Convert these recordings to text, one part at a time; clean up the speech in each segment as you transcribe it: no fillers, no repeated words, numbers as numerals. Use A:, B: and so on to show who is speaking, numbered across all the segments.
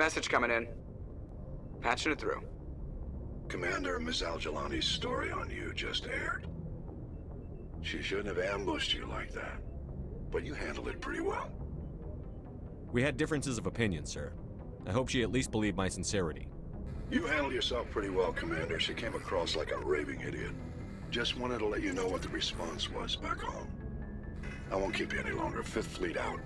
A: Message coming in. Patching it through.
B: Commander, Ms. Al-Jalani's story on you just aired. She shouldn't have ambushed you like that, but you handled it pretty well.
C: We had differences of opinion, sir. I hope she at least believed my sincerity.
B: You handled yourself pretty well, Commander. She came across like a raving idiot. Just wanted to let you know what the response was back home. I won't keep you any longer. Fifth Fleet out.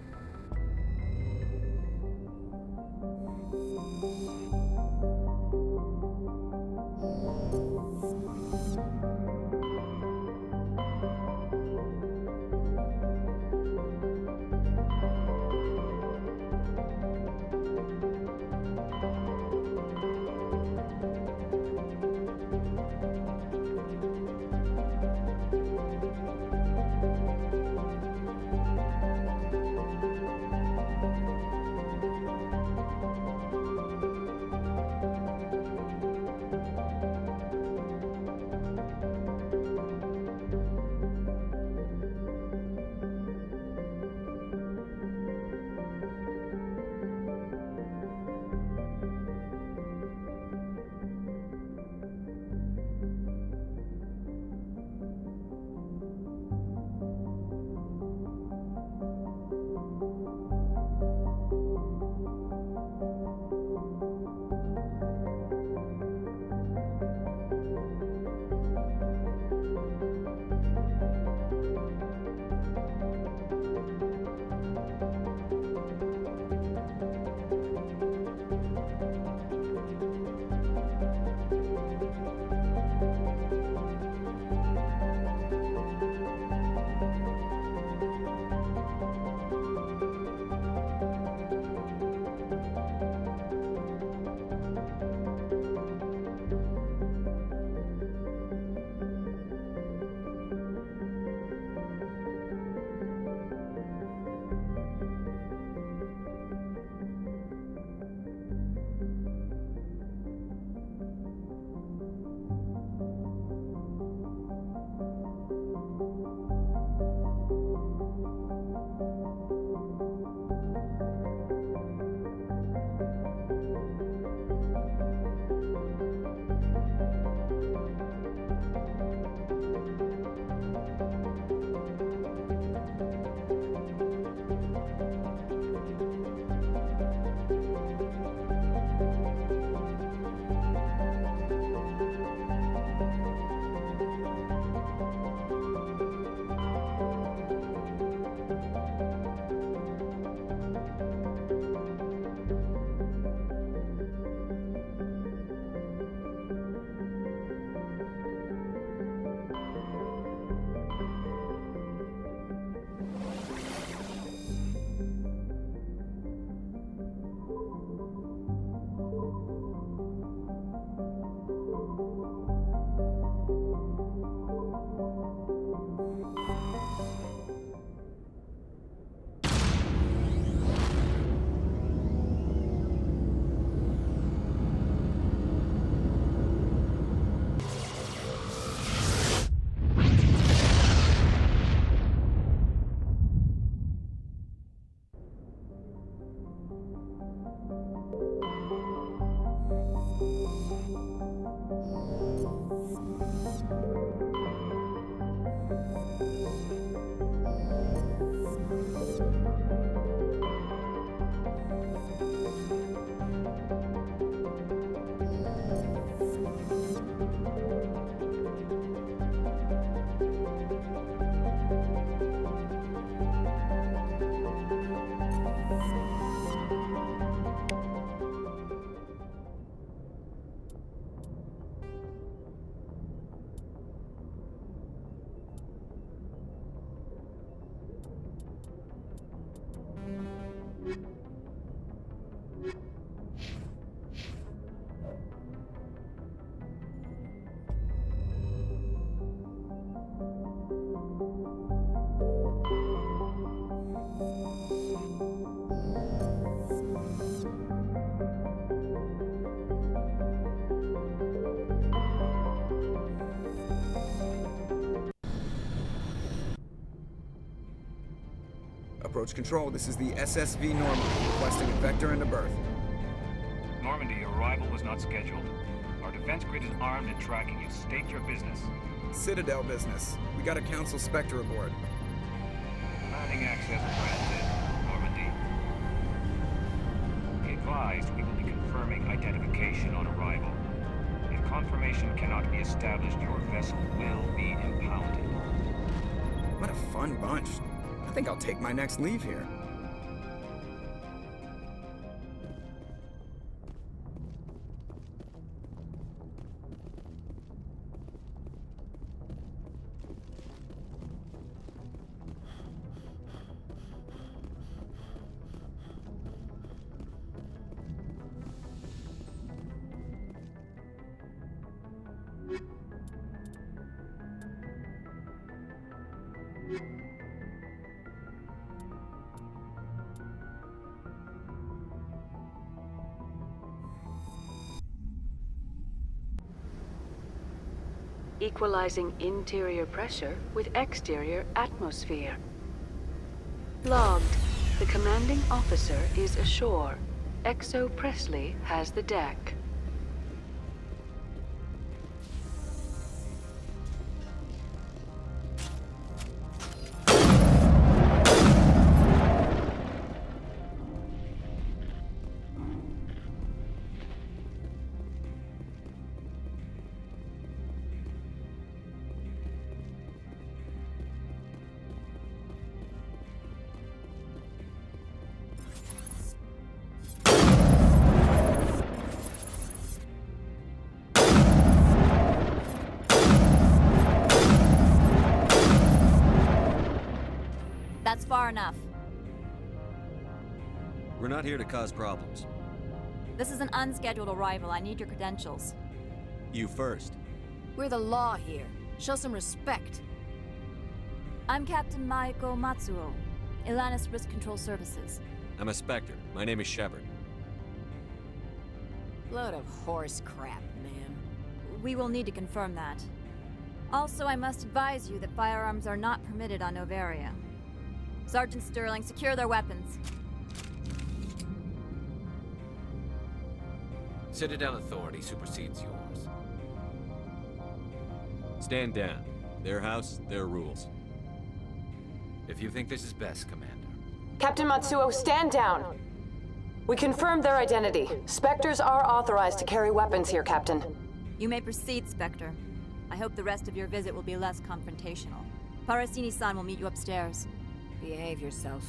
A: Approach control, this is the SSV Normal, requesting a vector into berth.
D: Normandy, your arrival was not scheduled. Our defense grid is armed and tracking you. State your business.
E: Citadel business. We got a Council Spectre aboard.
D: Commanding access granted, Normandy. Be advised, we will be confirming identification on arrival. If confirmation cannot be established, your vessel will be impounded.
E: What a fun bunch. I think I'll take my next leave here.
F: Equalizing interior pressure with exterior atmosphere. Logged. The commanding officer is ashore. XO Presley has the deck.
G: That's far enough.
C: We're not here to cause problems.
G: This is an unscheduled arrival. I need your credentials.
C: You first.
H: We're the law here. Show some respect.
G: I'm Captain Maiko Matsuo, Ilanis Risk Control Services.
C: I'm a Spectre. My name is Shepard.
H: Load of horse crap, man.
G: We will need to confirm that. Also, I must advise you that firearms are not permitted on Novaria. Sergeant Sterling, secure their weapons.
I: Citadel authority supersedes yours.
C: Stand down. Their house, their rules.
I: If you think this is best, Commander.
J: Captain Matsuo, stand down. We confirmed their identity. Spectres are authorized to carry weapons here, Captain.
G: You may proceed, Spectre. I hope the rest of your visit will be less confrontational. Parasini-san will meet you upstairs.
H: Behave yourself.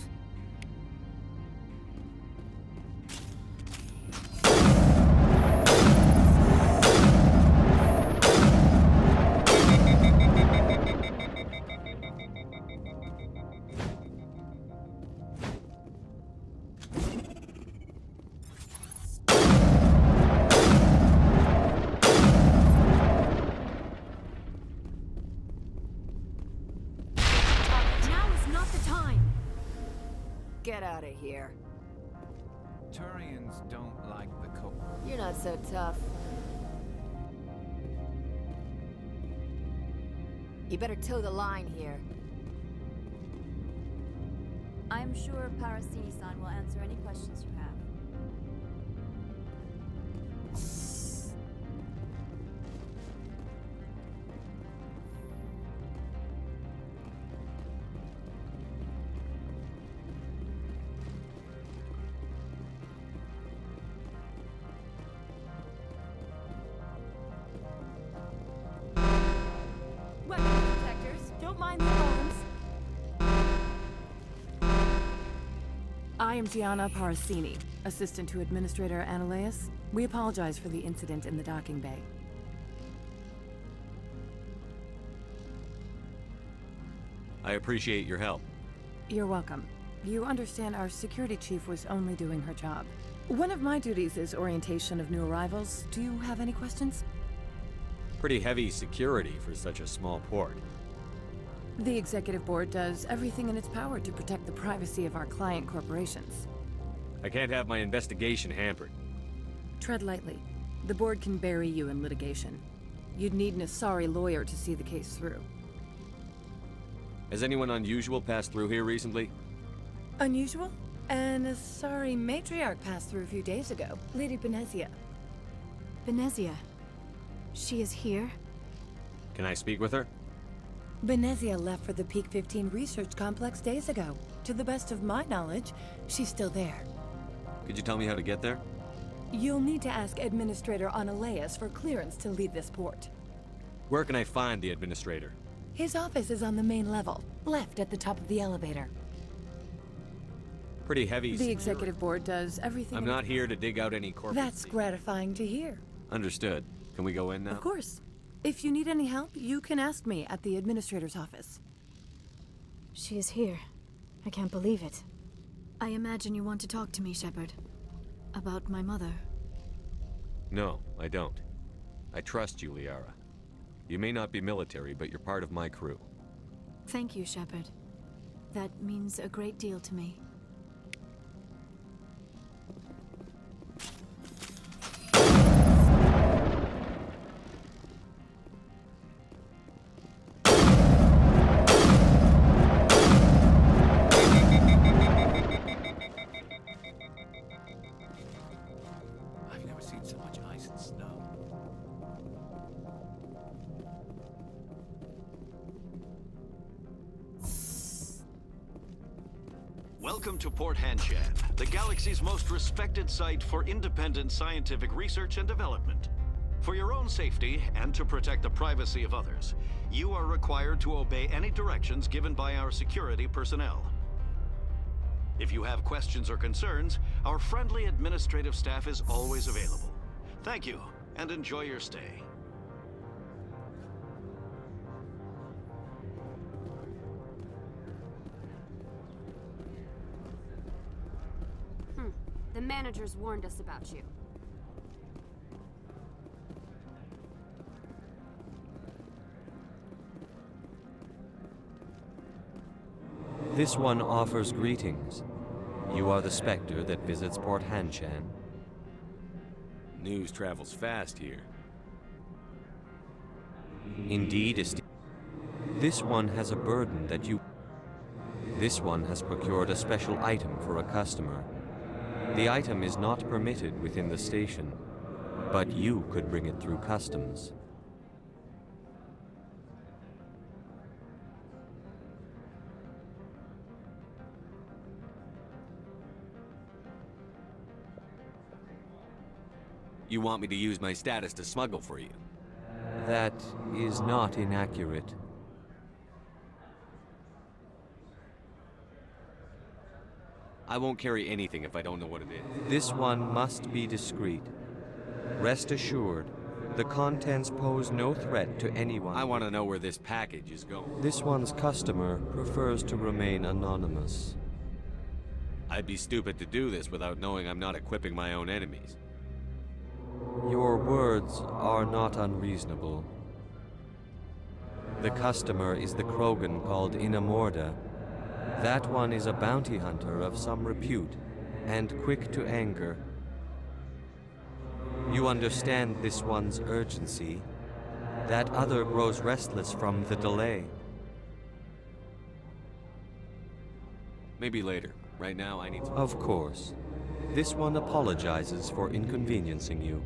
H: Get out of here.
I: Turians don't like the cold.
H: You're not so tough. You better toe the line here.
G: I'm sure Parasini-san will answer any questions you have.
K: I am Gianna Parasini, assistant to Administrator Ananias. We apologize for the incident in the docking bay.
C: I appreciate your help.
K: You're welcome. You understand our security chief was only doing her job. One of my duties is orientation of new arrivals. Do you have any questions?
C: Pretty heavy security for such a small port.
K: The Executive Board does everything in its power to protect the privacy of our client corporations.
C: I can't have my investigation hampered.
K: Tread lightly. The Board can bury you in litigation. You'd need an Asari lawyer to see the case through.
C: Has anyone unusual passed through here recently?
K: Unusual? And a sorry matriarch passed through a few days ago. Lady Benezia.
G: Benezia. She is here?
C: Can I speak with her?
K: Benezia left for the Peak 15 research complex days ago. To the best of my knowledge, she's still there.
C: Could you tell me how to get there?
K: You'll need to ask Administrator Analeas for clearance to leave this port.
C: Where can I find the administrator?
K: His office is on the main level, left at the top of the elevator.
C: Pretty heavy
K: The
C: security.
K: executive board does everything.
C: I'm not here to dig out any corporate
K: That's
C: secrets.
K: gratifying to hear.
C: Understood. Can we go in now?
K: Of course. If you need any help, you can ask me at the administrator's office.
G: She is here. I can't believe it. I imagine you want to talk to me, Shepard. About my mother.
C: No, I don't. I trust you, Liara. You may not be military, but you're part of my crew.
G: Thank you, Shepard. That means a great deal to me.
I: I've never seen so much ice and snow.
L: Welcome to Port Hanshan, the galaxy's most respected site for independent scientific research and development. For your own safety and to protect the privacy of others, you are required to obey any directions given by our security personnel. If you have questions or concerns, our friendly administrative staff is always available. Thank you, and enjoy your stay.
M: The managers warned us about you.
C: This one offers greetings. You are the Spectre that visits Port Hanshan. News travels fast here. Indeed, this one has a burden that you... This one has procured a special item for a customer. The item is not permitted within the station, but you could bring it through customs. You want me to use my status to smuggle for you? That is not inaccurate. I won't carry anything if I don't know what it is. This one must be discreet. Rest assured, the contents pose no threat to anyone. I want to know where this package is going. This one's customer prefers to remain anonymous. I'd be stupid to do this without knowing I'm not equipping my own enemies. Your words are not unreasonable. The customer is the Krogan called Inamorda. That one is a bounty hunter of some repute, and quick to anger. You understand this one's urgency. That other grows restless from the delay. Maybe later. Right now, I need to... Of course. This one apologizes for inconveniencing you.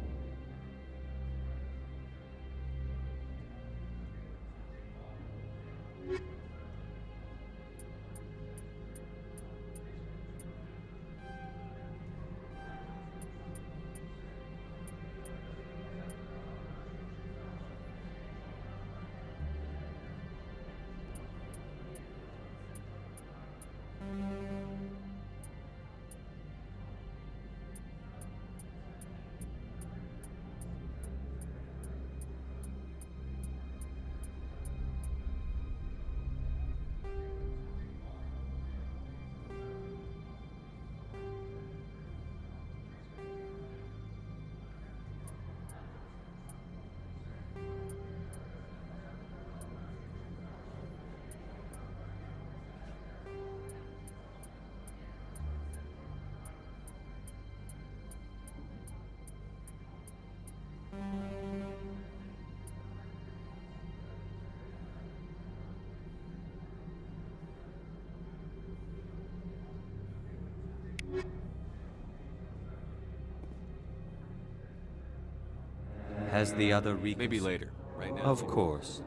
C: Has the other
I: Maybe later. Right now.
C: Of course.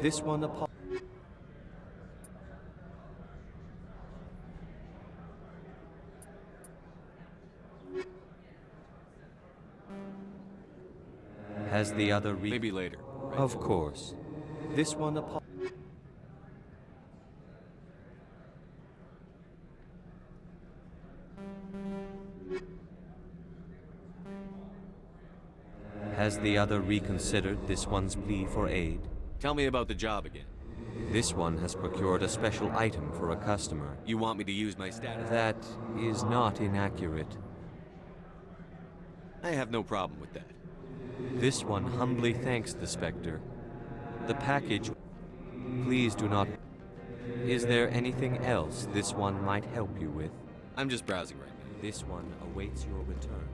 C: This one Has the other
I: Maybe later. Right
C: Of
I: now.
C: course. This one Has the other reconsidered this one's plea for aid?
I: Tell me about the job again.
C: This one has procured a special item for a customer.
I: You want me to use my status?
C: That is not inaccurate.
I: I have no problem with that.
C: This one humbly thanks the Spectre. The package... Please do not... Is there anything else this one might help you with?
I: I'm just browsing right now.
C: This one awaits your return.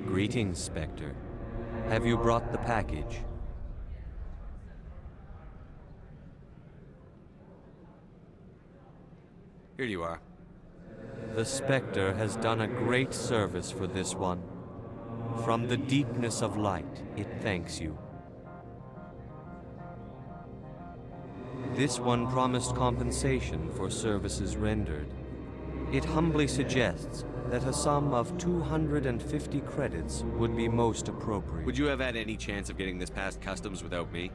C: Greetings, Spectre. Have you brought the package?
I: Here you are.
C: The Spectre has done a great service for this one. From the deepness of light, it thanks you. This one promised compensation for services rendered. It humbly suggests that a sum of 250 credits would be most appropriate.
I: Would you have had any chance of getting this past customs without me?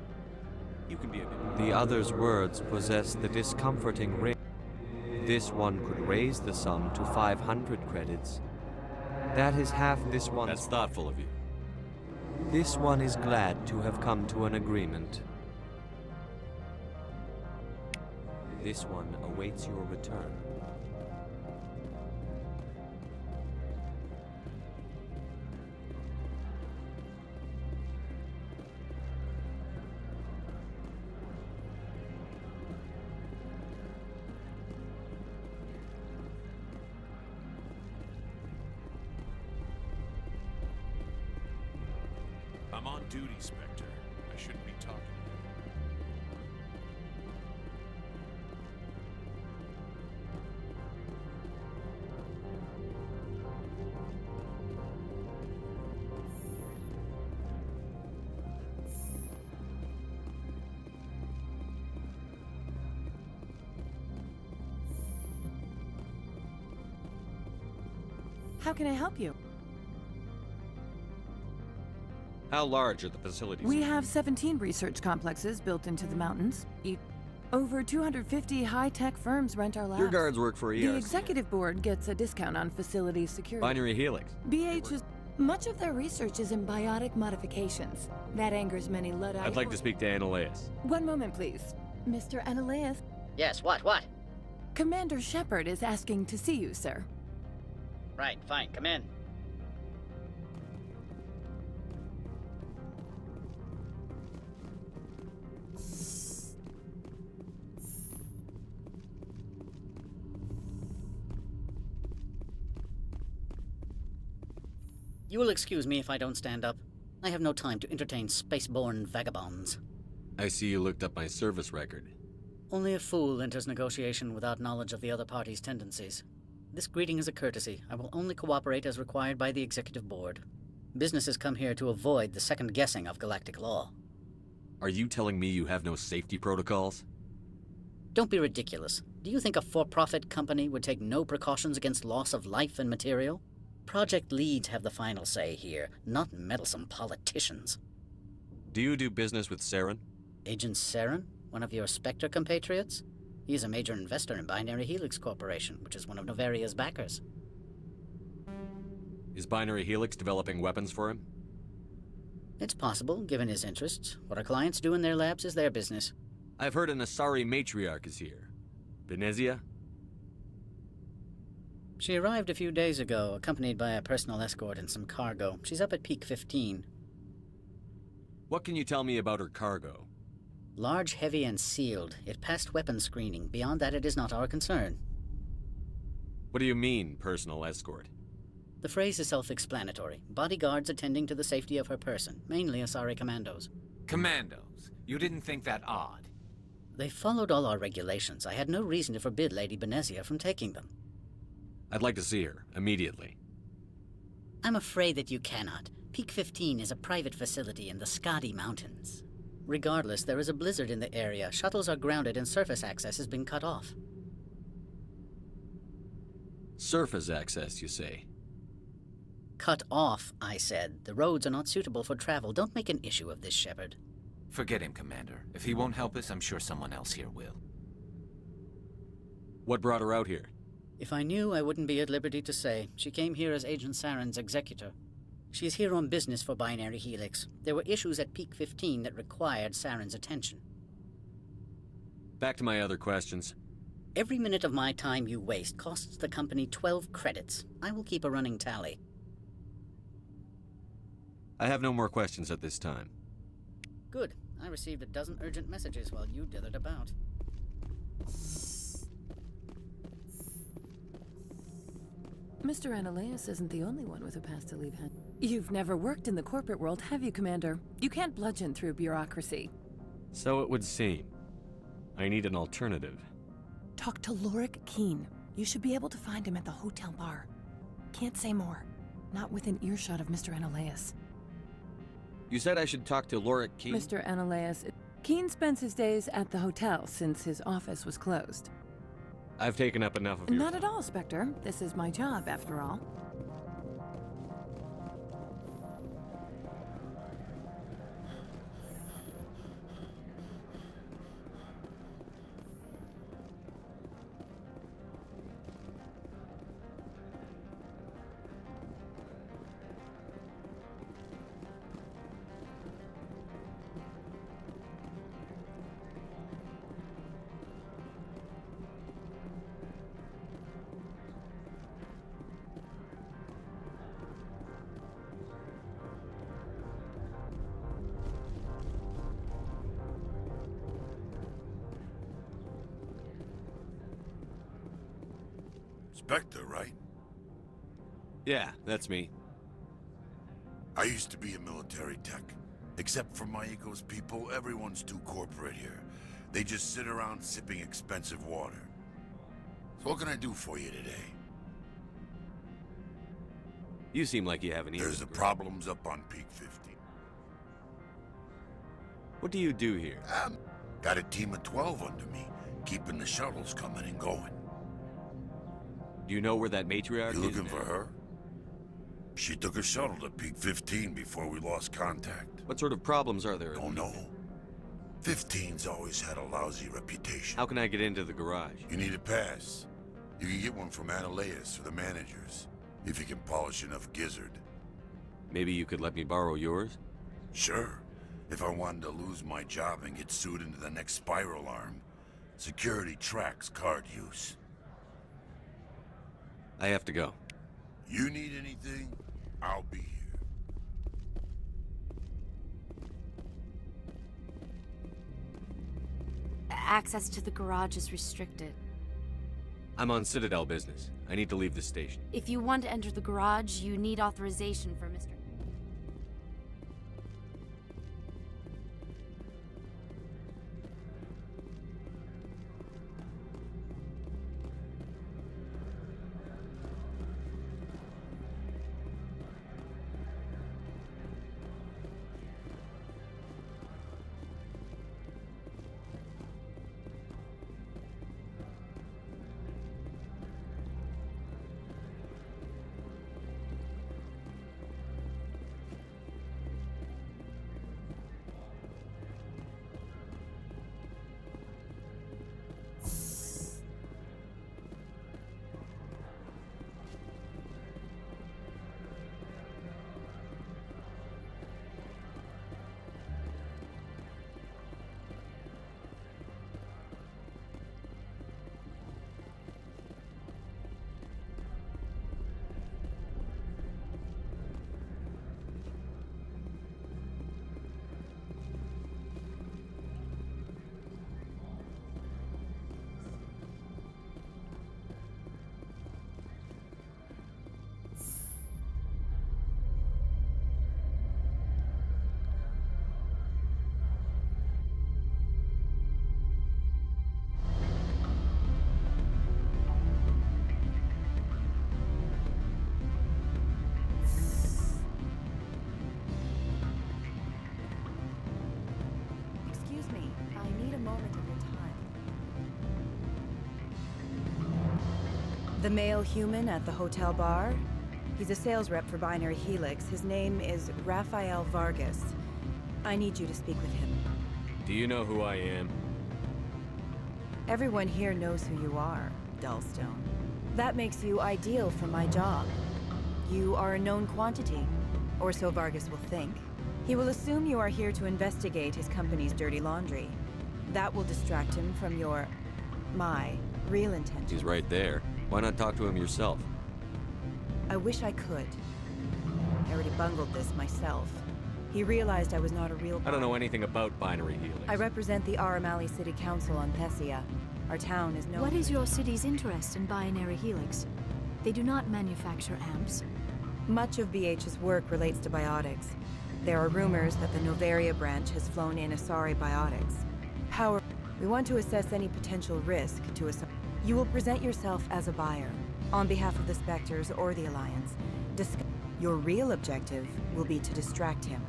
I: You can be a bit...
C: The other's words possess the discomforting ring. This one could raise the sum to 500 credits. That is half this one's...
I: That's thoughtful of you.
C: This one is glad to have come to an agreement. This one awaits your return.
N: I'm on duty, Spectre. I shouldn't be talking.
K: How can I help you?
I: How large are the facilities?
K: We have 17 research complexes built into the mountains. Over 250 high-tech firms rent our labs.
I: Your guards work for ERC.
K: The executive board gets a discount on facility security.
I: Binary Helix.
K: BH is... Much of their research is in biotic modifications. That angers many Luddites.
I: I'd like to speak to Annaleus.
K: One moment, please. Mr. Ananias.
O: Yes, what?
K: Commander Shepard is asking to see you, sir.
O: Right, fine, come in. You will excuse me if I don't stand up. I have no time to entertain spaceborne vagabonds.
I: I see you looked up my service record.
O: Only a fool enters negotiation without knowledge of the other party's tendencies. This greeting is a courtesy. I will only cooperate as required by the Executive Board. Businesses come here to avoid the second guessing of galactic law.
I: Are you telling me you have no safety protocols?
O: Don't be ridiculous. Do you think a for-profit company would take no precautions against loss of life and material? Project leads have the final say here, not meddlesome politicians.
I: Do you do business with Saren?
O: Agent Saren? One of your Spectre compatriots? He is a major investor in Binary Helix Corporation, which is one of Novaria's backers.
I: Is Binary Helix developing weapons for him?
O: It's possible, given his interests. What our clients do in their labs is their business.
I: I've heard an Asari matriarch is here. Benezia?
O: She arrived a few days ago, accompanied by a personal escort and some cargo. She's up at Peak 15.
I: What can you tell me about her cargo?
O: Large, heavy, and sealed. It passed weapons screening. Beyond that, it is not our concern.
I: What do you mean, personal escort?
O: The phrase is self-explanatory. Bodyguards attending to the safety of her person, mainly Asari commandos.
P: Commandos? You didn't think that odd?
O: They followed all our regulations. I had no reason to forbid Lady Benezia from taking them.
I: I'd like to see her, immediately.
O: I'm afraid that you cannot. Peak 15 is a private facility in the Skadi Mountains. Regardless, there is a blizzard in the area. Shuttles are grounded and surface access has been cut off.
I: Surface access, you say?
O: Cut off, I said. The roads are not suitable for travel. Don't make an issue of this, Shepard.
P: Forget him, Commander. If he won't help us, I'm sure someone else here will.
I: What brought her out here?
O: If I knew, I wouldn't be at liberty to say. She came here as Agent Saren's executor. She is here on business for Binary Helix. There were issues at Peak 15 that required Saren's attention.
I: Back to my other questions.
O: Every minute of my time you waste costs the company 12 credits. I will keep a running tally.
I: I have no more questions at this time.
O: Good. I received a dozen urgent messages while you dithered about.
K: Mr. Ananias isn't the only one with a past to leave hand. You've never worked in the corporate world, have you, Commander? You can't bludgeon through bureaucracy.
I: So it would seem. I need an alternative.
K: Talk to Lorik Keen. You should be able to find him at the hotel bar. Can't say more. Not within earshot of Mr. Ananias.
I: You said I should talk to Lorik Keen?
K: Mr. Ananias, Keen spends his days at the hotel since his office was closed.
I: I've taken up enough of your
K: Not at all, Spectre. This is my job, after all.
B: Spectre, right?
I: Yeah, that's me.
B: I used to be a military tech. Except for my ego's people, everyone's too corporate here. They just sit around sipping expensive water. So what can I do for you today?
I: You seem like you have an
B: There's the problems up on Peak 15.
I: What do you do here?
B: Got a team of 12 under me, keeping the shuttles coming and going.
I: Do you know where that matriarch is?
B: You looking for her? She took a shuttle to Peak 15 before we lost contact.
I: What sort of problems are there?
B: Don't know. 15's always had a lousy reputation.
I: How can I get into the garage?
B: You need a pass. You can get one from Ananias or the managers, if you can polish enough gizzard.
I: Maybe you could let me borrow yours?
B: Sure. If I wanted to lose my job and get sued into the next spiral arm, security tracks card use.
C: I have to go.
B: You need anything, I'll be here.
M: Access to the garage is restricted.
C: I'm on Citadel business. I need to leave the station.
M: If you want to enter the garage, you need authorization for Mr.
K: The male human at the hotel bar? He's a sales rep for Binary Helix. His name is Rafael Vargas. I need you to speak with him.
C: Do you know who I am?
K: Everyone here knows who you are, Dullstone. That makes you ideal for my job. You are a known quantity, or so Vargas will think. He will assume you are here to investigate his company's dirty laundry. That will distract him from my real intentions.
C: He's right there. Why not talk to him yourself?
K: I wish I could. I already bungled this myself. He realized I was not a real...
C: I don't know anything about Binary Helix.
K: I represent the Aramali City Council on Thessia. Our town is known...
Q: What is your city's interest in Binary Helix? They do not manufacture amps.
K: Much of BH's work relates to biotics. There are rumors that the Novaria branch has flown in Asari biotics. However, we want to assess any potential risk to Asari. You will present yourself as a buyer, on behalf of the Spectres or the Alliance. Your real objective will be to distract him.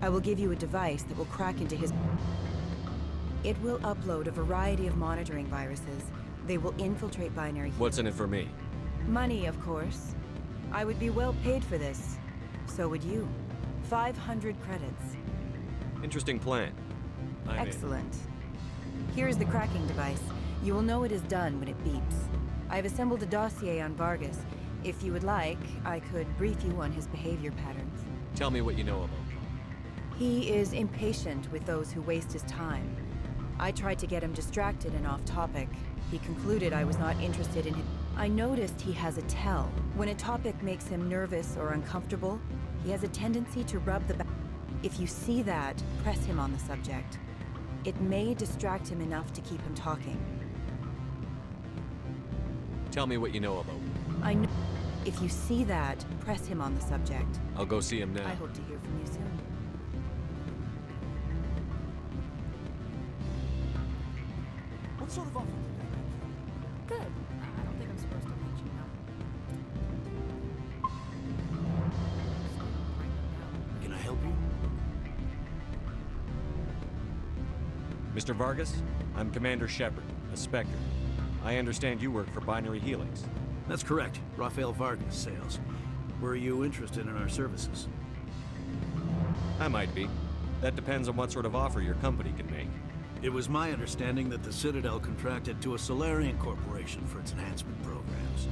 K: I will give you a device that will crack into his... It will upload a variety of monitoring viruses. They will infiltrate Binary Helix.
C: What's in it for me?
K: Money, of course. I would be well paid for this. So would you. 500 credits.
C: Interesting plan.
K: Excellent. Here is the cracking device. You will know it is done when it beeps. I've assembled a dossier on Vargas. If you would like, I could brief you on his behavior patterns.
C: Tell me what you know about him.
K: He is impatient with those who waste his time. I tried to get him distracted and off topic. He concluded I was not interested in him. I noticed he has a tell. When a topic makes him nervous or uncomfortable, he has a tendency to rub the back. If you see that, press him on the subject. It may distract him enough to keep him talking.
C: Tell me what you know about him.
K: I know. If you see that, press him on the subject.
C: I'll go see him now.
K: I hope to hear from you soon.
R: What sort of offer did they make you?
M: Good. I don't think I'm supposed to mention that.
R: Can I help you?
C: Mr. Vargas, I'm Commander Shepard, a Spectre. I understand you work for Binary Helix.
R: That's correct. Rafael Vargas, sales. Were you interested in our services?
C: I might be. That depends on what sort of offer your company can make.
R: It was my understanding that the Citadel contracted to a Solarian corporation for its enhancement programs.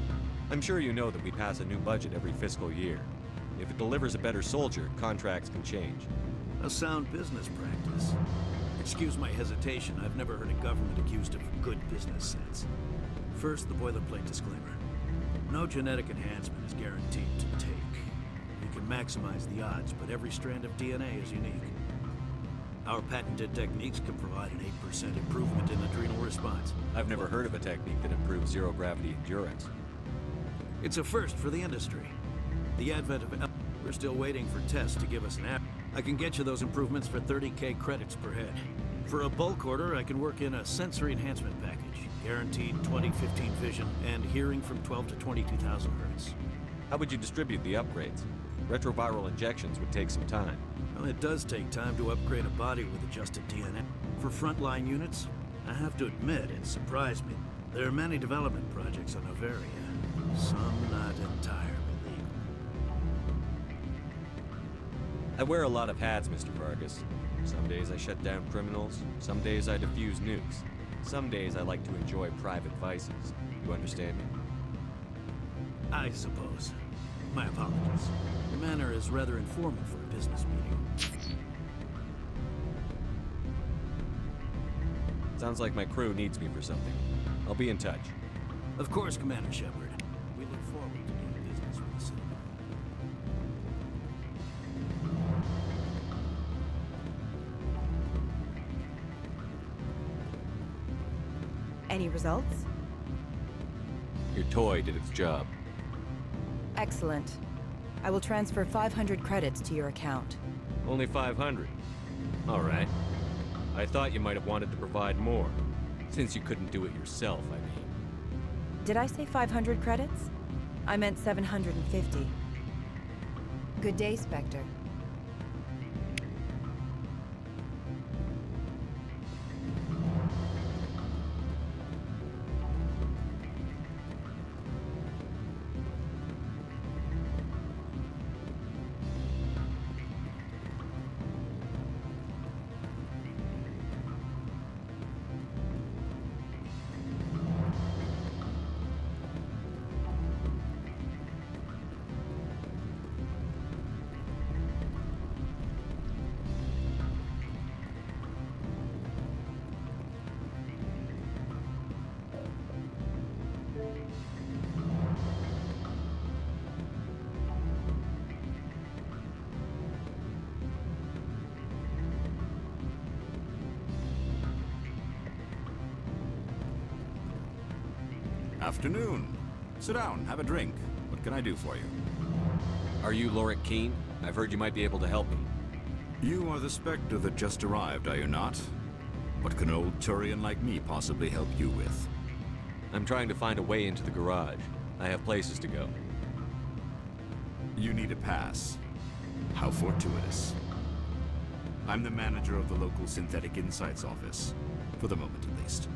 C: I'm sure you know that we pass a new budget every fiscal year. If it delivers a better soldier, contracts can change.
R: A sound business practice. Excuse my hesitation, I've never heard a government accused of good business sense. First, the boilerplate disclaimer. No genetic enhancement is guaranteed to take. You can maximize the odds, but every strand of DNA is unique. Our patented techniques can provide an 8% improvement in adrenal response.
I: I've never heard of a technique that improves zero-gravity endurance.
R: It's a first for the industry. The advent of... We're still waiting for tests to give us an app. I can get you those improvements for 30K credits per head. For a bulk order, I can work in a sensory enhancement package. Guaranteed 20/15 vision and hearing from 12 to 22,000 hertz.
I: How would you distribute the upgrades? Retroviral injections would take some time.
R: Well, it does take time to upgrade a body with adjusted DNA. For frontline units, I have to admit, it surprised me. There are many development projects on Noveria, some not entirely legal.
I: I wear a lot of hats, Mr. Vargas. Some days I shut down criminals, some days I defuse nukes. Some days I like to enjoy private vices. You understand me?
R: I suppose. My apologies. Your manner is rather informal for a business meeting.
I: Sounds like my crew needs me for something. I'll be in touch.
R: Of course, Commander Shepard. We look forward to doing business with the city.
K: Any results?
I: Your toy did its job.
K: Excellent. I will transfer 500 credits to your account.
I: Only 500. All right. I thought you might have wanted to provide more, since you couldn't do it yourself, I mean.
K: Did I say 500 credits? I meant 750. Good day, Spectre.
S: Afternoon. Sit down, have a drink. What can I do for you?
I: Are you Lorik Keene? I've heard you might be able to help me.
S: You are the Spectre that just arrived, are you not? What can an old Turian like me possibly help you with?
I: I'm trying to find a way into the garage. I have places to go.
S: You need a pass. How fortuitous. I'm the manager of the local Synthetic Insights office. For the moment, at least.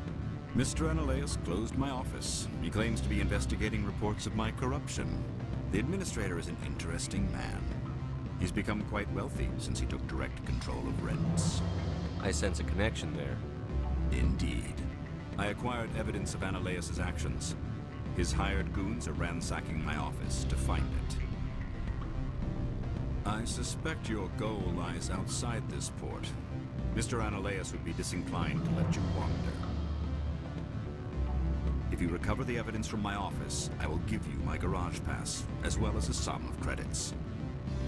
S: Mr. Analaeus closed my office. He claims to be investigating reports of my corruption. The administrator is an interesting man. He's become quite wealthy since he took direct control of rents.
I: I sense a connection there.
S: Indeed. I acquired evidence of Analaeus' actions. His hired goons are ransacking my office to find it. I suspect your goal lies outside this port. Mr. Analaeus would be disinclined to let you wander. If you recover the evidence from my office, I will give you my garage pass, as well as a sum of credits.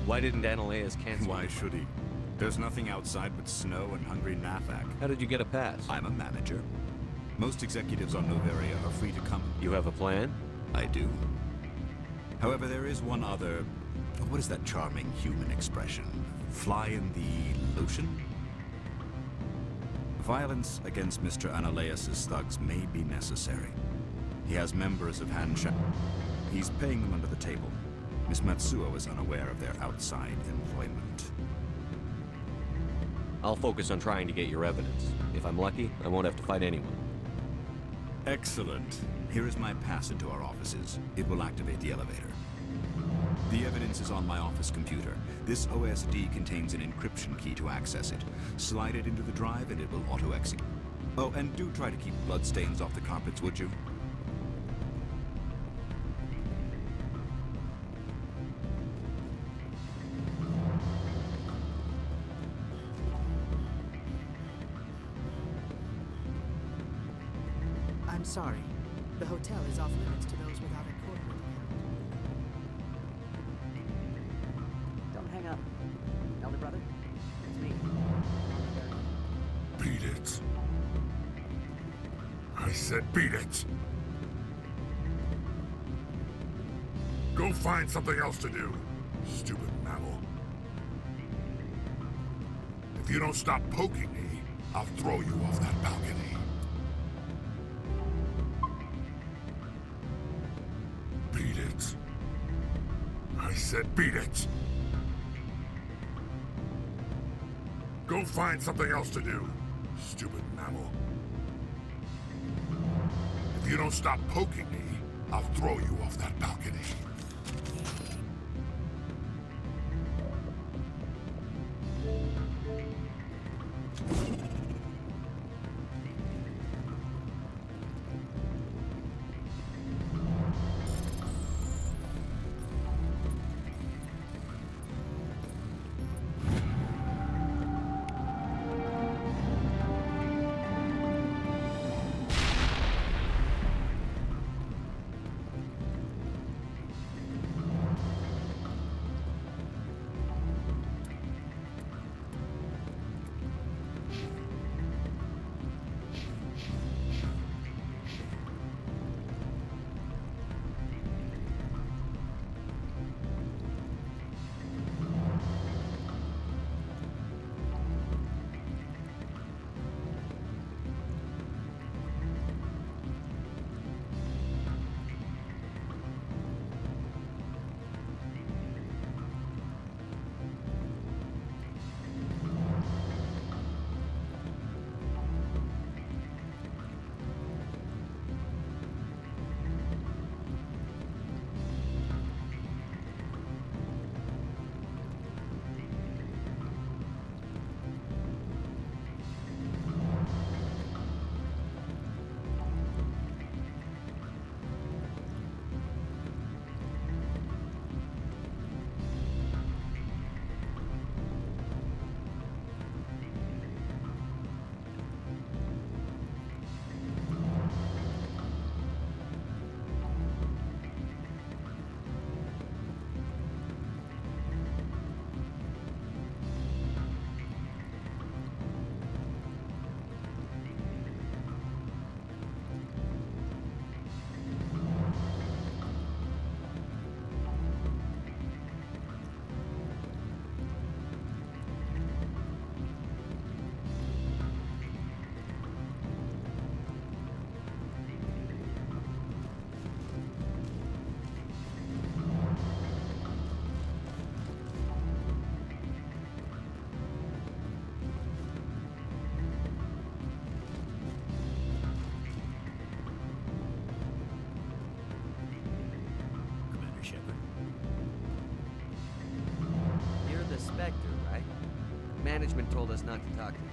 I: Why didn't Analaeus cancel?
S: Why should he? There's nothing outside but snow and hungry Nathak.
I: How did you get a pass?
S: I'm a manager. Most executives on Noveria are free to come.
I: You have a plan?
S: I do. However, there is one other... What is that charming human expression? Fly in the lotion? Violence against Mr. Analaeus' thugs may be necessary. He has members of Hansha. He's paying them under the table. Miss Matsuo is unaware of their outside employment.
I: I'll focus on trying to get your evidence. If I'm lucky, I won't have to fight anyone.
S: Excellent. Here is my pass into our offices. It will activate the elevator. The evidence is on my office computer. This OSD contains an encryption key to access it. Slide it into the drive and it will auto-execute. Oh, and do try to keep bloodstains off the carpets, would you?
T: I'm sorry. The hotel is off limits to those without a corporate account.
U: Don't hang up. Elder brother, it's me.
B: Beat it. I said beat it. Go find something else to do, stupid mammal. If you don't stop poking me, I'll throw you off that balcony. Beat it. I said beat it. Go find something else to do, stupid mammal. If you don't stop poking me, I'll throw you off that balcony.
C: You're the Spectre, right? Management told us not to talk to you.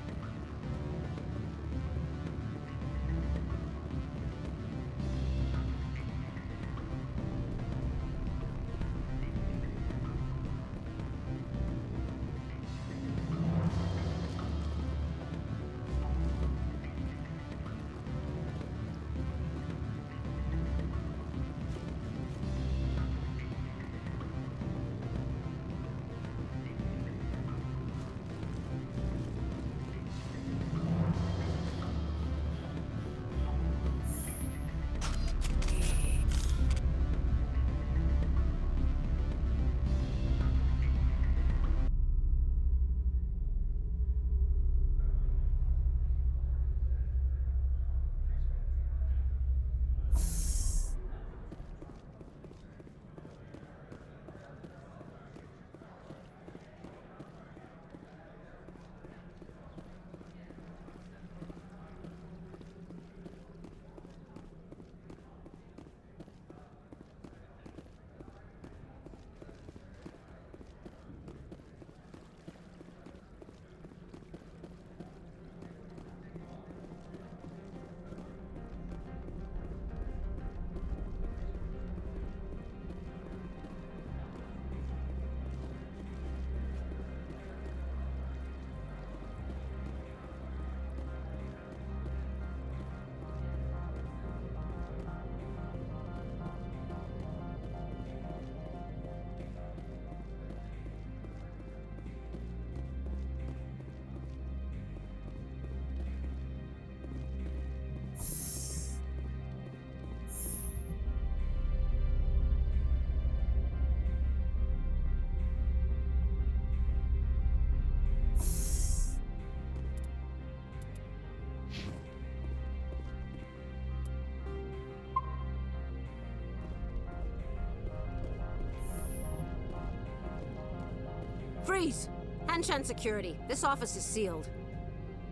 A: Freeze! Hanshan security. This office is sealed.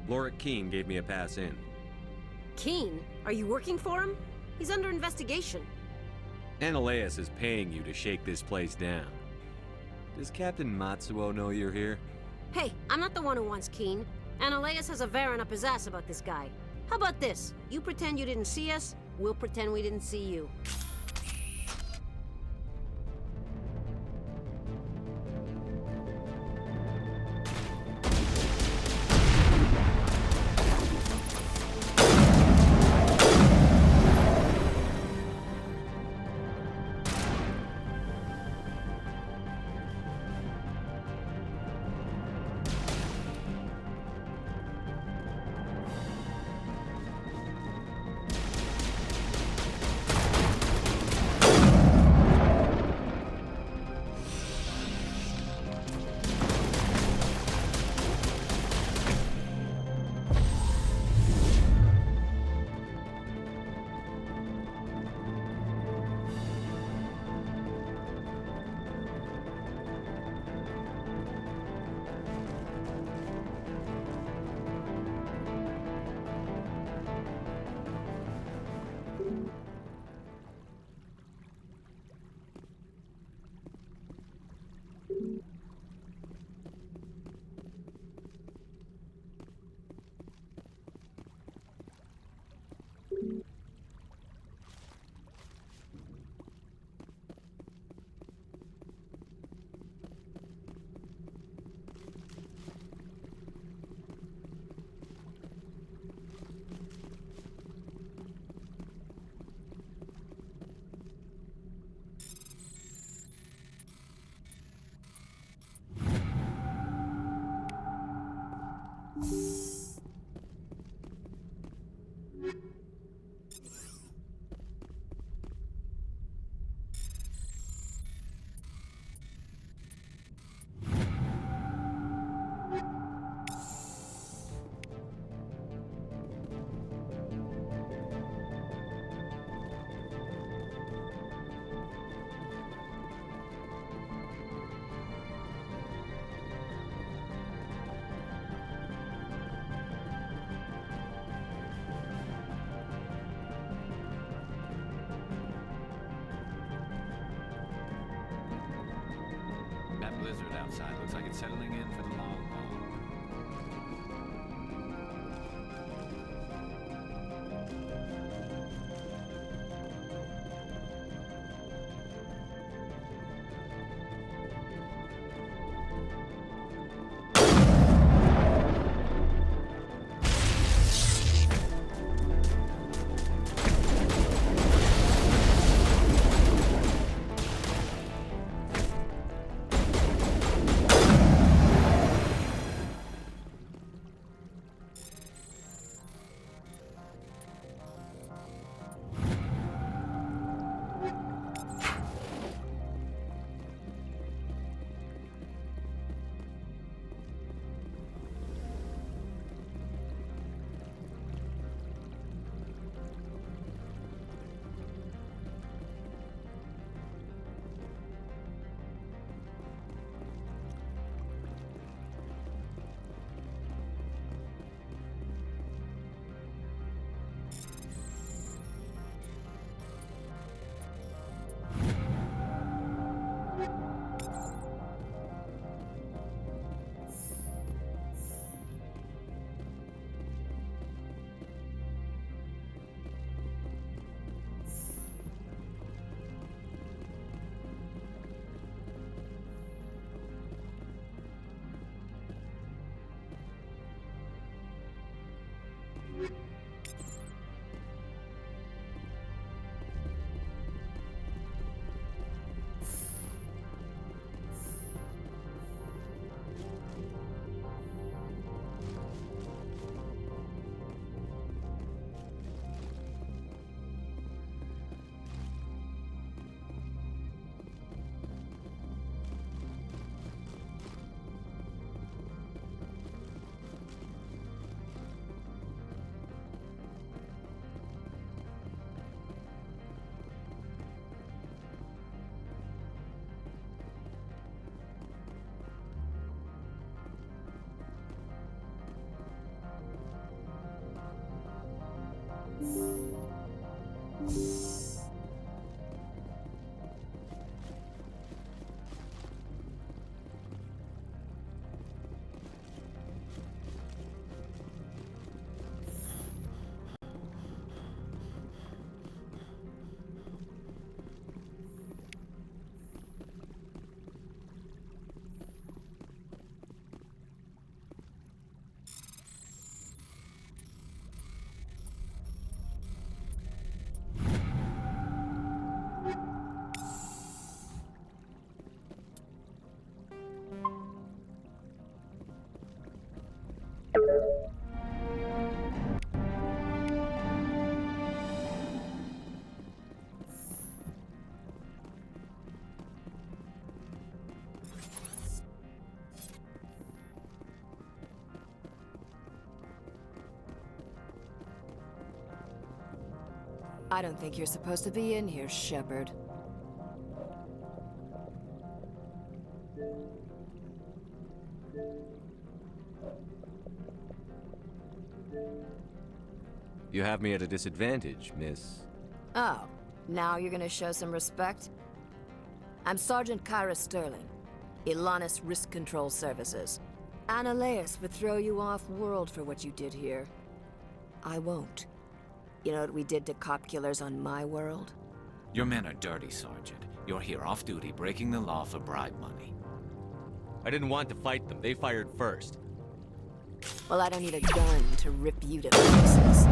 I: Lorik Keene gave me a pass in.
A: Keene? Are you working for him? He's under investigation.
I: Ananias is paying you to shake this place down. Does Captain Matsuo know you're here?
A: Hey, I'm not the one who wants Keene. Ananias has a Varen up his ass about this guy. How about this? You pretend you didn't see us, we'll pretend we didn't see you.
P: That blizzard outside looks like it's settling in for the long haul.
H: I don't think you're supposed to be in here, Shepard.
C: You have me at a disadvantage, miss.
H: Oh, now you're gonna show some respect? I'm Sergeant Kyra Sterling, Ilanis Risk Control Services. Annaleus would throw you off-world for what you did here. I won't. You know what we did to cop killers on my world?
P: Your men are dirty, Sergeant. You're here off-duty, breaking the law for bribe money.
C: I didn't want to fight them. They fired first.
H: Well, I don't need a gun to rip you to pieces.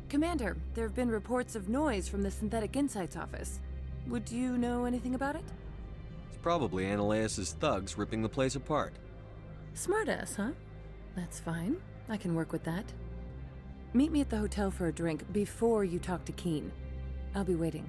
K: Commander, there have been reports of noise from the Synthetic Insights office. Would you know anything about it?
C: It's probably Annaleus' thugs ripping the place apart.
K: Smartass, huh? That's fine. I can work with that. Meet me at the hotel for a drink before you talk to Keen. I'll be waiting.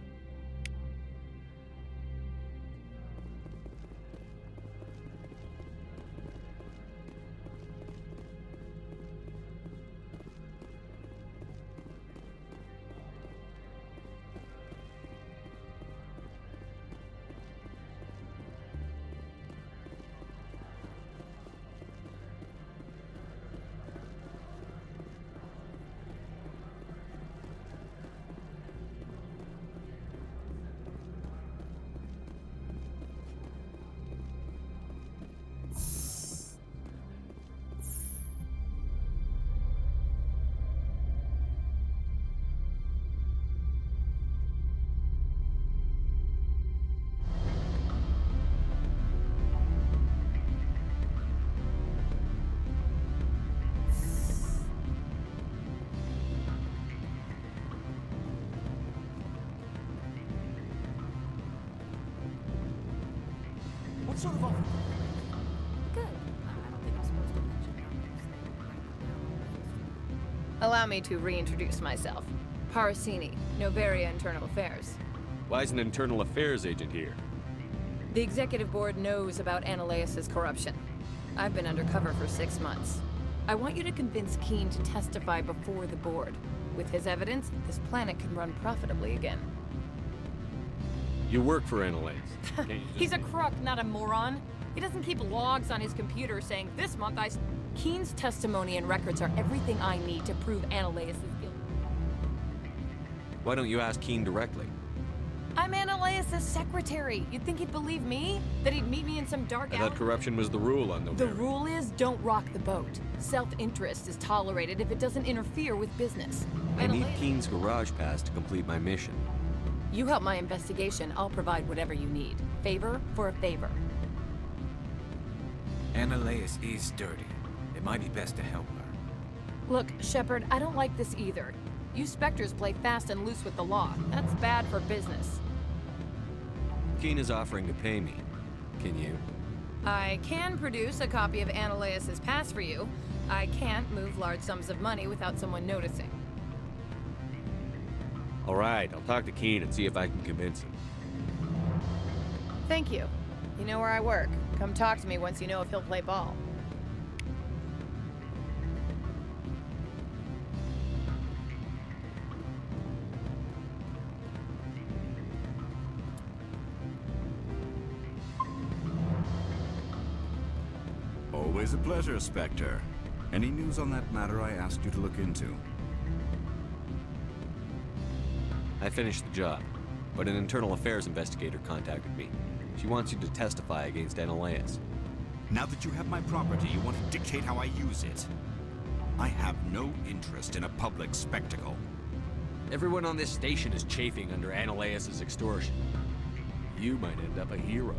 T: What sort of offer?
H: Good. I don't think I'm supposed to mention that.
D: Allow me to reintroduce myself. Parasini, Novaria Internal Affairs.
C: Why is an internal affairs agent here?
D: The executive board knows about Annaleus' corruption. I've been undercover for 6 months. I want you to convince Keen to testify before the board. With his evidence, this planet can run profitably again.
C: You work for Annaleus.
D: He's a crook, not a moron. He doesn't keep logs on his computer saying, this month Keen's testimony and records are everything I need to prove Annaleus is guilty.
C: Why don't you ask Keen directly?
D: I'm Annaleus' secretary. You'd think he'd believe me? That he'd meet me in some dark alley?
C: I thought corruption was the rule on
D: The rule is, don't rock the boat. Self-interest is tolerated if it doesn't interfere with business.
C: I need Keen's garage pass to complete my mission.
D: You help my investigation, I'll provide whatever you need. Favor for a favor.
P: Annaleus is dirty. It might be best to help her.
D: Look, Shepard, I don't like this either. You Spectres play fast and loose with the law. That's bad for business.
C: Keen is offering to pay me. Can you?
D: I can produce a copy of Annaleus' pass for you. I can't move large sums of money without someone noticing.
C: All right, I'll talk to Keen and see if I can convince him.
D: Thank you. You know where I work. Come talk to me once you know if he'll play ball.
S: Always a pleasure, Spectre. Any news on that matter I asked you to look into?
C: I finished the job, but an internal affairs investigator contacted me. She wants you to testify against Analaeus.
S: Now that you have my property, you want to dictate how I use it. I have no interest in a public spectacle.
C: Everyone on this station is chafing under Analaeus' extortion. You might end up a hero.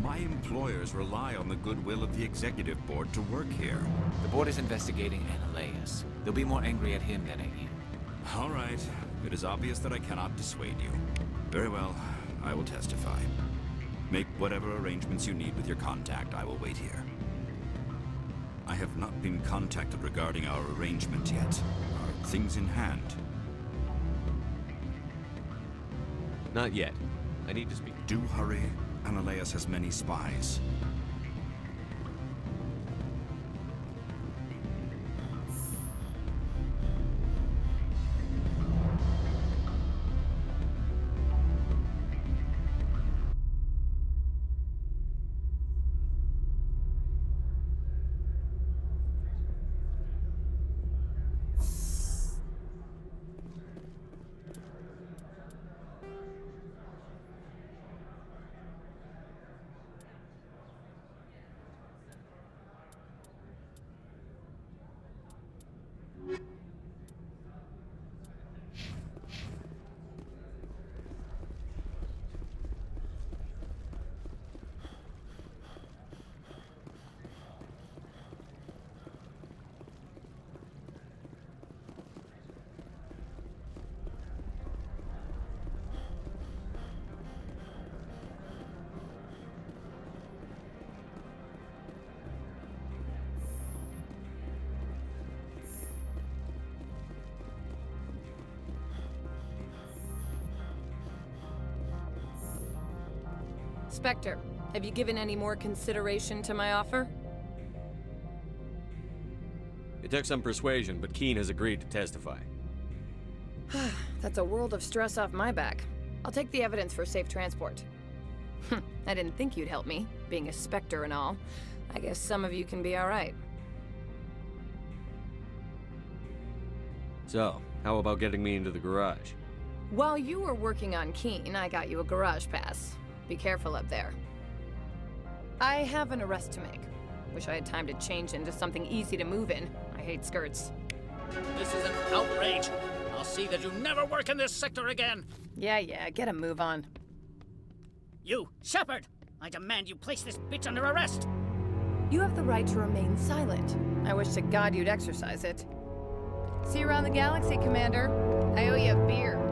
S: My employers rely on the goodwill of the executive board to work here.
P: The board is investigating Analaeus. They'll be more angry at him than at you.
S: All right. It is obvious that I cannot dissuade you. Very well. I will testify. Make whatever arrangements you need with your contact. I will wait here. I have not been contacted regarding our arrangement yet. Are things in hand?
C: Not yet. I need to speak.
S: Do hurry. Analaeus has many spies.
D: Spectre, have you given any more consideration to my offer?
C: It took some persuasion, but Keene has agreed to testify.
D: That's a world of stress off my back. I'll take the evidence for safe transport. I didn't think you'd help me, being a Spectre and all. I guess some of you can be alright.
C: So, how about getting me into the garage?
D: While you were working on Keene, I got you a garage pass. Be careful up there. I have an arrest to make. Wish I had time to change into something easy to move in. I hate skirts.
O: This is an outrage. I'll see that you never work in this sector again.
D: Yeah, get a move on.
O: You, Shepard! I demand you place this bitch under arrest!
D: You have the right to remain silent. I wish to God you'd exercise it. See you around the galaxy, Commander. I owe you a beer.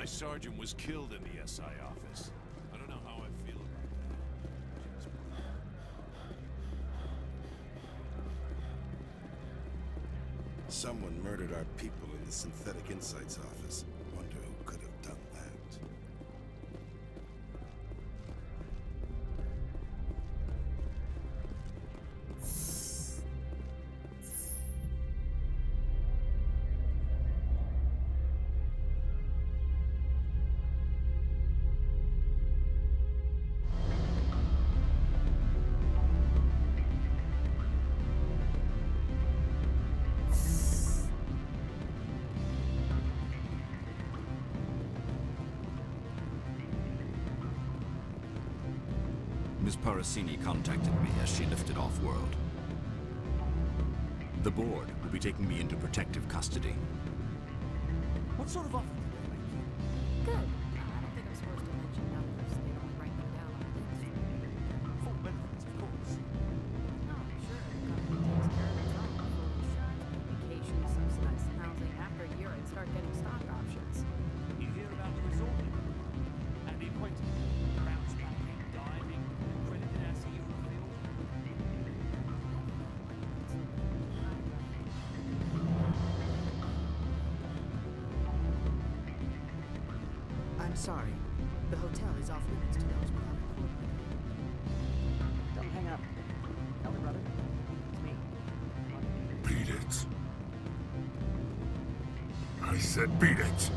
N: My sergeant was killed in the SI office. I don't know how I feel about that.
E: Someone murdered our people in the Synthetic Insights office. Wonder who could have done that.
S: Ms. Parasini contacted me as she lifted off-world. The board will be taking me into protective custody.
U: What sort of offer did they make you?
D: Good. I don't think I'm supposed to mention numbers. They don't write them down on things.
U: Full benefits, of course.
D: Oh, sure. The company takes care of its own. Full insurance, vacation, subsidized housing. After a year, I'd start getting stock options.
U: You hear about the resort living? And the acquaintance? Bounce backing, diving, accredited as a Eurofield?
T: I'm sorry. The hotel is off limits to those without a corporate.
U: Don't hang up. Elder brother, it's me.
B: Beat it. I said beat it.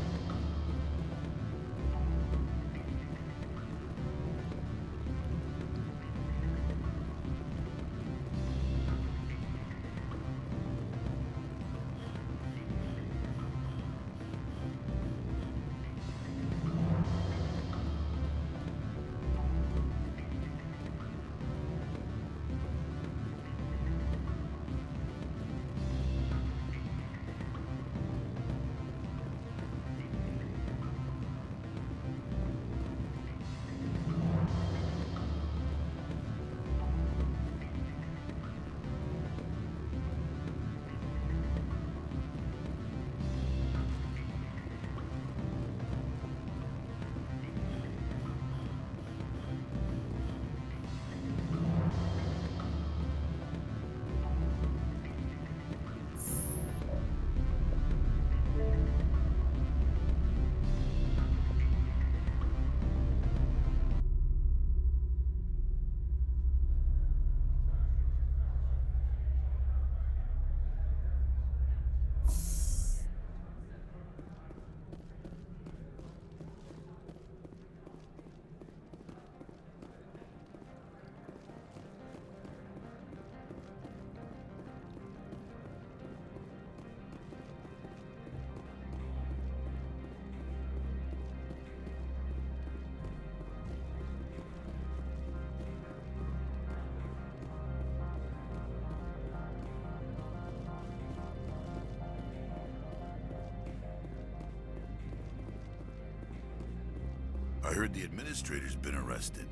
B: I heard the administrator's been arrested.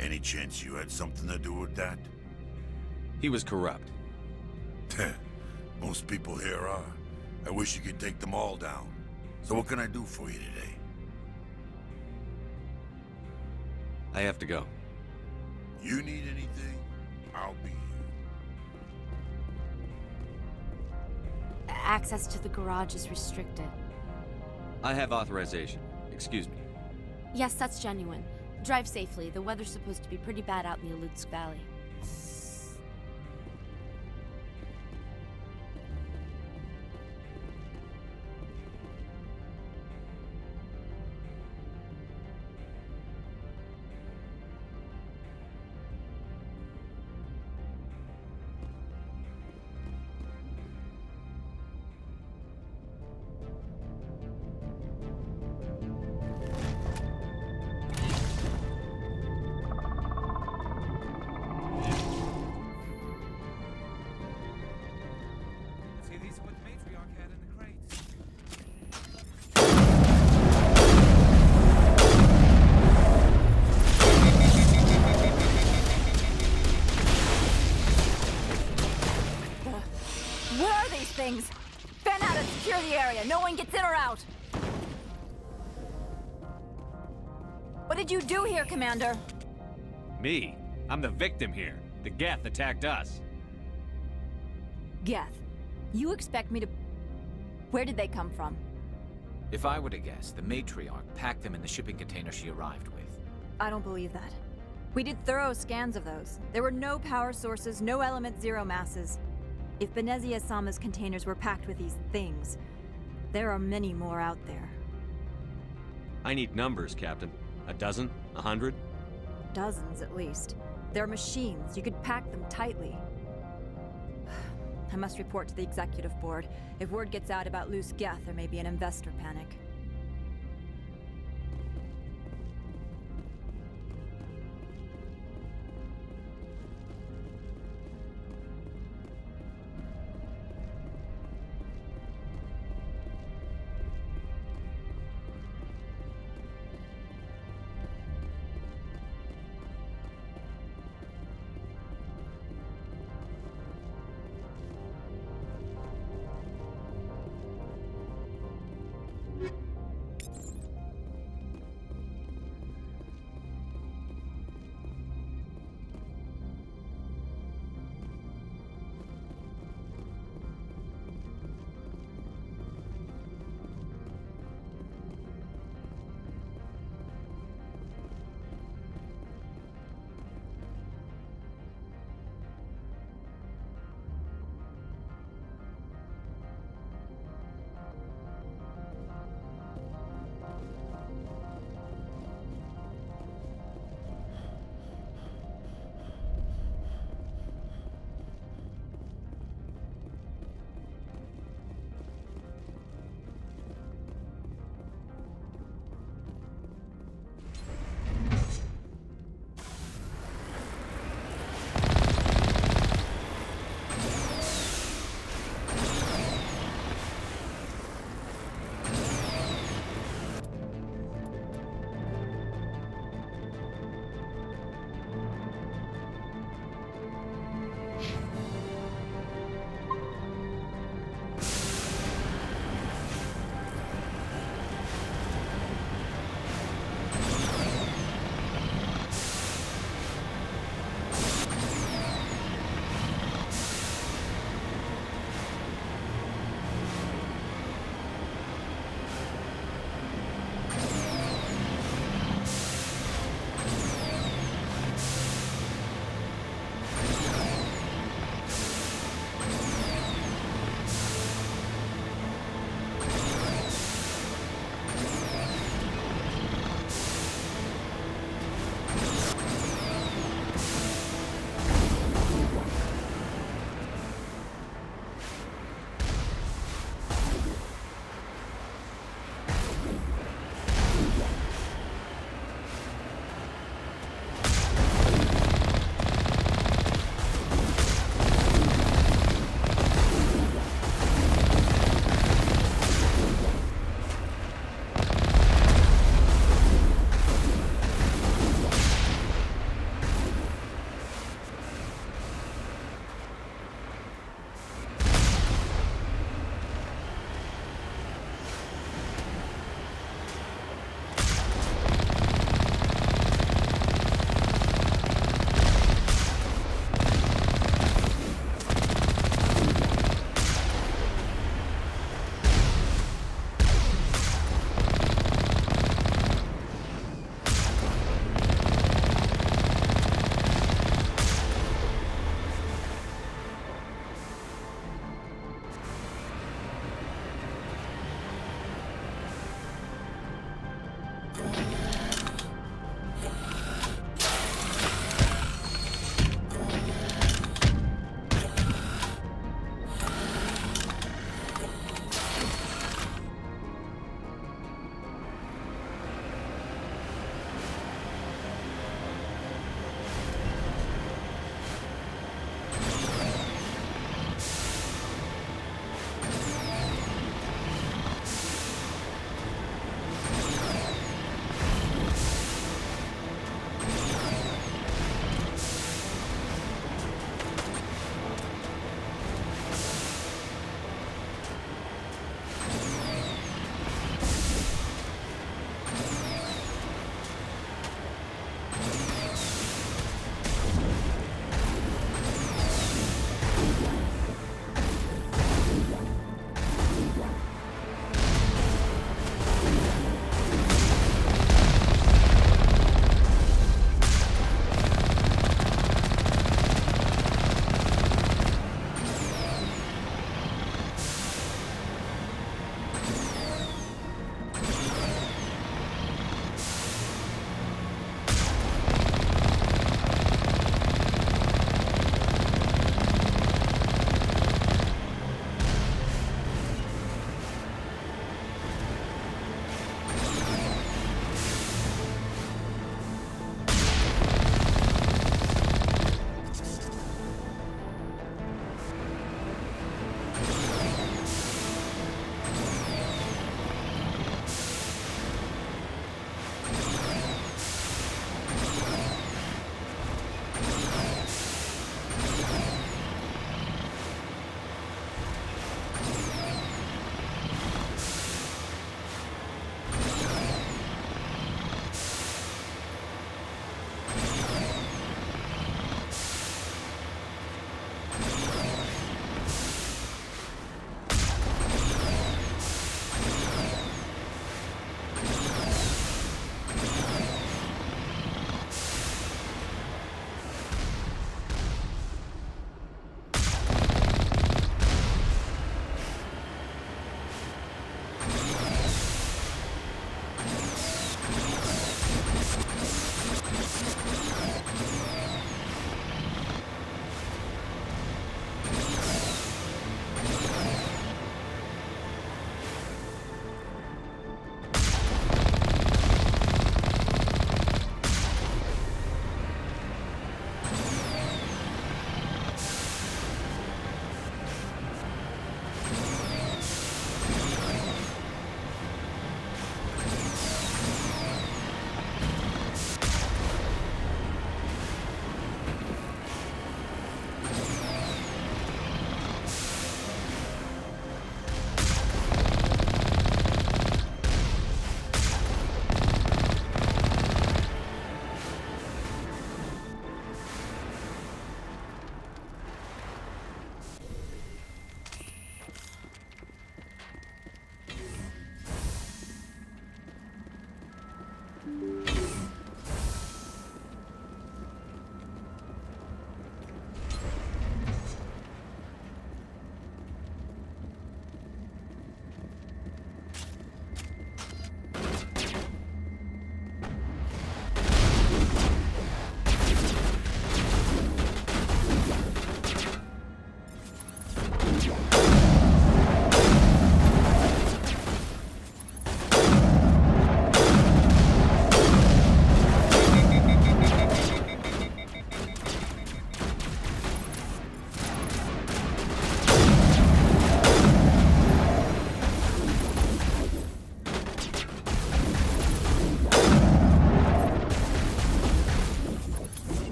B: Any chance you had something to do with that?
C: He was corrupt.
B: Most people here are. I wish you could take them all down. So what can I do for you today?
C: I have to go.
B: You need anything, I'll be here.
M: Access to the garage is restricted.
C: I have authorization. Excuse me.
M: Yes, that's genuine. Drive safely. The weather's supposed to be pretty bad out in the Alutsk Valley.
G: Things! Fan out and secure the area. No one gets in or out. What did you do here, Commander?
I: Me? I'm the victim here. The Geth attacked us.
G: Geth. You expect me to... Where did they come from?
P: If I were to guess, the matriarch packed them in the shipping container she arrived with.
G: I don't believe that. We did thorough scans of those. There were no power sources, no element zero masses. If Benezia-sama's containers were packed with these things, there are many more out there.
I: I need numbers, Captain. A dozen? 100?
G: Dozens, at least. They're machines. You could pack them tightly. I must report to the executive board. If word gets out about loose Geth, there may be an investor panic.
F: You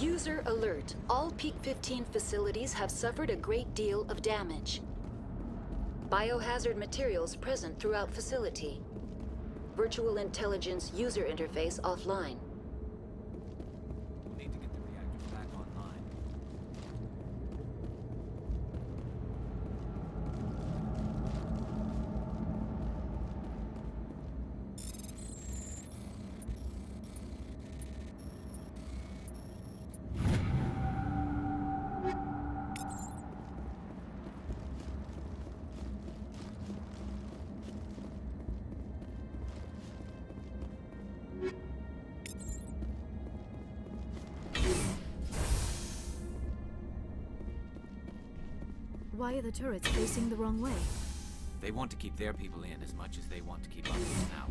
F: User alert. All Peak 15 facilities have suffered a great deal of damage. Biohazard materials present throughout facility. Virtual intelligence user interface offline.
I: We'll need to get the reactors back online.
Q: Why are the turrets facing the wrong way?
P: They want to keep their people in as much as they want to keep others out.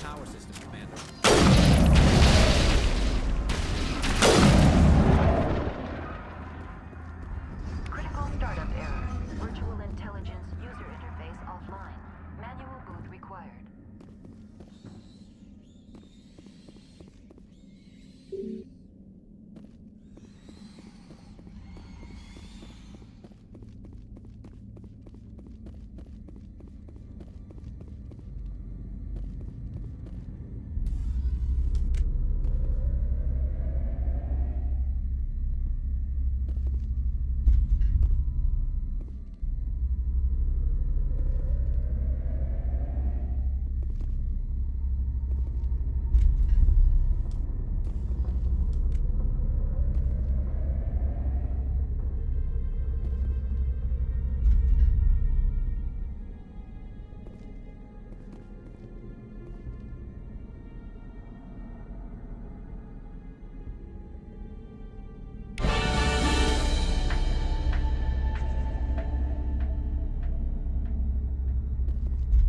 P: power system, Commander.
F: Critical startup error. Virtual intelligence user interface offline. Manual boot required.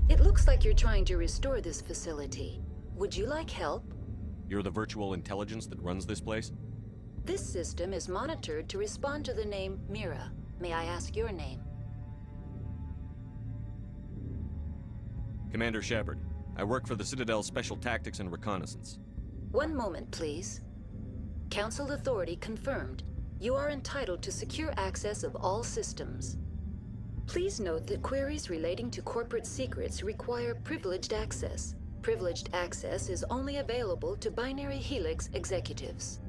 F: It looks like you're trying to restore this facility. Would you like help?
I: You're the virtual intelligence that runs this place?
F: This system is monitored to respond to the name Mira. May I ask your name?
I: Commander Shepard. I work for the Citadel's Special Tactics and Reconnaissance.
F: One moment, please. Council authority confirmed. You are entitled to secure access of all systems. Please note that queries relating to corporate secrets require privileged access. Privileged access is only available to Binary Helix executives.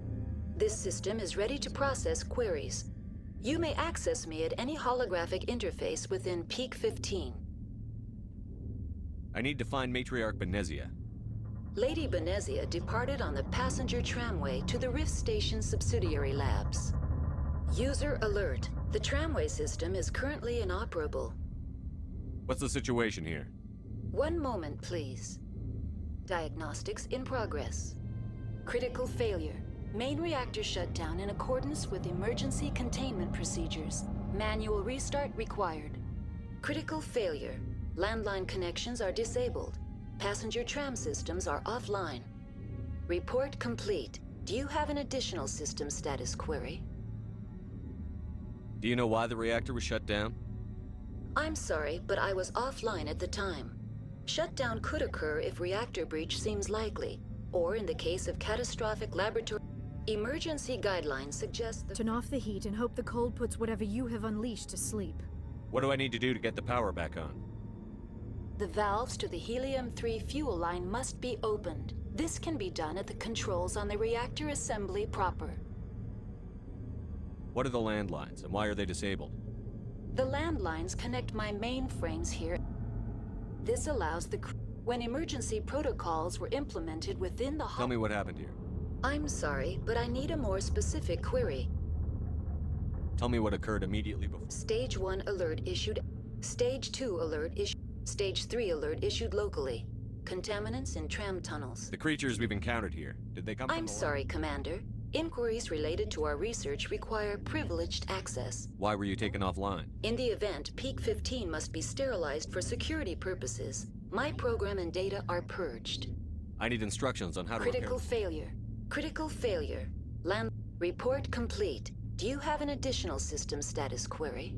F: This system is ready to process queries. You may access me at any holographic interface within Peak 15.
I: I need to find Matriarch Benezia.
F: Lady Benezia departed on the passenger tramway to the Rift Station subsidiary labs. User alert. The tramway system is currently inoperable.
I: What's the situation here?
F: One moment, please. Diagnostics in progress. Critical failure. Main reactor shutdown in accordance with emergency containment procedures. Manual restart required. Critical failure. Landline connections are disabled. Passenger tram systems are offline. Report complete. Do you have an additional system status query?
I: Do you know why the reactor was shut down?
F: I'm sorry, but I was offline at the time. Shutdown could occur if reactor breach seems likely, or in the case of catastrophic laboratory... Emergency guidelines suggest
Q: Turn off the heat and hope the cold puts whatever you have unleashed to sleep.
I: What do I need to do to get the power back on?
F: The valves to the helium-3 fuel line must be opened. This can be done at the controls on the reactor assembly proper.
I: What are the landlines, and why are they disabled?
F: The landlines connect my mainframes here. This allows the when emergency protocols were implemented within the
I: Tell me what happened here.
F: I'm sorry, but I need a more specific query.
I: Tell me what occurred immediately before.
F: Stage 1 alert issued. Stage 2 alert issued. Stage 3 alert issued locally. Contaminants in tram tunnels.
I: The creatures we've encountered here, did they come from
F: I'm sorry, Commander. Inquiries related to our research require privileged access.
I: Why were you taken offline?
F: In the event, Peak 15 must be sterilized for security purposes. My program and data are purged.
I: I need instructions on how to
F: Critical failure. Critical failure. Land report complete. Do you have an additional system status query?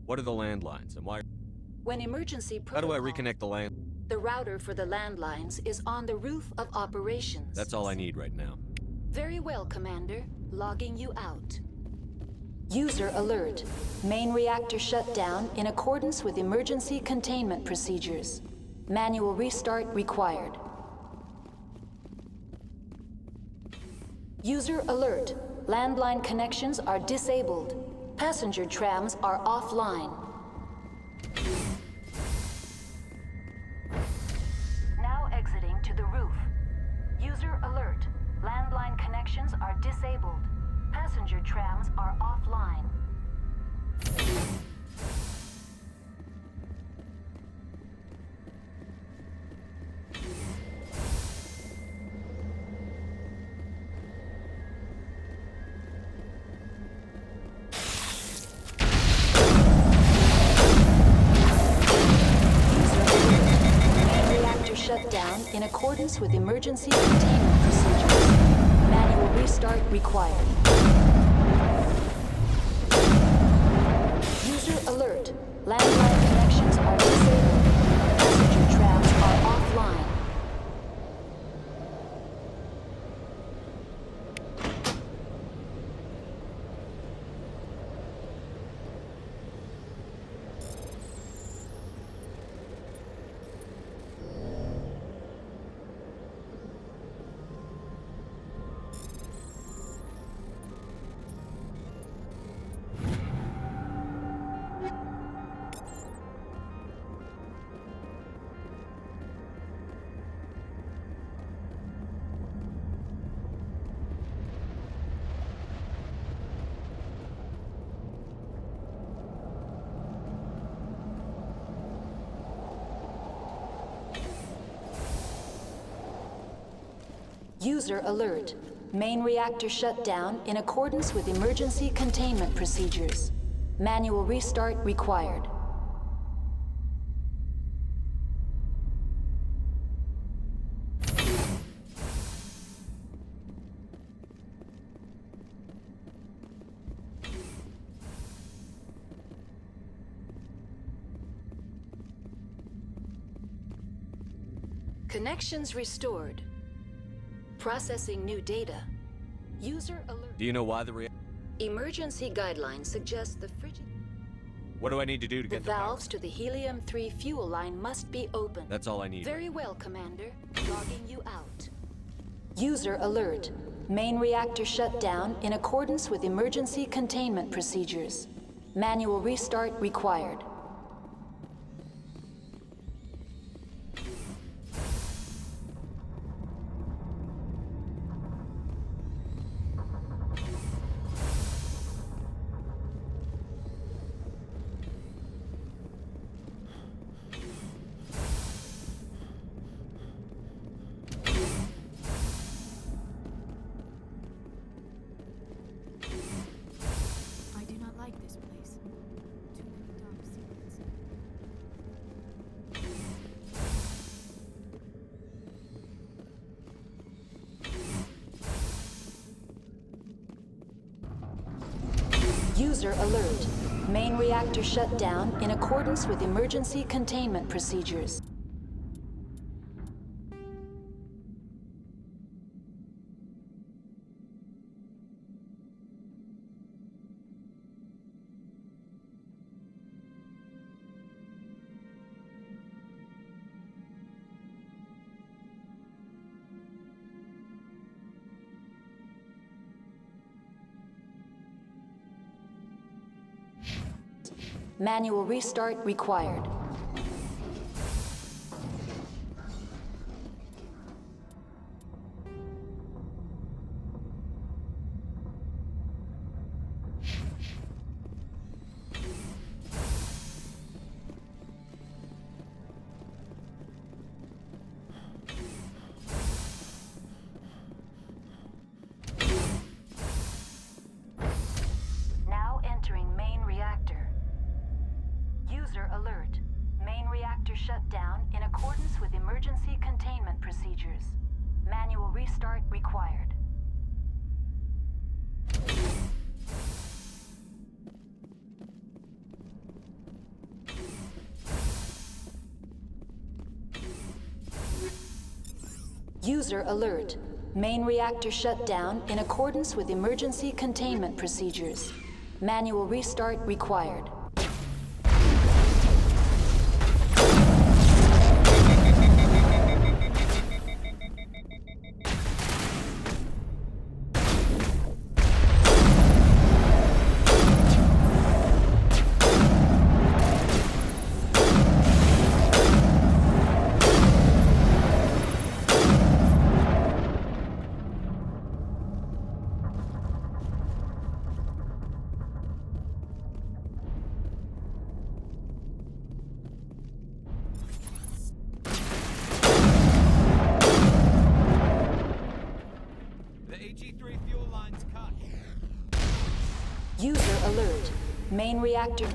I: What are the landlines, and why...
F: When emergency
I: How do I reconnect the land...
F: The router for the landlines is on the roof of operations.
I: That's all I need right now.
F: Very well, Commander. Logging you out. User alert. Main reactor shut down in accordance with emergency containment procedures. Manual restart required. User alert. Landline connections are disabled. Passenger trams are offline. Now exiting to the roof. User alert. Landline connections are disabled. Passenger trams are offline. in accordance with emergency containment procedures. Manual restart required. User alert. Landline connections are disabled. Passenger trams are offline. User alert. Main reactor shut down in accordance with emergency containment procedures. Manual restart required. Connections restored. Processing new data. User alert.
I: Do you know why
F: Emergency guidelines suggest the frigid...
I: What do I need to do to
F: The
I: get the power?
F: valves to the helium-3 fuel line must be opened.
I: That's all I need.
F: Very well, Commander. Logging you out. User alert. Main reactor shut down in accordance with emergency containment procedures. Manual restart required.
Q: I do not like this place. Too many dark secrets.
F: User alert. Main reactor shut down in accordance with emergency containment procedures. Manual restart required. Now entering main reactor. User alert. Main reactor shut down in accordance with emergency containment procedures. Manual restart required. User alert. Main reactor shut down in accordance with emergency containment procedures. Manual restart required. User alert. Main reactor...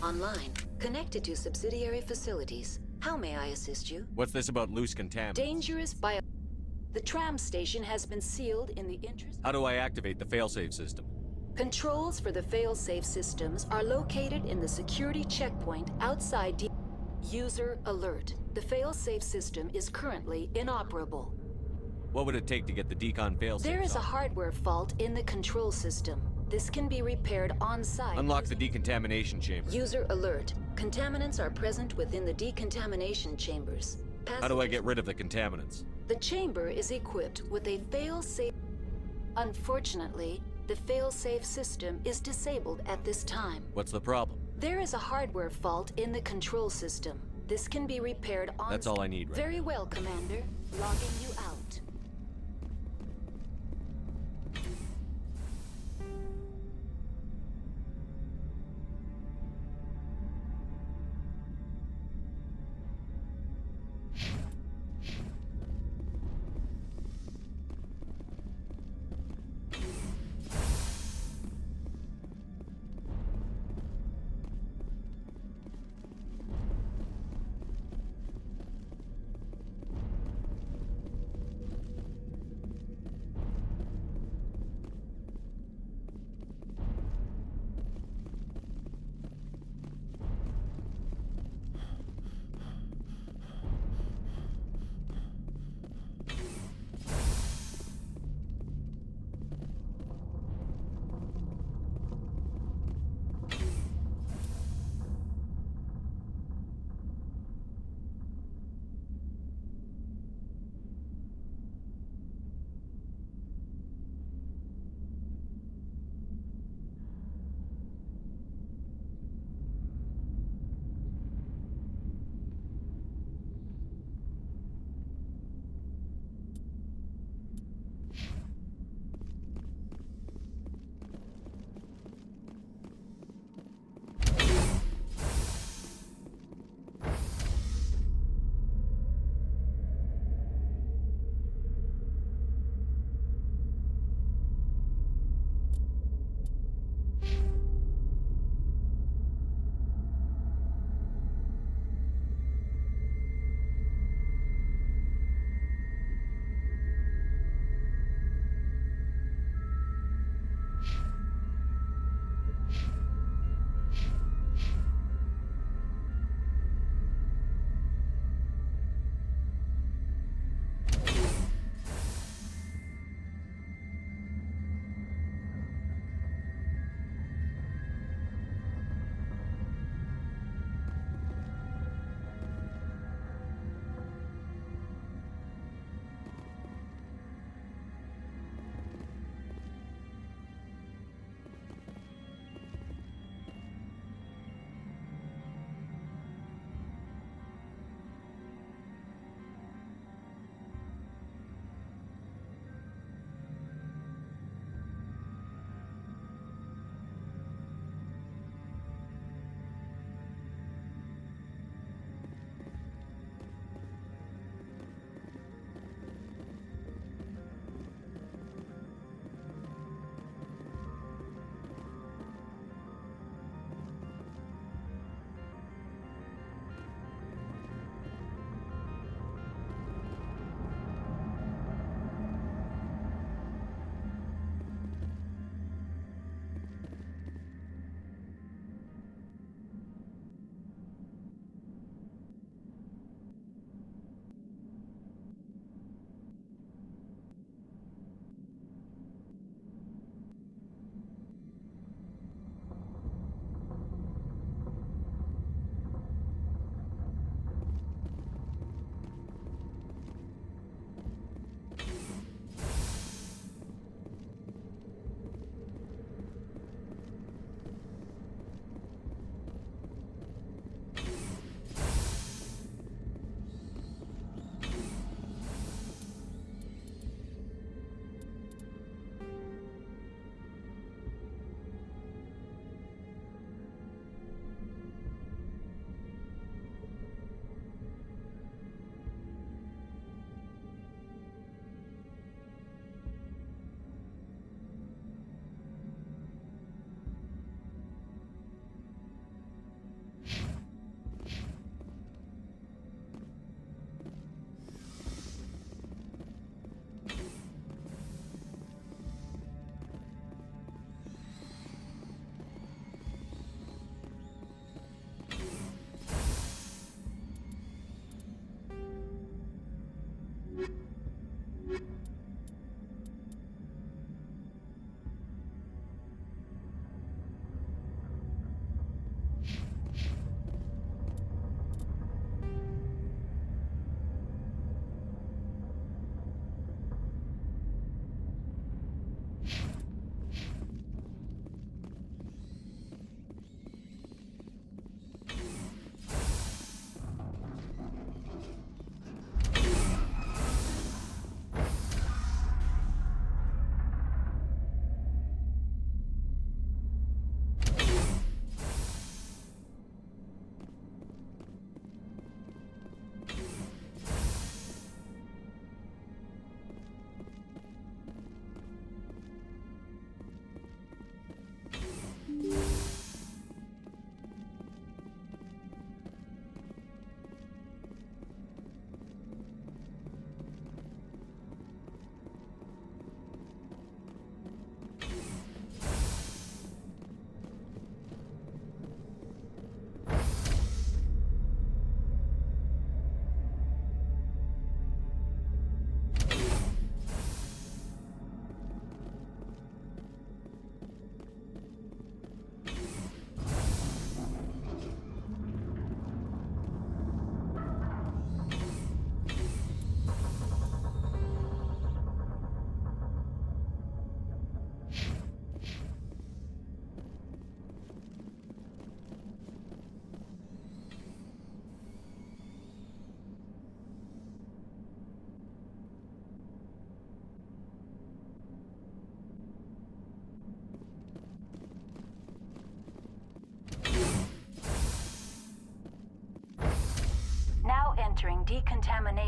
F: Online. Connected to subsidiary facilities. How may I assist you?
I: What's this about loose contaminants?
F: Dangerous bio... The tram station has been sealed in the interest...
I: How do I activate the failsafe system?
F: Controls for the failsafe systems are located in the security checkpoint outside User alert. The failsafe system is currently inoperable.
I: What would it take to get the decon failsafe?
F: There is a hardware fault in the control system. This can be repaired on-site.
I: Unlock the decontamination chamber.
F: User alert. Contaminants are present within the decontamination chambers.
I: How do I get rid of the contaminants?
F: The chamber is equipped with a fail-safe... Unfortunately, the fail-safe system is disabled at this time.
I: What's the problem?
F: There is a hardware fault in the control system. This can be repaired on...
I: That's all I need right now.
F: Very well, Commander. Logging you out.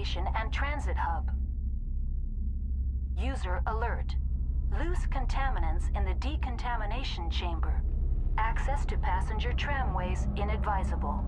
F: Decontamination and Transit Hub. User alert. Loose contaminants in the decontamination chamber. Access to passenger tramways inadvisable.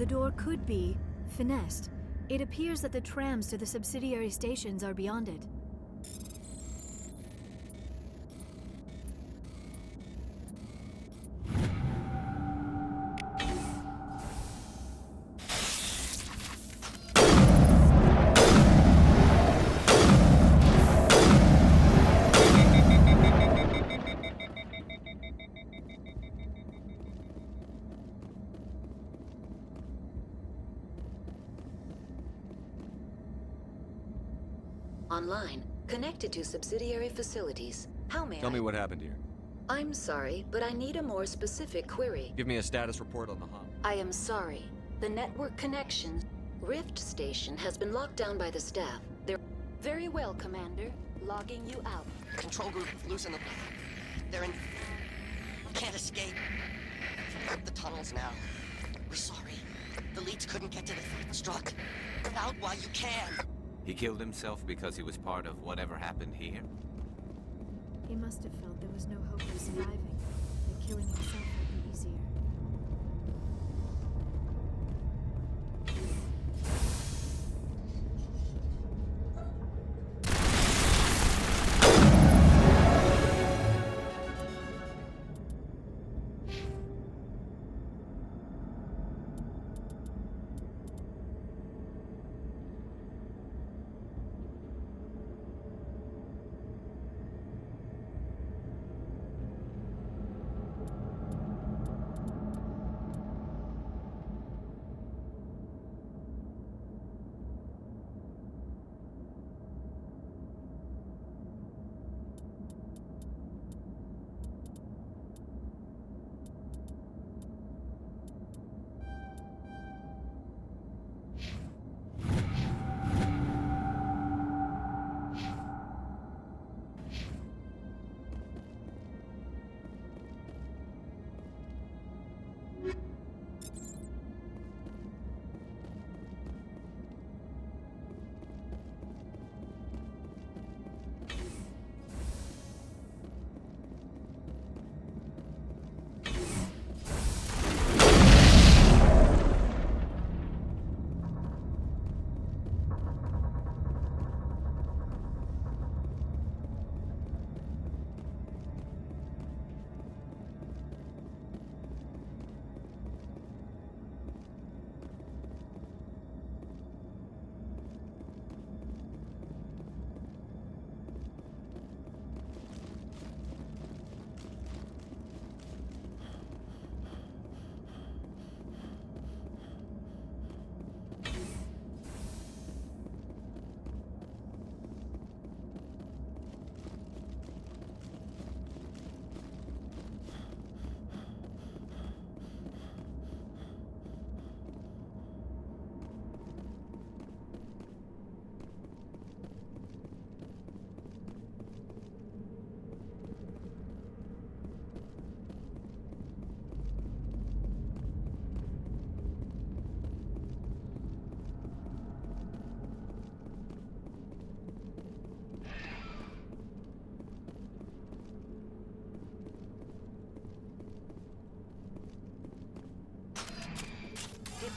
Q: The door could be finessed. It appears that the trams to the subsidiary stations are beyond it.
F: Online, connected to subsidiary facilities. How may
I: Tell me what happened here.
F: I'm sorry, but I need a more specific query.
I: Give me a status report on the hub.
F: I am sorry. The network connection Rift Station has been locked down by the staff. They're very well, Commander. Logging you out.
J: Control group, loosen them. They're in... Can't escape. Up the tunnels now. We're sorry. The leads couldn't get to the struck. Get out while you can.
P: He killed himself because he was part of whatever happened here?
Q: He must have felt there was no hope of surviving. That killing himself would be easier.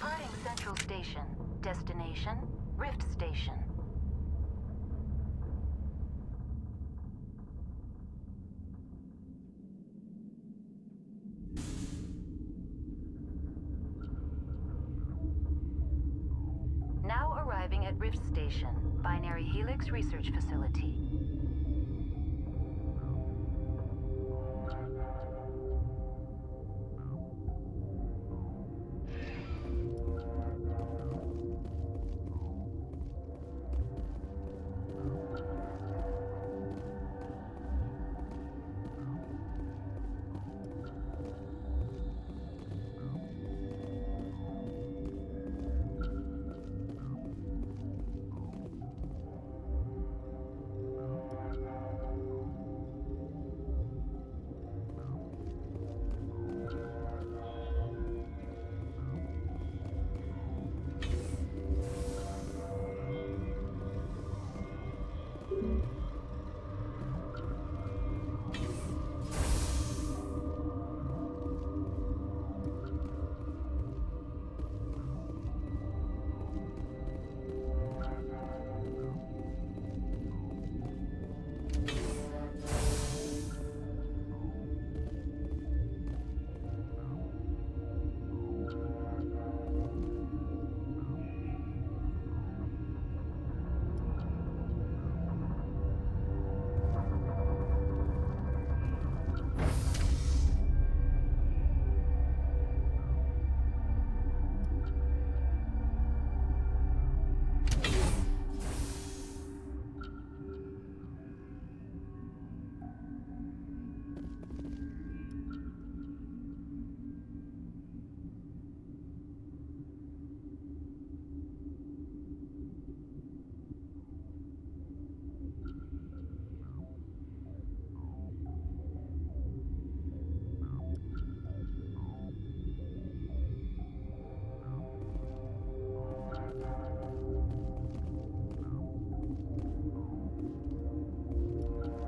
F: Departing Central Station. Destination, Rift Station. Now arriving at Rift Station, Binary Helix Research Facility.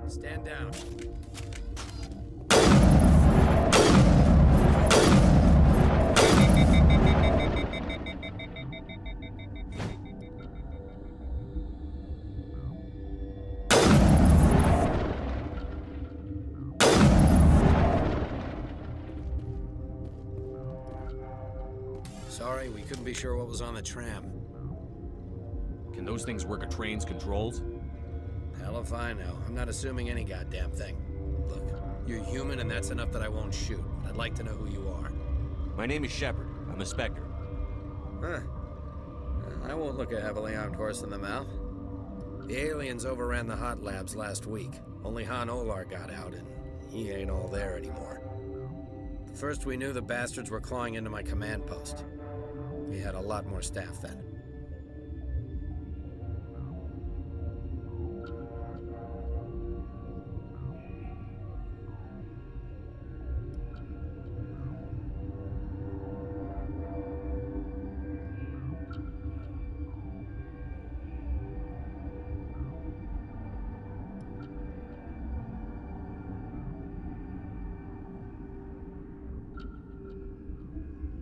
P: Stand down.
L: Sorry, we couldn't be sure what was on the tram.
I: Can those things work a train's controls?
L: Hell if I know. I'm not assuming any goddamn thing. Look, you're human and that's enough that I won't shoot. I'd like to know who you are.
I: My name is Shepard. I'm a Spectre.
L: Huh. I won't look a heavily armed horse in the mouth. The aliens overran the hot labs last week. Only Han Olar got out, and he ain't all there anymore. The first we knew, the bastards were clawing into my command post. We had a lot more staff then.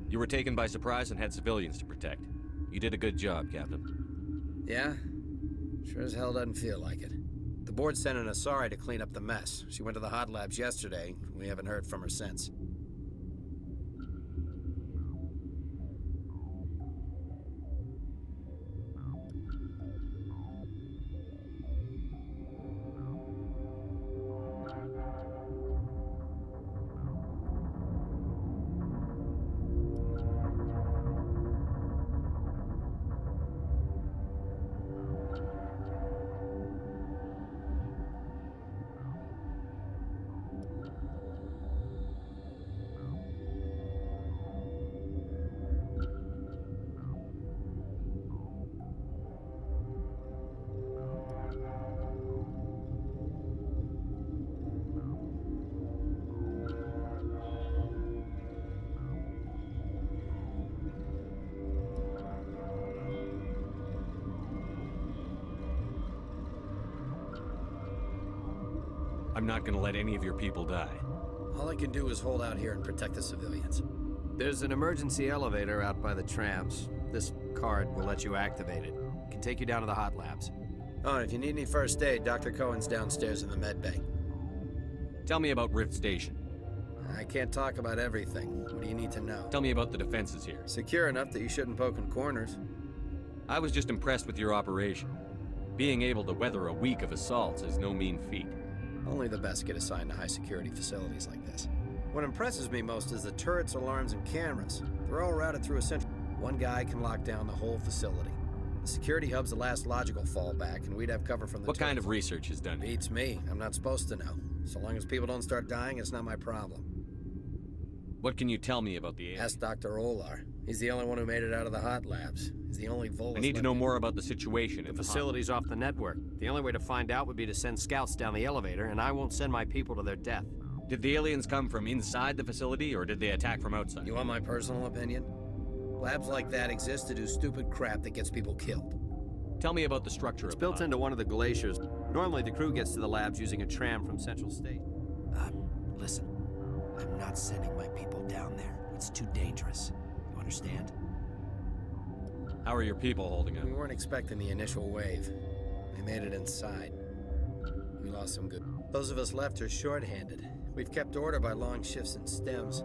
I: You were taken by surprise and had civilians to protect. You did a good job, Captain.
L: Yeah? Sure as hell doesn't feel like it. The board sent an Asari to clean up the mess. She went to the hot labs yesterday. We haven't heard from her since.
I: I'm not gonna let any of your people die.
L: All I can do is hold out here and protect the civilians. There's an emergency elevator out by the trams. This card will let you activate it. It can take you down to the hot labs. Oh, and if you need any first aid, Dr. Cohen's downstairs in the med bay.
I: Tell me about Rift Station.
L: I can't talk about everything. What do you need to know?
I: Tell me about the defenses here.
L: Secure enough that you shouldn't poke in corners.
I: I was just impressed with your operation. Being able to weather a week of assaults is no mean feat.
L: Only the best get assigned to high-security facilities like this. What impresses me most is the turrets, alarms, and cameras. They're all routed through a central... One guy can lock down the whole facility. The security hub's the last logical fallback, and we'd have cover from the
I: What kind of research is done here?
L: Beats me. I'm not supposed to know. So long as people don't start dying, it's not my problem.
I: What can you tell me about the alien?
L: Ask Dr. Olar. He's the only one who made it out of the hot labs. He's the only Volus
I: I need to know more about the situation in
L: the facility's off the network. The only way to find out would be to send scouts down the elevator, and I won't send my people to their death.
I: Did the aliens come from inside the facility, or did they attack from outside?
L: You want my personal opinion? Labs like that exist to do stupid crap that gets people killed.
I: Tell me about the structure
L: It's built into one of the glaciers. Normally, the crew gets to the labs using a tram from Central Station.
R: Listen. I'm not sending my people down there. It's too dangerous. You understand?
I: How are your people holding up?
L: We weren't expecting the initial wave. They made it inside. We lost some good... Those of us left are short-handed. We've kept order by long shifts and stems.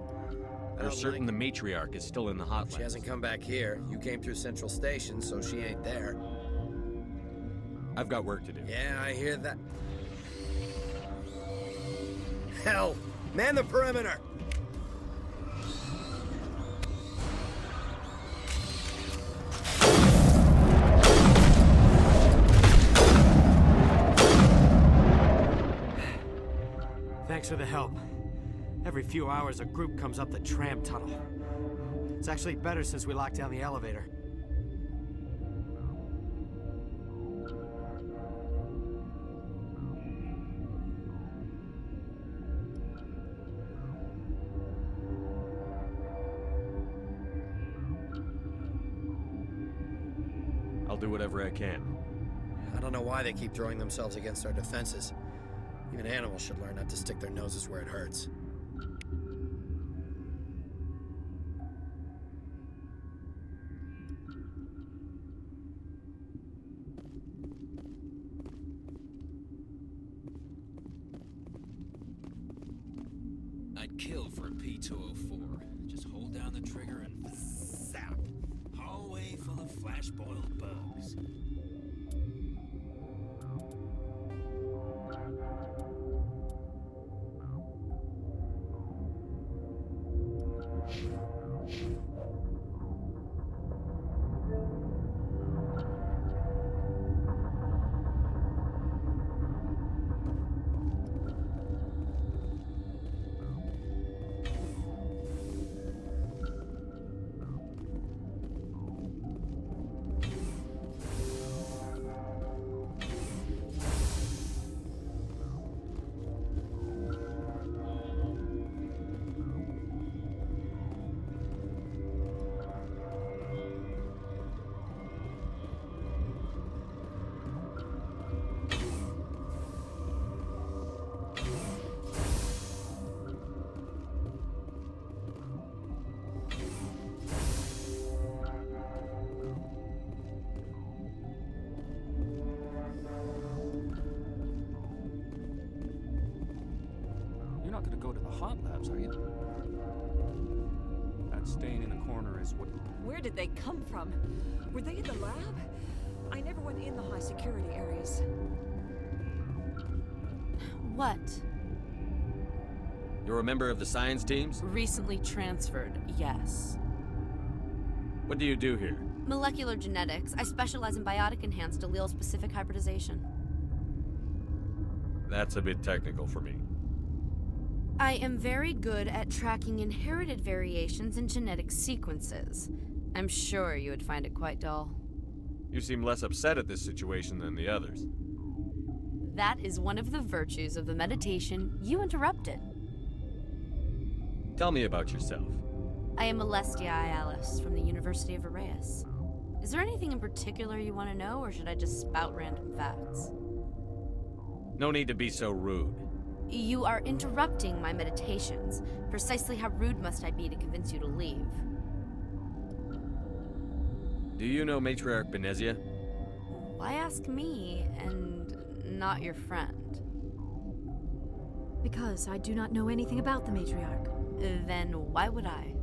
I: You're certain the matriarch is still in the hot labs?
L: She hasn't come back here. You came through Central Station, so she ain't there.
I: I've got work to do.
L: Yeah, I hear that. Hell! Man the perimeter!
U: Thanks for the help. Every few hours, a group comes up the tram tunnel. It's actually better since we locked down the elevator.
I: I'll do whatever I can.
L: I don't know why they keep throwing themselves against our defenses. Even animals should learn not to stick their noses where it hurts.
R: I'd kill for a P-204. Just hold down the trigger and zap. Hallway full of flash-boiled bugs.
U: You're not gonna go to the hot labs, are you? That stain in the corner is what...
G: Where did they come from? Were they in the lab? I never went in the high security areas.
M: What?
I: You're a member of the science teams?
M: Recently transferred, yes.
I: What do you do here?
M: Molecular genetics. I specialize in biotic-enhanced allele-specific hybridization.
I: That's a bit technical for me.
M: I am very good at tracking inherited variations in genetic sequences. I'm sure you would find it quite dull.
I: You seem less upset at this situation than the others.
M: That is one of the virtues of the meditation you interrupted.
I: Tell me about yourself.
M: I am Alestia Alice from the University of Arraeus. Is there anything in particular you want to know, or should I just spout random facts?
I: No need to be so rude.
M: You are interrupting my meditations. Precisely how rude must I be to convince you to leave?
I: Do you know Matriarch Benezia?
M: Why ask me and not your friend?
Q: Because I do not know anything about the matriarch.
M: Then why would I?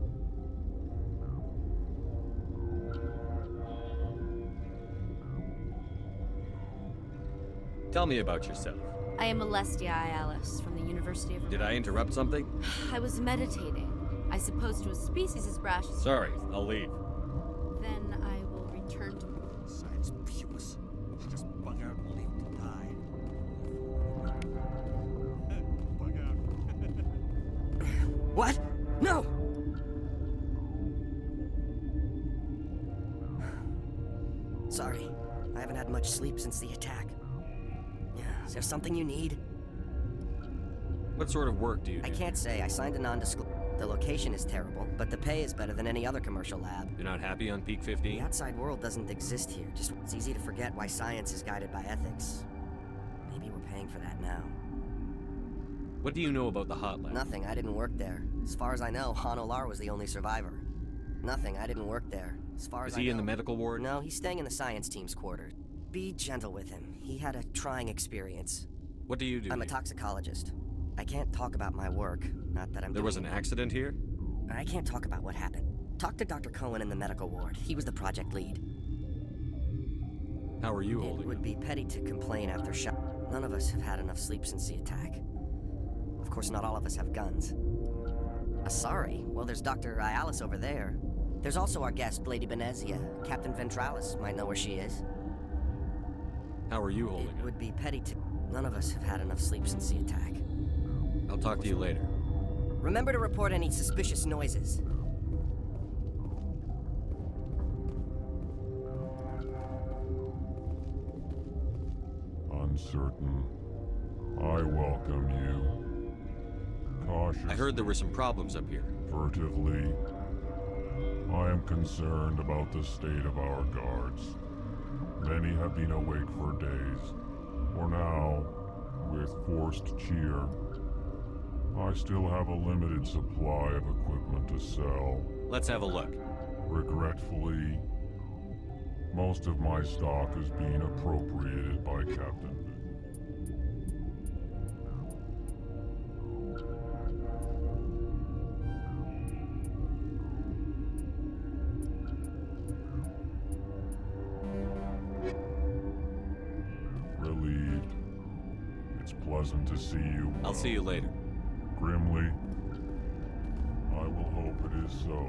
I: Tell me about yourself.
M: I am Alestia Ialis from the University of...
I: Did I interrupt something?
M: I was meditating. I suppose to a species as brash as...
I: Sorry, I'll leave.
M: Then I will return to...
R: Science puce. Just bug out and leave to die. Bug out.
A: What? No! Sorry, I haven't had much sleep since the attack. Is there something you need?
I: What sort of work do you do?
A: I can't say. I signed a non-disclosure. The location is terrible, but the pay is better than any other commercial lab.
I: You're not happy on Peak 15?
A: The outside world doesn't exist here. Just it's easy to forget why science is guided by ethics. Maybe we're paying for that now.
I: What do you know about the hot lab?
A: Nothing. I didn't work there. As far as I know, Han Olar was the only survivor. Nothing. I didn't work there. As far as
I: Is he in the medical ward?
A: No, he's staying in the science team's quarters. Be gentle with him. He had a trying experience.
I: What do you do?
A: I'm a
I: here?
A: toxicologist. I can't talk about my work. Not that I'm
I: There was an accident here?
A: I can't talk about what happened. Talk to Dr. Cohen in the medical ward. He was the project lead.
I: How are you holding?
A: It would be petty to complain after shot. None of us have had enough sleep since the attack. Of course, not all of us have guns. Sorry. Well, there's Dr. Ialis over there. There's also our guest, Lady Benezia. Captain Ventralis might know where she is.
I: How are you holding?
A: It would be petty to... None of us have had enough sleep since the attack.
I: I'll talk to you later.
A: Remember to report any suspicious noises.
V: Uncertain. I welcome you. Cautiously.
I: I heard there were some problems up here.
V: Furtively. I am concerned about the state of our guards. Many have been awake for days. For now, with forced cheer, I still have a limited supply of equipment to sell.
I: Let's have a look.
V: Regretfully, most of my stock is being appropriated by Captain. Relieved. It's pleasant to see you.
I: I'll see you later.
V: Grimly, I will hope it is so.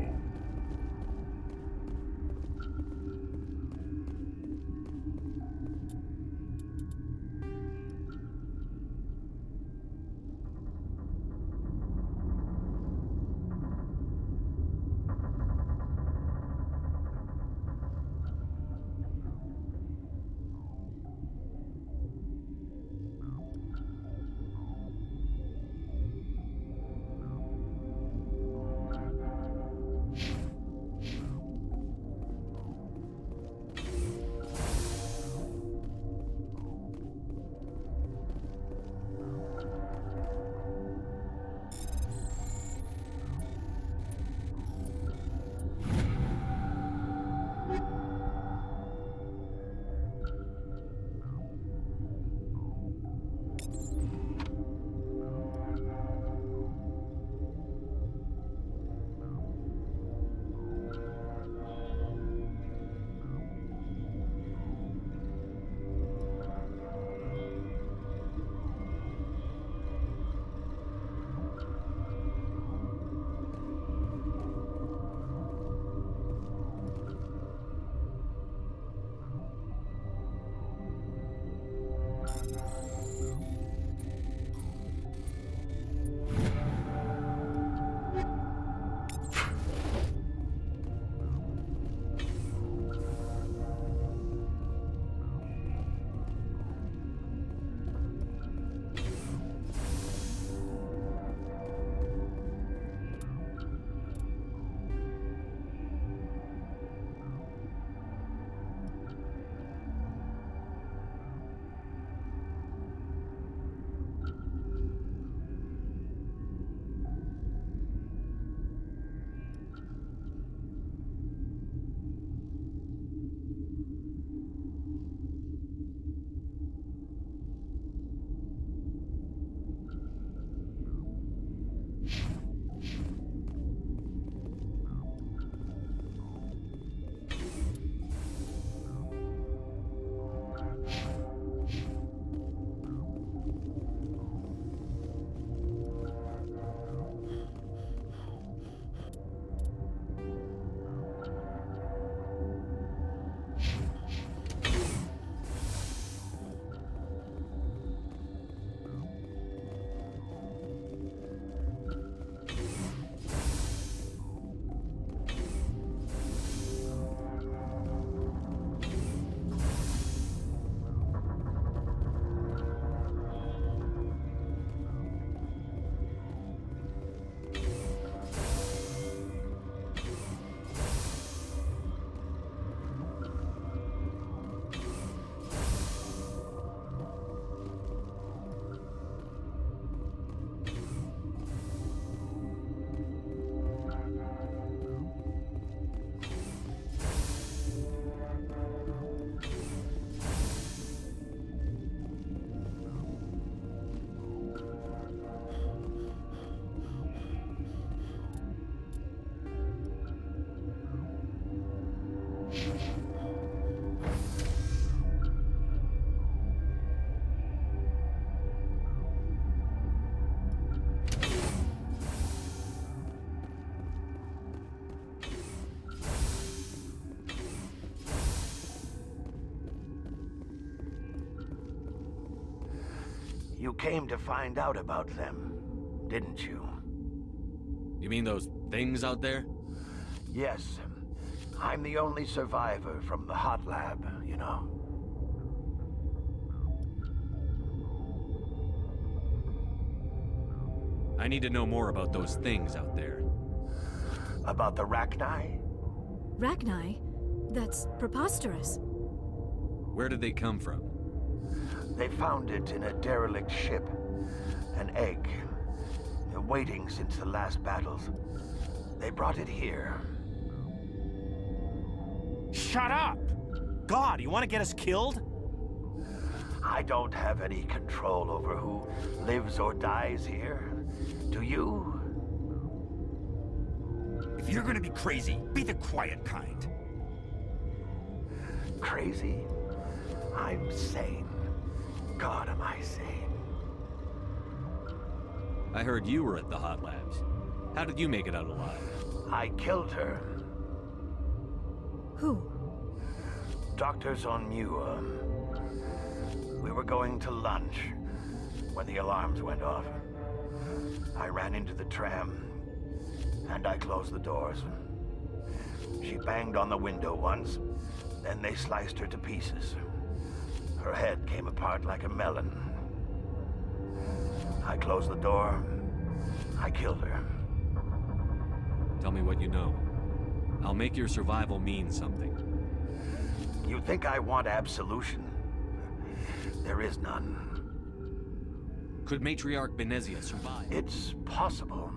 H: You came to find out about them, didn't you?
I: You mean those things out there?
H: Yes. I'm the only survivor from the hot lab, you know.
I: I need to know more about those things out there.
H: About the Rachni?
Q: Rachni? That's preposterous.
I: Where did they come from?
H: They found it in a derelict ship. An egg. Waiting since the last battles. They brought it here.
U: Shut up! God, you want to get us killed?
H: I don't have any control over who lives or dies here. Do you?
K: If you're gonna be crazy, be the quiet kind.
H: Crazy? I'm sane. God, am I sane.
I: I heard you were at the hot labs. How did you make it out alive?
H: I killed her.
Q: Who?
H: Doctors on Muir. We were going to lunch when the alarms went off. I ran into the tram, and I closed the doors. She banged on the window once, then they sliced her to pieces. Her head came apart like a melon. I closed the door. I killed her.
I: Tell me what you know. I'll make your survival mean something.
H: You think I want absolution? There is none.
I: Could Matriarch Benezia survive?
H: It's possible.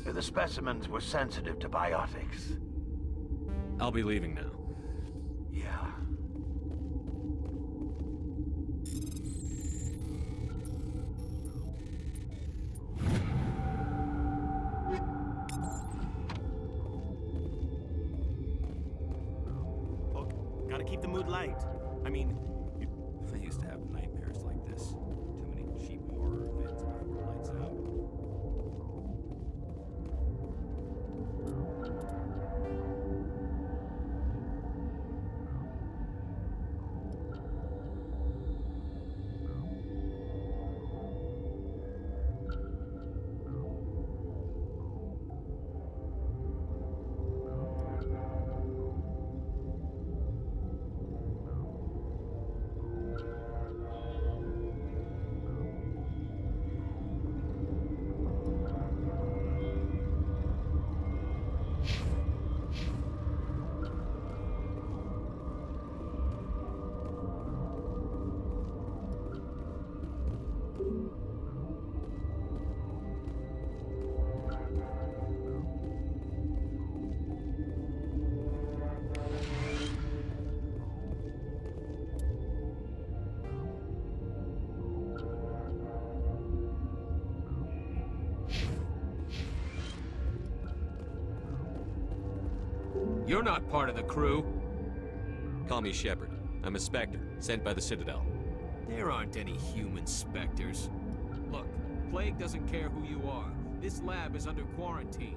H: The specimens were sensitive to biotics.
I: I'll be leaving now.
H: Yeah.
U: Oh, gotta keep the mood light. I mean,
K: I used to have nightmares like this. Too many cheap horror events before lights out.
I: You're not part of the crew. Call me Shepard. I'm a Spectre, sent by the Citadel.
R: There aren't any human specters. Look, Plague doesn't care who you are. This lab is under quarantine.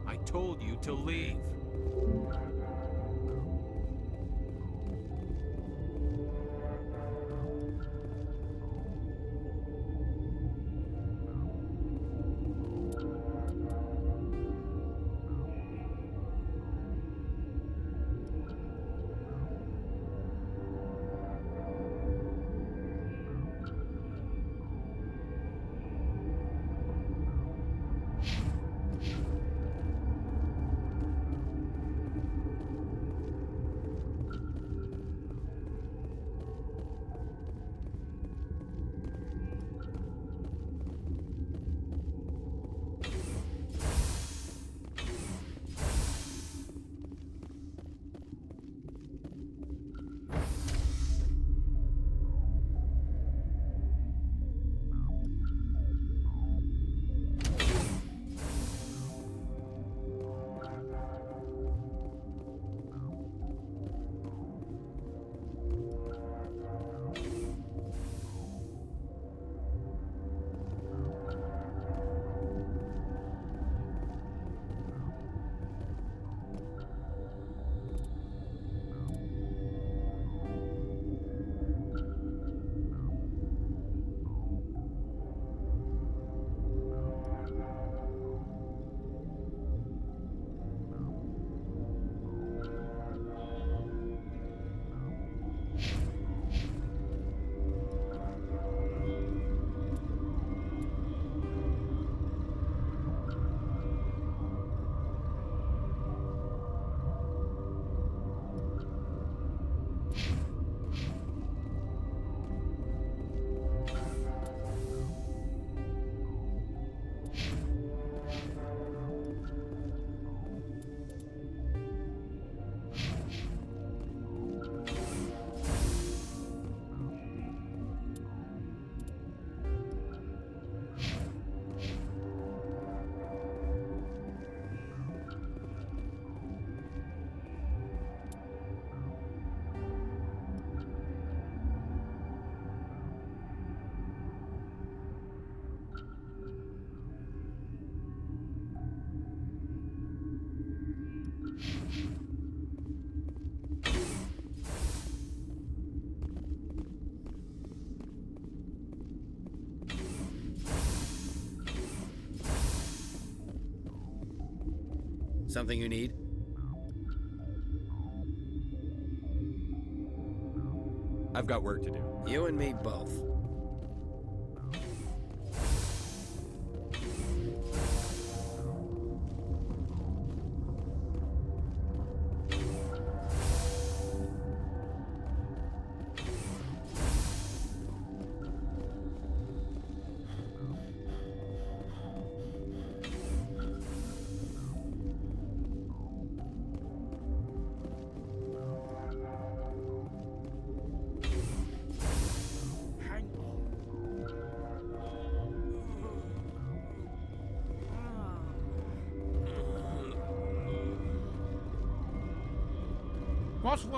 R: I told you to leave.
L: Something you need?
I: I've got work to do.
L: You and me both.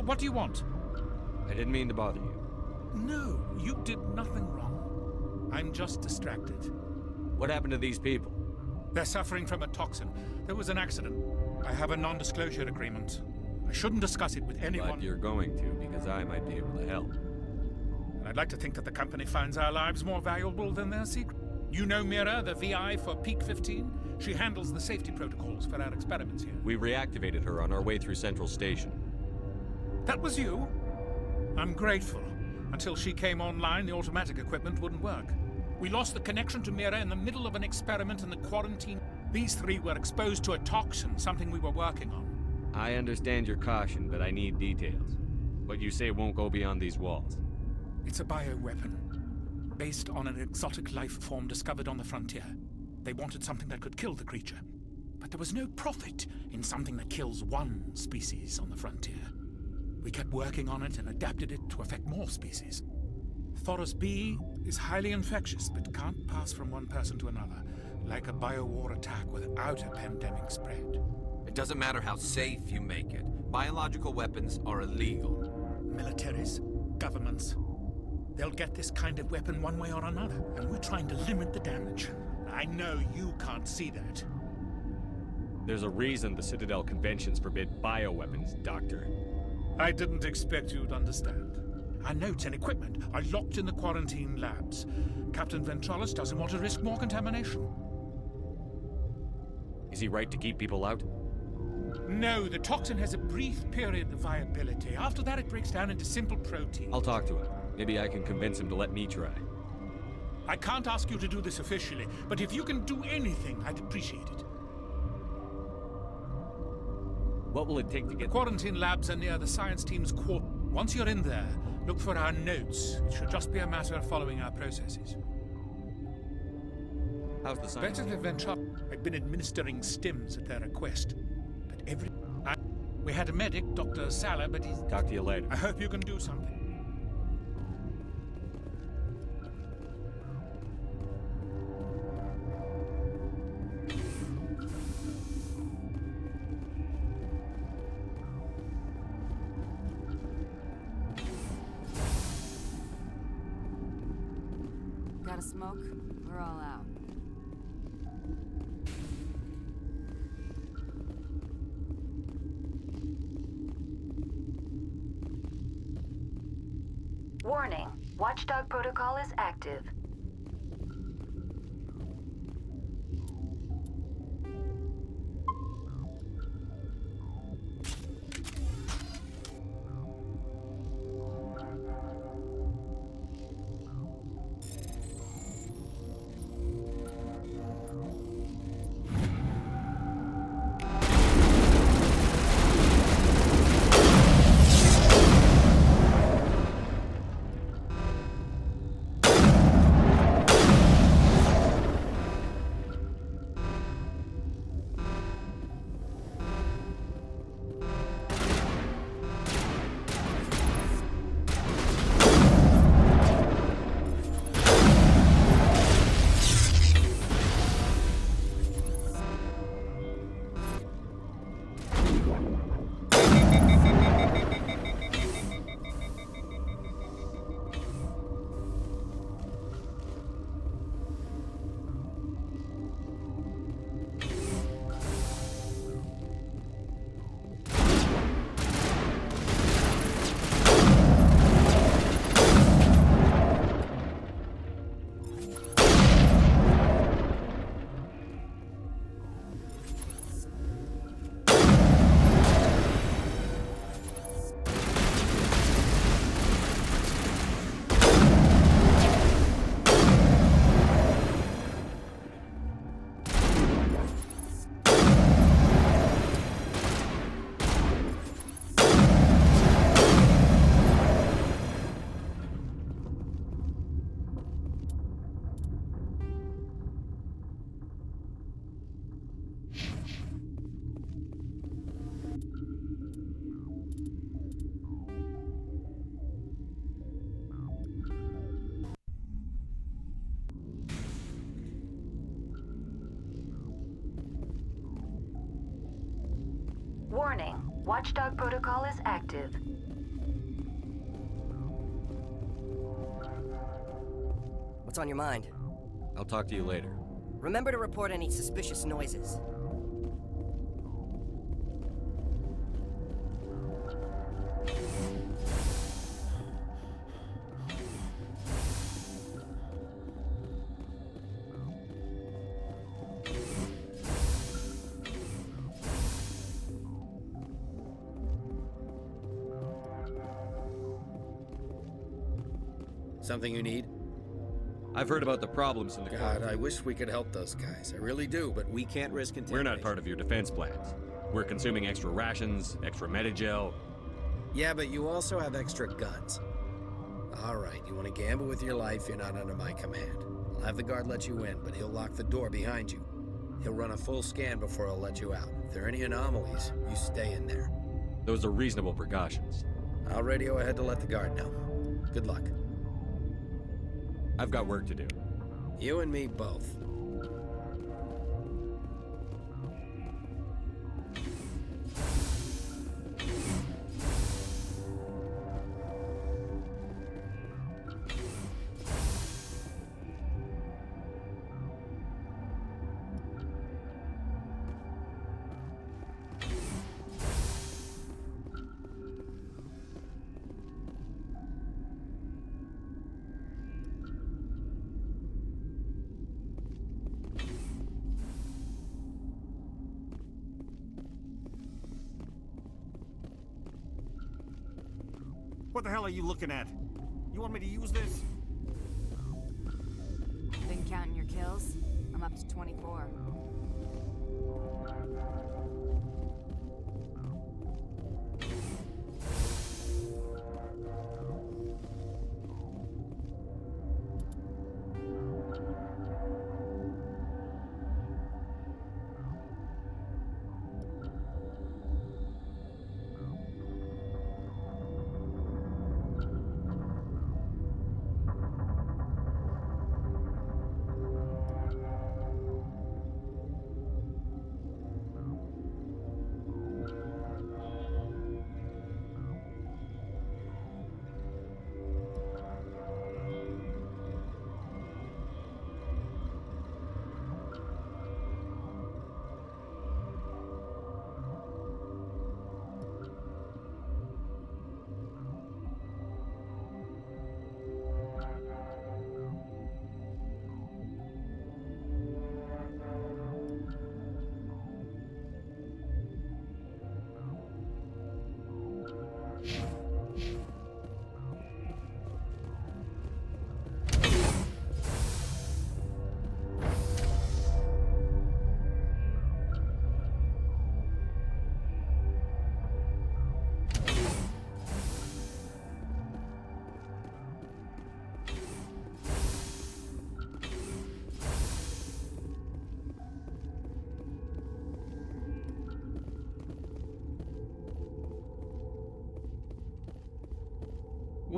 N: What do you want?
I: I didn't mean to bother you.
N: No, you did nothing wrong. I'm just distracted.
I: What happened to these people?
N: They're suffering from a toxin. There was an accident. I have a non-disclosure agreement. I shouldn't discuss it with anyone.
I: But you're going to, because I might be able to help.
N: I'd like to think that the company finds our lives more valuable than their secret. You know Mira, the VI for Peak 15? She handles the safety protocols for our experiments here.
I: We reactivated her on our way through Central Station.
N: That was you? I'm grateful. Until she came online, the automatic equipment wouldn't work. We lost the connection to Mira in the middle of an experiment in the quarantine. These three were exposed to a toxin, something we were working on.
I: I understand your caution, but I need details. What you say won't go beyond these walls.
N: It's a bioweapon, based on an exotic life form discovered on the frontier. They wanted something that could kill the creature. But there was no profit in something that kills one species on the frontier. We kept working on it and adapted it to affect more species. Thoros B is highly infectious, but can't pass from one person to another, like a biowar attack without a pandemic spread.
O: It doesn't matter how safe you make it. Biological weapons are illegal.
N: Militaries, governments, they'll get this kind of weapon one way or another, and we're trying to limit the damage. I know you can't see that.
I: There's a reason the Citadel conventions forbid bioweapons, Doctor.
N: I didn't expect you'd understand. Our notes and equipment are locked in the quarantine labs. Captain Ventralis doesn't want to risk more contamination.
I: Is he right to keep people out?
N: No, the toxin has a brief period of viability. After that, it breaks down into simple protein.
I: I'll talk to him. Maybe I can convince him to let me try.
N: I can't ask you to do this officially, but if you can do anything, I'd appreciate it.
I: What will it take to get...
N: The quarantine labs are near the science team's quarter. Once you're in there, look for our notes. It should just be a matter of following our processes.
I: How's the science
N: Better than Ventral. I've been administering stims at their request. But we had a medic, Dr. Salah, but he's...
I: Talk to you later.
N: I hope you can do something.
M: Got a smoke? We're all out.
F: Warning. Watchdog protocol is active. Warning, Watchdog protocol is active.
A: What's on your mind?
I: I'll talk to you later.
A: Remember to report any suspicious noises.
L: Something you need?
I: I've heard about the problems in the
L: God, I wish we could help those guys. I really do, but we can't risk
I: We're
L: contamination.
I: not part of your defense plans. We're consuming extra rations, extra Medigel.
L: Yeah, but you also have extra guns. All right, you want to gamble with your life, you're not under my command. I'll have the guard let you in, but he'll lock the door behind you. He'll run a full scan before he'll let you out. If there are any anomalies, you stay in there.
I: Those are reasonable precautions.
L: I'll radio ahead to let the guard know. Good luck.
I: I've got work to do.
L: You and me both.
U: What the hell are you looking at? You want me to use this?
G: Been counting your kills? I'm up to 24.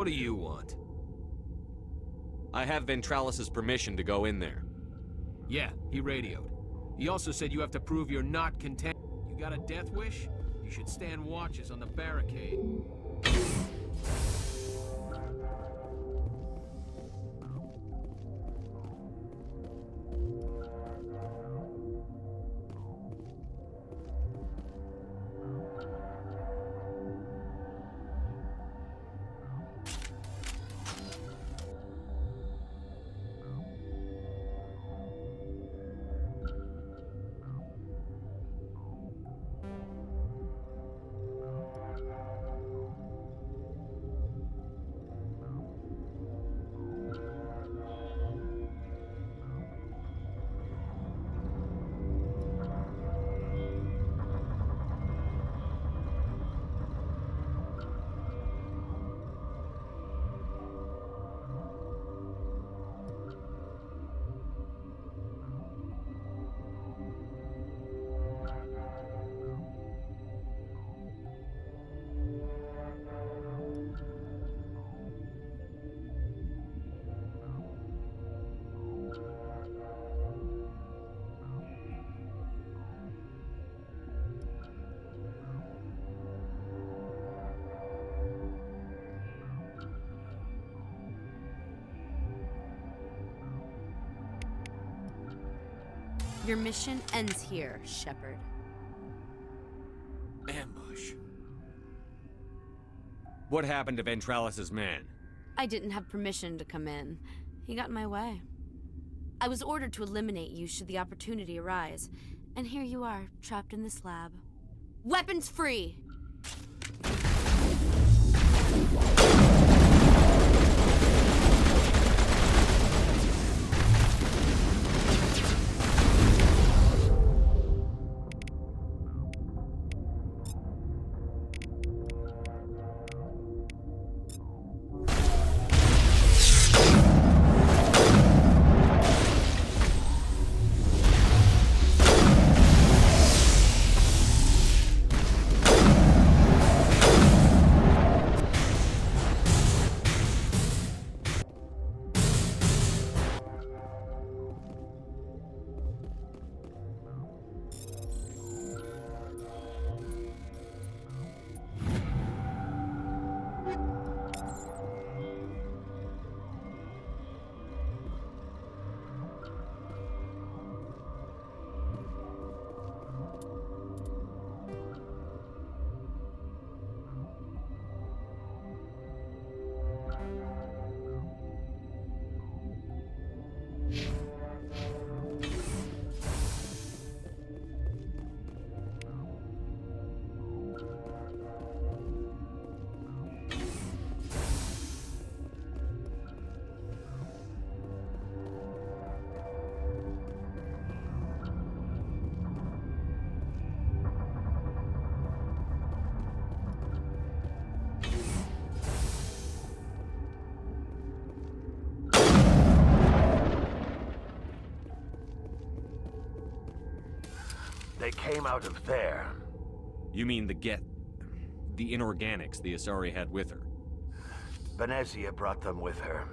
O: What do you want?
I: I have Ventralis's permission to go in there.
O: Yeah, he radioed. He also said you have to prove you're not content. You got a death wish? You should stand watches on the barricade.
M: Your mission ends here, Shepard.
O: Ambush.
I: What happened to Ventralis's man?
M: I didn't have permission to come in. He got in my way. I was ordered to eliminate you should the opportunity arise. And here you are, trapped in this lab. Weapons free!
H: They came out of there.
I: You mean the inorganics the Asari had with her?
H: Venezia brought them with her.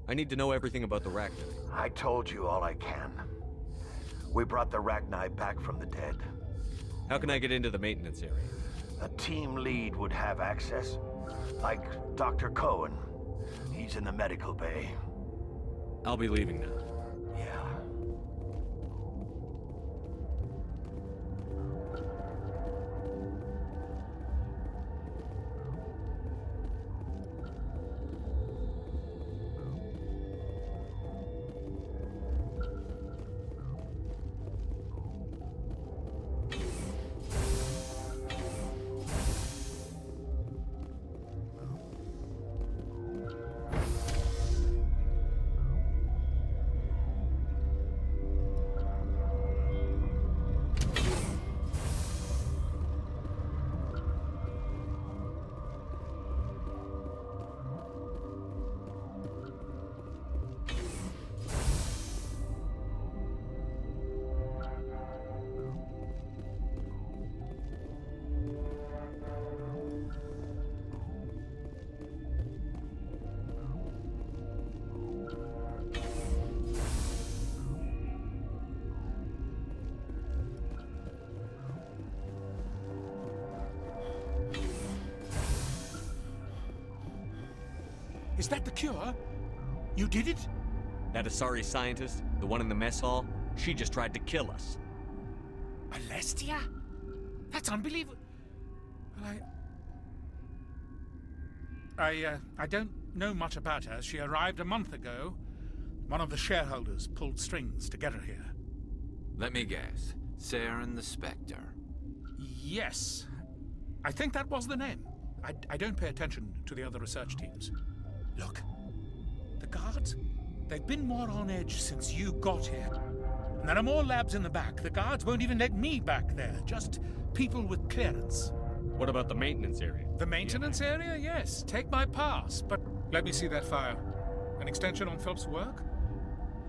I: I need to know everything about the Rachni.
H: I told you all I can. We brought the Rachni back from the dead.
I: How can I get into the maintenance area?
H: A team lead would have access. Like Dr. Cohen. He's in the medical bay.
I: I'll be leaving now.
H: Yeah.
N: Is that the cure? You did it?
I: That Asari scientist, the one in the mess hall, she just tried to kill us.
N: Alestia? That's unbelievable. Well, I don't know much about her. She arrived a month ago. One of the shareholders pulled strings to get her here.
P: Let me guess. Saren the Spectre.
N: Yes. I think that was the name. I don't pay attention to the other research teams. Look, the guards, they've been more on edge since you got here. And there are more labs in the back. The guards won't even let me back there, just people with clearance.
I: What about the maintenance area?
N: The maintenance area? Yes, take my pass, but let me see that file. An extension on Philip's work?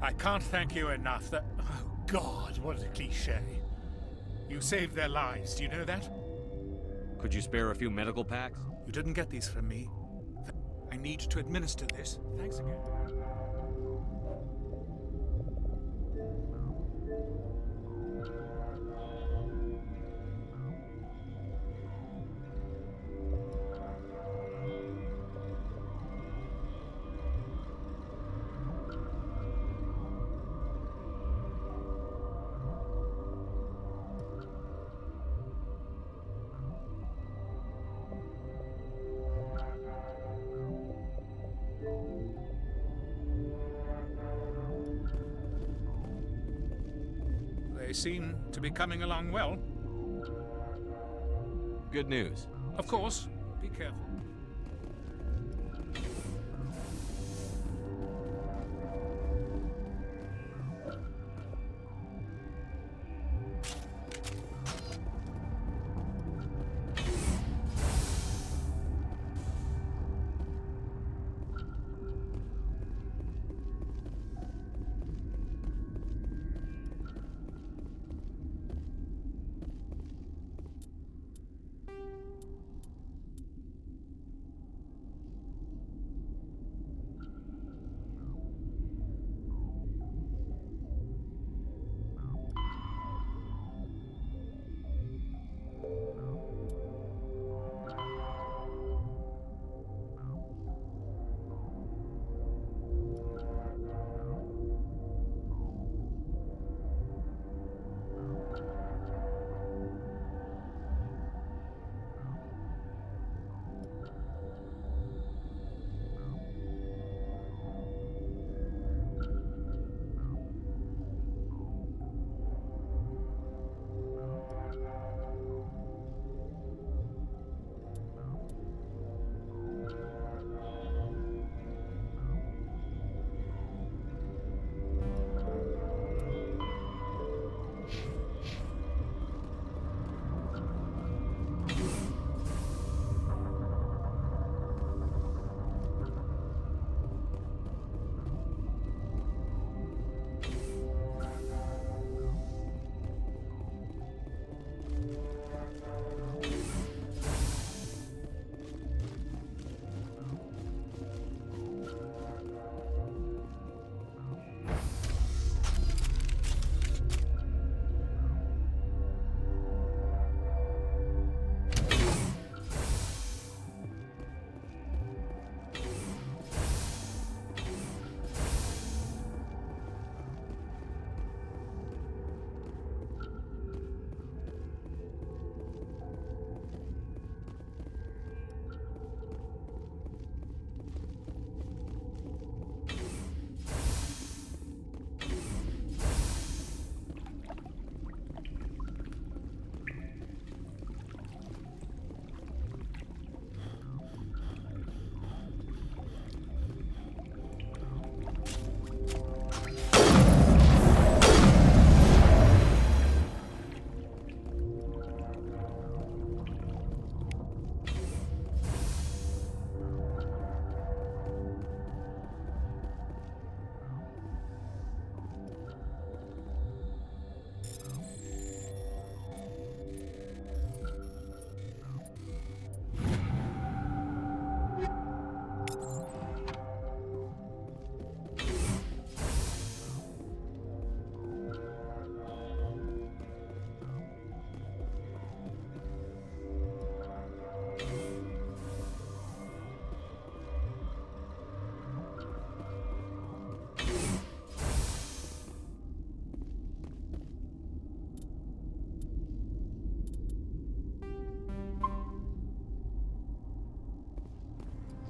N: I can't thank you enough. Oh God, what a cliche. You saved their lives, do you know that?
I: Could you spare a few medical packs?
N: You didn't get these from me. I need to administer this. Thanks again. They seem to be coming along well.
I: Good news.
N: Of course. Be careful.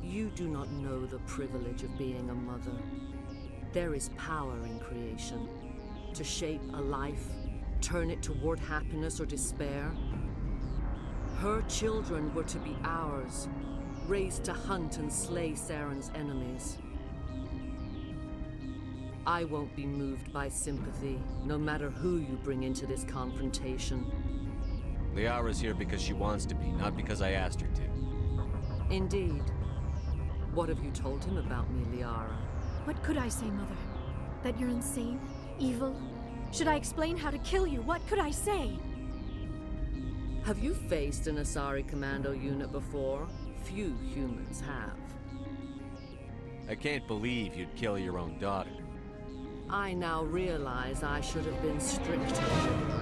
E: You do not know the privilege of being a mother. There is power in creation. To shape a life, turn it toward happiness or despair. Her children were to be ours, raised to hunt and slay Saren's enemies. I won't be moved by sympathy, no matter who you bring into this confrontation.
I: Liara's here because she wants to be, not because I asked her to.
E: Indeed. What have you told him about me, Liara?
Q: What could I say, Mother? That you're insane? Evil? Should I explain how to kill you? What could I say?
E: Have you faced an Asari commando unit before? Few humans have.
I: I can't believe you'd kill your own daughter.
E: I now realize I should have been stricter.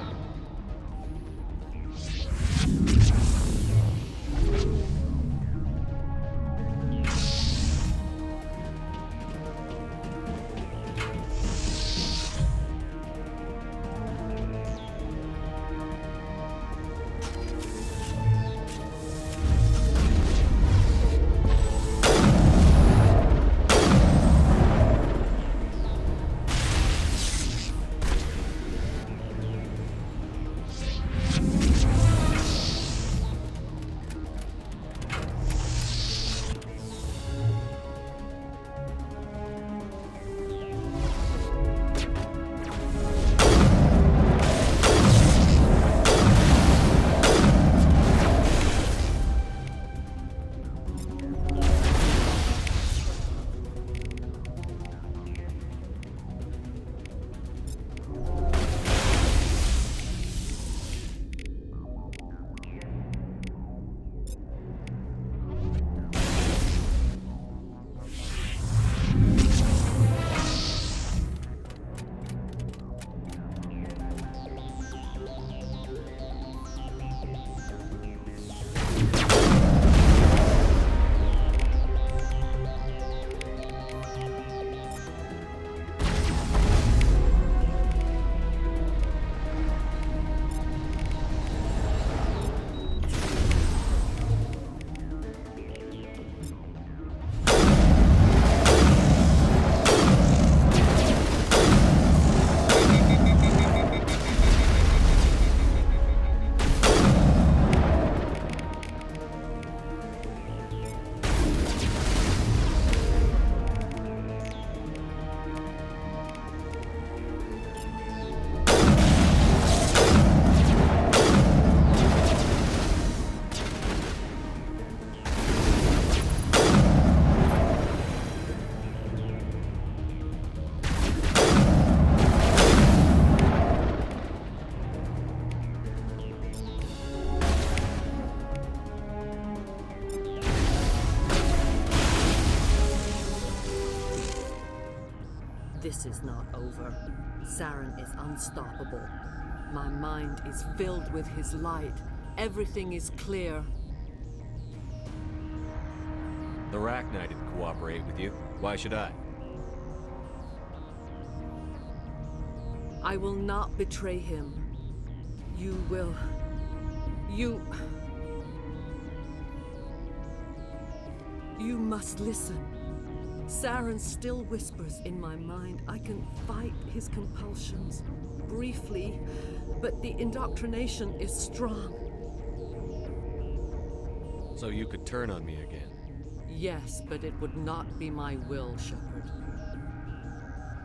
E: This is not over. Saren is unstoppable. My mind is filled with his light. Everything is clear.
I: The Rachni didn't cooperate with you. Why should I?
E: I will not betray him. You will. You must listen. Saren still whispers in my mind. I can fight his compulsions. Briefly, but the indoctrination is strong.
I: So you could turn on me again?
E: Yes, but it would not be my will, Shepard.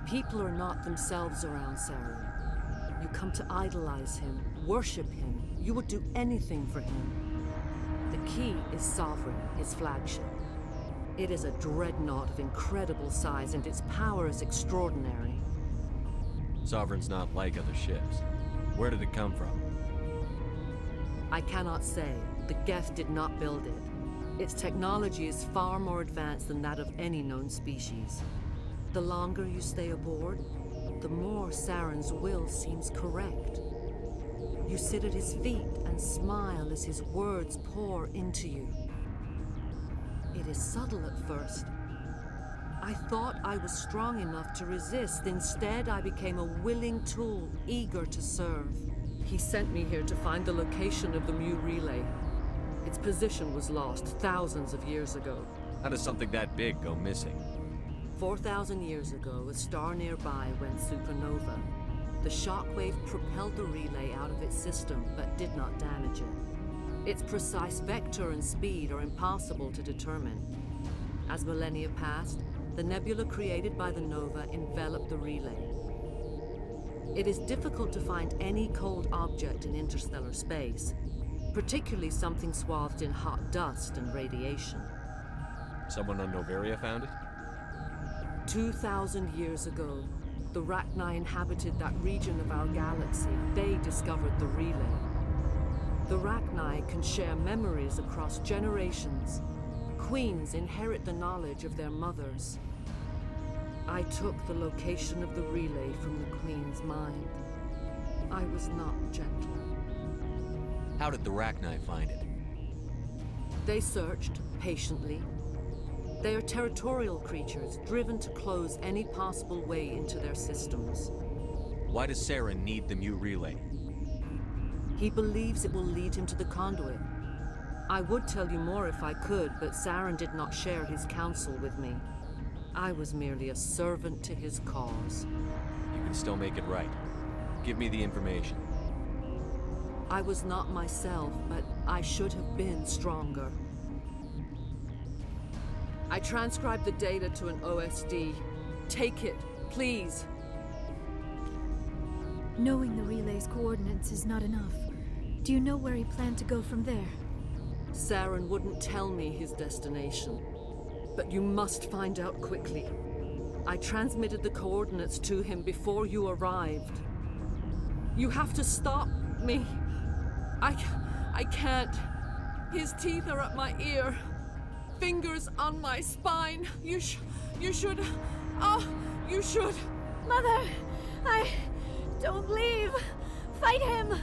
E: People are not themselves around Saren. You come to idolize him, worship him. You would do anything for him. The key is Sovereign, his flagship. It is a dreadnought of incredible size, and its power is extraordinary.
I: Sovereign's not like other ships. Where did it come from?
E: I cannot say. The Geth did not build it. Its technology is far more advanced than that of any known species. The longer you stay aboard, the more Saren's will seems correct. You sit at his feet and smile as his words pour into you. It is subtle at first. I thought I was strong enough to resist. Instead, I became a willing tool, eager to serve. He sent me here to find the location of the Mu relay. Its position was lost thousands of years ago.
I: How does something that big go missing?
E: 4,000 years ago, a star nearby went supernova. The shockwave propelled the relay out of its system, but did not damage it. Its precise vector and speed are impossible to determine. As millennia passed, the nebula created by the nova enveloped the relay. It is difficult to find any cold object in interstellar space, particularly something swathed in hot dust and radiation.
I: Someone on Noveria found it?
E: 2,000 years ago, the Rachni inhabited that region of our galaxy. They discovered the relay. The Rachni can share memories across generations. Queens inherit the knowledge of their mothers. I took the location of the relay from the Queen's mind. I was not gentle.
I: How did the Rachni find it?
E: They searched patiently. They are territorial creatures, driven to close any possible way into their systems.
I: Why does Saren need the Mu relay?
E: He believes it will lead him to the conduit. I would tell you more if I could, but Saren did not share his counsel with me. I was merely a servant to his cause.
I: You can still make it right. Give me the information.
E: I was not myself, but I should have been stronger. I transcribed the data to an OSD. Take it, please.
Q: Knowing the relay's coordinates is not enough. Do you know where he planned to go from there?
E: Saren wouldn't tell me his destination. But you must find out quickly. I transmitted the coordinates to him before you arrived. You have to stop me. I can't. His teeth are at my ear. Fingers on my spine. You should. Oh, you should.
Q: Mother, don't leave. Fight him.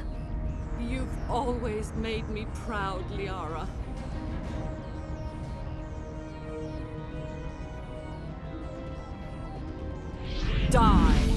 E: You've always made me proud, Liara. Die.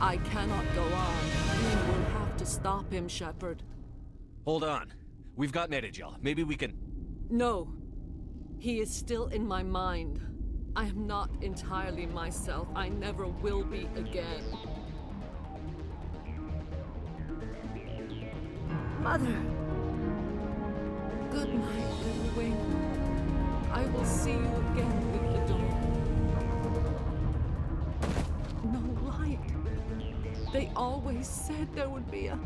E: I cannot go on. You will have to stop him, Shepard.
I: Hold on. We've got Netagel. Maybe we can...
E: No. He is still in my mind. I am not entirely myself. I never will be again.
Q: Mother!
E: Good night, little wing. I will see you again with the dawn. No light. They always said there would be a...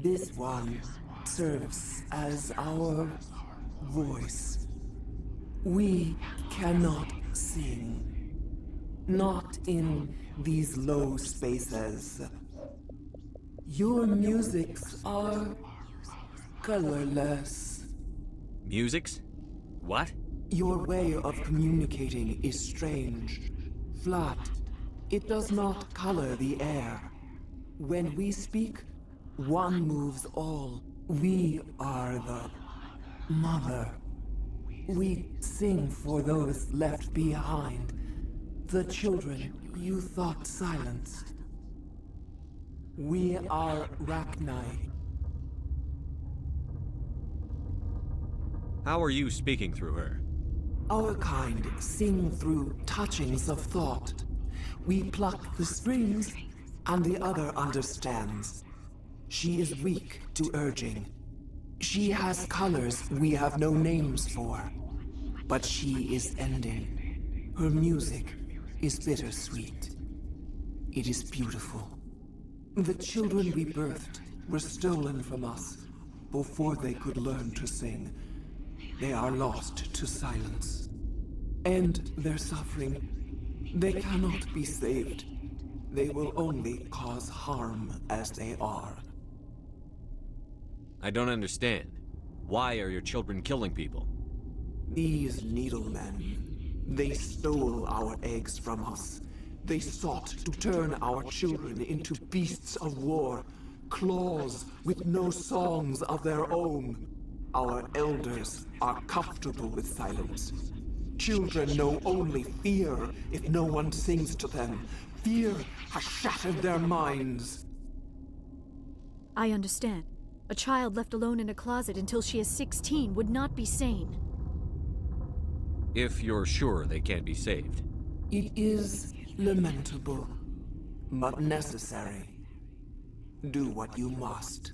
D: This one serves as our voice. We cannot sing. Not in these low spaces. Your musics are colorless.
I: Musics? What?
D: Your way of communicating is strange. Flat. It does not color the air. When we speak, one moves all. We are the mother. We sing for those left behind. The children you thought silenced. We are Rachni.
I: How are you speaking through her?
D: Our kind sing through touchings of thought. We pluck the strings, and the other understands. She is weak to urging. She has colors we have no names for. But she is ending. Her music is bittersweet. It is beautiful. The children we birthed were stolen from us before they could learn to sing. They are lost to silence. End their suffering. They cannot be saved. They will only cause harm as they are.
I: I don't understand. Why are your children killing people?
D: These needlemen, they stole our eggs from us. They sought to turn our children into beasts of war, claws with no songs of their own. Our elders are comfortable with silence. Children know only fear if no one sings to them. Fear has shattered their minds.
Q: I understand. A child left alone in a closet until she is 16 would not be sane.
I: If you're sure they can't be saved.
D: It is lamentable, but necessary. Do what you must.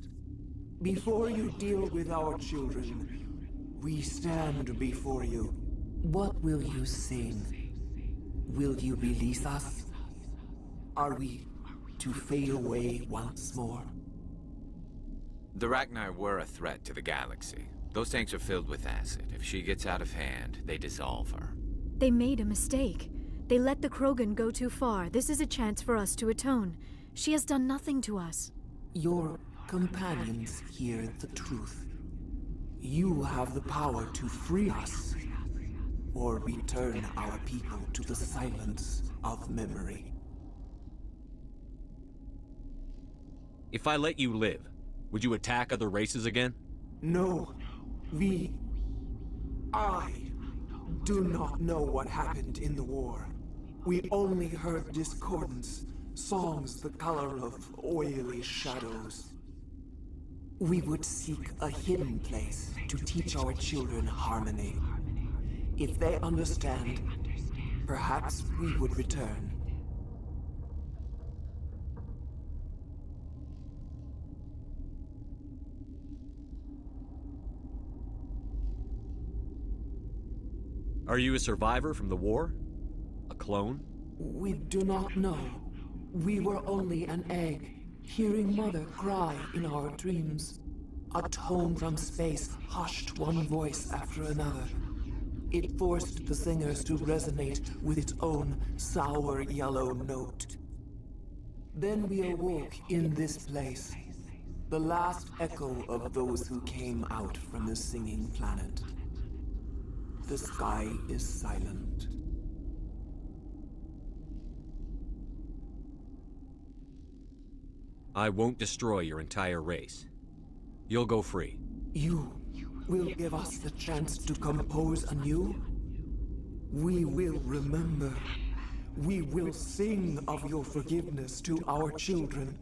D: Before you deal with our children, we stand before you. What will you sing? Will you release us? Are we to fade away once more?
P: The Rachni were a threat to the galaxy. Those tanks are filled with acid. If she gets out of hand, they dissolve her.
Q: They made a mistake. They let the Krogan go too far. This is a chance for us to atone. She has done nothing to us.
D: Your companions hear the truth. You have the power to free us, or return our people to the silence of memory.
I: If I let you live, would you attack other races again?
D: No. I do not know what happened in the war. We only heard discordance, songs the color of oily shadows. We would seek a hidden place to teach our children harmony. If they understand, perhaps we would return.
I: Are you a survivor from the war? A clone?
D: We do not know. We were only an egg, hearing Mother cry in our dreams. A tone from space hushed one voice after another. It forced the singers to resonate with its own sour yellow note. Then we awoke in this place, the last echo of those who came out from the singing planet. The sky is silent.
I: I won't destroy your entire race. You'll go free.
D: You will give us the chance to compose anew? We will remember. We will sing of your forgiveness to our children.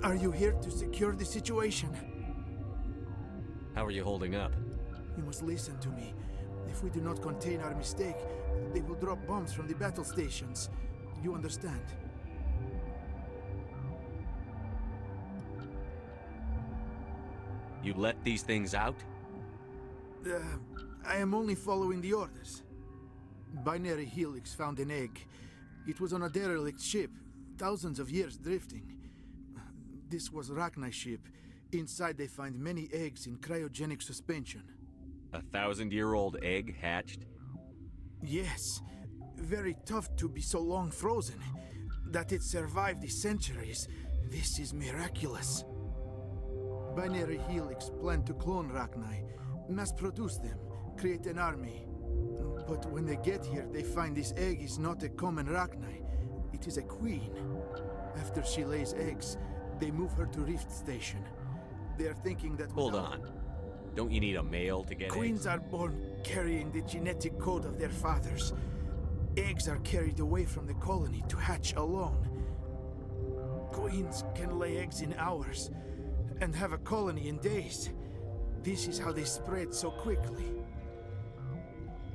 S: Are you here to secure the situation?
I: How are you holding up?
S: You must listen to me. If we do not contain our mistake, they will drop bombs from the battle stations. You understand?
I: You let these things out?
S: I am only following the orders. Binary Helix found an egg. It was on a derelict ship, thousands of years drifting. This was Rachni's ship. Inside they find many eggs in cryogenic suspension.
I: 1,000-year-old egg hatched?
S: Yes. Very tough to be so long frozen. That it survived the centuries, this is miraculous. Binary Helix planned to clone Rachni, mass-produce them, create an army. But when they get here, they find this egg is not a common Rachni. It is a queen. After she lays eggs, they move her to Rift Station. They are thinking that...
I: Hold on. Don't you need a male to get
S: Queens
I: eggs?
S: are born carrying the genetic code of their fathers. Eggs are carried away from the colony to hatch alone. Queens can lay eggs in hours and have a colony in days. This is how they spread so quickly.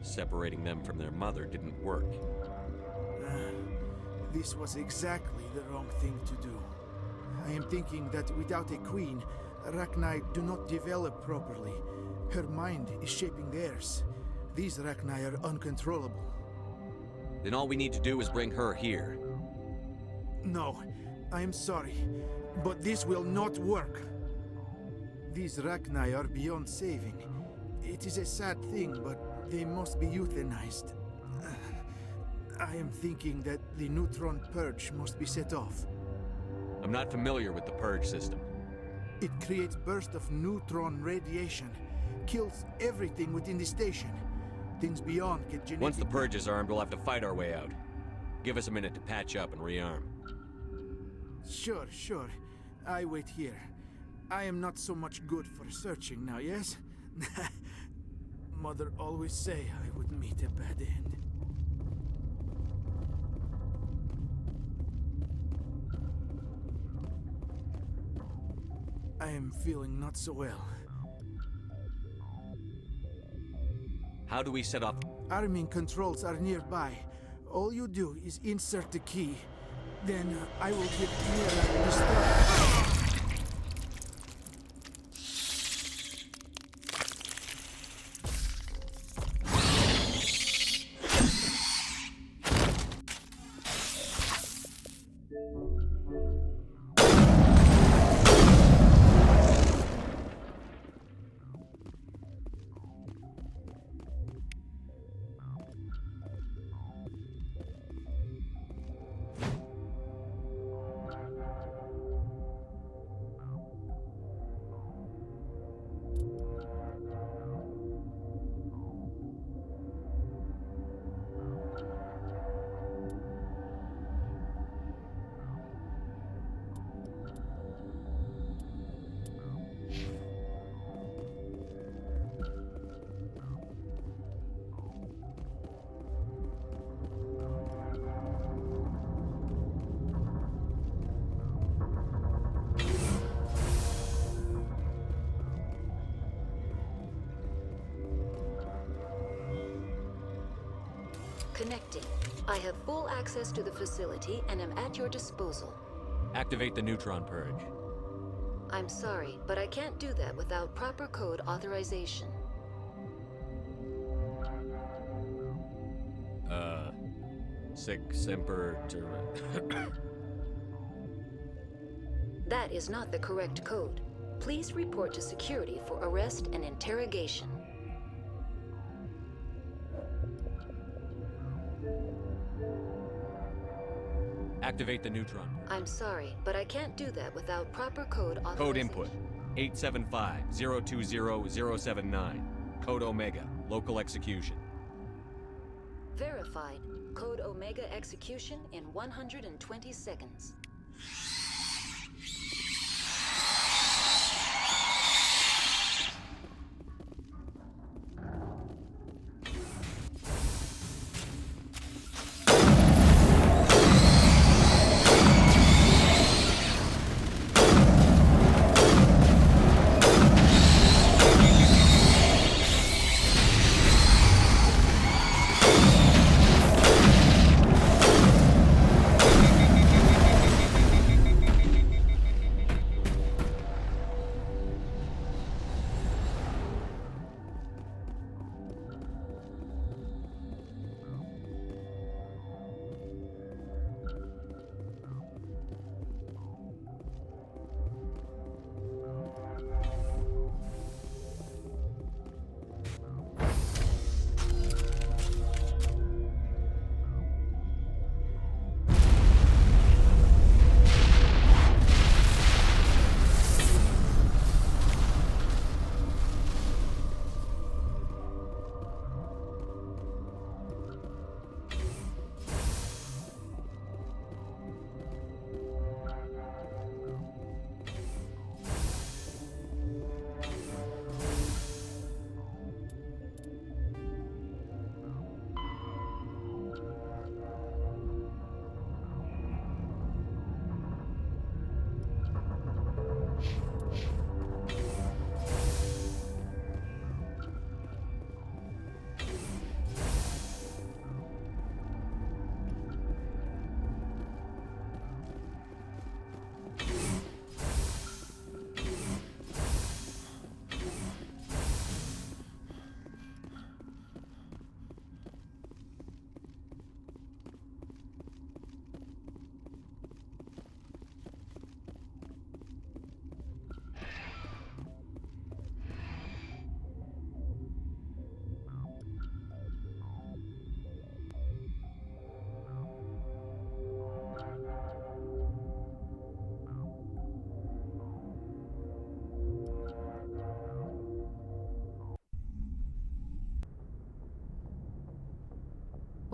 I: Separating them from their mother didn't work.
S: This was exactly the wrong thing to do. I am thinking that without a queen, Rachni do not develop properly. Her mind is shaping theirs. These Rachni are uncontrollable.
I: Then all we need to do is bring her here.
S: No, I am sorry, but this will not work. These Rachni are beyond saving. It is a sad thing, but they must be euthanized. I am thinking that the neutron purge must be set off.
I: I'm not familiar with the purge system.
S: It creates bursts of neutron radiation, kills everything within the station. Things beyond get genetic...
I: Once the purge is armed, we'll have to fight our way out. Give us a minute to patch up and rearm.
S: Sure. I wait here. I am not so much good for searching now, yes? Mother always say I would meet a bad end. I am feeling not so well.
I: How do we set off?
S: Arming controls are nearby. All you do is insert the key. Then I will get nearer the start.
F: Connecting. I have full access to the facility and am at your disposal.
I: Activate the neutron purge.
F: I'm sorry, but I can't do that without proper code authorization.
I: Sic semper
F: That is not the correct code. Please report to security for arrest and interrogation.
I: Activate the neutron.
F: I'm sorry, but I can't do that without proper code authorization.
I: Code input 875-020-079. Code Omega. Local execution.
F: Verified. Code Omega execution in 120 seconds.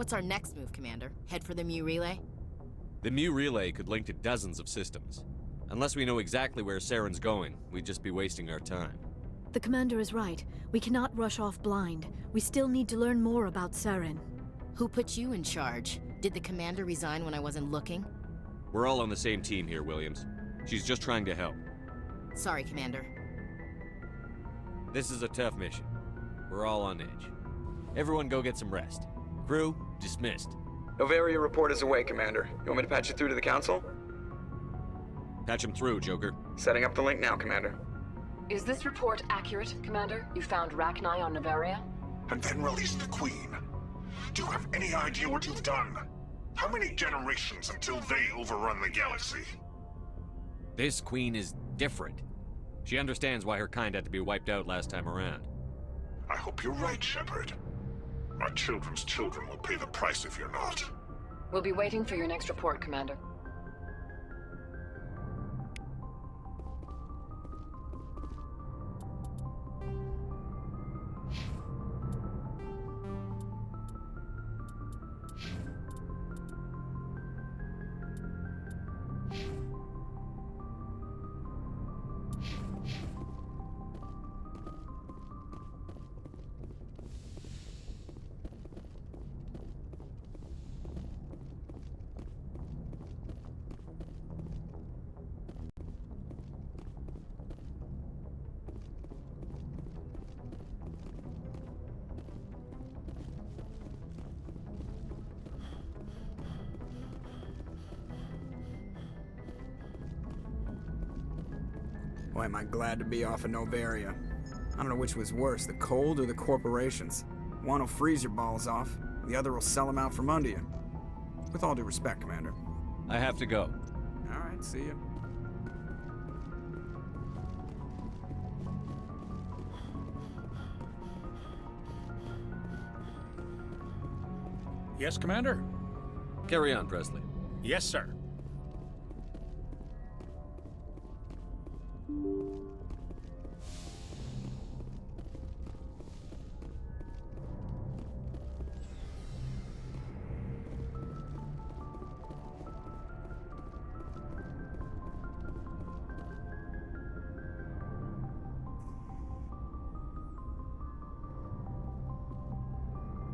B: What's our next move, Commander? Head for the Mu relay?
C: The Mu relay could link to dozens of systems. Unless we know exactly where Saren's going, we'd just be wasting our time.
Q: The commander is right. We cannot rush off blind. We still need to learn more about Saren.
B: Who put you in charge? Did the commander resign when I wasn't looking?
C: We're all on the same team here, Williams. She's just trying to help.
B: Sorry, Commander.
C: This is a tough mission. We're all on edge. Everyone go get some rest. Crew, dismissed.
T: Novaria report is away, Commander. You want me to patch you through to the Council?
C: Patch him through, Joker.
T: Setting up the link now, Commander.
W: Is this report accurate, Commander? You found Rachni on Novaria?
X: And then released the Queen. Do you have any idea what you've done? How many generations until they overrun the galaxy?
C: This Queen is different. She understands why her kind had to be wiped out last time around.
X: I hope you're right, Shepard. My children's children will pay the price if you're not.
W: We'll be waiting for your next report, Commander.
Y: Boy, am I glad to be off of Novaria. I don't know which was worse, the cold or the corporations. One will freeze your balls off, the other will sell them out from under you. With all due respect, Commander.
C: I have to go.
Y: All right, see ya.
N: Yes, Commander?
C: Carry on, Presley.
N: Yes, sir.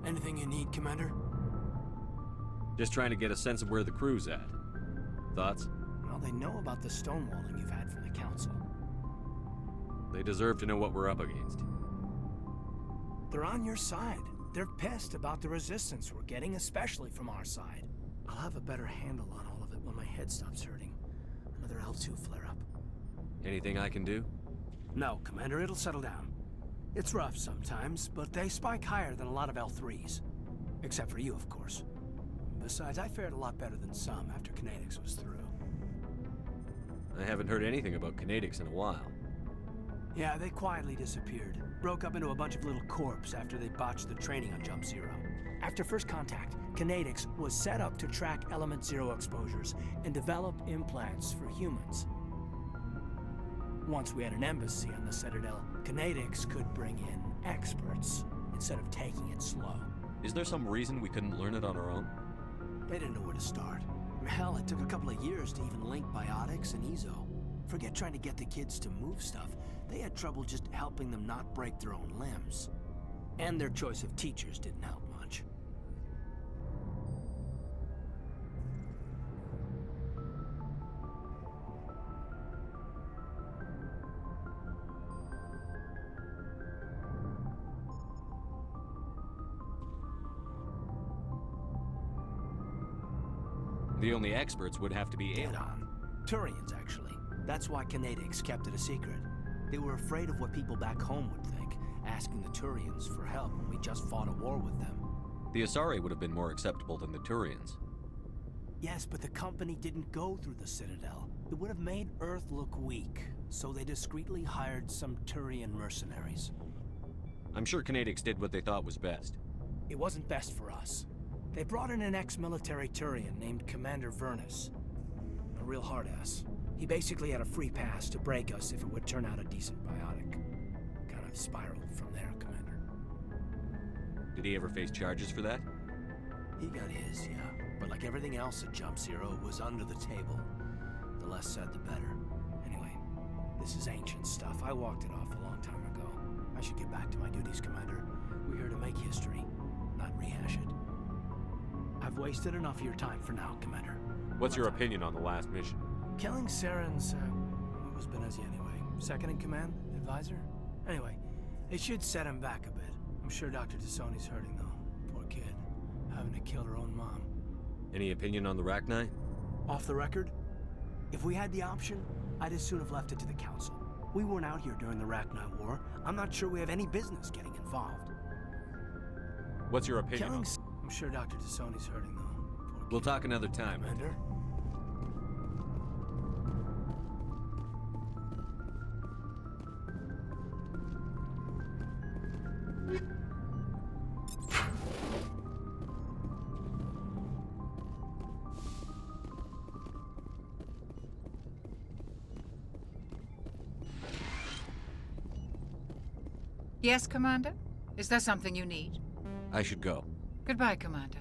U: Anything you need, Commander?
C: Just trying to get a sense of where the crew's at. Thoughts?
U: Well, they know about the stonewalling you've had from the Council.
C: They deserve to know what we're up against.
U: They're on your side. They're pissed about the resistance we're getting, especially from our side. I'll have a better handle on all of it when my head stops hurting. Another L2 flare-up.
C: Anything I can do?
U: No, Commander, it'll settle down. It's rough sometimes, but they spike higher than a lot of L3s. Except for you, of course. Besides, I fared a lot better than some after Kinetics was through.
C: I haven't heard anything about Kinetics in a while.
U: Yeah, they quietly disappeared. Broke up into a bunch of little corps after they botched the training on Jump Zero. After first contact, Kinetics was set up to track Element Zero exposures and develop implants for humans. Once we had an embassy on the Citadel, Kinetics could bring in experts instead of taking it slow.
C: Is there some reason we couldn't learn it on our own?
U: They didn't know where to start. Hell, it took a couple of years to even link biotics and Ezo. Forget trying to get the kids to move stuff. They had trouble just helping them not break their own limbs. And their choice of teachers didn't help much.
C: The only experts would have to be
U: Dead on. Turians, actually. That's why Kinetics kept it a secret. They were afraid of what people back home would think, asking the Turians for help when we just fought a war with them.
C: The Asari would have been more acceptable than the Turians.
U: Yes, but the company didn't go through the Citadel. It would have made Earth look weak, so they discreetly hired some Turian mercenaries.
C: I'm sure Kinetics did what they thought was best.
U: It wasn't best for us. They brought in an ex-military Turian named Commander Vernus. A real hard-ass. He basically had a free pass to break us if it would turn out a decent biotic. Kind of spiraled from there, Commander.
C: Did he ever face charges for that?
U: He got his, yeah. But like everything else at Jump Zero, it was under the table. The less said, the better. Anyway, this is ancient stuff. I walked it off a long time ago. I should get back to my duties, Commander. We're here to make history, not rehash it. I've wasted enough of your time for now, Commander.
I: What's your opinion on the last mission?
U: Killing Saren's, what was Benezia anyway? Second in command? Advisor? Anyway, it should set him back a bit. I'm sure Dr. Tassoni's hurting, though. Poor kid. Having to kill her own mom.
I: Any opinion on the Rachni?
U: Off the record? If we had the option, I'd as soon have left it to the Council. We weren't out here during the Rachni War. I'm not sure we have any business getting involved.
I: What's your opinion
U: Killing I'm sure Dr. Tassoni's hurting, though.
I: We'll talk another time,
U: Commander.
A: Yes, Commander? Is there something you need?
I: I should go.
A: Goodbye, Commander.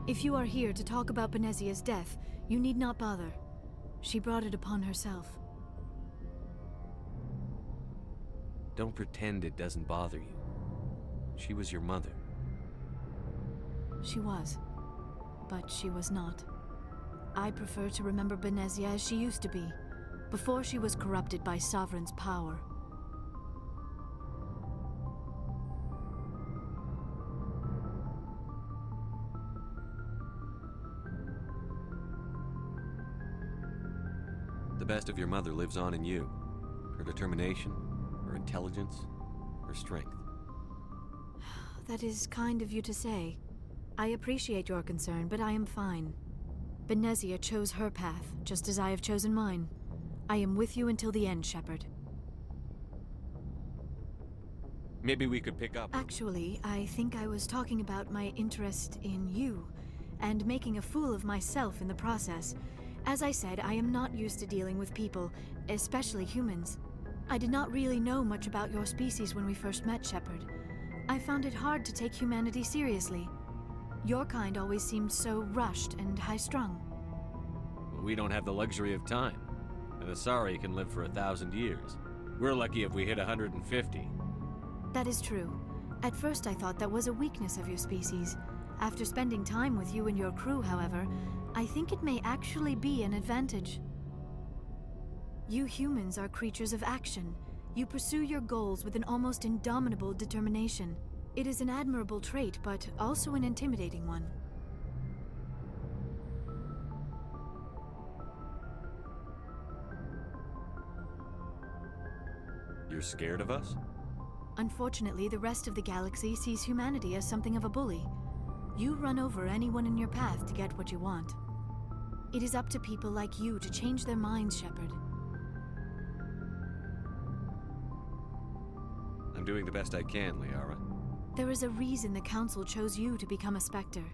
Q: If you are here to talk about Benezia's death, you need not bother. She brought it upon herself.
I: Don't pretend it doesn't bother you. She was your mother.
Q: She was. But she was not. I prefer to remember Benezia as she used to be, before she was corrupted by Sovereign's power.
I: The best of your mother lives on in you. Her determination, her intelligence, her strength.
Q: That is kind of you to say. I appreciate your concern, but I am fine. Benezia chose her path, just as I have chosen mine. I am with you until the end, Shepard.
I: Maybe we could pick up...
Q: Actually, I think I was talking about my interest in you, and making a fool of myself in the process. As I said, I am not used to dealing with people, especially humans. I did not really know much about your species when we first met, Shepard. I found it hard to take humanity seriously. Your kind always seemed so rushed and high-strung.
I: We don't have the luxury of time. And the Asari can live for 1,000 years. We're lucky if we hit 150.
Q: That is true. At first I thought that was a weakness of your species. After spending time with you and your crew, however, I think it may actually be an advantage. You humans are creatures of action. You pursue your goals with an almost indomitable determination. It is an admirable trait, but also an intimidating one.
I: You're scared of us?
Q: Unfortunately, the rest of the galaxy sees humanity as something of a bully. You run over anyone in your path to get what you want. It is up to people like you to change their minds, Shepard.
I: I'm doing the best I can, Liara.
Q: There is a reason the Council chose you to become a Spectre.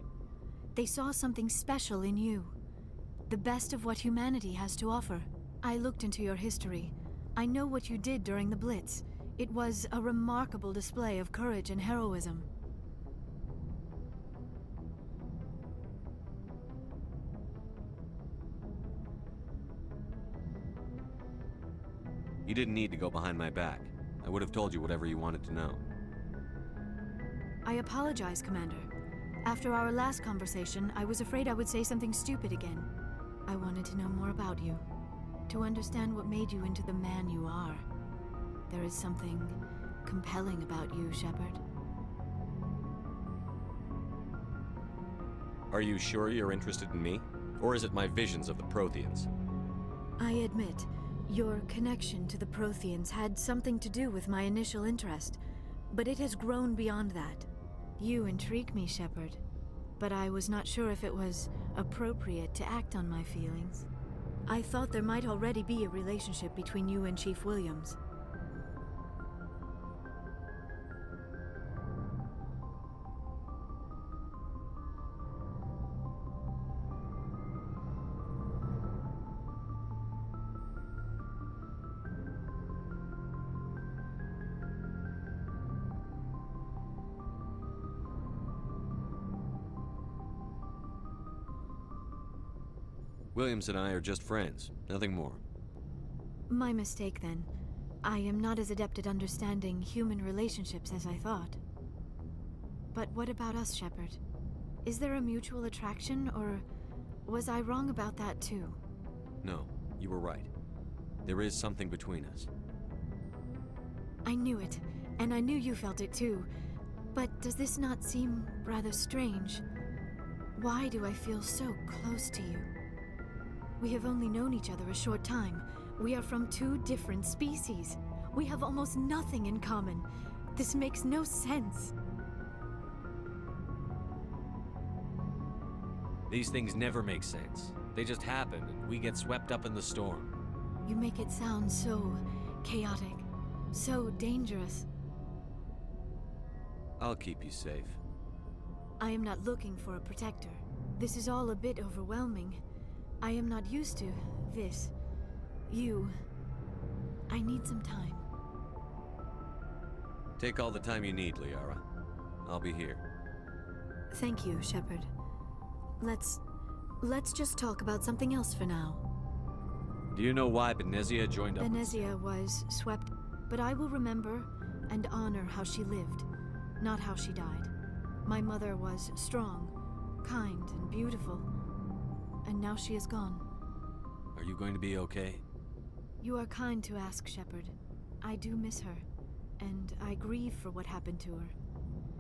Q: They saw something special in you. The best of what humanity has to offer. I looked into your history. I know what you did during the Blitz. It was a remarkable display of courage and heroism.
I: You didn't need to go behind my back. I would have told you whatever you wanted to know.
Q: I apologize, Commander. After our last conversation, I was afraid I would say something stupid again. I wanted to know more about you. To understand what made you into the man you are. There is something compelling about you, Shepard.
I: Are you sure you're interested in me? Or is it my visions of the Protheans?
Q: I admit, your connection to the Protheans had something to do with my initial interest, but it has grown beyond that. You intrigue me, Shepard, but I was not sure if it was appropriate to act on my feelings. I thought there might already be a relationship between you and Chief Williams.
I: Williams and I are just friends, nothing more.
Q: My mistake, then. I am not as adept at understanding human relationships as I thought. But what about us, Shepard? Is there a mutual attraction, or was I wrong about that too?
I: No, you were right. There is something between us.
Q: I knew it, and I knew you felt it too. But does this not seem rather strange? Why do I feel so close to you? We have only known each other a short time. We are from two different species. We have almost nothing in common. This makes no sense.
I: These things never make sense. They just happen, and we get swept up in the storm.
Q: You make it sound so chaotic, so dangerous.
I: I'll keep you safe.
Q: I am not looking for a protector. This is all a bit overwhelming. I am not used to this. You. I need some time.
I: Take all the time you need, Liara. I'll be here.
Q: Thank you, Shepard. Let's just talk about something else for now.
I: Do you know why Benezia joined up with...
Q: Benezia was swept, but I will remember and honor how she lived, not how she died. My mother was strong, kind, and beautiful, and now she is gone.
I: Are you going to be okay?
Q: You are kind to ask, Shepard. I do miss her, and I grieve for what happened to her.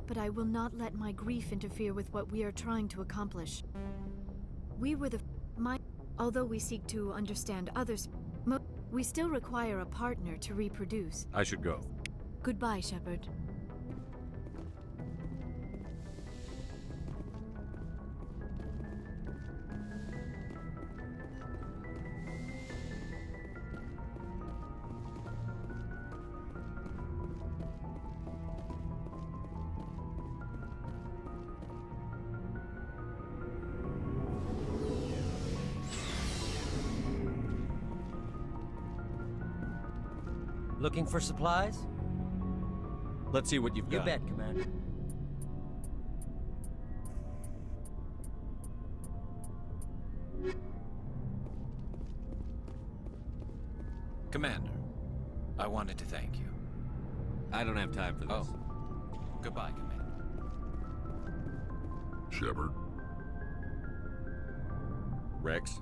Q: But I will not let my grief interfere with what we are trying to accomplish. We were although we seek to understand others, we still require a partner to reproduce.
I: I should go.
Q: Goodbye, Shepard.
J: Looking for supplies?
I: Let's see what you've got.
J: You bet, Commander.
P: Commander, I wanted to thank you.
I: I don't have time for this.
P: Oh. Goodbye, Commander.
X: Shepard?
I: Rex?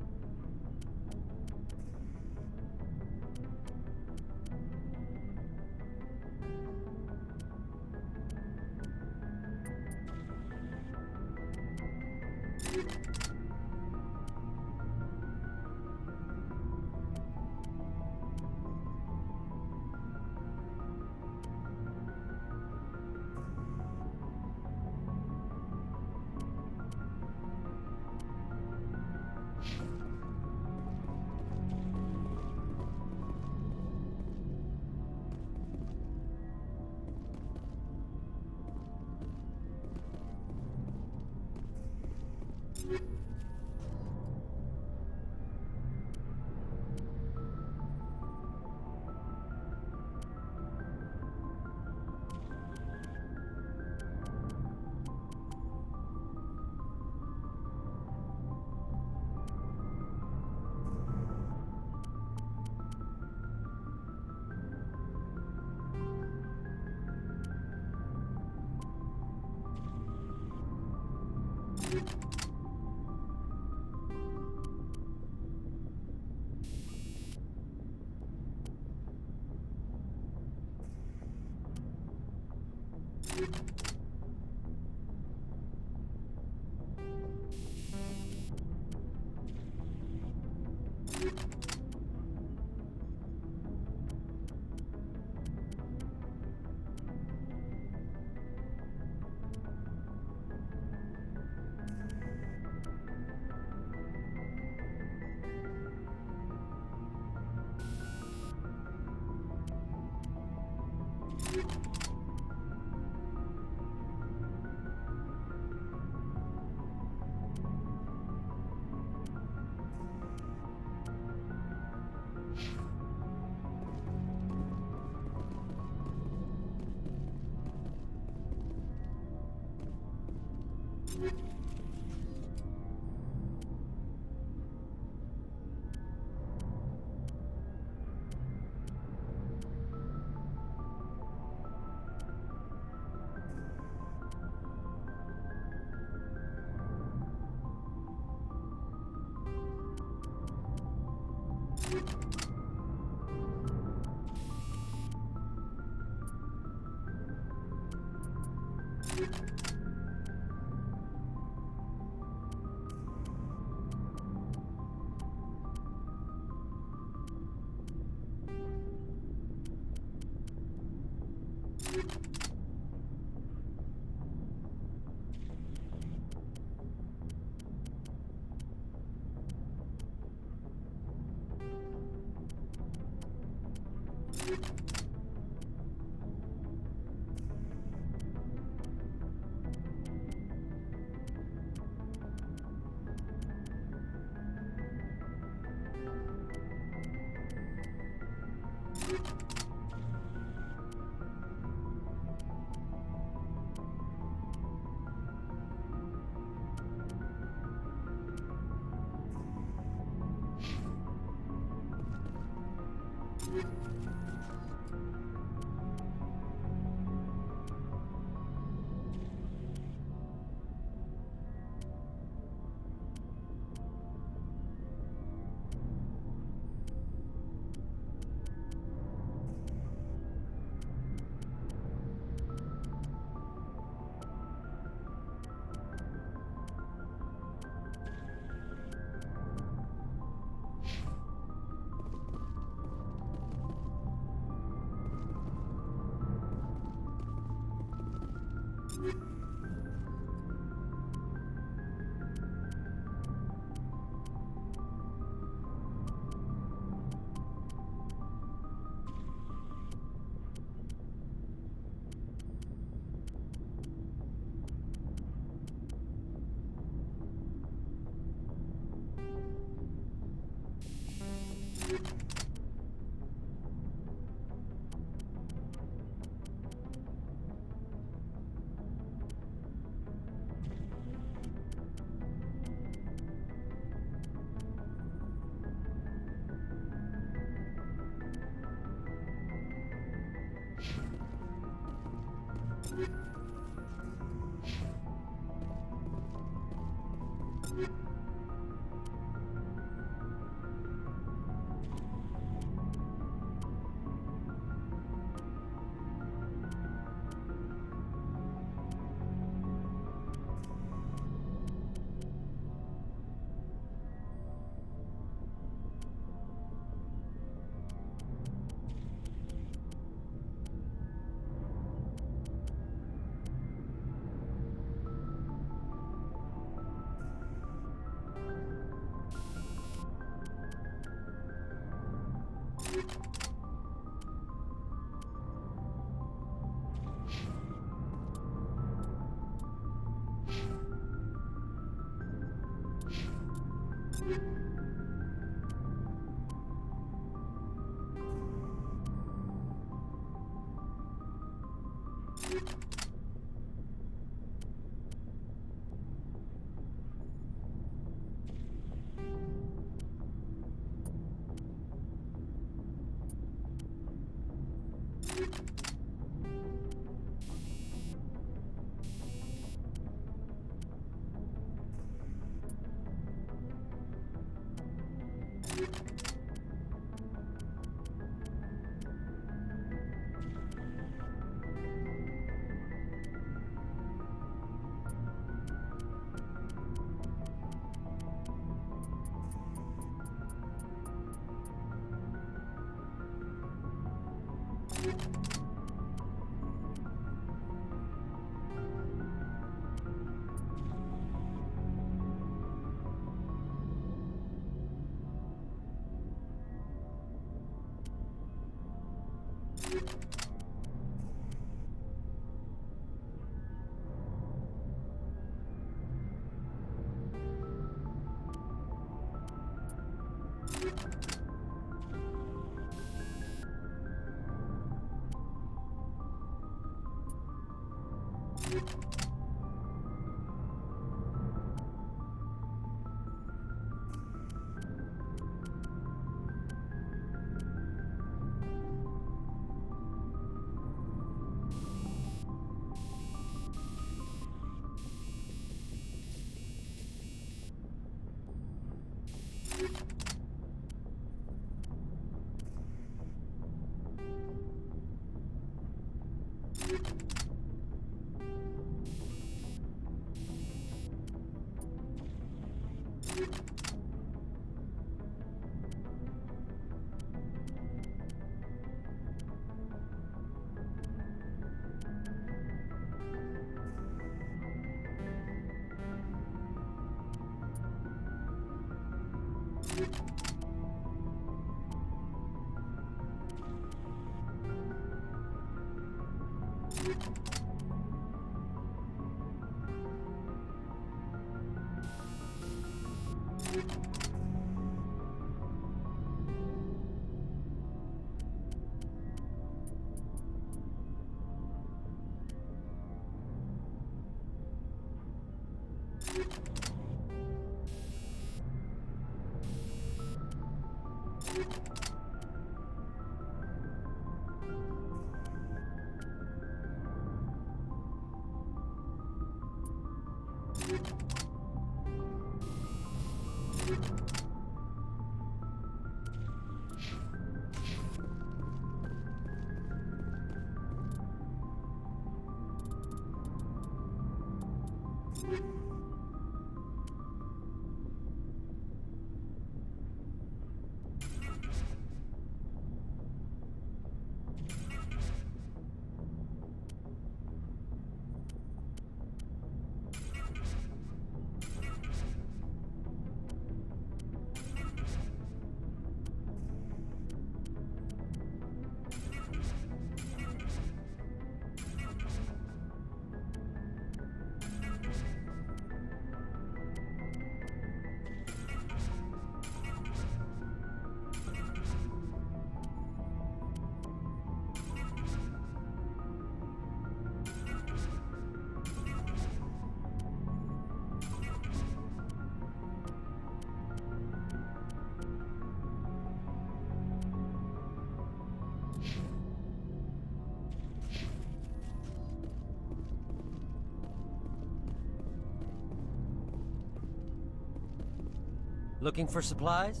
J: Looking for supplies?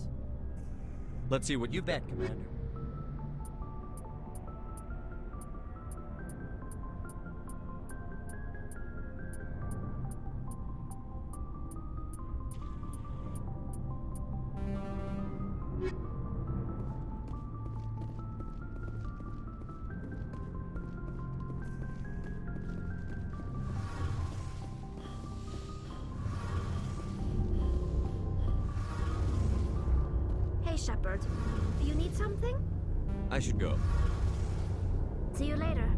I: Let's see what
J: You bet, Commander.
G: Hey, Shepard. You need something?
I: I should go.
G: See you later.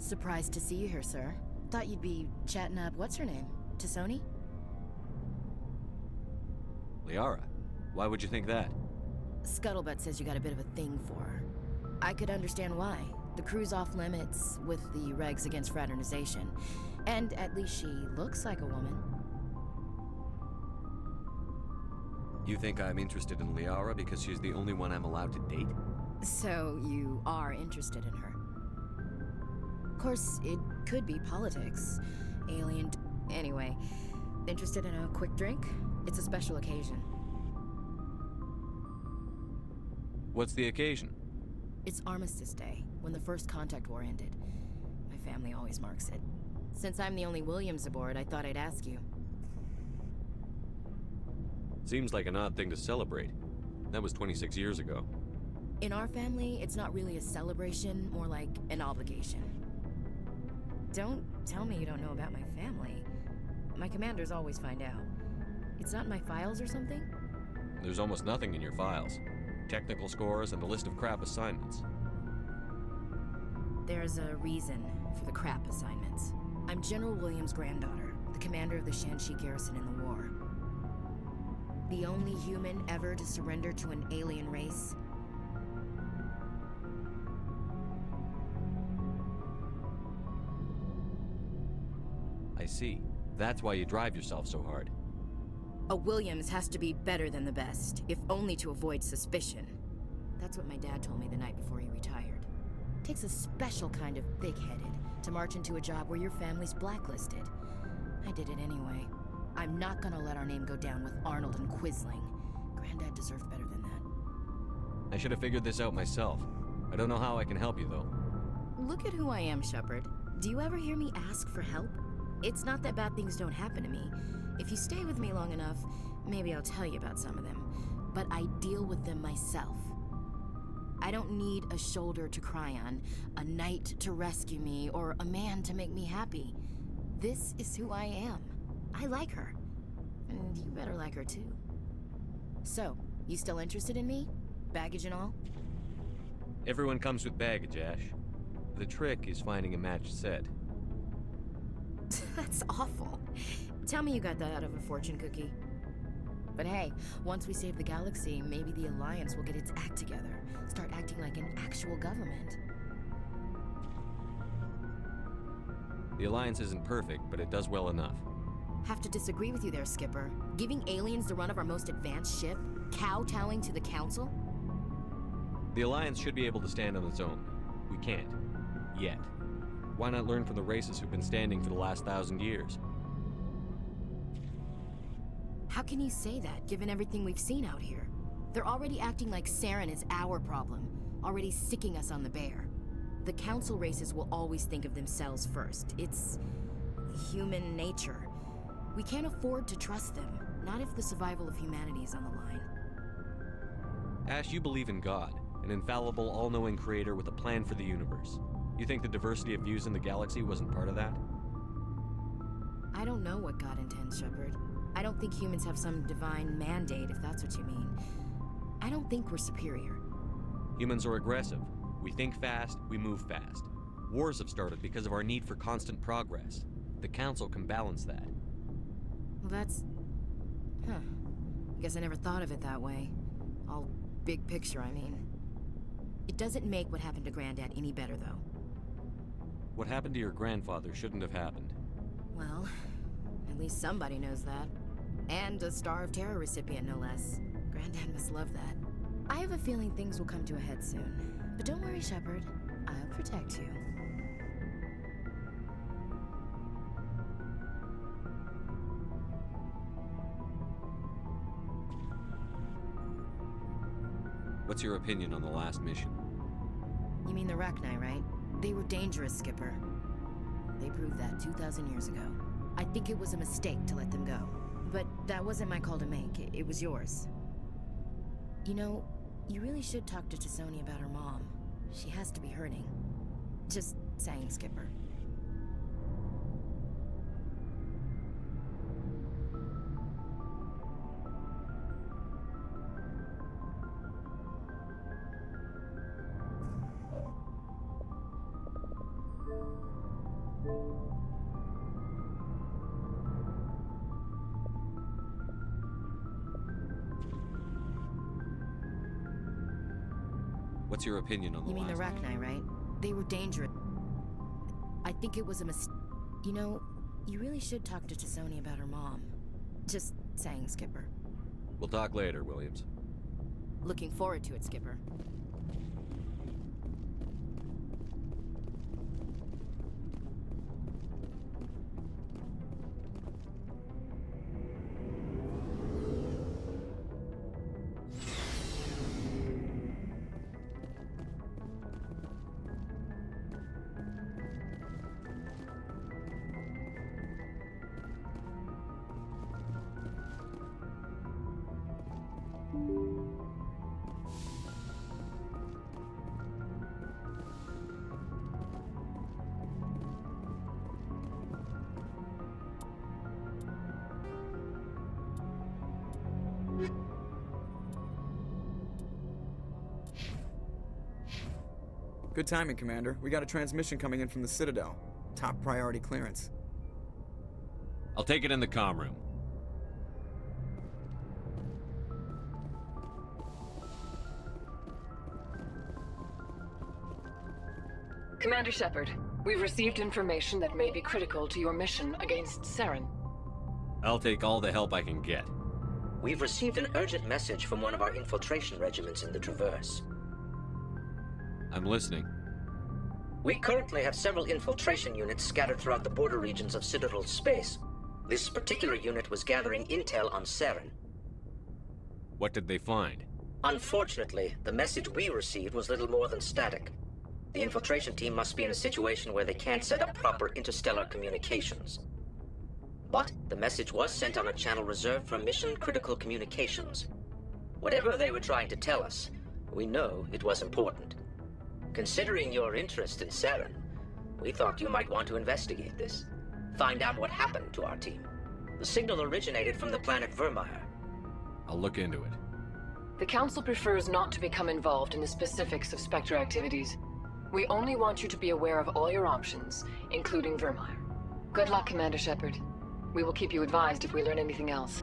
B: Surprised to see you here, sir. Thought you'd be chatting up what's her name? Tassoni?
I: Liara, why would you think that?
B: Scuttlebutt says you got a bit of a thing for her. I could understand why. The crew's off limits with the regs against fraternization. And at least she looks like a woman.
I: You think I'm interested in Liara because she's the only one I'm allowed to date?
B: So you are interested in her? Of course, it could be politics. Alien... Anyway, interested in a quick drink? It's a special occasion.
I: What's the occasion?
B: It's Armistice Day, when the First Contact War ended. My family always marks it. Since I'm the only Williams aboard, I thought I'd ask you.
I: Seems like an odd thing to celebrate. That was 26 years ago.
B: In our family, it's not really a celebration, more like an obligation. Don't tell me you don't know about my family. My commanders always find out. It's not in my files or something?
I: There's almost nothing in your files. Technical scores and a list of crap assignments.
B: There's a reason for the crap assignments. I'm General Williams' granddaughter, the commander of the Shanxi garrison in the war. The only human ever to surrender to an alien race.
I: I see. That's why you drive yourself so hard.
B: A Williams has to be better than the best, if only to avoid suspicion. That's what my dad told me the night before he retired. Takes a special kind of big-headed to march into a job where your family's blacklisted. I did it anyway. I'm not gonna let our name go down with Arnold and Quisling. Granddad deserved better than that.
I: I should have figured this out myself. I don't know how I can help you, though.
B: Look at who I am, Shepard. Do you ever hear me ask for help? It's not that bad things don't happen to me. If you stay with me long enough, maybe I'll tell you about some of them. But I deal with them myself. I don't need a shoulder to cry on, a knight to rescue me, or a man to make me happy. This is who I am. I like her. And you better like her too. So, you still interested in me? Baggage and all?
I: Everyone comes with baggage, Ash. The trick is finding a matched set.
B: That's awful. Tell me you got that out of a fortune cookie. But hey, once we save the galaxy, maybe the Alliance will get its act together. Start acting like an actual government.
I: The Alliance isn't perfect, but it does well enough.
B: Have to disagree with you there, Skipper. Giving aliens the run of our most advanced ship? Kowtowing to the Council?
I: The Alliance should be able to stand on its own. We can't. Yet. Why not learn from the races who've been standing for the last 1,000 years?
B: How can you say that, given everything we've seen out here? They're already acting like Saren is our problem, already sicking us on the bear. The Council races will always think of themselves first. It's human nature. We can't afford to trust them, not if the survival of humanity is on the line.
I: Ash, you believe in God, an infallible, all-knowing creator with a plan for the universe. You think the diversity of views in the galaxy wasn't part of that?
B: I don't know what God intends, Shepard. I don't think humans have some divine mandate, if that's what you mean. I don't think we're superior.
I: Humans are aggressive. We think fast, we move fast. Wars have started because of our need for constant progress. The Council can balance that.
B: Well, that's... Huh. I guess I never thought of it that way. All big picture, I mean. It doesn't make what happened to Granddad any better, though.
I: What happened to your grandfather shouldn't have happened.
B: Well, at least somebody knows that. And a Star of Terror recipient, no less. Granddad must love that. I have a feeling things will come to a head soon. But don't worry, Shepard. I'll protect you.
I: What's your opinion on the last mission?
B: You mean the Rachni, right? They were dangerous, Skipper. They proved that 2,000 years ago. I think it was a mistake to let them go. But that wasn't my call to make. It was yours. You know, you really should talk to T'Soni about her mom. She has to be hurting. Just saying, Skipper.
I: What's your opinion on the
B: You mean the
I: last
B: Rachni, right? They were dangerous. I think it was a mistake. You know, you really should talk to T'Soni about her mom. Just saying, Skipper.
I: We'll talk later, Williams.
B: Looking forward to it, Skipper.
Y: Good timing, Commander. We got a transmission coming in from the Citadel. Top priority clearance.
I: I'll take it in the comm room.
W: Commander Shepard, we've received information that may be critical to your mission against Saren.
I: I'll take all the help I can get.
K: We've received an urgent message from one of our infiltration regiments in the Traverse.
I: I'm listening.
K: We currently have several infiltration units scattered throughout the border regions of Citadel space. This particular unit was gathering intel on Saren.
I: What did they find?
K: Unfortunately, the message we received was little more than static. The infiltration team must be in a situation where they can't set up proper interstellar communications. But the message was sent on a channel reserved for mission-critical communications. Whatever they were trying to tell us, we know it was important. Considering your interest in Saren, we thought you might want to investigate this. Find out what happened to our team. The signal originated from the planet Vermeer.
I: I'll look into it.
W: The Council prefers not to become involved in the specifics of Spectre activities. We only want you to be aware of all your options, including Vermeer. Good luck, Commander Shepard. We will keep you advised if we learn anything else.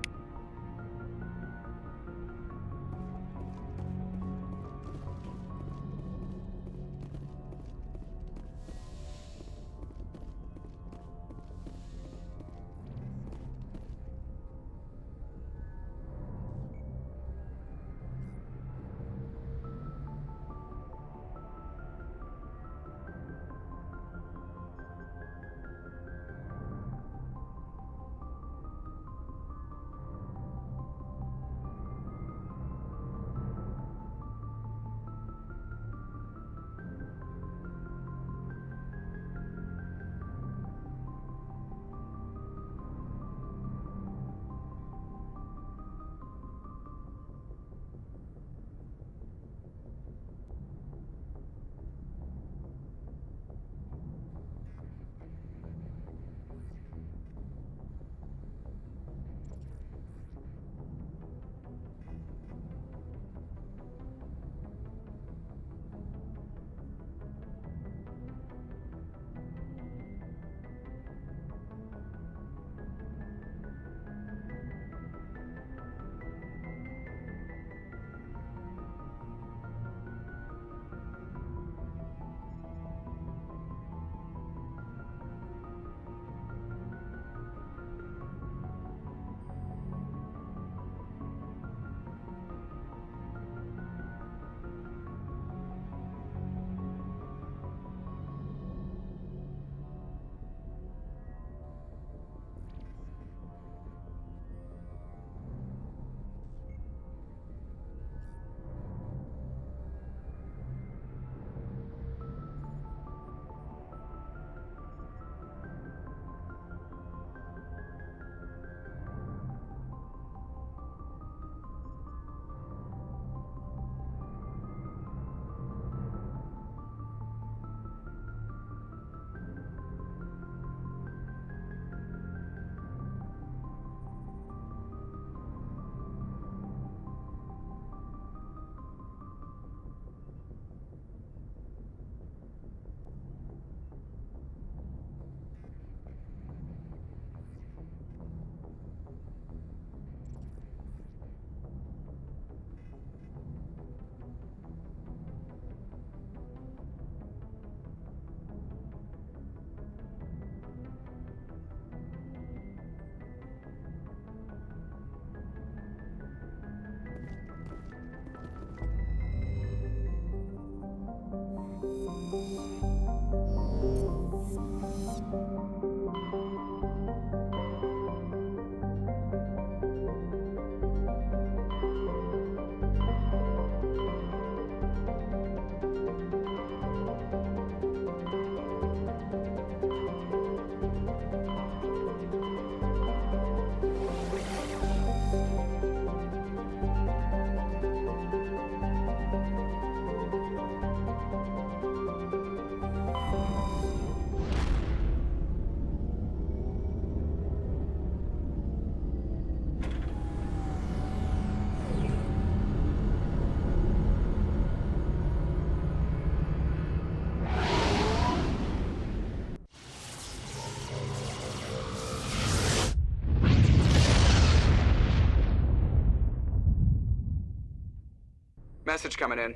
T: Message coming in.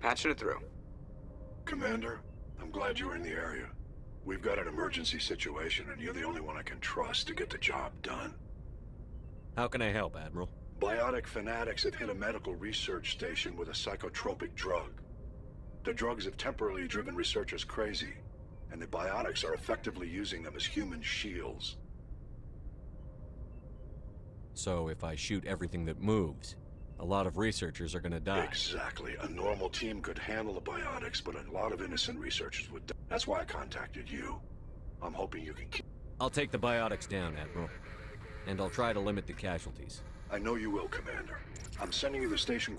T: Patching it through.
X: Commander, I'm glad you're in the area. We've got an emergency situation, and you're the only one I can trust to get the job done.
I: How can I help, Admiral?
X: Biotic fanatics have hit a medical research station with a psychotropic drug. The drugs have temporarily driven researchers crazy, and the biotics are effectively using them as human shields.
I: So if I shoot everything that moves, a lot of researchers are gonna die.
X: Exactly. A normal team could handle the biotics, but a lot of innocent researchers would die. That's why I contacted you. I'm hoping you can keep...
I: I'll take the biotics down, Admiral. And I'll try to limit the casualties.
X: I know you will, Commander. I'm sending you the station...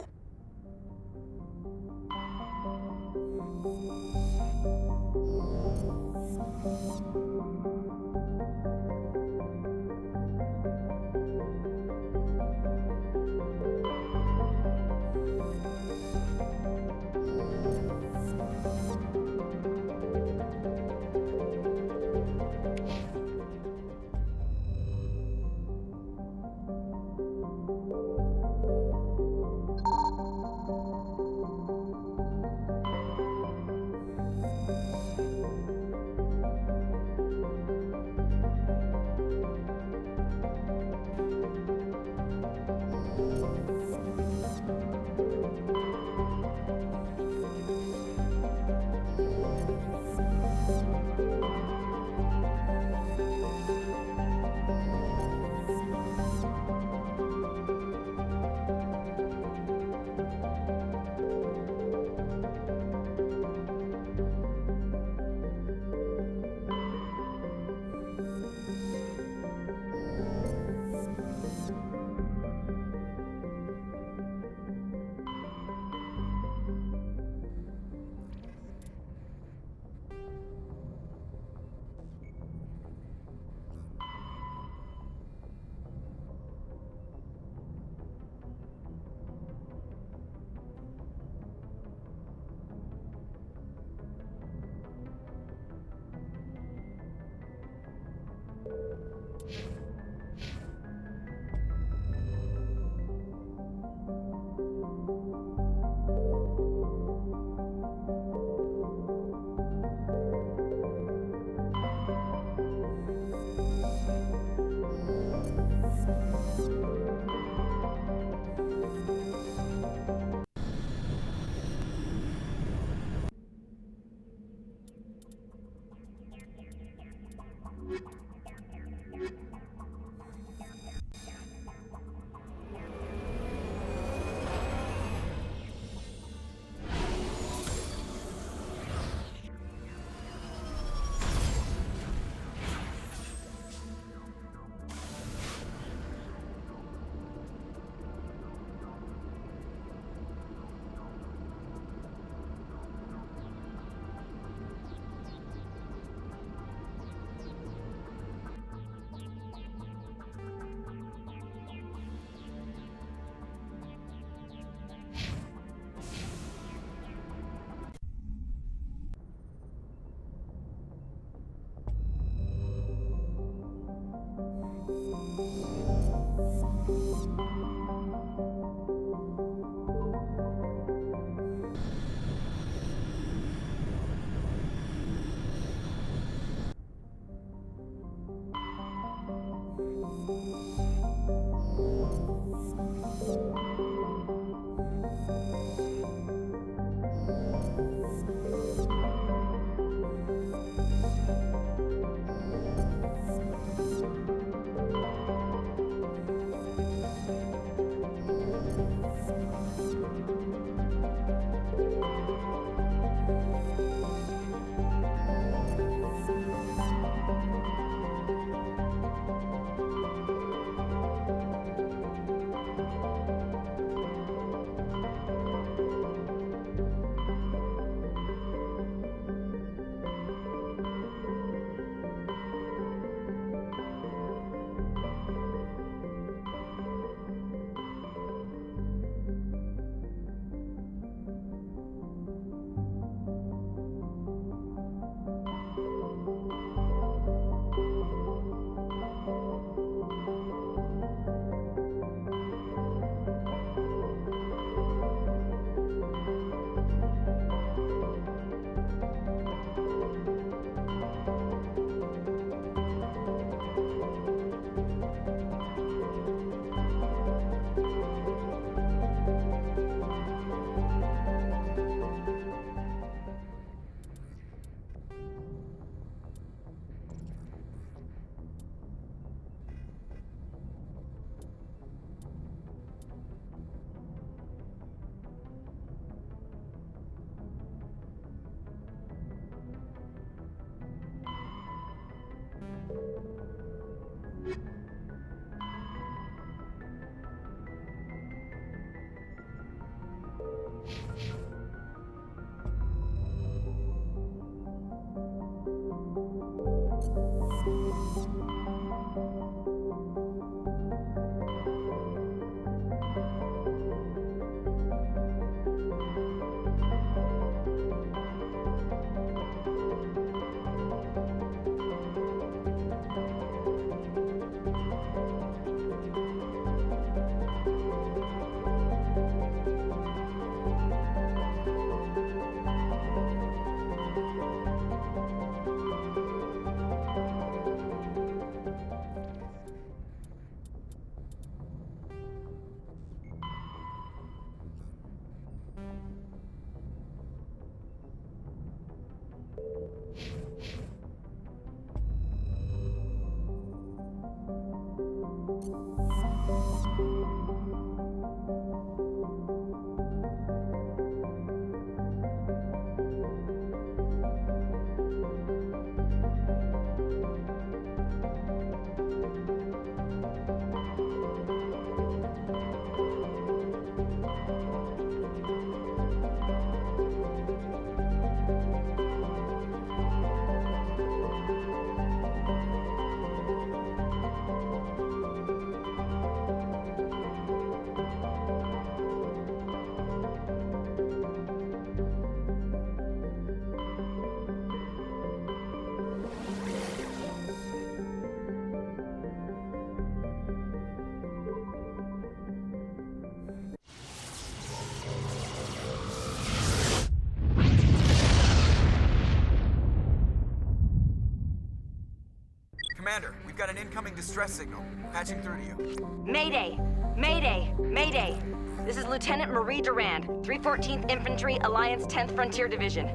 L: Commander, we've got an incoming distress signal. Patching through to you.
M: Mayday! Mayday! Mayday! This is Lieutenant Marie Durand, 314th Infantry, Alliance 10th Frontier Division.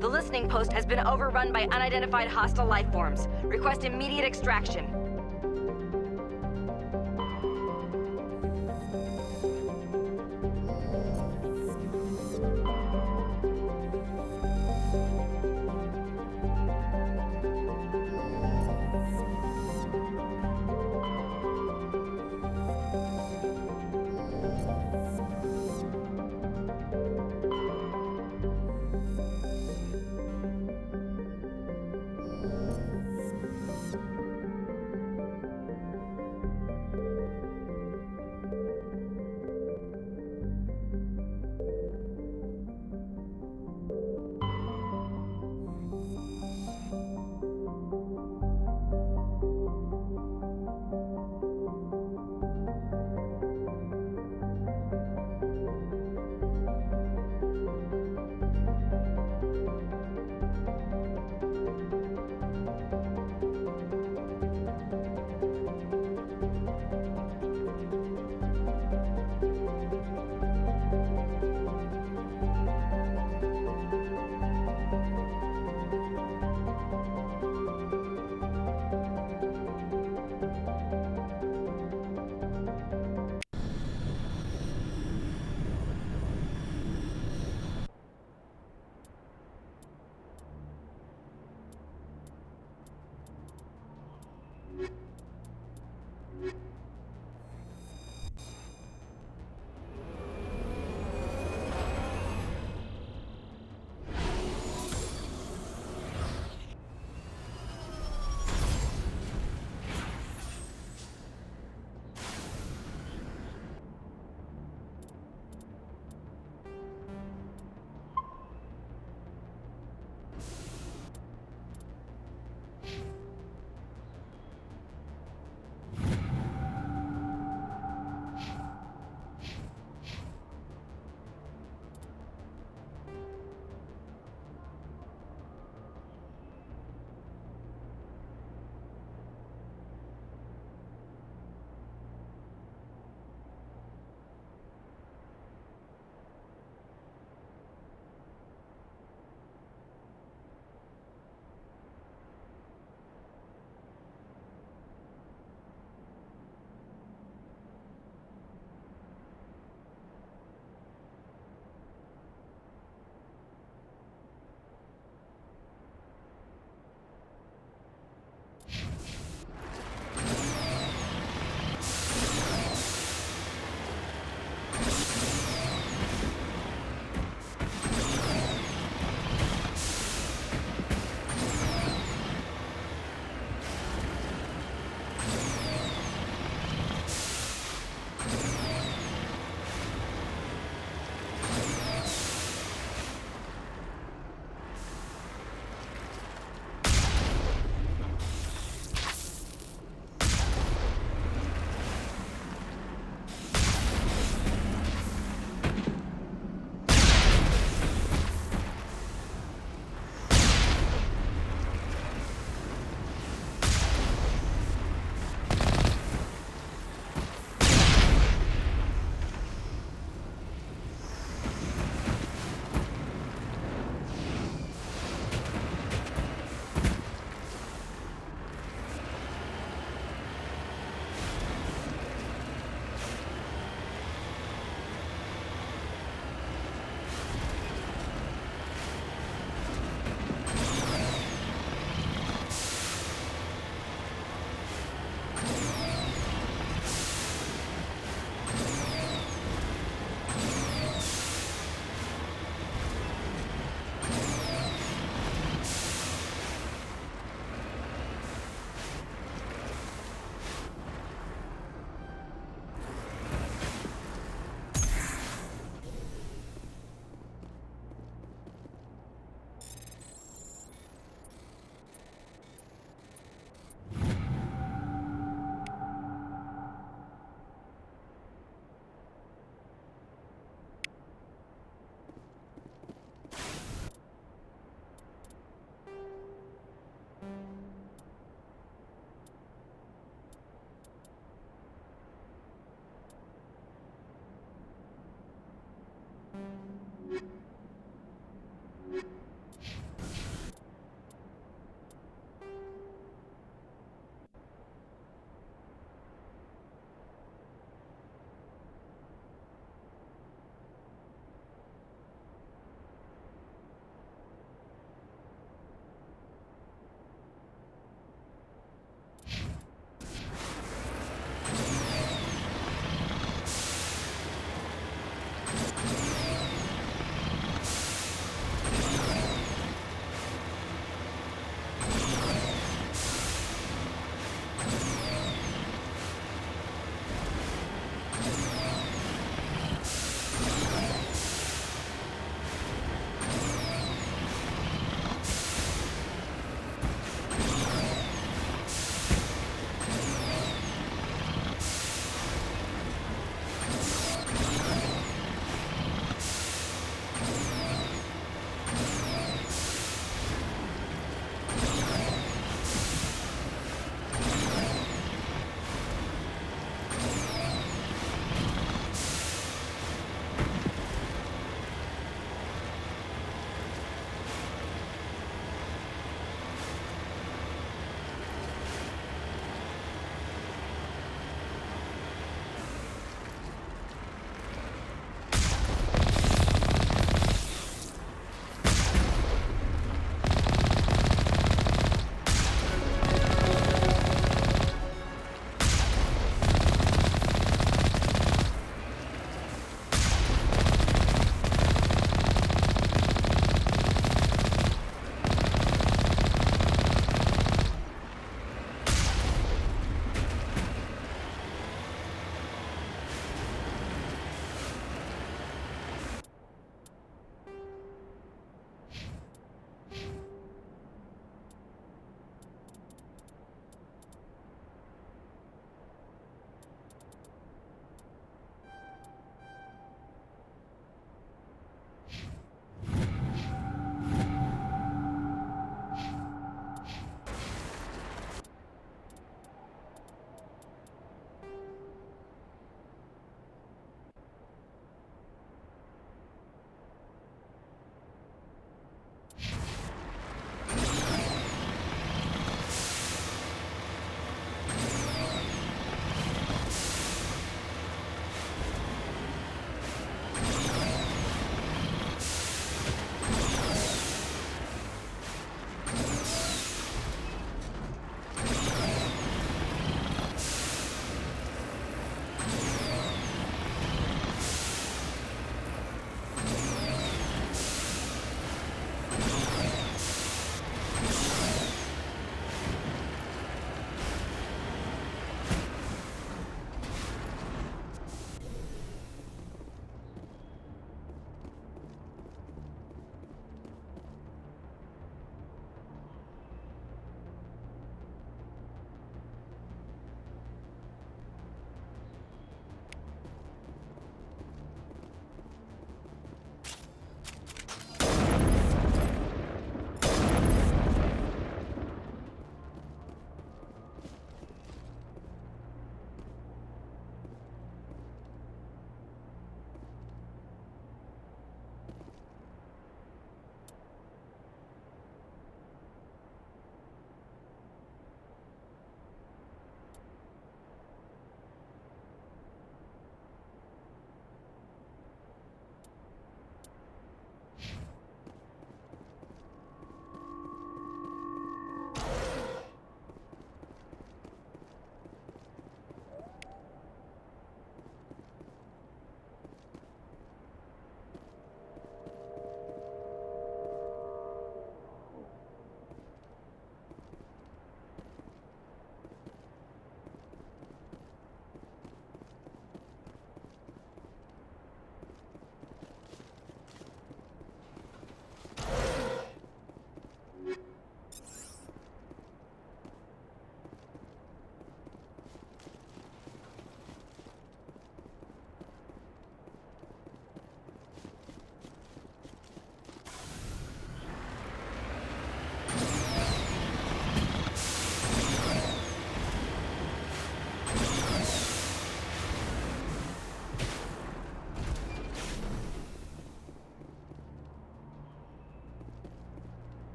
M: The listening post has been overrun by unidentified hostile life forms. Request immediate extraction.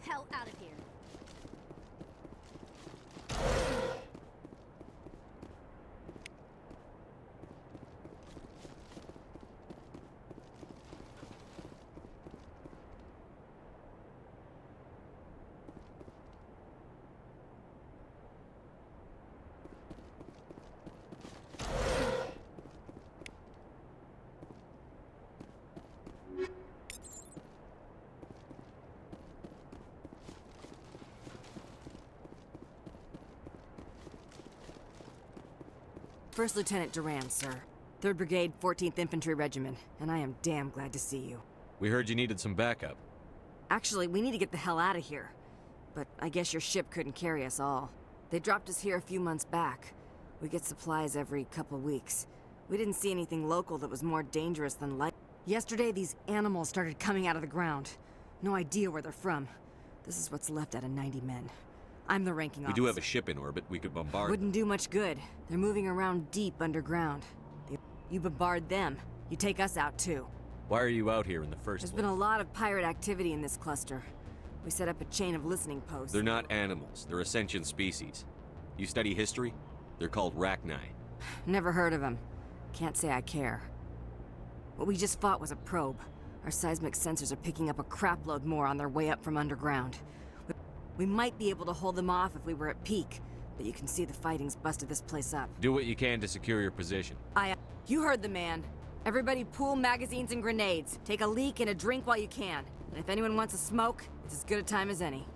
G: hell out of here.
M: First Lieutenant Durand, sir. 3rd Brigade, 14th Infantry Regiment, and I am damn glad to see you.
I: We heard you needed some backup.
M: Actually, we need to get the hell out of here. But I guess your ship couldn't carry us all. They dropped us here a few months back. We get supplies every couple weeks. We didn't see anything local that was more dangerous than light. Yesterday, these animals started coming out of the ground. No idea where they're from. This is what's left out of 90 men. I'm the ranking officer.
I: We do have a ship in orbit. We could bombard.
M: Wouldn't do much good. They're moving around deep underground. You bombard them. You take us out too.
I: Why are you out here in the first place?
M: There's been a lot of pirate activity in this cluster. We set up a chain of listening posts.
I: They're not animals. They're a sentient species. You study history? They're called Rachni.
M: Never heard of them. Can't say I care. What we just fought was a probe. Our seismic sensors are picking up a crapload more on their way up from underground. We might be able to hold them off if we were at peak, but you can see the fighting's busted this place up.
I: Do what you can to secure your position.
M: You heard the man. Everybody pool magazines and grenades. Take a leak and a drink while you can. And if anyone wants a smoke, it's as good a time as any.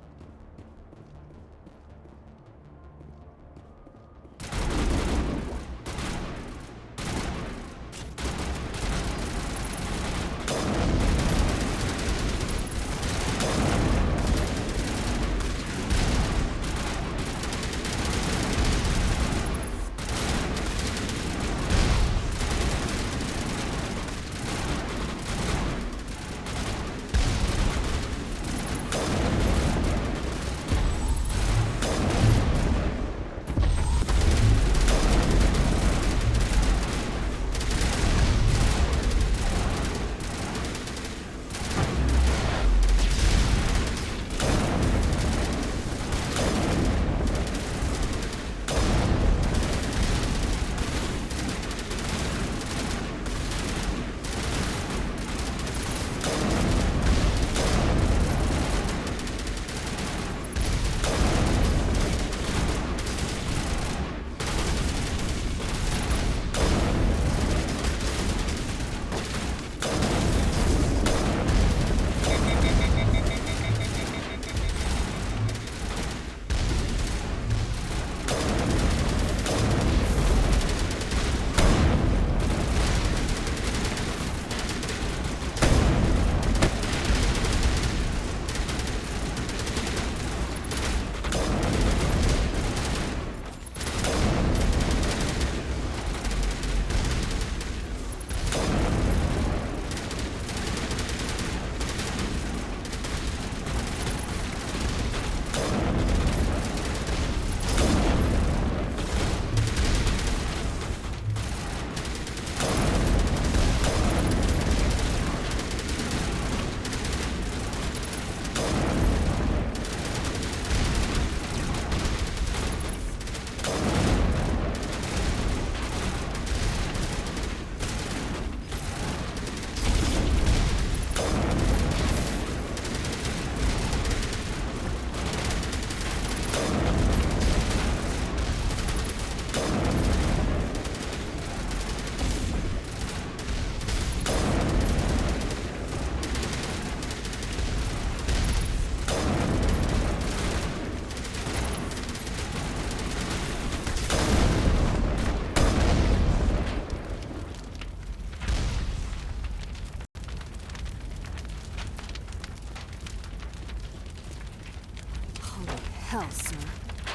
M: Hell, sir.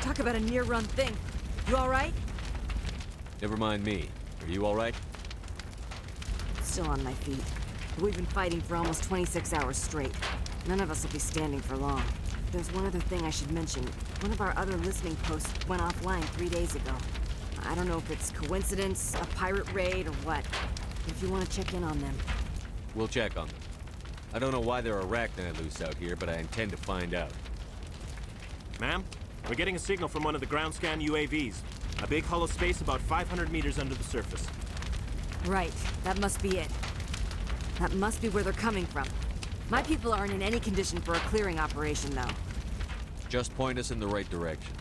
M: Talk about a near-run thing. You all right?
I: Never mind me. Are you all right?
M: Still on my feet. We've been fighting for almost 26 hours straight. None of us will be standing for long. There's one other thing I should mention. One of our other listening posts went offline 3 days ago. I don't know if it's coincidence, a pirate raid, or what. If you want to check in on them.
I: We'll check on them. I don't know why there are Rachni loose out here, but I intend to find out.
E: Ma'am, we're getting a signal from one of the ground scan UAVs. A big hollow space about 500 meters under the surface.
M: Right, that must be it. That must be where they're coming from. My people aren't in any condition for a clearing operation, though.
C: Just point us in the right direction.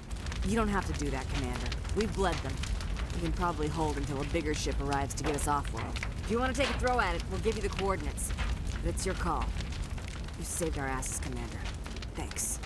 M: You don't have to do that, Commander. We've bled them. We can probably hold until a bigger ship arrives to get us off-world. If you want to take a throw at it, we'll give you the coordinates. But it's your call. You saved our asses, Commander. Thanks.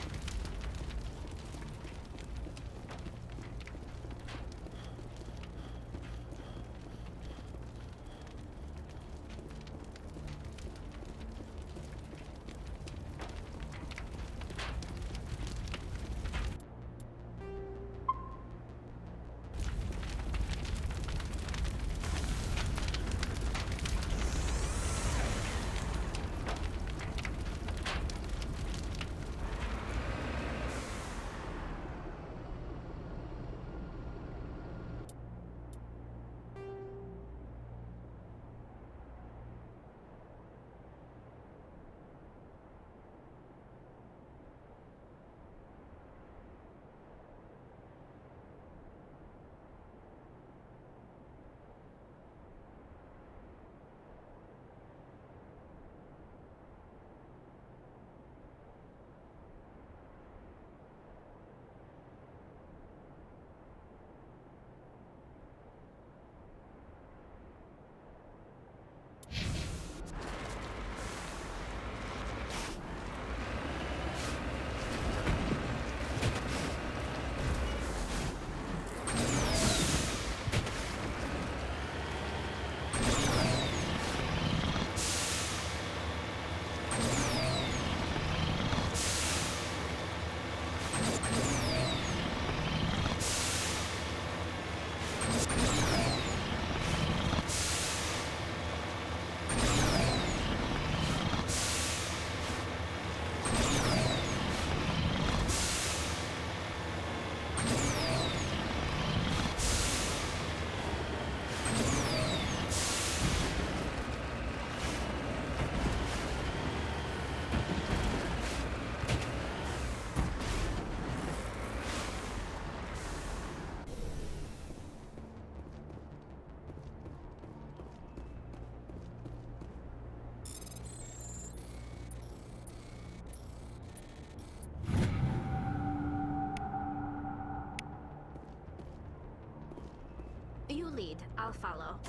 G: You lead, I'll follow.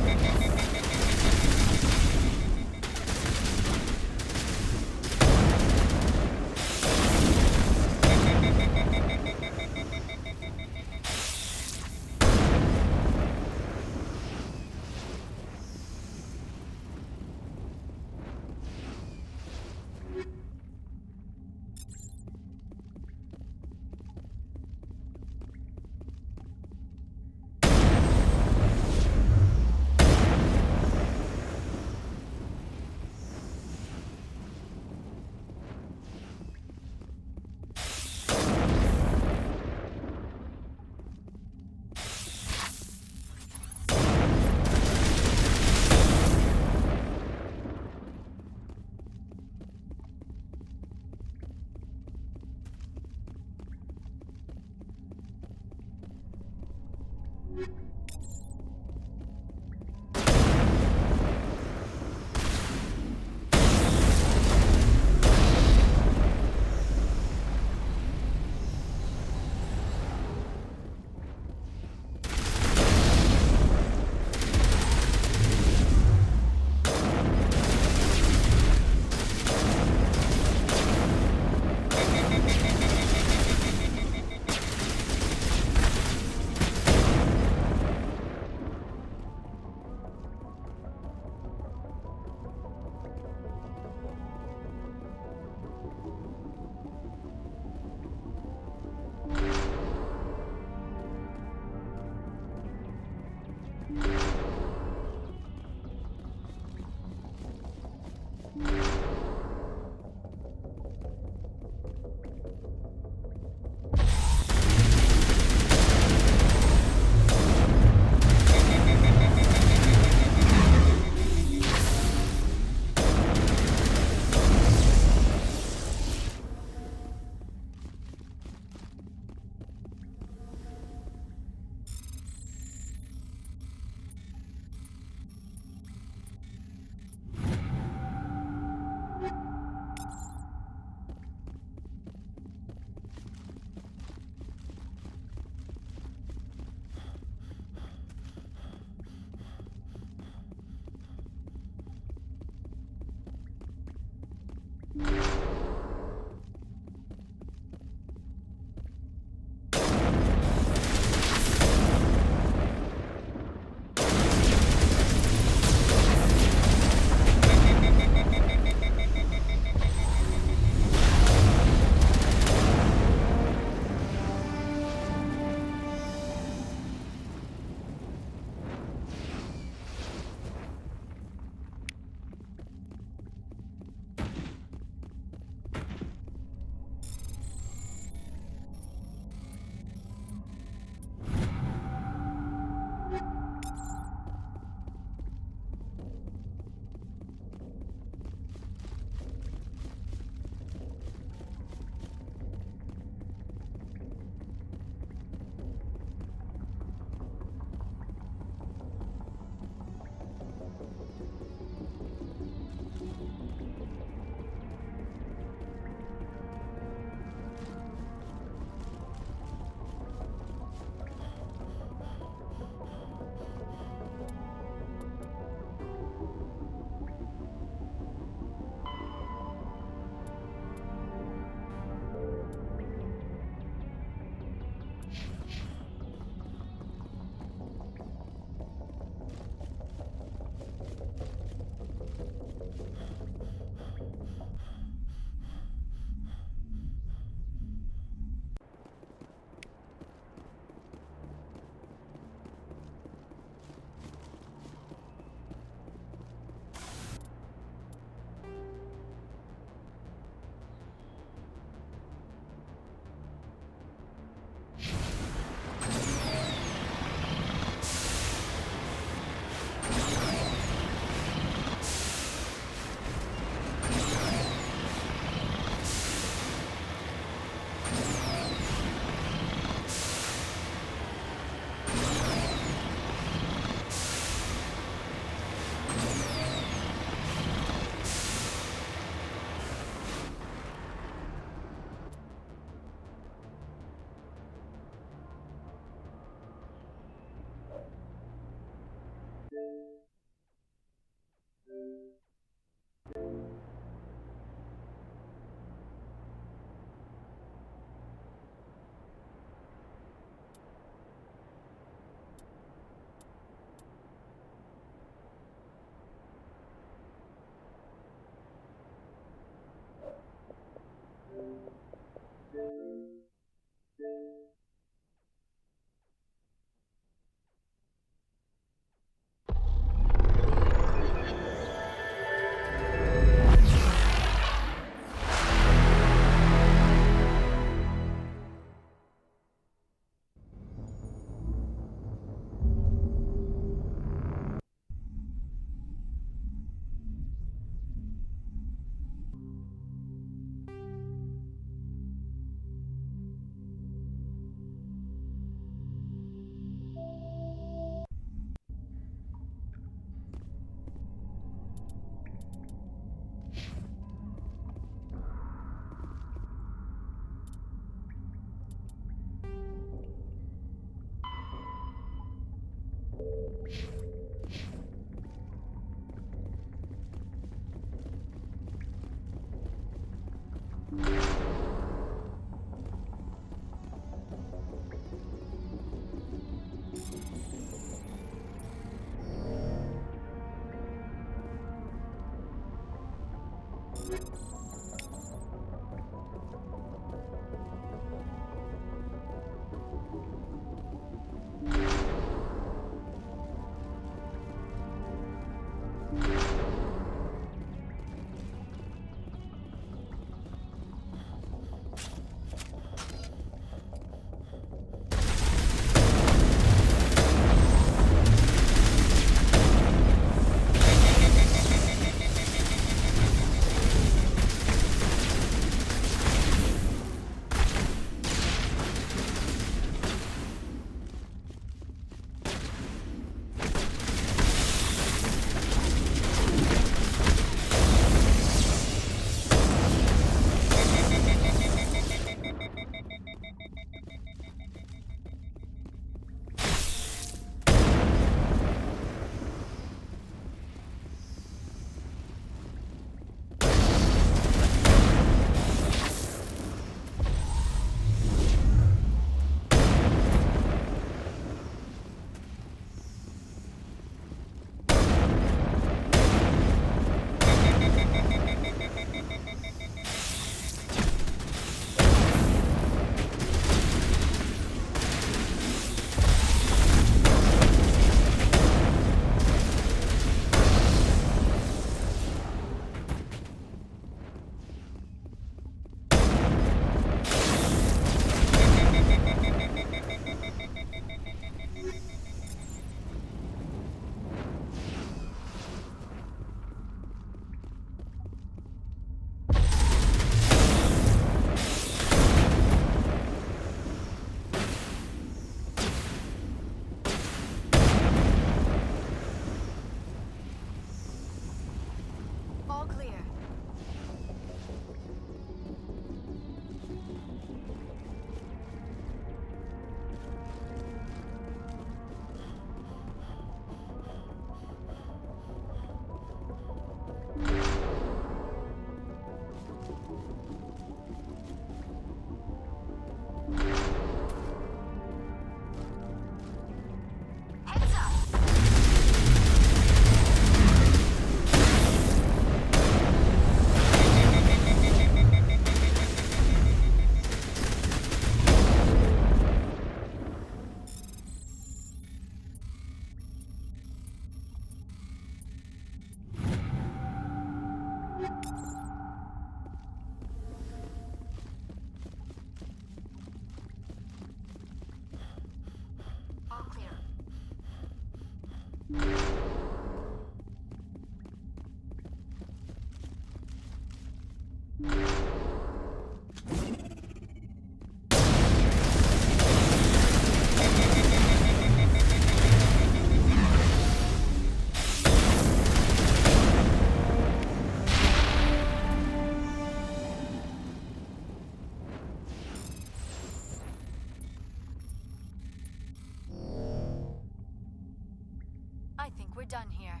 Q: I think we're done here.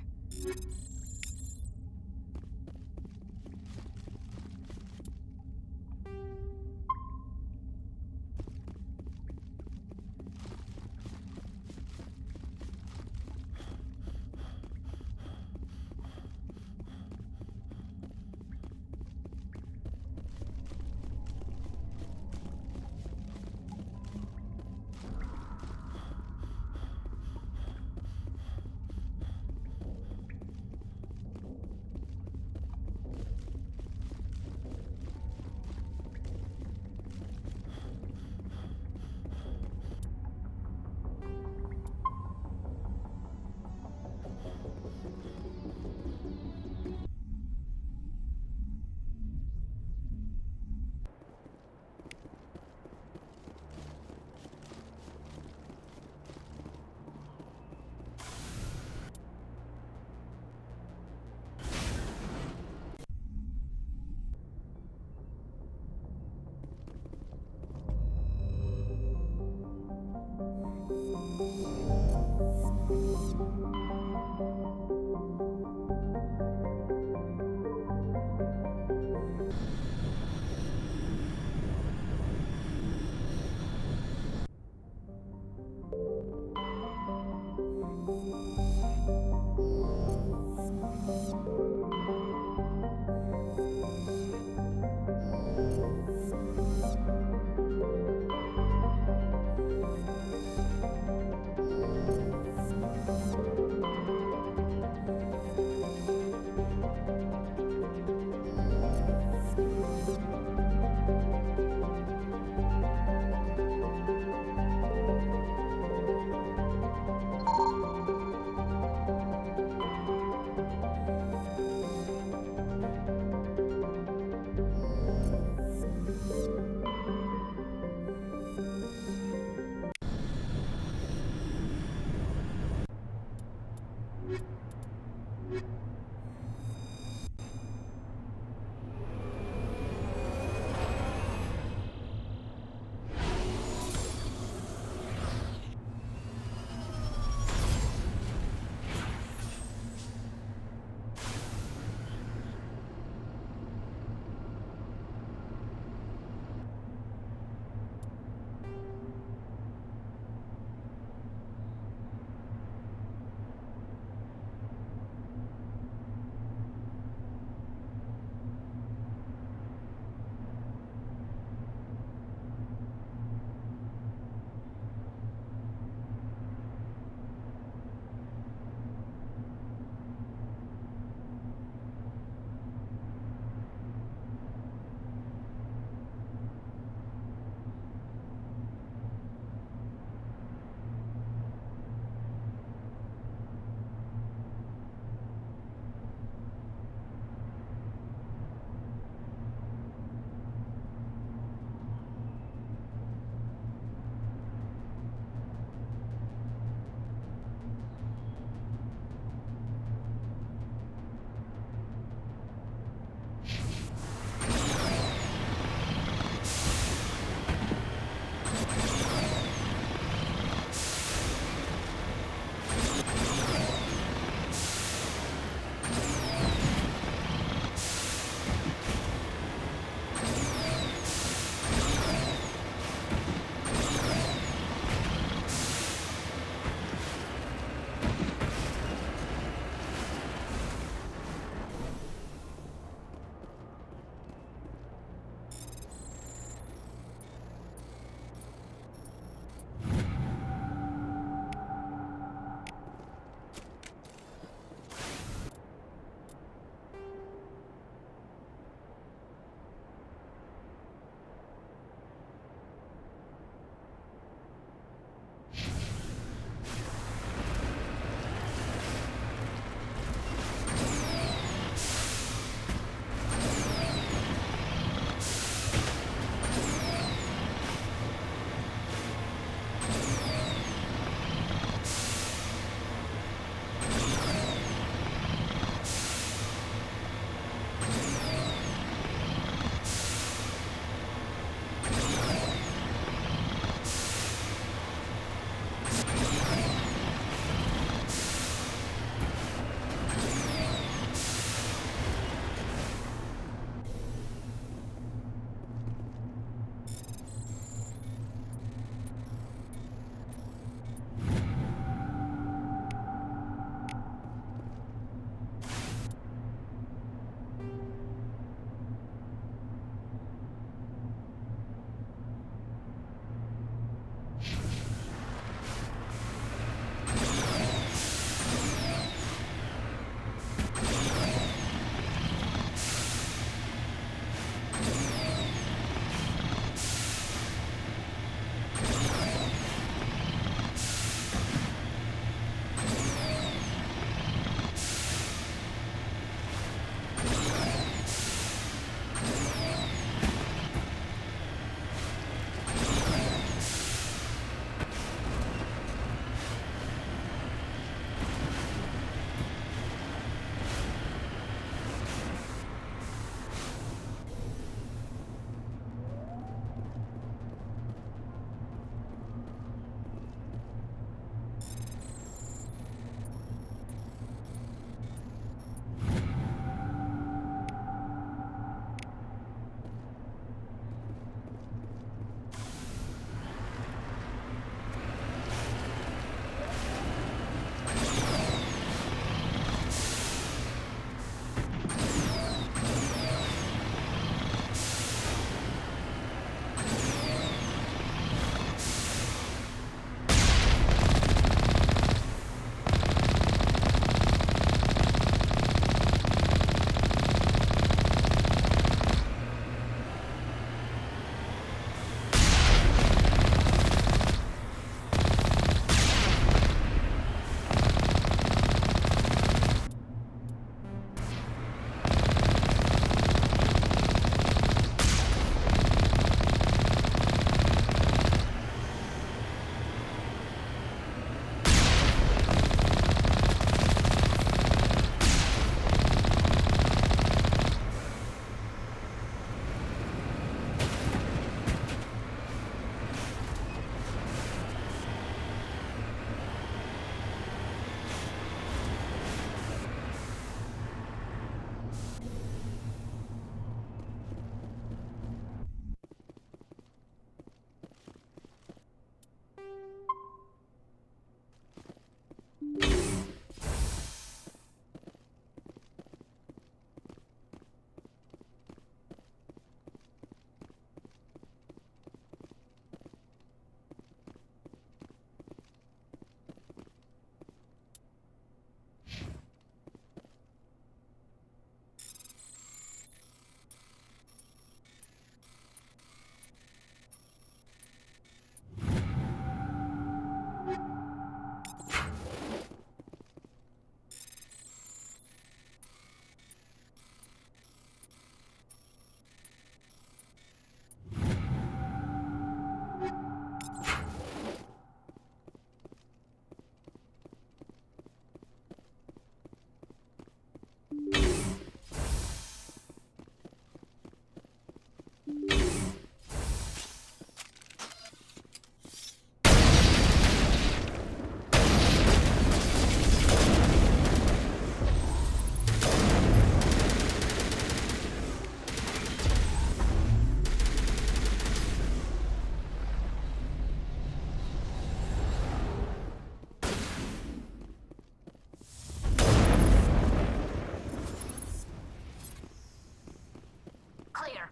G: clear.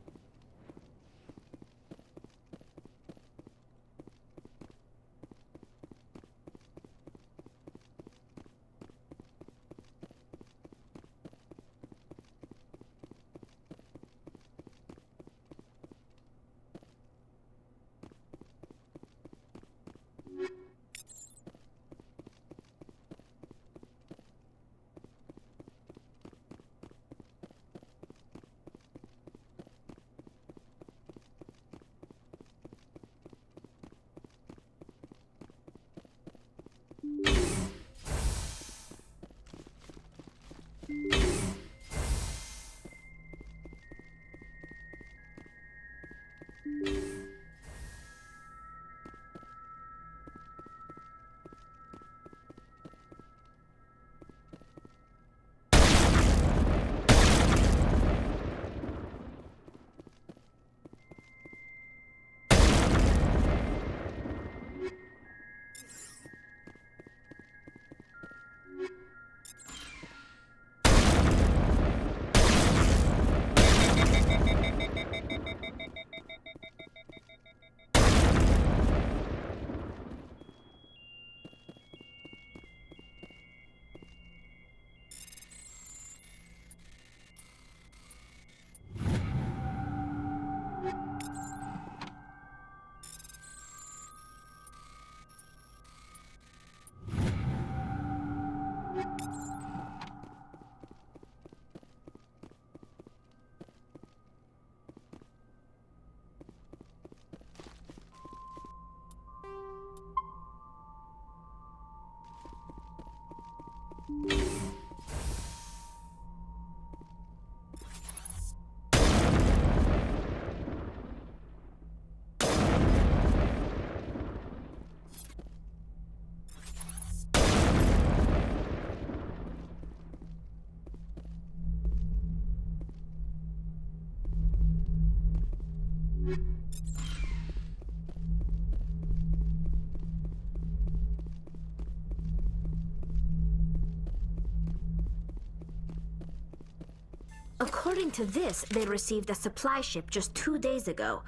G: According to this, they received a supply ship just 2 days ago.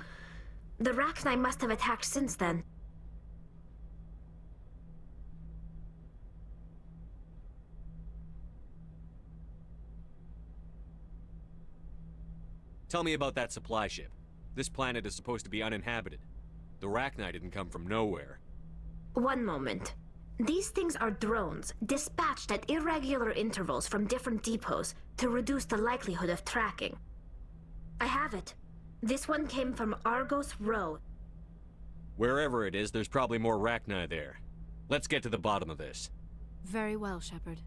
G: The Rachni must have attacked since then.
I: Tell me about that supply ship. This planet is supposed to be uninhabited. The Rachni didn't come from nowhere.
G: One moment. These things are drones, dispatched at irregular intervals from different depots to reduce the likelihood of tracking. I have it. This one came from Argos Row.
I: Wherever it is, there's probably more Rachni there. Let's get to the bottom of this.
Q: Very well, Shepard.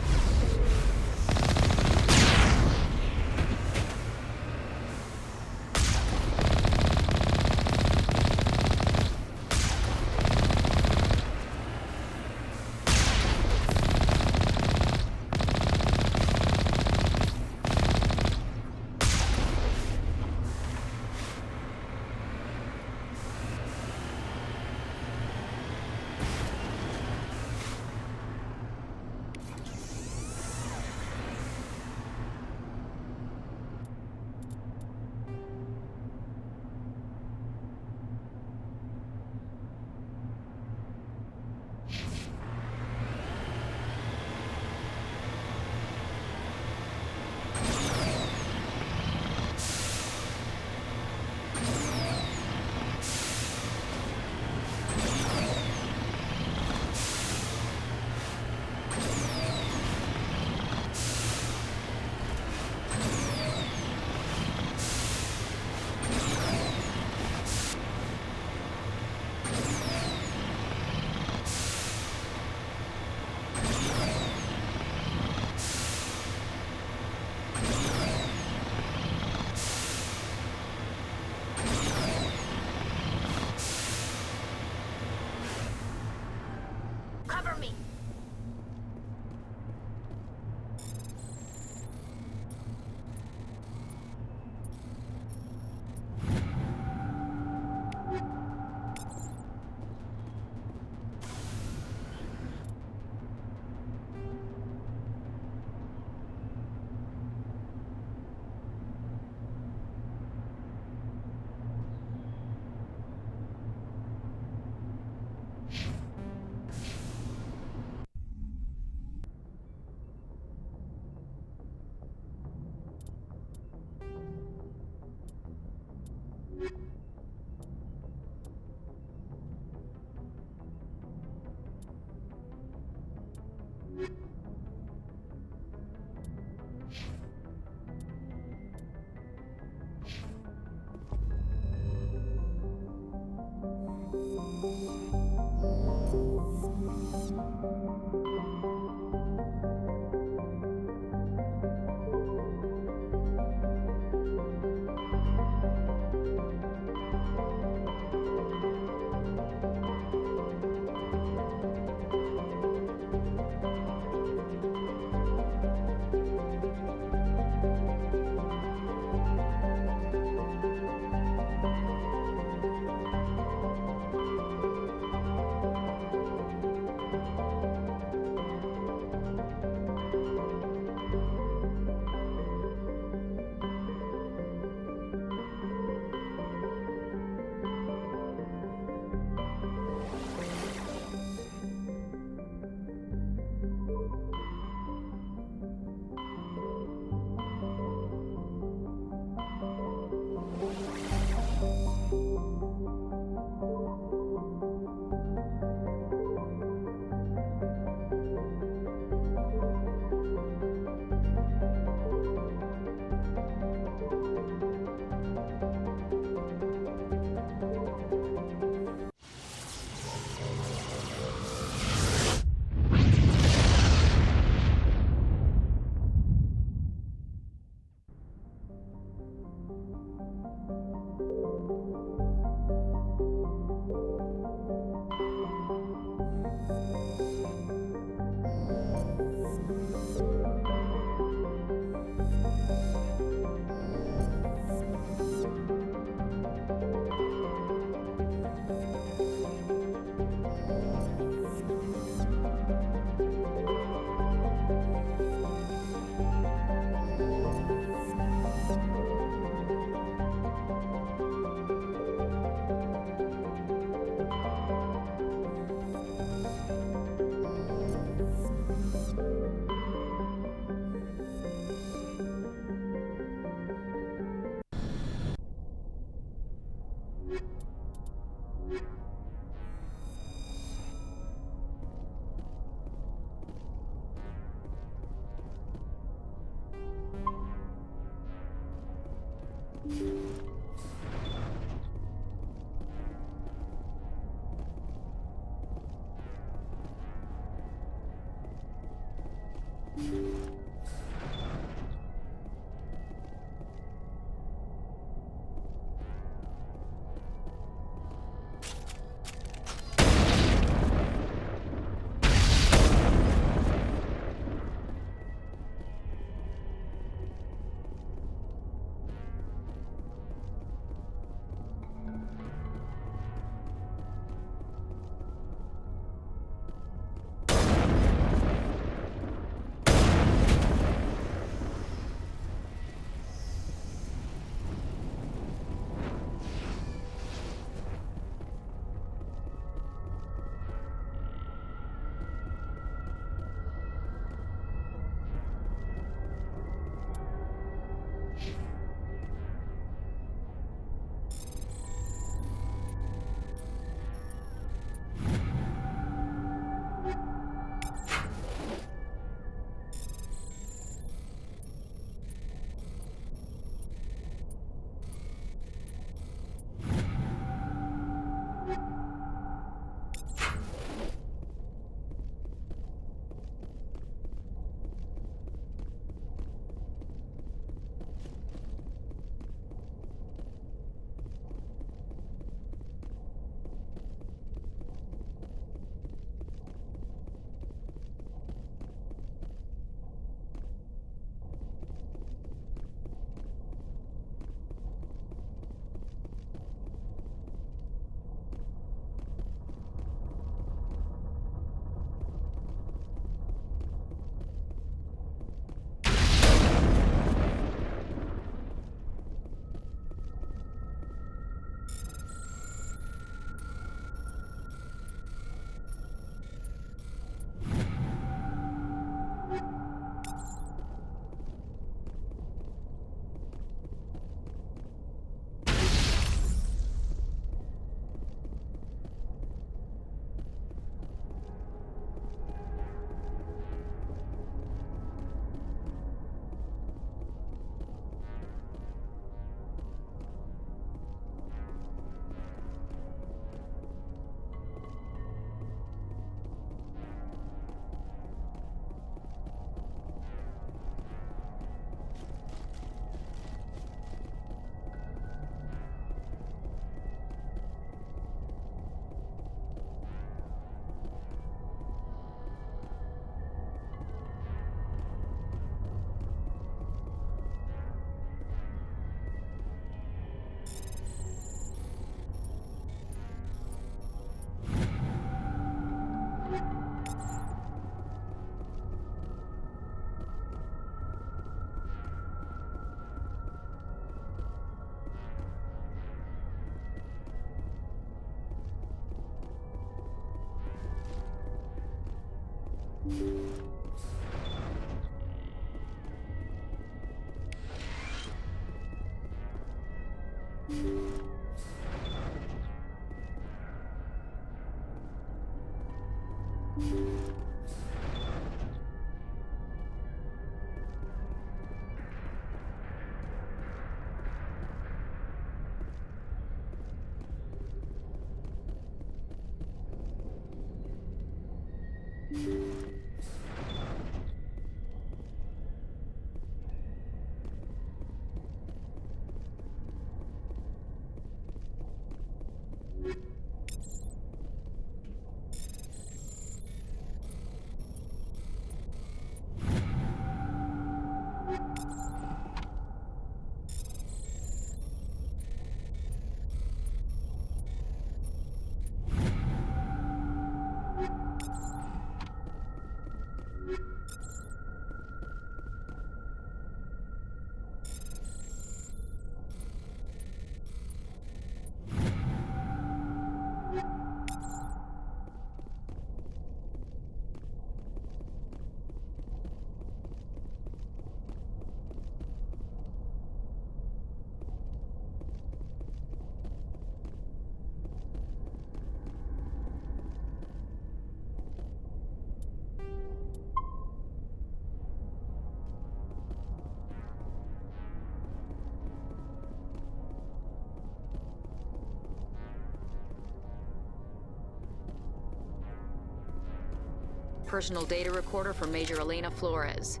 F: personal data recorder for Major Elena Flores.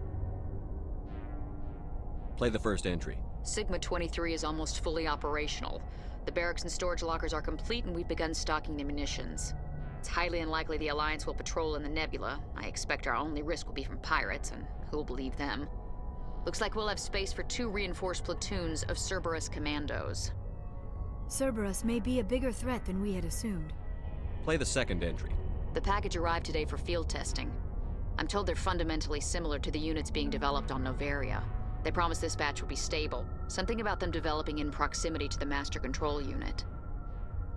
I: Play the first entry.
F: Sigma 23 is almost fully operational. The barracks and storage lockers are complete, and we've begun stocking the munitions. It's highly unlikely the Alliance will patrol in the nebula. I expect our only risk will be from pirates, and who'll believe them? Looks like we'll have space for 2 reinforced platoons of Cerberus commandos.
Q: Cerberus may be a bigger threat than we had assumed.
I: Play the second entry.
F: The package arrived today for field testing. I'm told they're fundamentally similar to the units being developed on Noveria. They promise this batch will be stable. Something about them developing in proximity to the master control unit.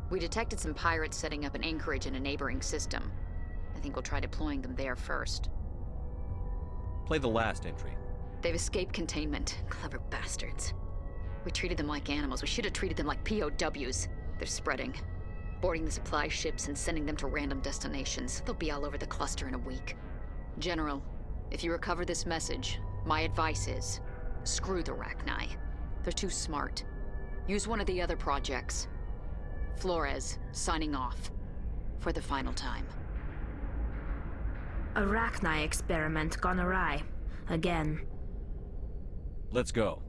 F: We detected some pirates setting up an anchorage in a neighboring system. I think we'll try deploying them there first.
I: Play the last entry.
F: They've escaped containment. Clever bastards. We treated them like animals. We should have treated them like POWs. They're spreading. Boarding the supply ships and sending them to random destinations. They'll be all over the cluster in a week. General, if you recover this message, my advice is, screw the Rachni. They're too smart. Use one of the other projects. Flores, signing off. For the final time.
G: A Rachni experiment gone awry. Again.
I: Let's go.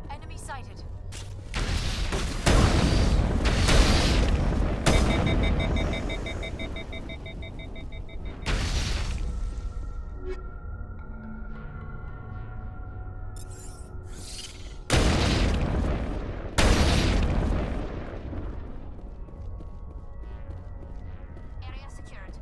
Q: Enemy sighted.
G: Area secured.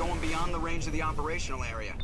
Y: going beyond the range of the operational area.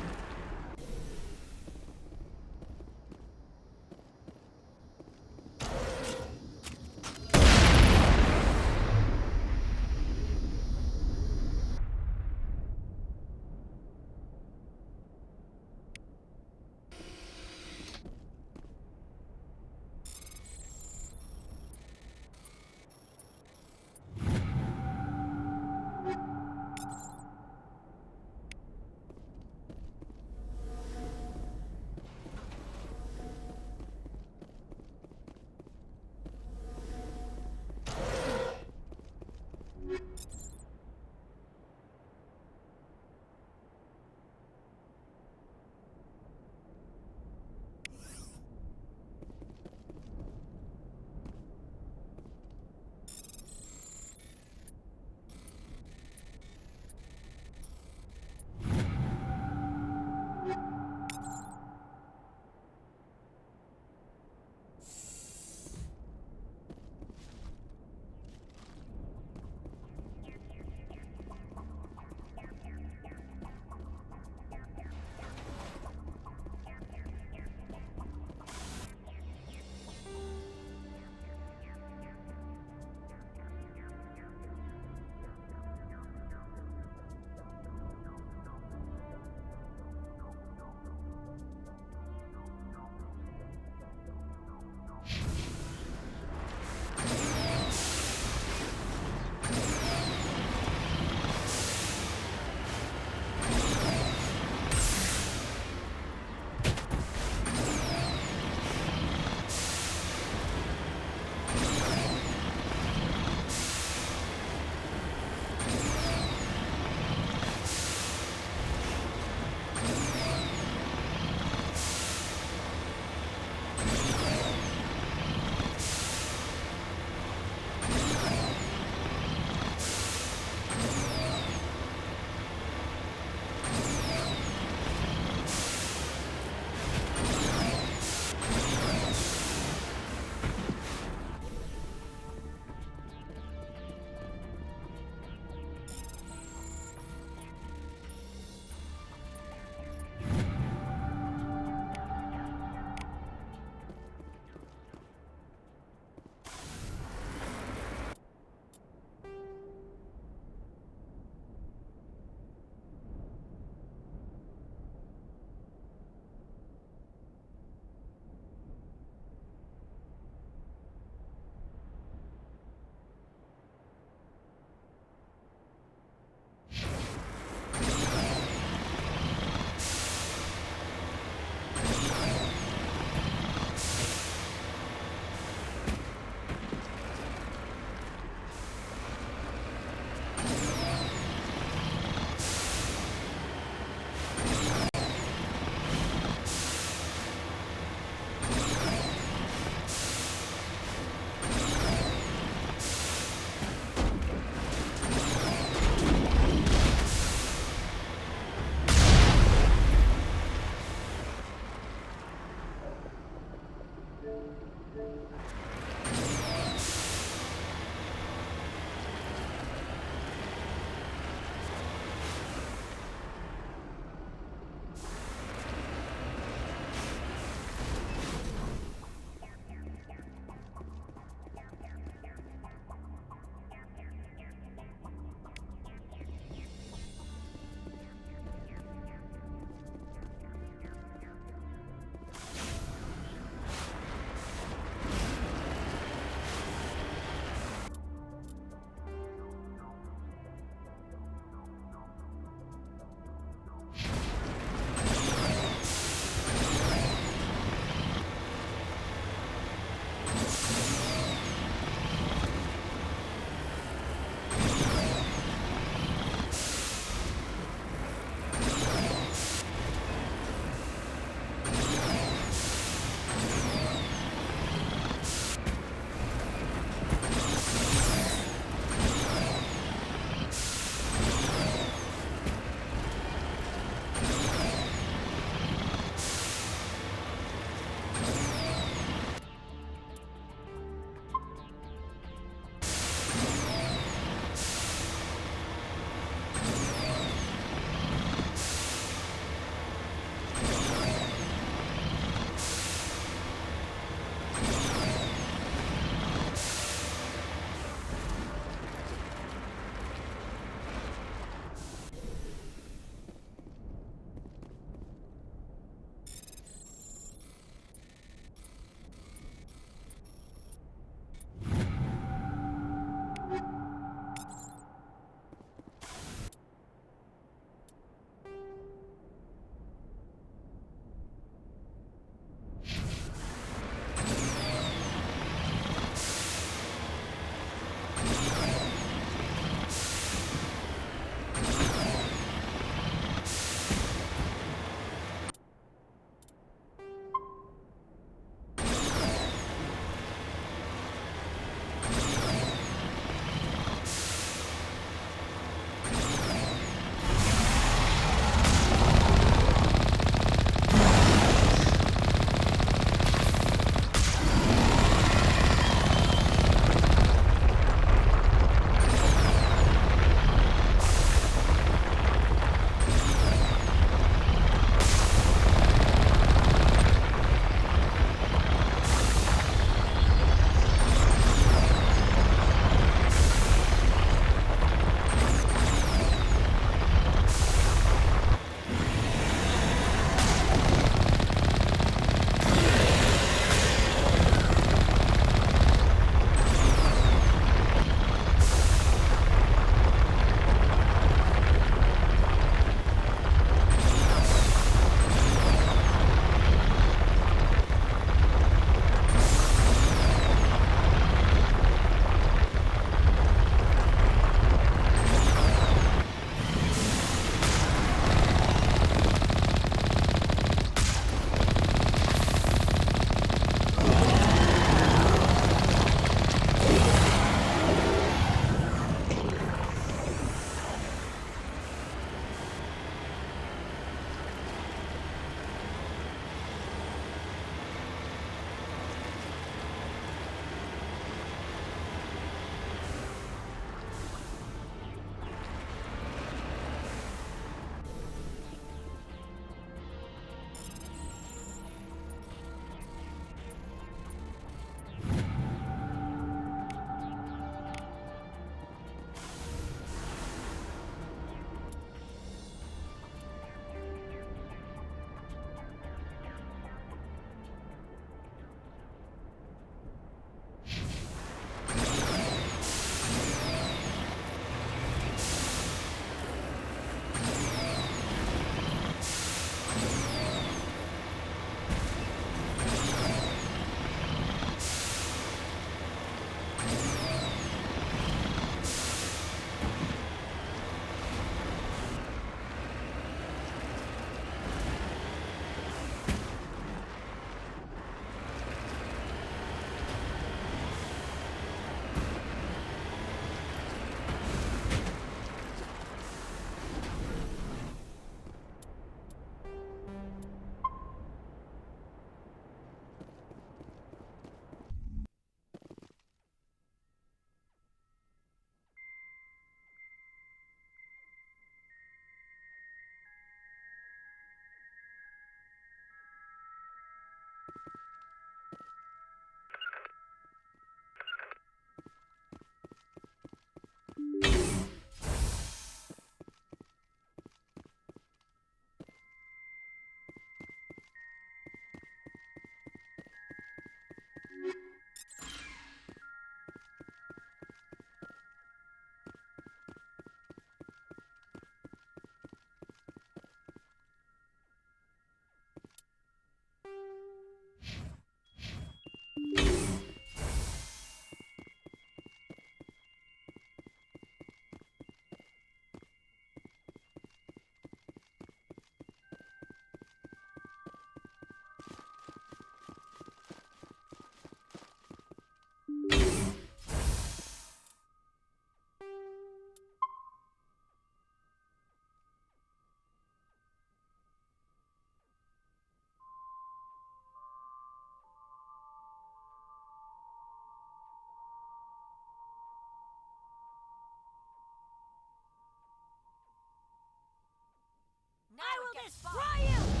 G: destroy you!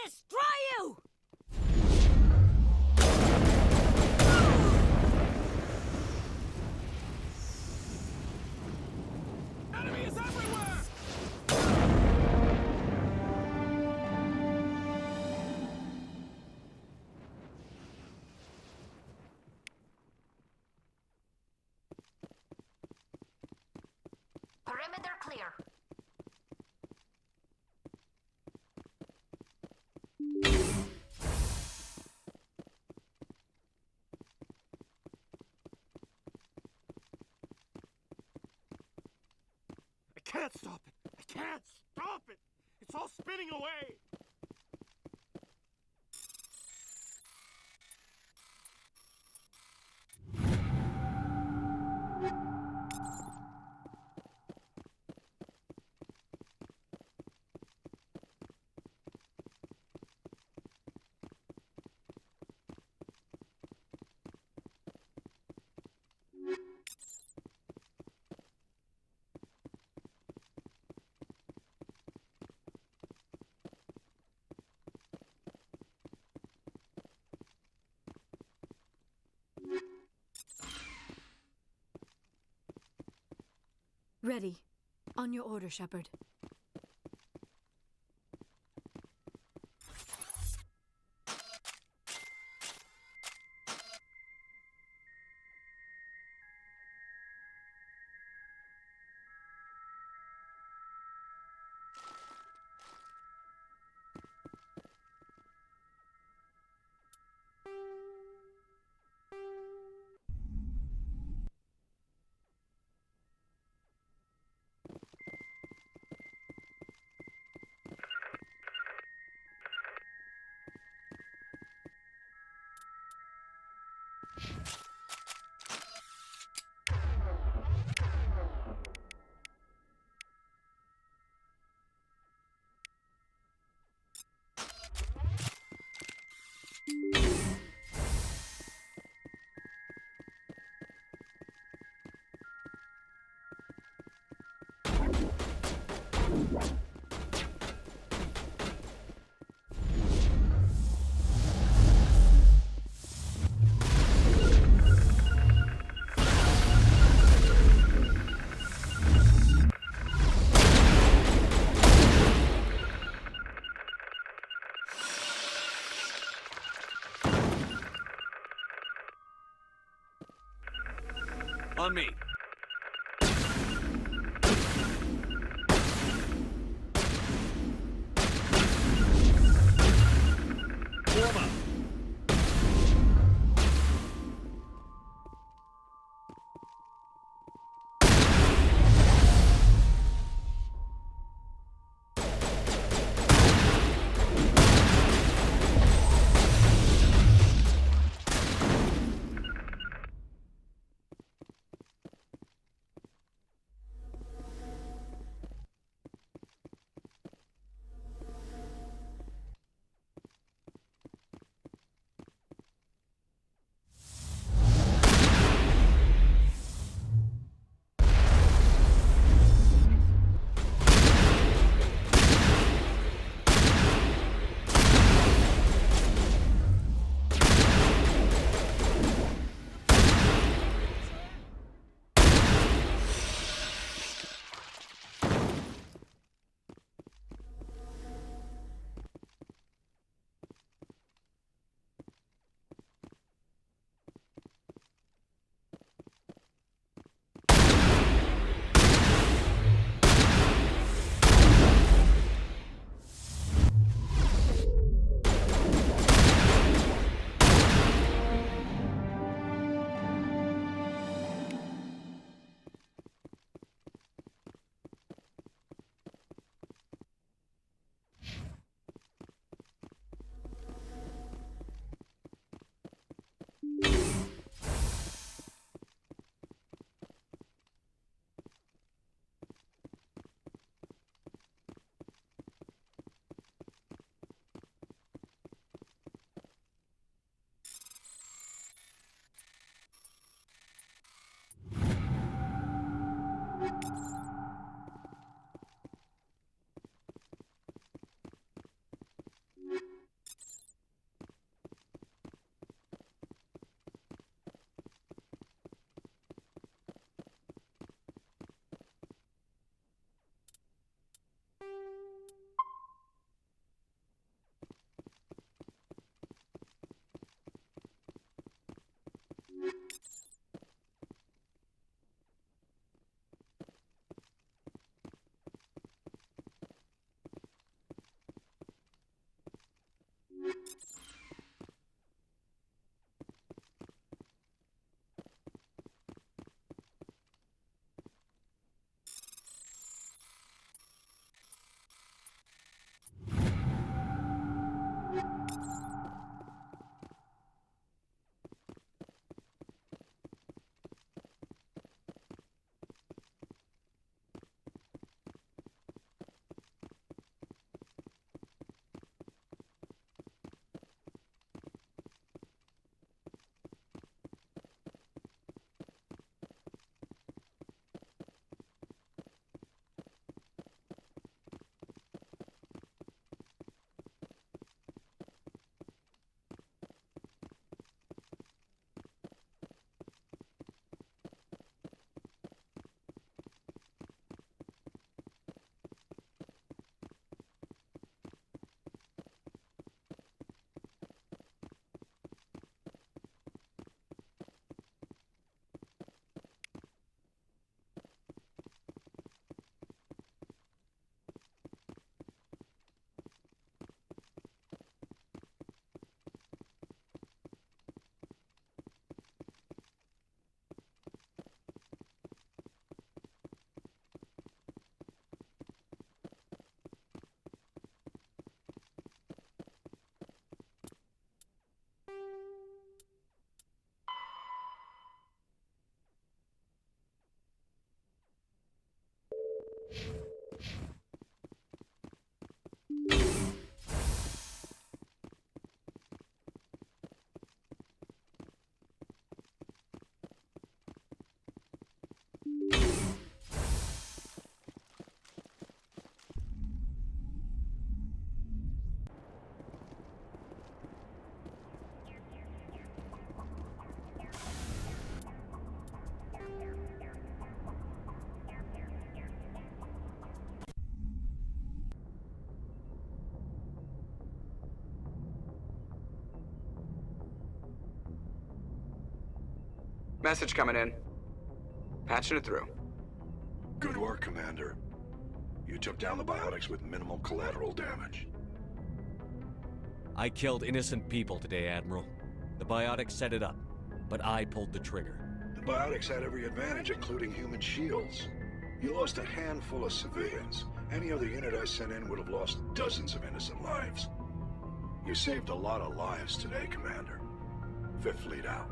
G: Destroy you!
N: Enemy is everywhere!
G: Perimeter clear.
E: I can't stop it! I can't stop it! It's all spinning away!
Q: Ready. On your order, Shepard.
C: On me. Warm up.
T: Message coming in. Patching it through.
X: Good work, Commander. You took down the biotics with minimal collateral damage.
I: I killed innocent people today, Admiral. The biotics set it up, but I pulled the trigger.
X: The biotics had every advantage, including human shields. You lost a handful of civilians. Any other unit I sent in would have lost dozens of innocent lives. You saved a lot of lives today, Commander. Fifth Fleet out.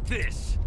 I: this!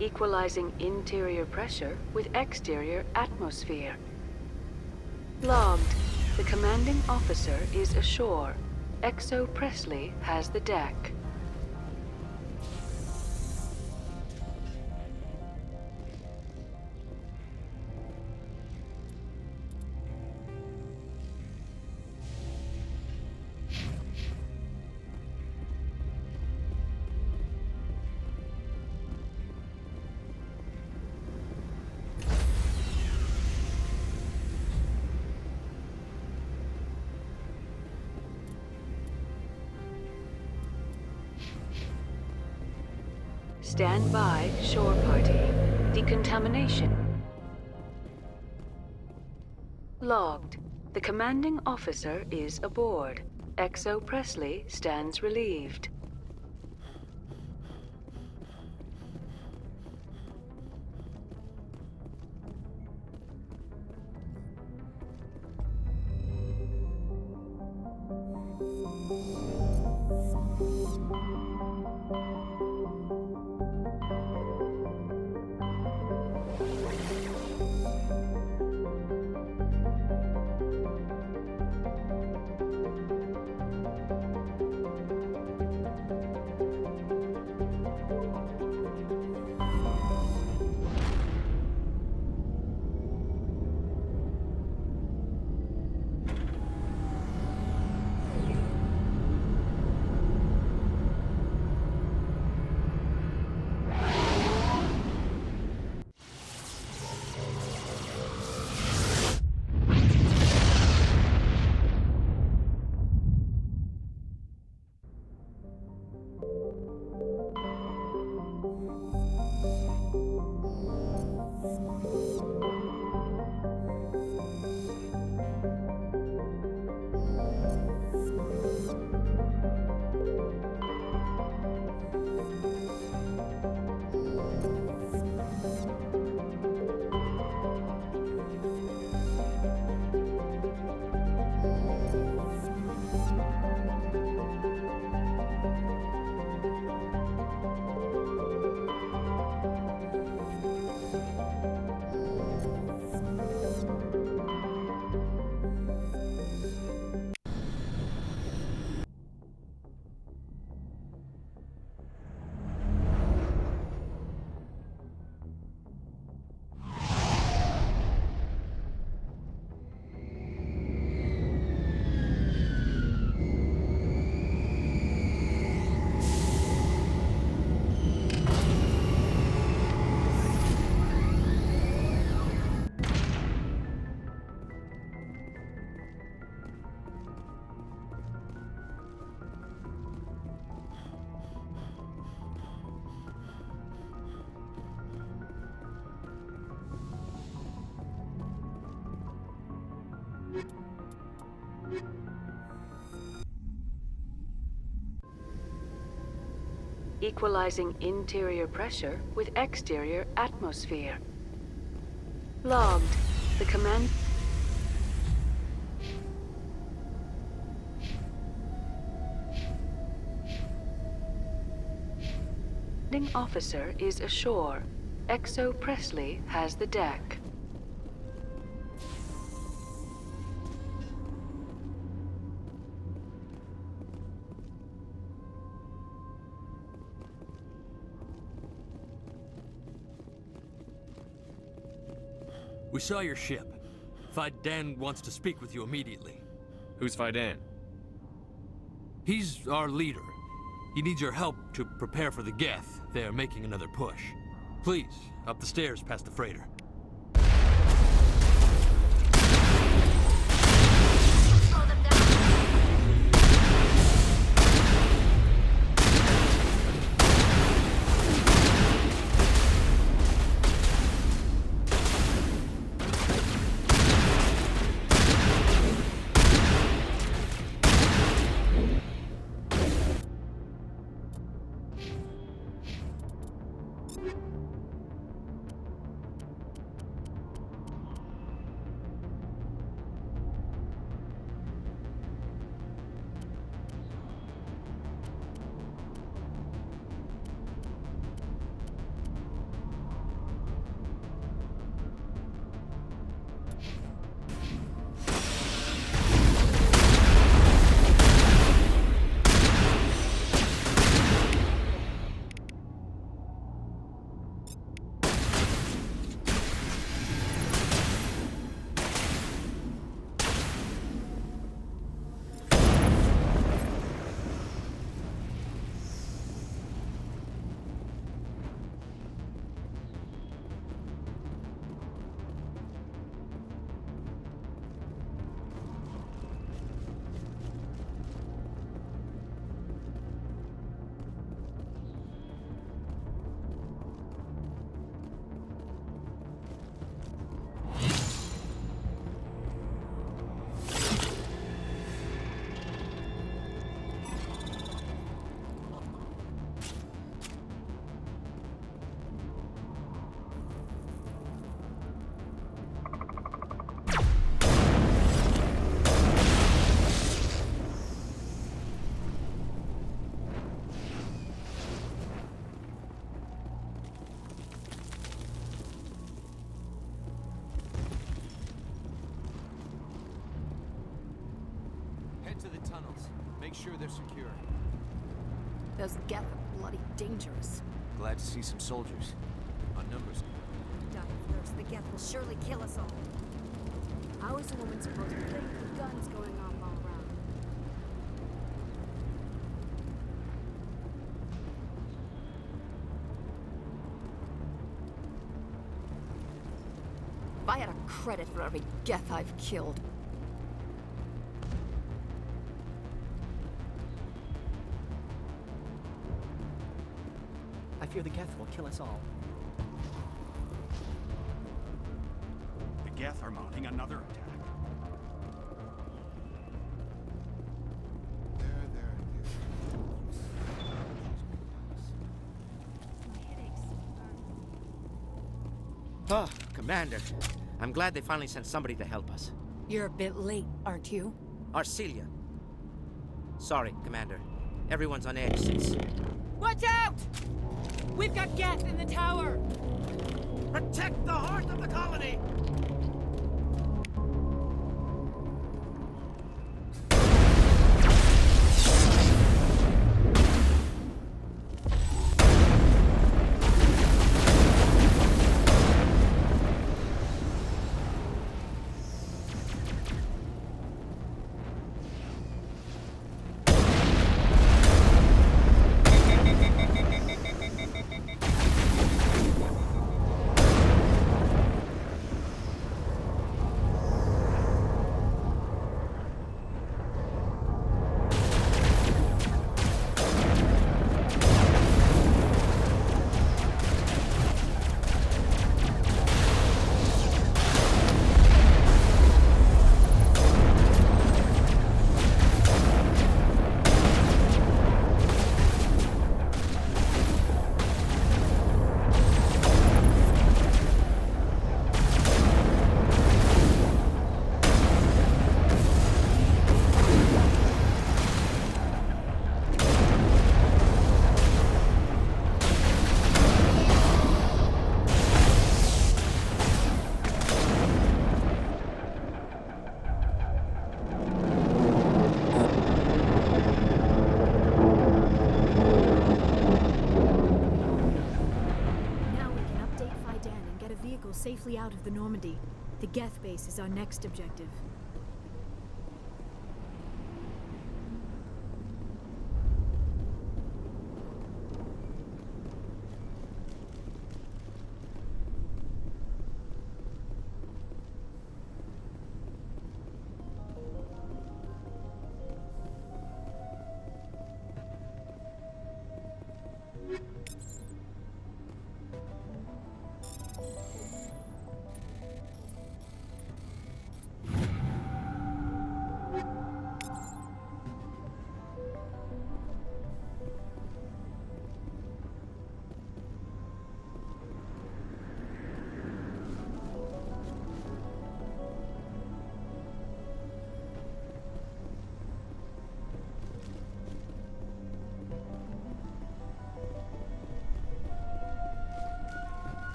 D: Equalizing interior pressure with exterior atmosphere. Logged. The commanding officer is ashore. XO Presley has the deck. Stand by, shore party. Decontamination. Logged. The commanding officer is aboard. XO Presley stands relieved. Equalizing interior pressure with exterior atmosphere. Logged. The commanding officer is ashore. XO Presley has the deck.
H: We saw your ship. Fidan wants to speak with you immediately.
I: Who's Fidan?
H: He's our leader. He needs your help to prepare for the Geth. They're making another push. Please, up the stairs past the freighter.
O: into the tunnels. Make sure they're secure.
B: Those Geth are bloody dangerous.
O: Glad to see some soldiers. Our numbers.
B: Die of thirst, the Geth will surely kill us all. How is a woman supposed to think with guns going off all around? If I had a credit for every Geth I've killed.
R: I fear the Geth will kill us all.
S: The Geth are mounting another attack.
J: Oh, Commander. I'm glad they finally sent somebody to help us.
B: You're a bit late, aren't you?
J: Arcelia. Sorry, Commander. Everyone's on edge since...
U: Watch out! We've got Geth in the tower!
J: Protect the heart of the colony!
Q: Safely out of the Normandy. The Geth base is our next objective.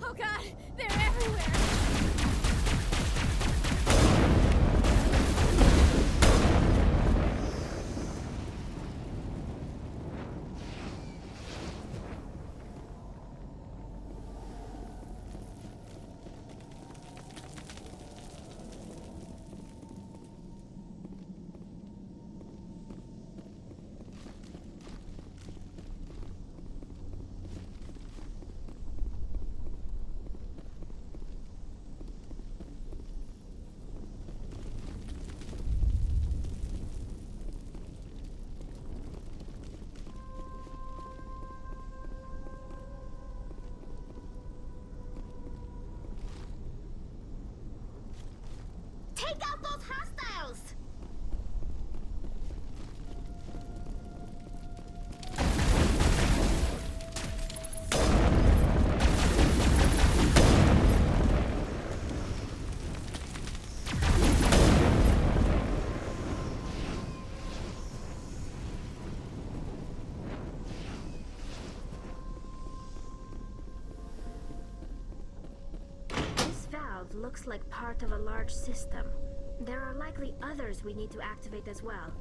U: Oh god, they're everywhere!
G: looks like part of a large system. There are likely others we need to activate as well.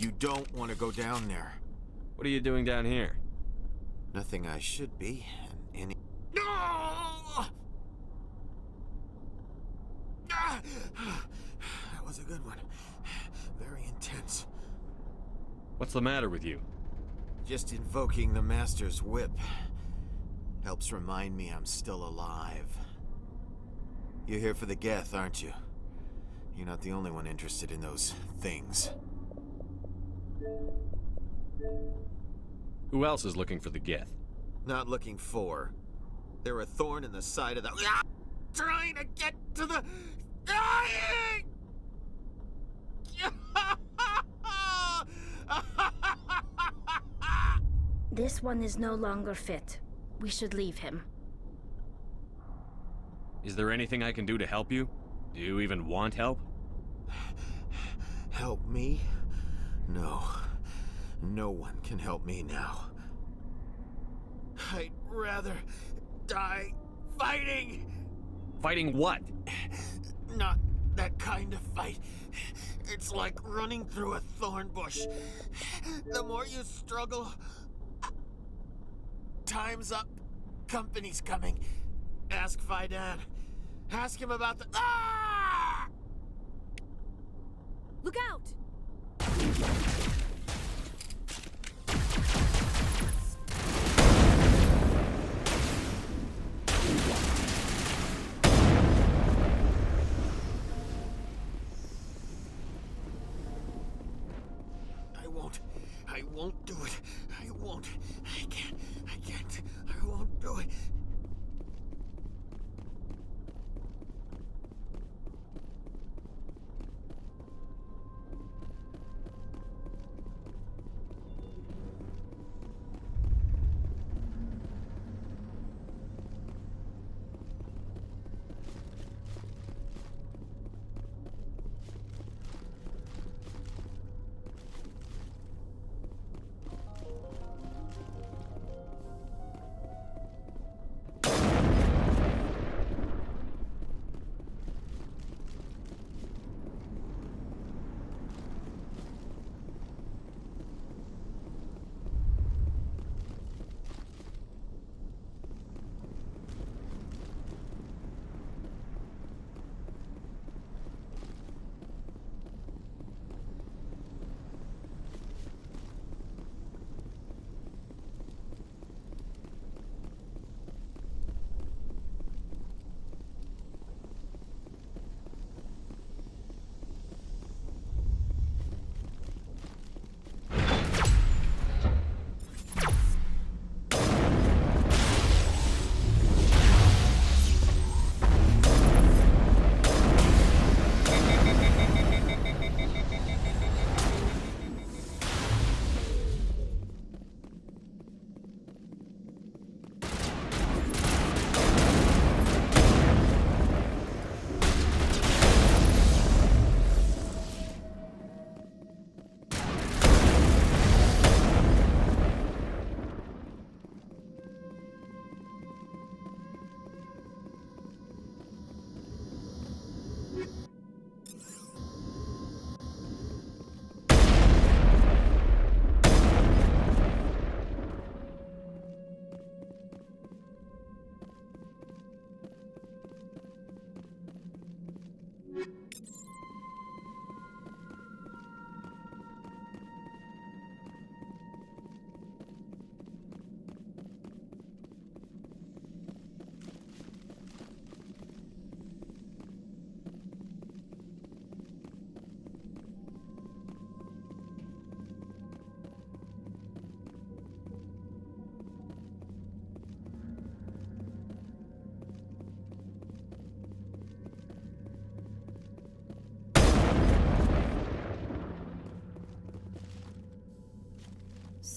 O: You don't want to go down there.
I: What are you doing down here?
O: Nothing I should be, and any... That was a good one. Very intense.
I: What's the matter with you?
O: Just invoking the Master's whip helps remind me I'm still alive. You're here for the Geth, aren't you? You're not the only one interested in those things.
I: Who else is looking for the Geth?
O: Not looking for. They're a thorn in the side of the... Trying to get to the... Dying!
G: This one is no longer fit. We should leave him.
I: Is there anything I can do to help you? Do you even want help?
O: Help me? No. No one can help me now. I'd rather die fighting!
I: Fighting what?
O: Not that kind of fight. It's like running through a thorn bush. The more you struggle... Time's up. Company's coming. Ask Faidan. Ask him about the... Ah!
U: Look out!
O: I won't do it. I won't. I can't. I won't do it.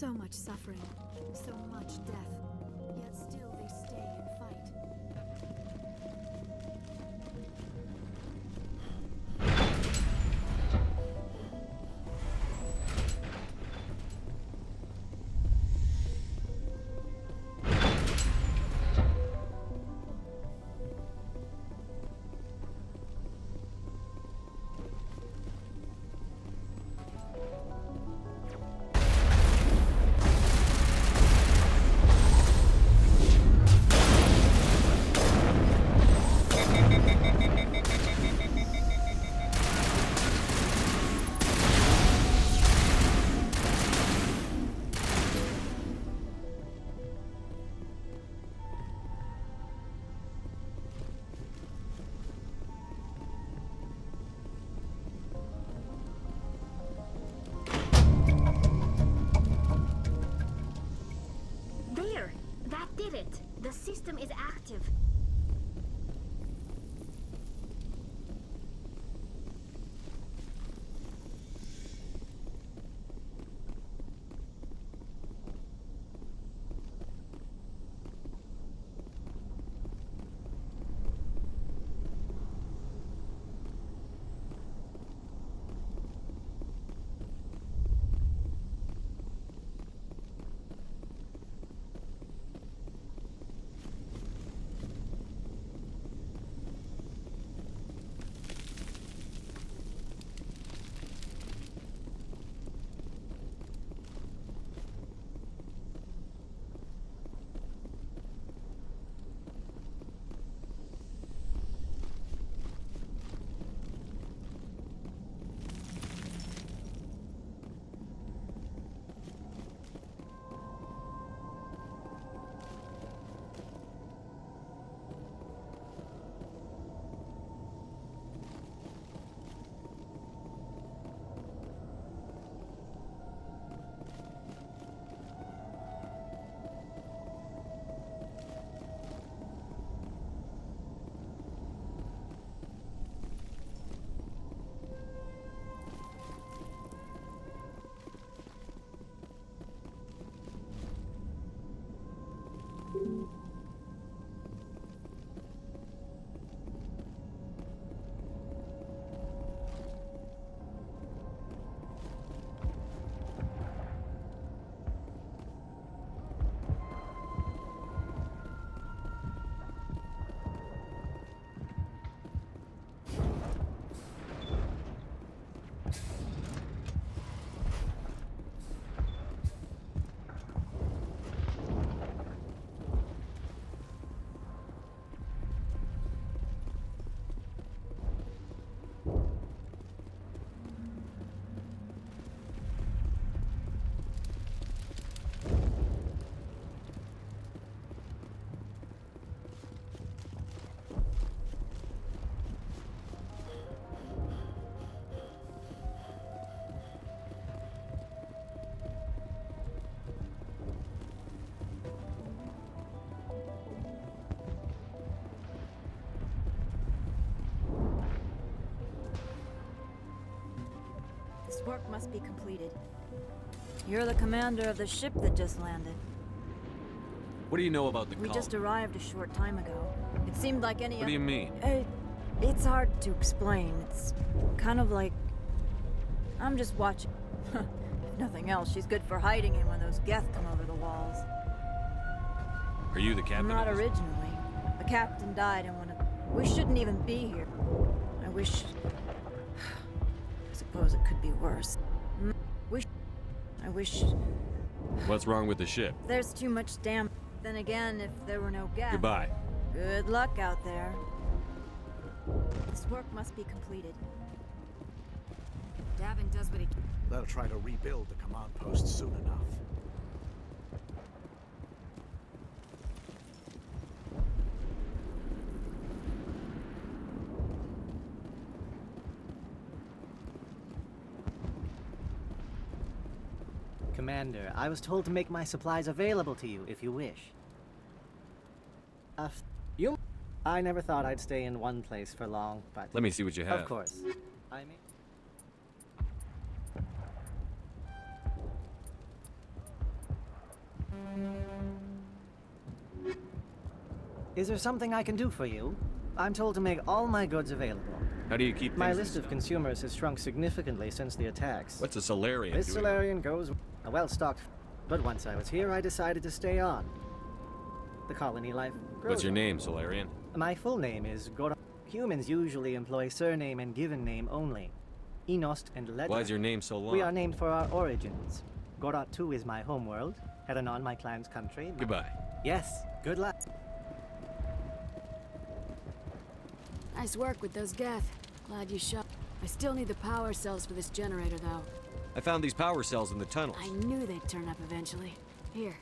Q: So much suffering, so much death, yet still they stay and fight.
G: There! That did it! The system is active.
A: This work must be completed. You're the commander of the ship that just landed.
I: What do you know about the
A: We
I: cult?
A: just arrived a short time ago. It seemed like any
I: What do you mean?
A: It's hard to explain. It's kind of like... I'm just watching. If nothing else, she's good for hiding in when those Geth come over the walls.
I: Are you the captain?
A: Not
I: of this?
A: originally. The captain died in one of... We shouldn't even be here. I wish... I suppose it could be worse. I wish...
I: What's wrong with the ship?
A: There's too much damage. Then again, if there were no Geth...
I: Goodbye.
A: Good luck out there. This work must be completed.
B: Davin does what he can.
K: They'll try to rebuild the command post soon enough.
R: Commander, I was told to make my supplies available to you if you wish. I never thought I'd stay in one place for long, but...
I: Let me see what you have.
R: Of course. I mean... Is there something I can do for you? I'm told to make all my goods available.
I: How do you keep
R: My
I: things
R: list of consumers has shrunk significantly since the attacks.
I: What's a Solarian
R: This
I: doing?
R: Solarian goes a well-stocked, but once I was here, I decided to stay on. The colony life grows.
I: What's your name, Solarian?
R: My full name is Gorat. Humans usually employ surname and given name only. Enost and Ledger.
I: Why is your name so long?
R: We are named for our origins. Gorat 2 is my homeworld. Heranon, my clan's country.
I: Goodbye.
R: Yes, good luck.
L: Nice work with those Geth. Glad you shot. I still need the power cells for this generator, though.
I: I found these power cells in the tunnels.
L: I knew they'd turn up eventually. Here,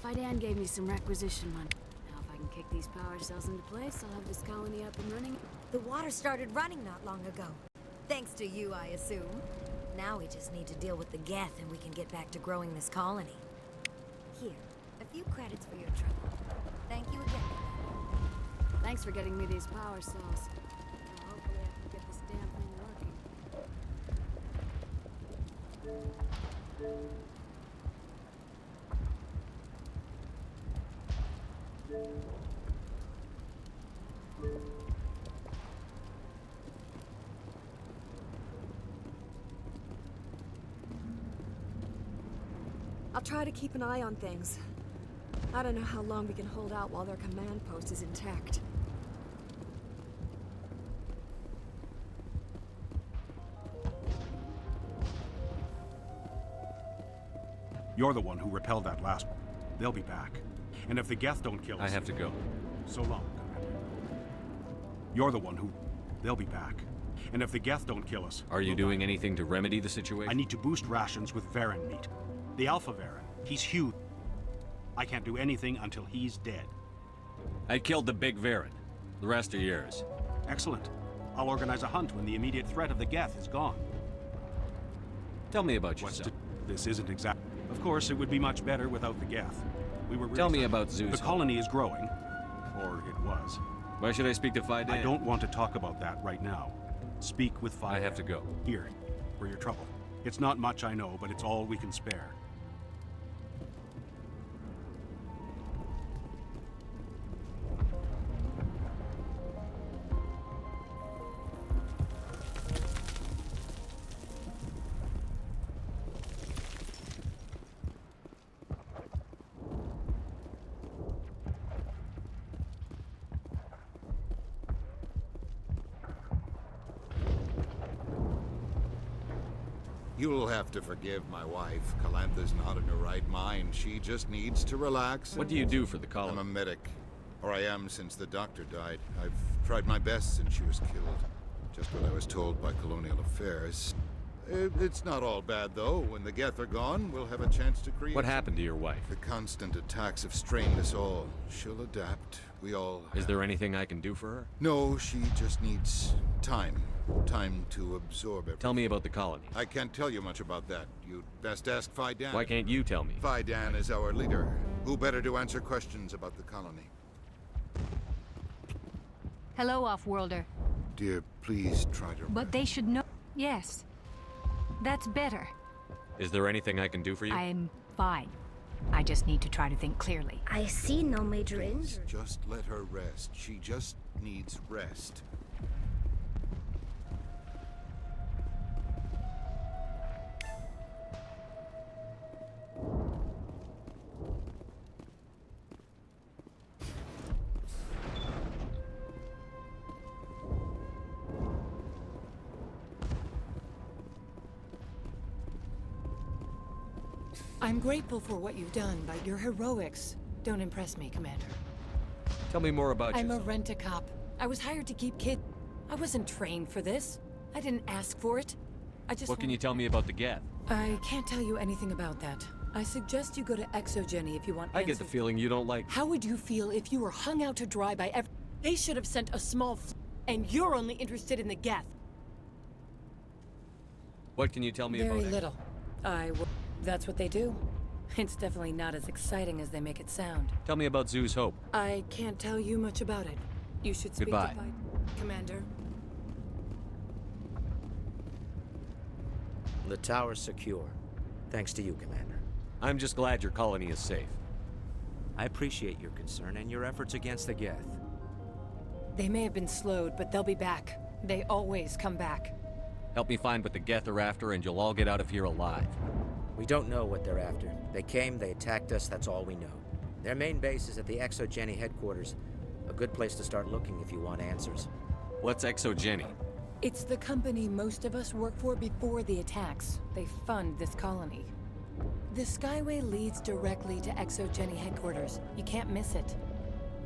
L: Fidan gave me some requisition money. Now if I can kick these power cells into place, I'll have this colony up and running.
M: The water started running not long ago. Thanks to you, I assume. Now we just need to deal with the Geth and we can get back to growing this colony. Here, a few credits for your trouble. Thank you again.
L: Thanks for getting me these power cells. Now hopefully I can get this damn thing working. I'll try to keep an eye on things. I don't know how long we can hold out while their command post is intact.
S: You're the one who repelled that last one. They'll be back. And if the Geth don't kill us...
I: I have to go.
S: So long, Commander. You're the one who... They'll be back. And if the Geth don't kill us...
I: Are you doing anything to remedy the situation?
S: I need to boost rations with Varen meat. The Alpha Varen. He's huge. I can't do anything until he's dead.
I: I killed the big Varen. The rest are yours.
S: Excellent. I'll organize a hunt when the immediate threat of the Geth is gone.
I: Tell me about yourself.
S: This isn't exact. Of course, it would be much better without the Geth. We were really
I: Tell me about Zeus.
S: The colony is growing. Or it was.
I: Why should I speak to Fidan?
S: I don't want to talk about that right now. Speak with Fidan.
I: I have to go.
S: Here, for your trouble. It's not much, I know, but it's all we can spare.
P: You'll have to forgive my wife. Calantha's not in her right mind. She just needs to relax.
I: What do you do for the colony?
P: I'm a medic. Or I am since the doctor died. I've tried my best since she was killed. Just what I was told by Colonial Affairs. It's not all bad, though. When the Geth are gone, we'll have a chance to create...
I: What happened to your wife?
P: The constant attacks have strained us all. She'll adapt. We all...
I: Is there anything I can do for her?
P: No, she just needs time. Time to absorb everything.
I: Tell me about the colony.
P: I can't tell you much about that. You'd best ask Fidan.
I: Why can't you tell me?
P: Fidan is our leader. Who better to answer questions about the colony?
V: Hello, Off-Worlder.
P: Dear, please try to...
V: But they should know... Yes. That's better.
I: Is there anything I can do for you?
V: I'm fine. I just need to try to think clearly.
G: I see no major
P: Please,
G: injury.
P: just let her rest. She just needs rest.
W: I'm grateful for what you've done, but your heroics don't impress me, Commander.
I: Tell me more about
W: I'm
I: yourself.
W: a rent-a-cop. I was hired to keep kids. I wasn't trained for this. I didn't ask for it. I just...
I: What can you tell me about the Geth?
W: I can't tell you anything about that. I suggest you go to Exogeny if you want
I: I get the feeling you don't like...
W: How would you feel if you were hung out to dry by every... They should have sent a small and you're only interested in the Geth.
I: What can you tell me about
W: Very
I: it?
W: little. That's what they do. It's definitely not as exciting as they make it sound.
I: Tell me about Zoo's Hope.
W: I can't tell you much about it. You should speak
I: Goodbye.
W: to Commander.
J: The tower's secure. Thanks to you, Commander.
I: I'm just glad your colony is safe.
J: I appreciate your concern and your efforts against the Geth.
W: They may have been slowed, but they'll be back. They always come back.
I: Help me find what the Geth are after, and you'll all get out of here alive.
J: We don't know what they're after. They came, they attacked us, that's all we know. Their main base is at the Exogeny headquarters. A good place to start looking if you want answers.
I: What's Exogeny?
W: It's the company most of us work for before the attacks. They fund this colony. The Skyway leads directly to Exogeny headquarters. You can't miss it.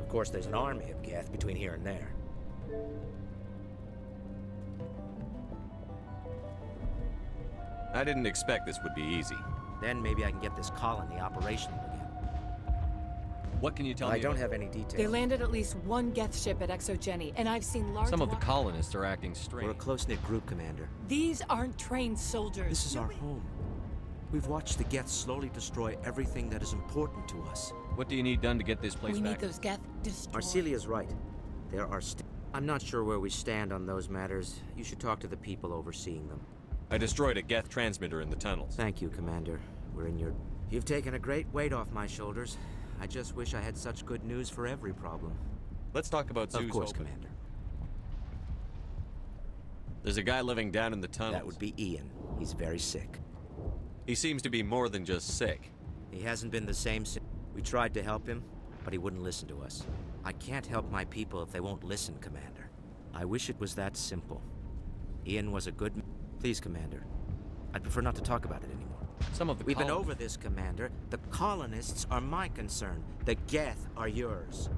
J: Of course, there's an army of Geth between here and there.
I: I didn't expect this would be easy.
J: Then maybe I can get this colony operational again.
I: What can you tell me?
J: I don't have any details.
W: They landed at least one Geth ship at Exogeny, and I've seen large...
I: Some of the colonists are acting strange.
J: We're a close-knit group, Commander.
W: These aren't trained soldiers.
J: This is our home. We've watched the Geth slowly destroy everything that is important to us.
I: What do you need done to get this place
W: We
I: back?
W: need those Geth destroyed.
J: Marcelia's right. There are I'm not sure where we stand on those matters. You should talk to the people overseeing them.
I: I destroyed a Geth transmitter in the tunnels.
J: Thank you, Commander. We're in your... You've taken a great weight off my shoulders. I just wish I had such good news for every problem.
I: Let's talk about Zeus.
J: Of course,
I: Open.
J: Commander.
I: There's a guy living down in the tunnels.
J: That would be Ian. He's very sick.
I: He seems to be more than just sick.
J: He hasn't been the same since... We tried to help him, but he wouldn't listen to us. I can't help my people if they won't listen, Commander. I wish it was that simple. Ian was a good... Please, Commander. I'd prefer not to talk about it anymore.
I: Some of the
J: We've been over this, Commander. The colonists are my concern. The Geth are yours.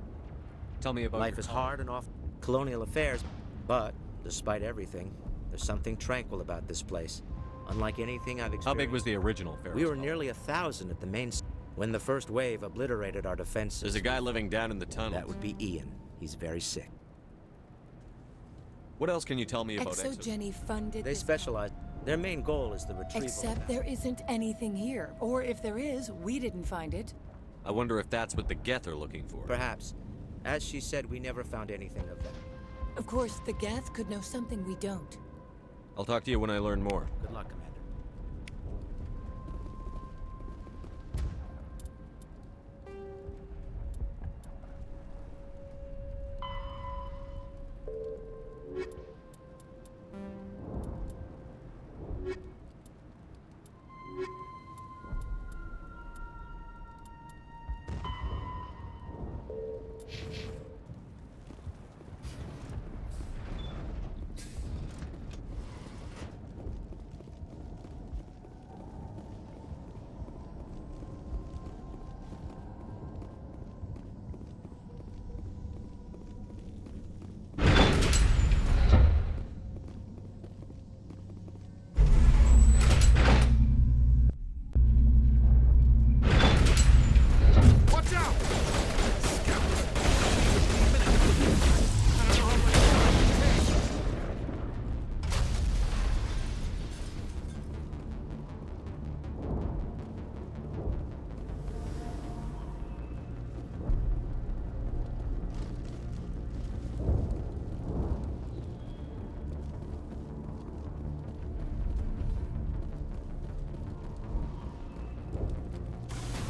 I: Tell me about
J: Life is hard and off colonial affairs, but despite everything, there's something tranquil about this place. Unlike anything I've experienced.
I: How big was the original Ferris?
J: We were nearly 1,000 at the main... When the first wave obliterated our defenses...
I: There's a guy living down in the tunnels.
J: That would be Ian. He's very sick.
I: What else can you tell me about
W: Exogeny funded
J: They specialize... Their main goal is the retrieval...
W: Except there isn't anything here. Or if there is, we didn't find it.
I: I wonder if that's what the Geth are looking for.
J: Perhaps. As she said, we never found anything of that.
W: Of course, the Geth could know something we don't.
I: I'll talk to you when I learn more.
J: Good luck, Commander.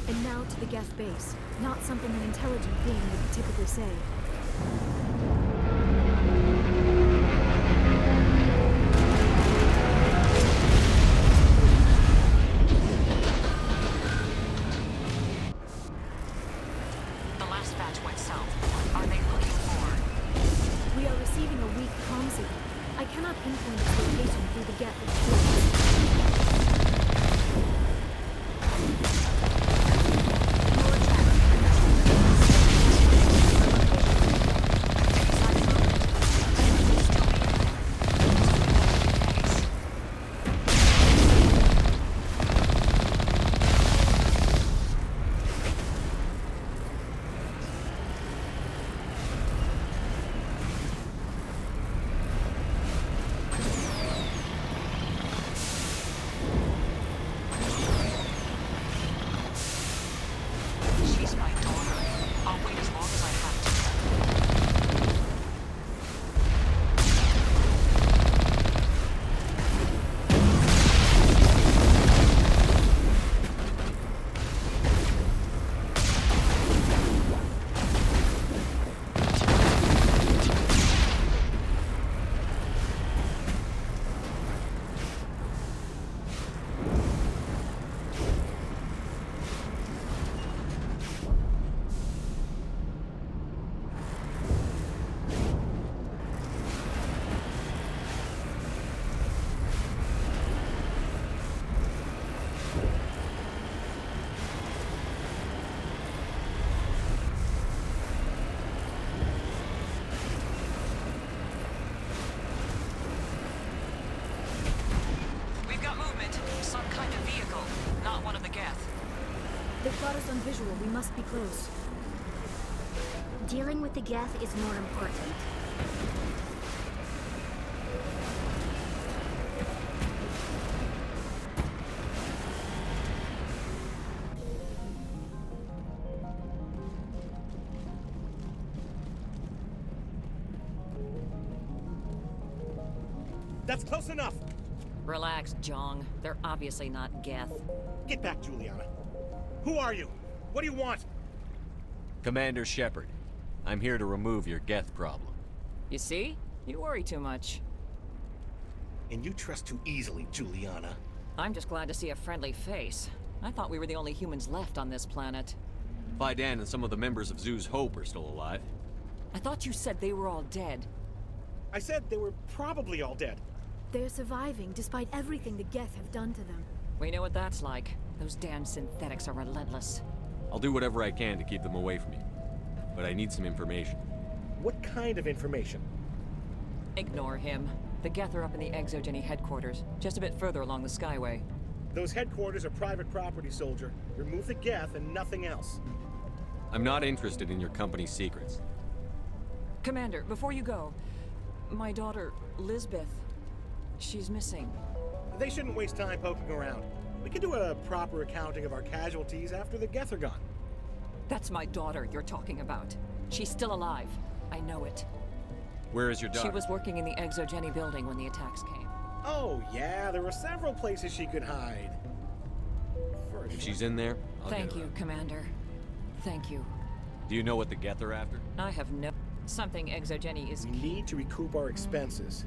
Q: And now to the Geth base. Not something an intelligent being would typically say.
B: The last batch went south. Are they looking for?
Q: We are receiving a weak comm signal. I cannot pinpoint its location through the Geth experience. us on visual. We must be close.
G: Dealing with the Geth is more important.
C: That's close enough!
E: Relax, Jong. They're obviously not Geth.
C: Get back, Juliana. Who are you? What do you want?
I: Commander Shepard. I'm here to remove your Geth problem.
E: You see? You worry too much.
C: And you trust too easily, Juliana.
E: I'm just glad to see a friendly face. I thought we were the only humans left on this planet.
I: Fidan and some of the members of Zoo's Hope are still alive.
E: I thought you said they were all dead.
C: I said they were probably all dead.
Q: They're surviving despite everything the Geth have done to them.
E: We know what that's like. Those damn synthetics are relentless.
I: I'll do whatever I can to keep them away from you. But I need some information.
C: What kind of information?
E: Ignore him. The Geth are up in the Exogeny headquarters, just a bit further along the Skyway.
C: Those headquarters are private property, soldier. Remove the Geth and nothing else.
I: I'm not interested in your company's secrets.
E: Commander, before you go, my daughter, Lisbeth, she's missing.
C: They shouldn't waste time poking around. We can do a proper accounting of our casualties after the Geth are gone.
E: That's my daughter you're talking about. She's still alive. I know it.
I: Where is your daughter?
E: She was working in the Exogeny building when the attacks came.
C: Oh, yeah, there were several places she could hide.
I: If she's in there, I'll
E: Thank
I: get her
E: you,
I: out.
E: Commander. Thank you.
I: Do you know what the Geth are after?
E: I have no... Something Exogeny is...
C: We need to recoup our expenses.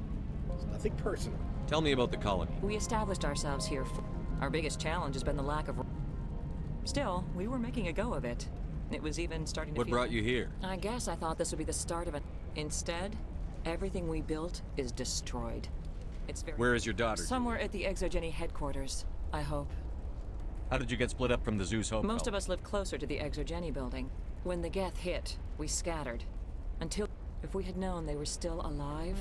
C: It's nothing personal.
I: Tell me about the colony.
E: We established ourselves here for... Our biggest challenge has been the lack of... Still, we were making a go of it. It was even starting to
I: What
E: feel...
I: brought you here?
E: I guess I thought this would be the start of it. Instead, everything we built is destroyed. It's very...
I: Where is your daughter?
E: Somewhere at the Exogeny headquarters, I hope.
I: How did you get split up from the Zeus Hope?
E: Most of us lived closer to the Exogeny building. When the Geth hit, we scattered. Until... If we had known they were still alive,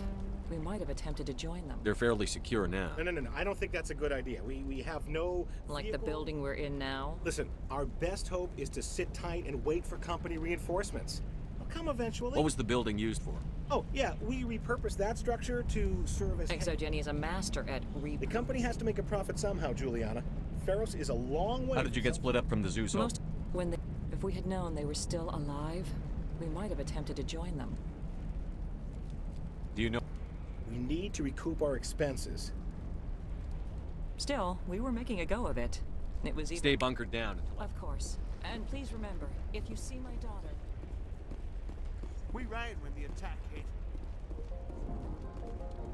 E: we might have attempted to join them.
I: They're fairly secure now.
C: No. I don't think that's a good idea. We have no...
E: Like
C: vehicle.
E: the building we're in now?
C: Listen, our best hope is to sit tight and wait for company reinforcements. They'll come eventually.
I: What was the building used for?
C: Oh, yeah, we repurposed that structure to serve as...
E: Exogeny is a master at
C: The company has to make a profit somehow, Juliana. Pharos is a long way...
I: How did you get split up from the Zeus Hope?
E: If we had known they were still alive, we might have attempted to join them.
I: Do you know...
C: We need to recoup our expenses.
E: Still, we were making a go of it. It was even...
I: Stay bunkered down until...
E: Of course. And please remember, if you see my daughter...
K: We ran when the attack hit.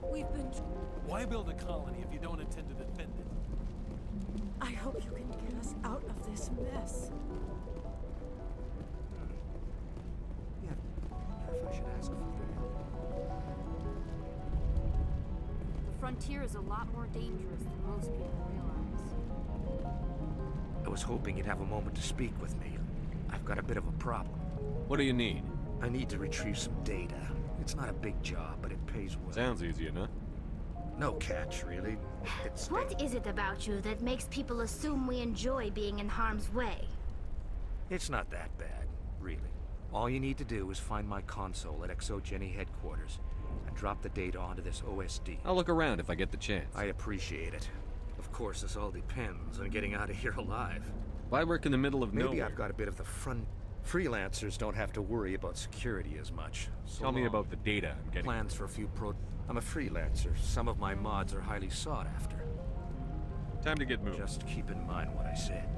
Q: We've been...
F: Why build a colony if you don't intend to defend it?
Q: I hope you can get us out of this mess.
K: Yeah, I wonder if I should ask for
L: The frontier is a lot more dangerous than most people realize.
K: I was hoping you'd have a moment to speak with me. I've got a bit of a problem.
I: What do you need?
K: I need to retrieve some data. It's not a big job, but it pays well.
I: Sounds easy enough.
K: No catch, really. It's...
G: What is it about you that makes people assume we enjoy being in harm's way?
K: It's not that bad, really. All you need to do is find my console at Exogeny headquarters and drop the data onto this OSD.
I: I'll look around if I get the chance.
K: I appreciate it. Of course, this all depends on getting out of here alive.
I: Why work in the middle of
K: Maybe
I: nowhere?
K: I've got a bit of the front... Freelancers don't have to worry about security as much. So
I: Tell me
K: long.
I: about the data I'm getting.
K: Plans for a few I'm a freelancer. Some of my mods are highly sought after.
I: Time to get moving.
K: Just keep in mind what I said.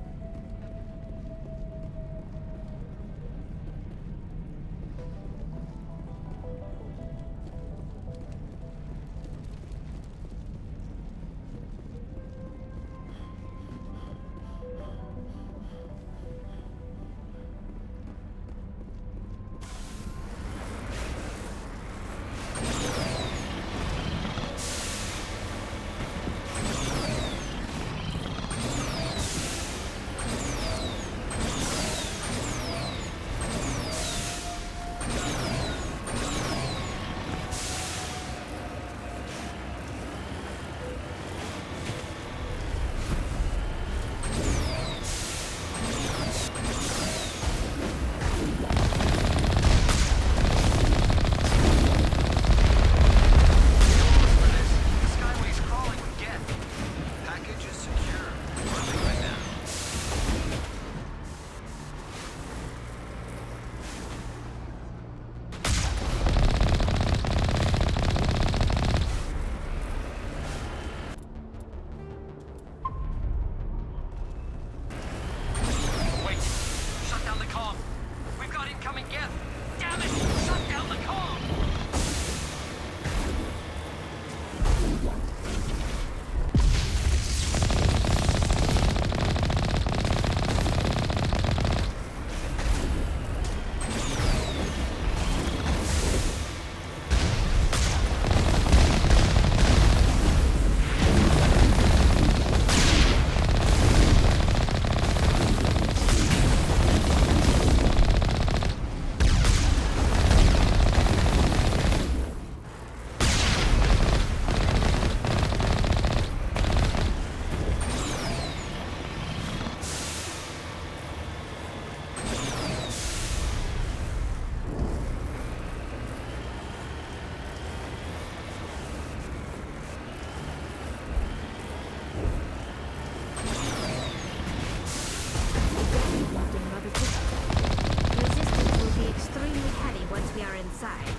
G: outside.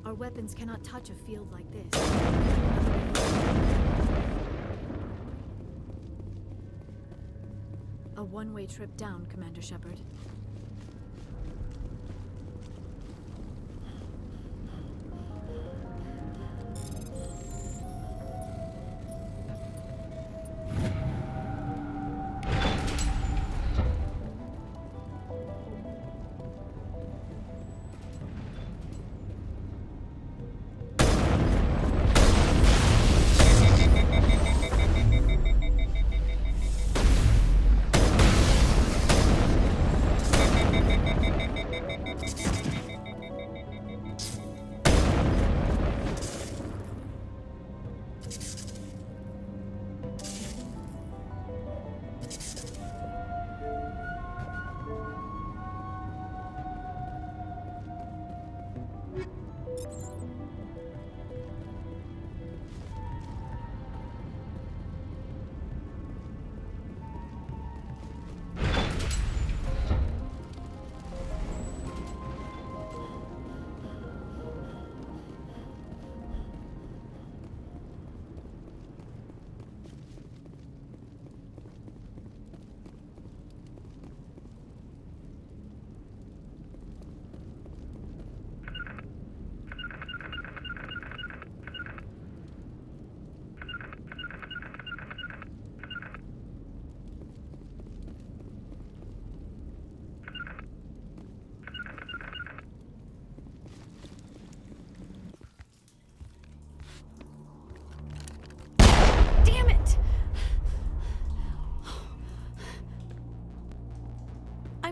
Q: Our weapons cannot touch a field like this. A one-way trip down, Commander Shepard.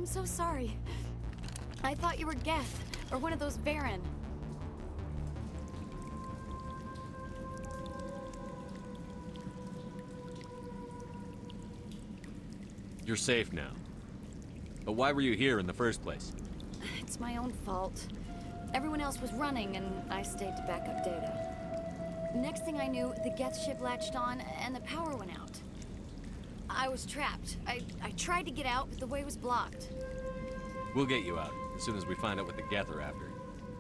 L: I'm so sorry. I thought you were Geth, or one of those Varen.
I: You're safe now. But why were you here in the first place?
L: It's my own fault. Everyone else was running, and I stayed to back up data. Next thing I knew, the Geth ship latched on, and the power went out. I was trapped. I tried to get out, but the way was blocked.
I: We'll get you out, as soon as we find out what the Geth are after.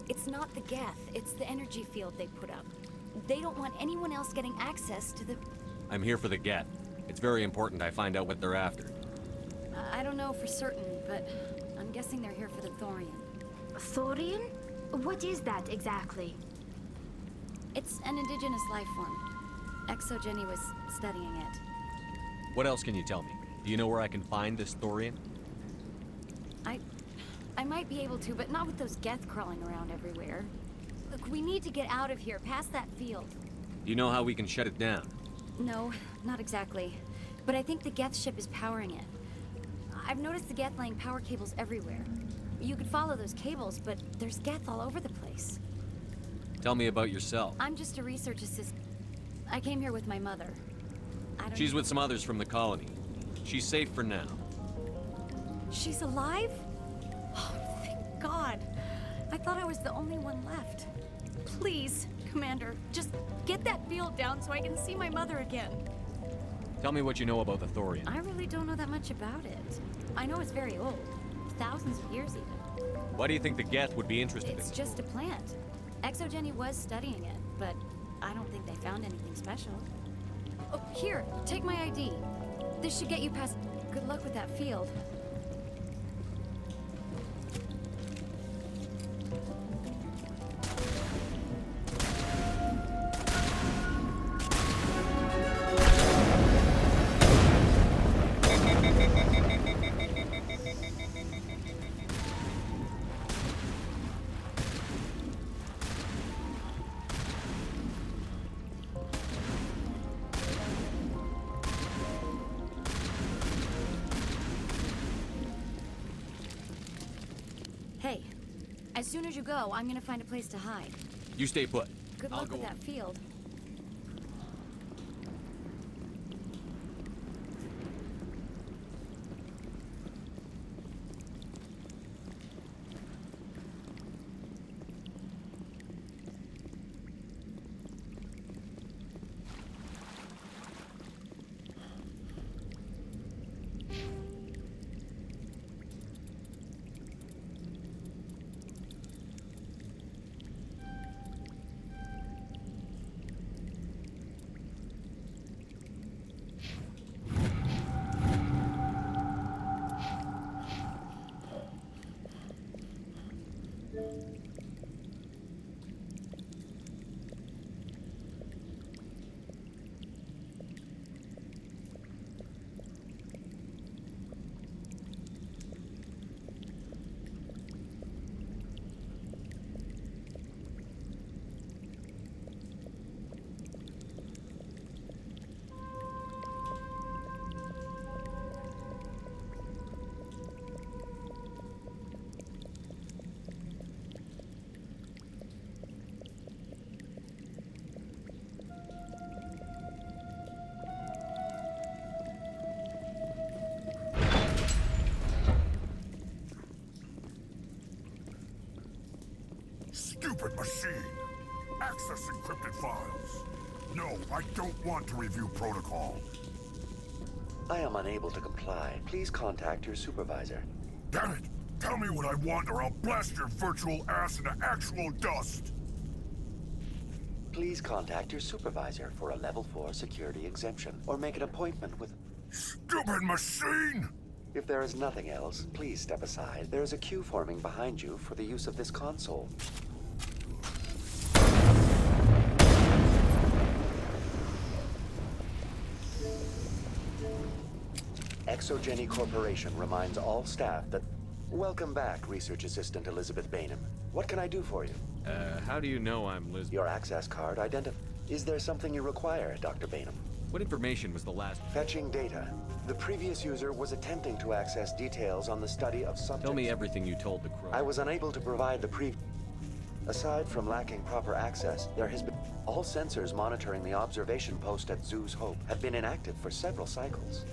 L: It's not the Geth, it's the energy field they put up. They don't want anyone else getting access to the...
I: I'm here for the Geth. It's very important I find out what they're after.
L: I don't know for certain, but I'm guessing they're here for the Thorian.
G: Thorian? What is that exactly?
L: It's an indigenous life form. XSX was studying it.
I: What else can you tell me? Do you know where I can find this Thorian?
L: I might be able to, but not with those Geth crawling around everywhere. Look, we need to get out of here, past that field.
I: Do you know how we can shut it down?
L: No, not exactly. But I think the Geth ship is powering it. I've noticed the Geth laying power cables everywhere. You could follow those cables, but there's Geth all over the place.
I: Tell me about yourself.
L: I'm just a research assistant. I came here with my mother.
I: She's with some others from the colony. She's safe for now.
L: She's alive? Oh, thank God. I thought I was the only one left. Please, Commander, just get that field down so I can see my mother again.
I: Tell me what you know about the Thorian.
L: I really don't know that much about it. I know it's very old. Thousands of years even.
I: Why do you think the Geth would be interested in it?
L: It's just a plant. XSX was studying it, but I don't think they found anything special. Oh, here, take my ID. This should get you past... Good luck with that field. Hey, as soon as you go, I'm gonna find a place to hide.
I: You stay put.
L: Good luck with that field.
D: Stupid machine! Access encrypted files. No, I don't want to review protocol.
N: I am unable to comply. Please contact your supervisor.
D: Damn it! Tell me what I want or I'll blast your virtual ass into actual dust!
N: Please contact your supervisor for a level 4 security exemption, or make an appointment with...
D: Stupid machine!
N: If there is nothing else, please step aside. There is a queue forming behind you for the use of this console. XSX Corporation reminds all staff that... Welcome back, Research Assistant Elizabeth Bainham. What can I do for you?
I: How do you know I'm Liz?
N: Your access card Is there something you require, Dr. Bainham?
I: What information was the last...
N: Fetching data. The previous user was attempting to access details on the study of subjects.
I: Tell me everything you told the crew.
N: I was unable to provide the Aside from lacking proper access, there has been... All sensors monitoring the observation post at Zoo's Hope have been inactive for several cycles.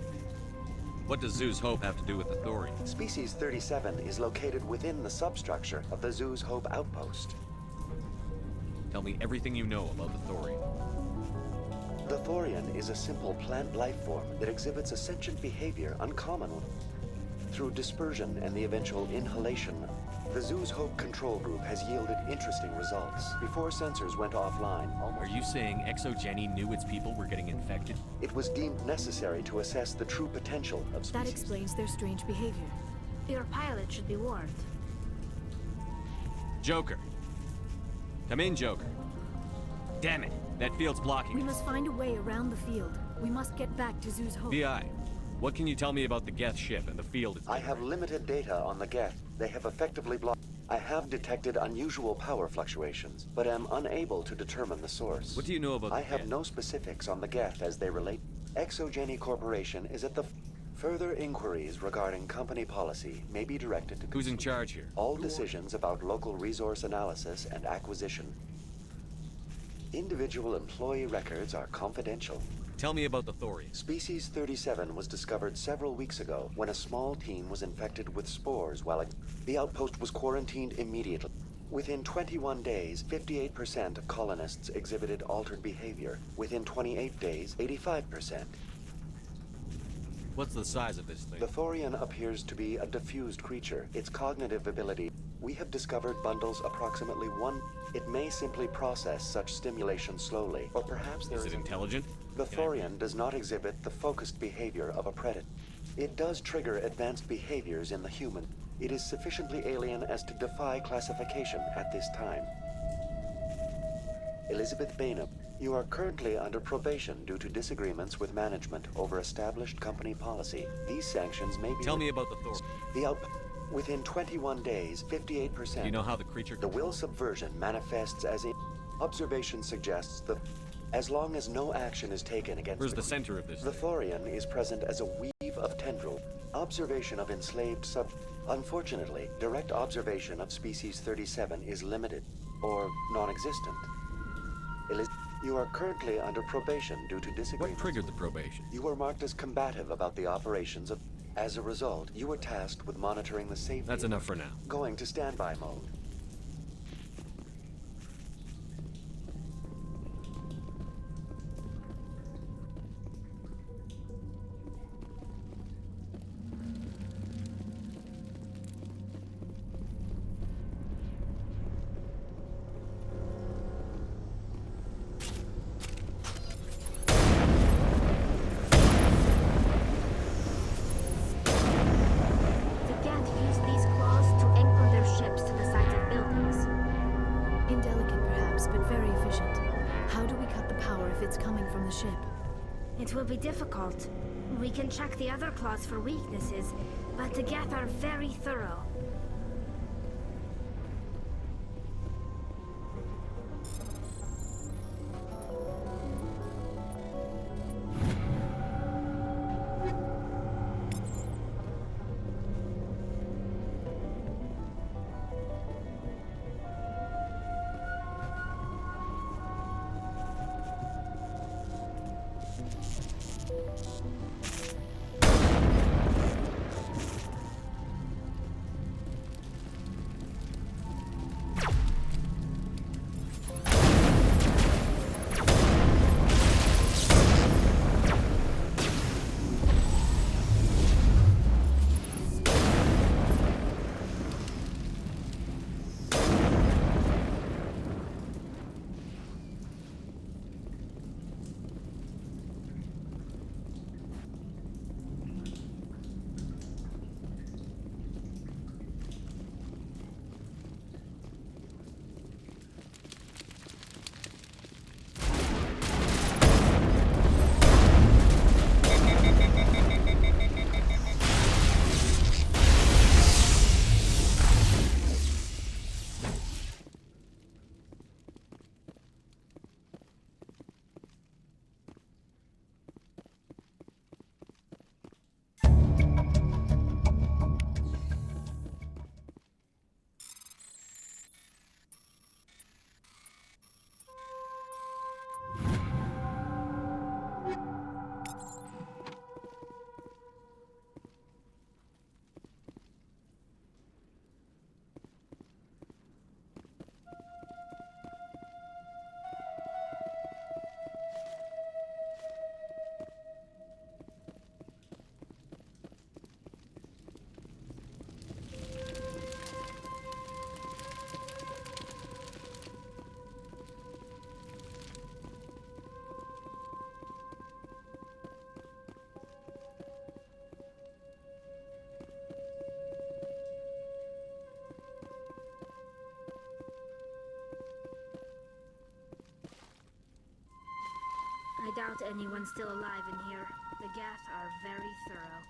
I: What does Zoo's Hope have to do with the Thorian?
N: Species 37 is located within the substructure of the Zoo's Hope outpost.
I: Tell me everything you know about the Thorian.
N: The Thorian is a simple plant life form that exhibits a sentient behavior uncommon through dispersion and the eventual inhalation. The Zoo's Hope control group has yielded interesting results. Before sensors went offline,
I: Are you saying XOGeni knew its people were getting infected?
N: It was deemed necessary to assess the true potential of species.
Q: That explains their strange behavior.
G: Your pilot should be warned.
I: Joker. Come in, Joker. Damn it. That field's blocking
Q: We
I: us.
Q: must find a way around the field. We must get back to Zoo's Hope.
I: VI, what can you tell me about the Geth ship and the field it's
N: I have limited data on the Geth. They have effectively blocked. I have detected unusual power fluctuations, but am unable to determine the source.
I: What do you know about
N: I
I: the
N: have
I: Geth?
N: no specifics on the Geth as they relate. XOGeni Corporation is at the... Further inquiries regarding company policy may be directed to...
I: Who's in charge here?
N: All decisions about local resource analysis and acquisition. Individual employee records are confidential.
I: Tell me about the Thorian.
N: Species 37 was discovered several weeks ago when a small team was infected with spores while the outpost was quarantined immediately. Within 21 days, 58% of colonists exhibited altered behavior. Within 28 days, 85%.
I: What's the size of this thing?
N: The Thorian appears to be a diffused creature. Its cognitive ability... We have discovered bundles approximately one... It may simply process such stimulation slowly, or perhaps there is...
I: Is it intelligent?
N: The Thorian does not exhibit the focused behavior of a predator. It does trigger advanced behaviors in the human. It is sufficiently alien as to defy classification at this time. Elizabeth Bainham, you are currently under probation due to disagreements with management over established company policy. These sanctions may be...
I: Tell me about the Thorian.
N: Within 21 days, 58%...
I: Do you know how the creature...
N: The will subversion manifests as in... Observation suggests the... As long as no action is taken against...
I: Where's the center of this?
N: The Thorian is present as a weave of tendril. Observation of enslaved sub... Unfortunately, direct observation of species 37 is limited, or non-existent. You are currently under probation due to disagreements.
I: What triggered the probation?
N: You were marked as combative about the operations of... As a result, you were tasked with monitoring the safety...
I: That's enough for now.
N: Going to standby mode.
G: It will be difficult. We can check the other claws for weaknesses, but the Geth are very thorough. doubt anyone's still alive in here. The Geth are very thorough.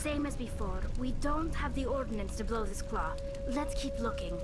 G: Same as before, we don't have the ordnance to blow this claw. Let's keep looking.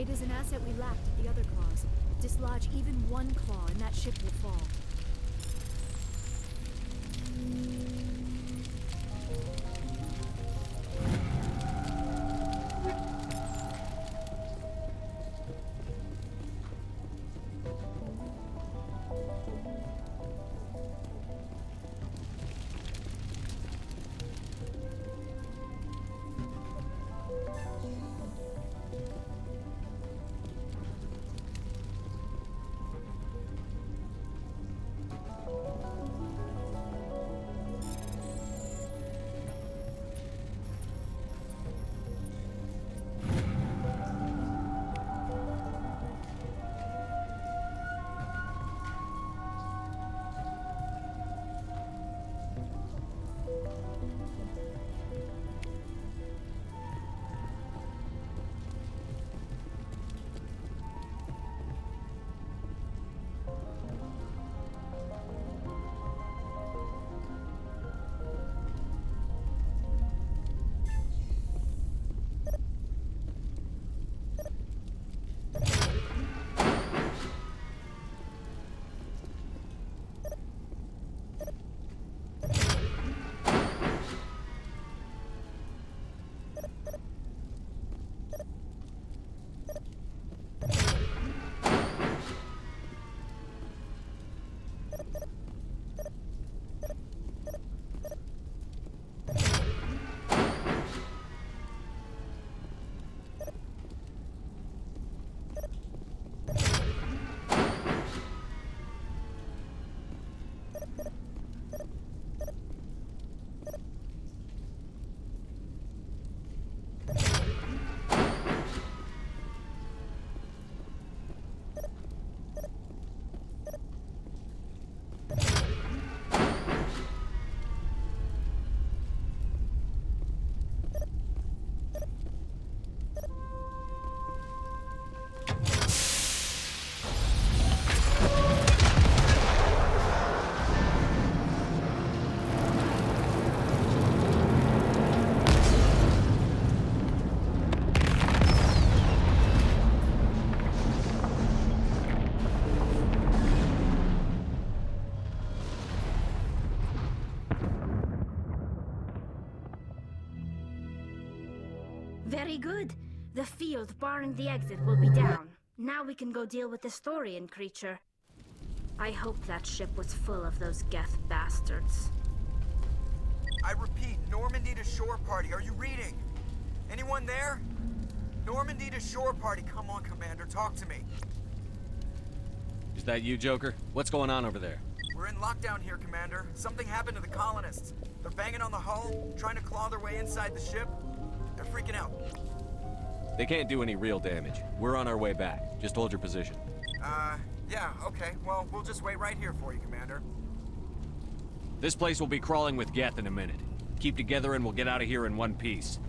Q: It is an asset we lacked at the other claws. Dislodge even one claw and that ship will fall.
G: Very good. The field barring the exit will be down. Now we can go deal with the Storian creature. I hope that ship was full of those Geth bastards.
H: I repeat, Normandy to shore party. Are you reading? Anyone there? Normandy to shore party. Come on, Commander, talk to me.
I: Is that you, Joker? What's going on over there?
H: We're in lockdown here, Commander. Something happened to the colonists. They're banging on the hull, trying to claw their way inside the ship. They're freaking out.
I: They can't do any real damage. We're on our way back. Just hold your position.
H: Yeah, okay. Well, we'll just wait right here for you, Commander.
I: This place will be crawling with Geth in a minute. Keep together and we'll get out of here in one piece.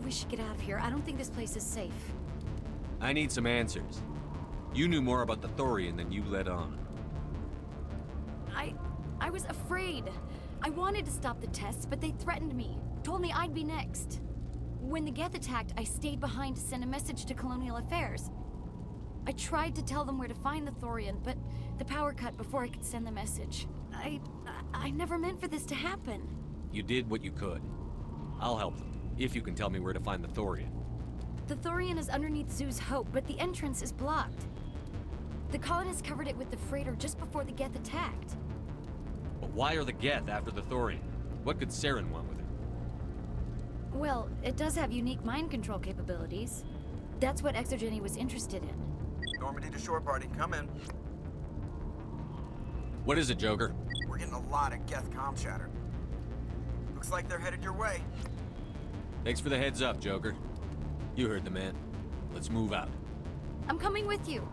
L: we should get out of here. I don't think this place is safe.
I: I need some answers. You knew more about the Thorian than you let on.
L: I was afraid. I wanted to stop the tests, but they threatened me. Told me I'd be next. When the Geth attacked, I stayed behind to send a message to Colonial Affairs. I tried to tell them where to find the Thorian, but the power cut before I could send the message. I never meant for this to happen.
I: You did what you could. I'll help them, if you can tell me where to find the Thorian.
L: The Thorian is underneath Zoo's Hope, but the entrance is blocked. The colonists covered it with the freighter just before the Geth attacked.
I: But why are the Geth after the Thorian? What could Saren want with it?
L: Well, it does have unique mind control capabilities. That's what Exogeny was interested in.
H: Normandy to shore party, come in.
I: What is it, Joker?
H: We're getting a lot of Geth comm chatter. Looks like they're headed your way.
I: Thanks for the heads up, Joker. You heard the man. Let's move out.
L: I'm coming with you.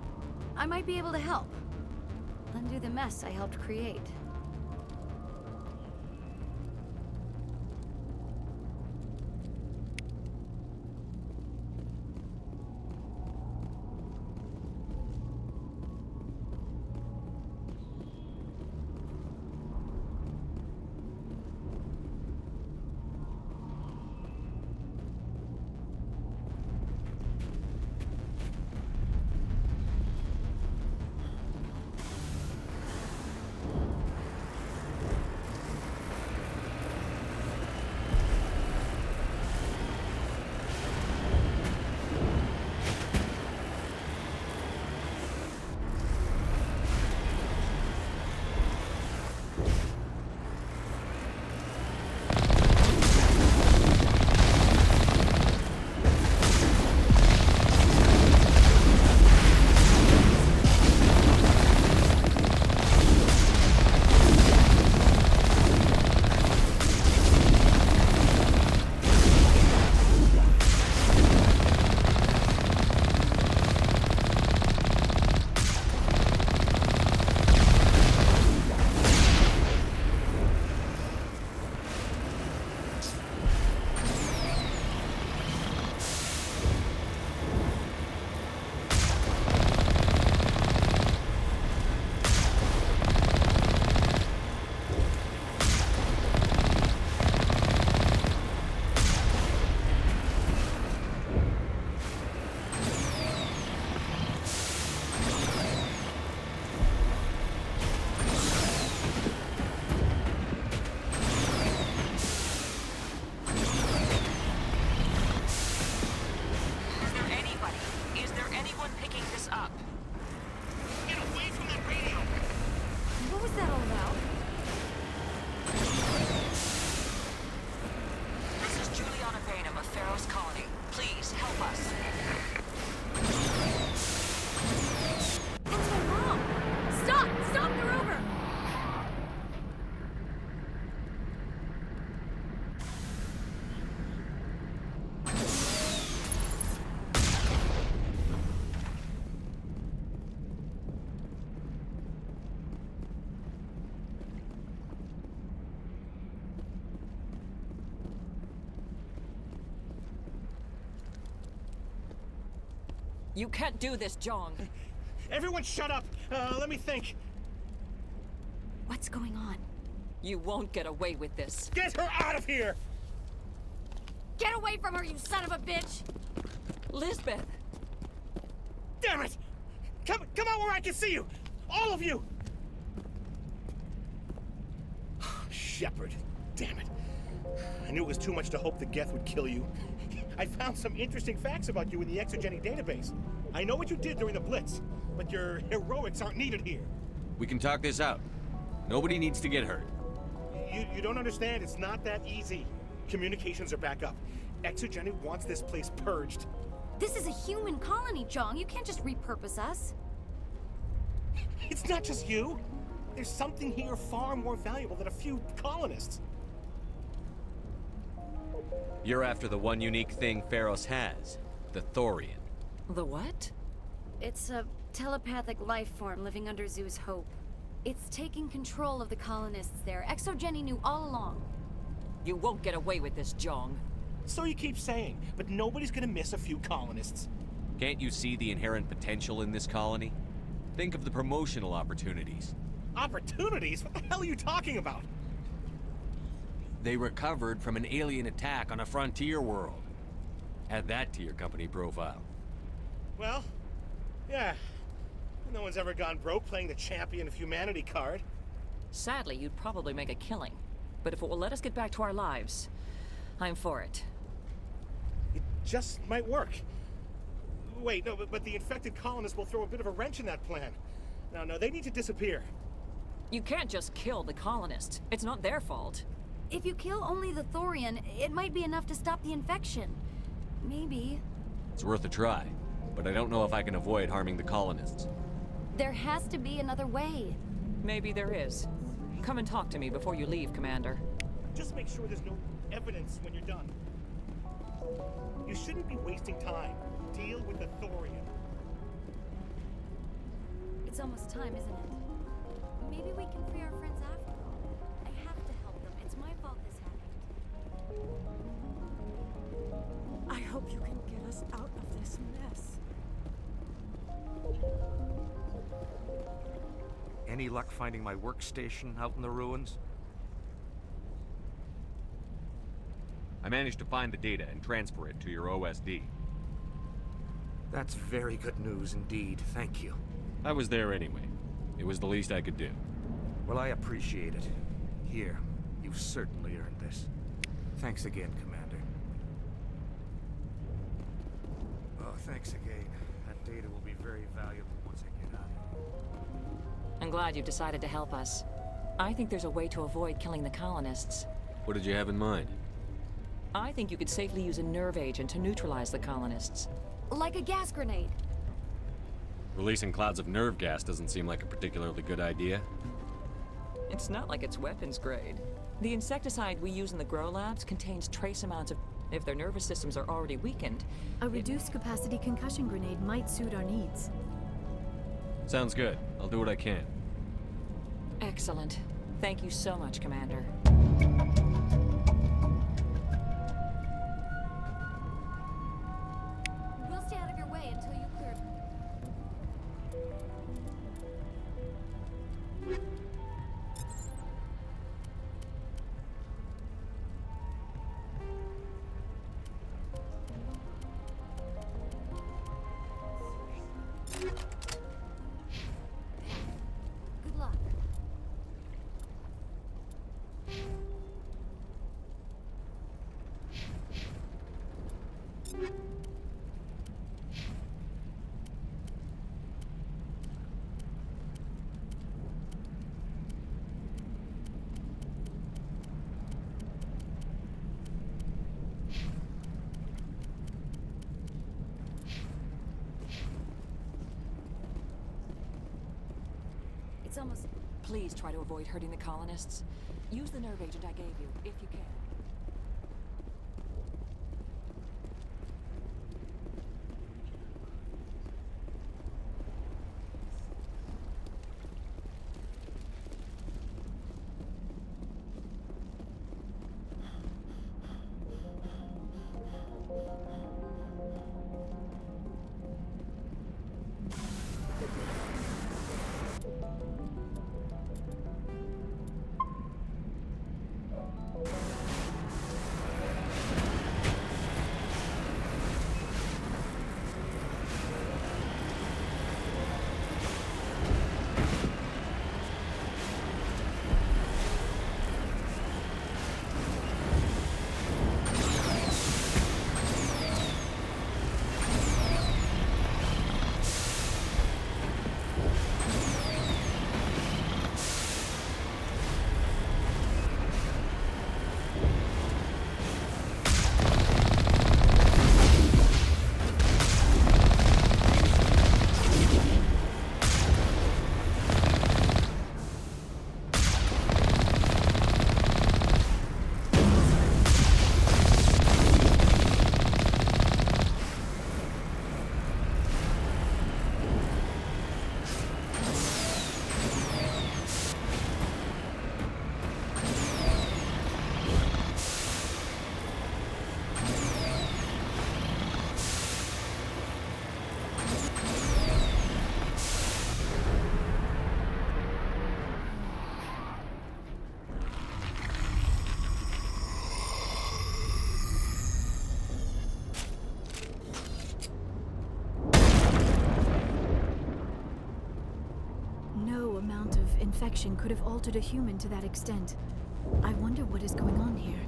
L: I might be able to help. Undo the mess I helped create.
E: You can't do this, Jong.
C: Everyone shut up! Let me think.
L: What's going on?
E: You won't get away with this.
C: Get her out of here!
L: Get away from her, you son of a bitch!
E: Lisbeth!
C: Damn it! Come out where I can see you! All of you! Shepard, damn it. I knew it was too much to hope the Geth would kill you. I found some interesting facts about you in the Exogeny database. I know what you did during the Blitz, but your heroics aren't needed here.
I: We can talk this out. Nobody needs to get hurt.
C: You don't understand. It's not that easy. Communications are back up. Exogeny wants this place purged.
L: This is a human colony, Jong. You can't just repurpose us.
C: It's not just you. There's something here far more valuable than a few colonists.
I: You're after the one unique thing Pharos has, the Thorian.
E: The what?
L: It's a telepathic life form living under Zoo's Hope. It's taking control of the colonists there. Exogeny knew all along.
E: You won't get away with this, Jong.
C: So you keep saying, but nobody's gonna miss a few colonists.
I: Can't you see the inherent potential in this colony? Think of the promotional opportunities.
C: Opportunities? What the hell are you talking about?
I: They recovered from an alien attack on a frontier world. Add that to your company profile.
C: Well, yeah. No one's ever gone broke playing the champion of humanity card.
E: Sadly, you'd probably make a killing. But if it will let us get back to our lives, I'm for it.
C: It just might work. Wait, no, but the infected colonists will throw a bit of a wrench in that plan. No, they need to disappear.
E: You can't just kill the colonists. It's not their fault.
L: If you kill only the Thorian, it might be enough to stop the infection. Maybe.
I: It's worth a try, but I don't know if I can avoid harming the colonists.
L: There has to be another way.
E: Maybe there is. Come and talk to me before you leave, Commander.
C: Just make sure there's no evidence when you're done. You shouldn't be wasting time. Deal with the Thorian.
L: It's almost time, isn't it? Maybe we can free our friends after all. I have to help them. It's my fault this happened.
O: I hope you can get us out of this mess.
K: Any luck finding my workstation out in the ruins?
I: I managed to find the data and transfer it to your OSD.
K: That's very good news indeed, thank you.
I: I was there anyway. It was the least I could do.
K: Well, I appreciate it. Here, you've certainly earned this. Thanks again, Commander. Oh, thanks again. That data will be very valuable once I get out of here.
E: I'm glad you've decided to help us. I think there's a way to avoid killing the colonists.
I: What did you have in mind?
E: I think you could safely use a nerve agent to neutralize the colonists.
L: Like a gas grenade.
I: Releasing clouds of nerve gas doesn't seem like a particularly good idea.
E: It's not like it's weapons grade. The insecticide we use in the grow labs contains trace amounts of... If their nervous systems are already weakened...
Q: A reduced capacity concussion grenade might suit our needs.
I: Sounds good. I'll do what I can.
E: Excellent. Thank you so much, Commander.
L: We'll stay out of your way until you clear... Good luck. It's almost...
E: Please try to avoid hurting the colonists. Use the nerve agent I gave you, if you can.
Q: infection could have altered a human to that extent. I wonder what is going on here.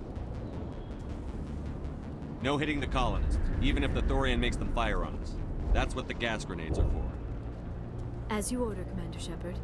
I: No hitting the colonists, even if the Thorian makes them fire on us. That's what the gas grenades are for.
Q: As you order, Commander Shepard.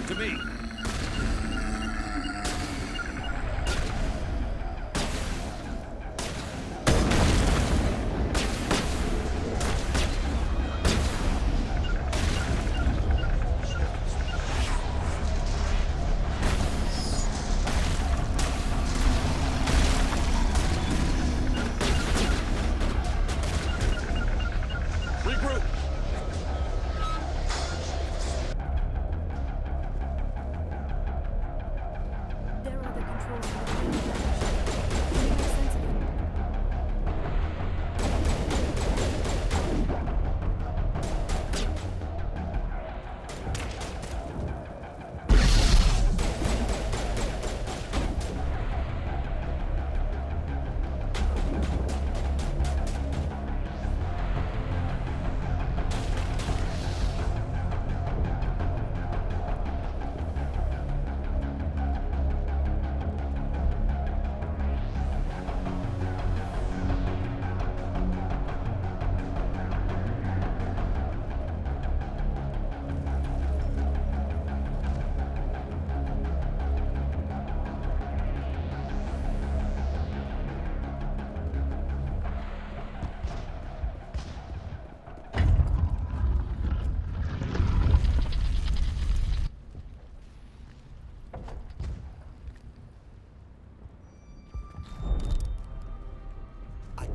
K: To me.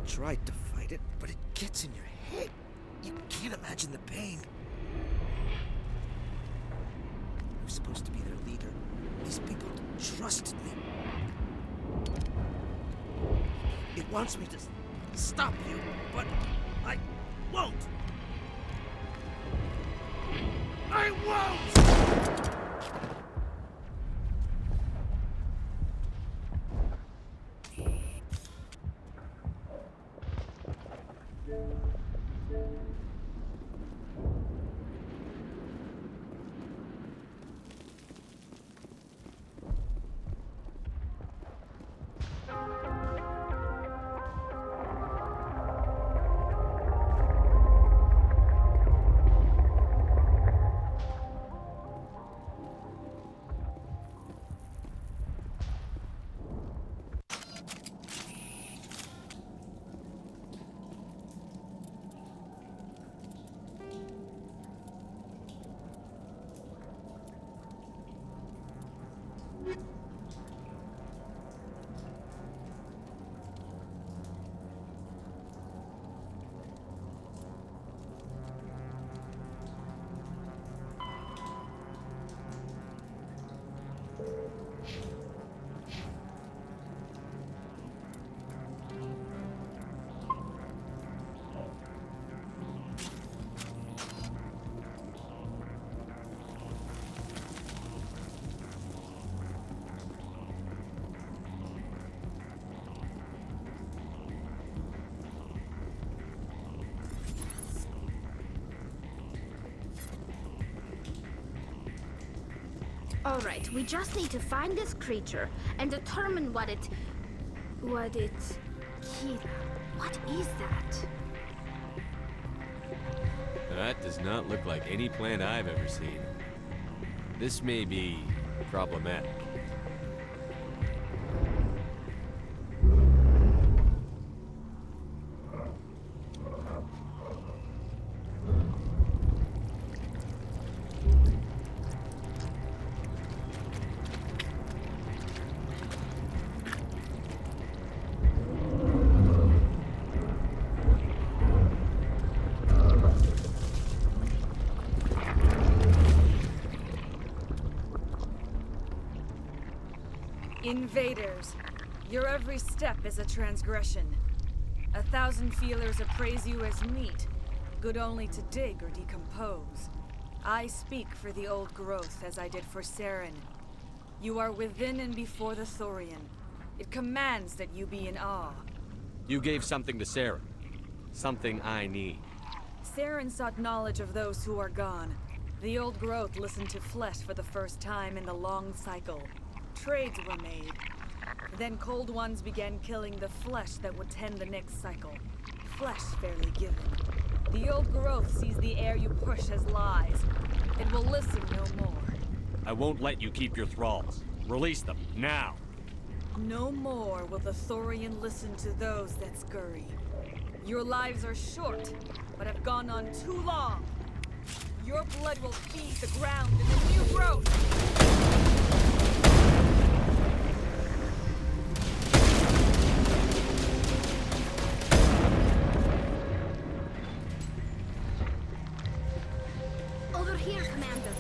J: Tried to fight it, but it gets in your head. You can't imagine the pain. I was supposed to be their leader. These people trusted me. It wants me to stop you, but I won't. I won't!
G: Alright, we just need to find this creature and determine what it... Kira, what is that?
I: That does not look like any plant I've ever seen. This may be problematic.
A: Invaders, your every step is a transgression. 1,000 feelers appraise you as meat, good only to dig or decompose. I speak for the old growth as I did for Saren. You are within and before the Thorian. It commands that you be in awe.
I: You gave something to Sarah. Something I need.
A: Saren sought knowledge of those who are gone. The old growth listened to flesh for the first time in the long cycle. Trades were made. Then Cold Ones began killing the flesh that would tend the next cycle. Flesh fairly given. The old growth sees the air you push as lies. It will listen no more.
I: I won't let you keep your thralls. Release them, now!
A: No more will the Thorian listen to those that scurry. Your lives are short, but have gone on too long. Your blood will feed the ground in the new growth!
G: Over here, Commander.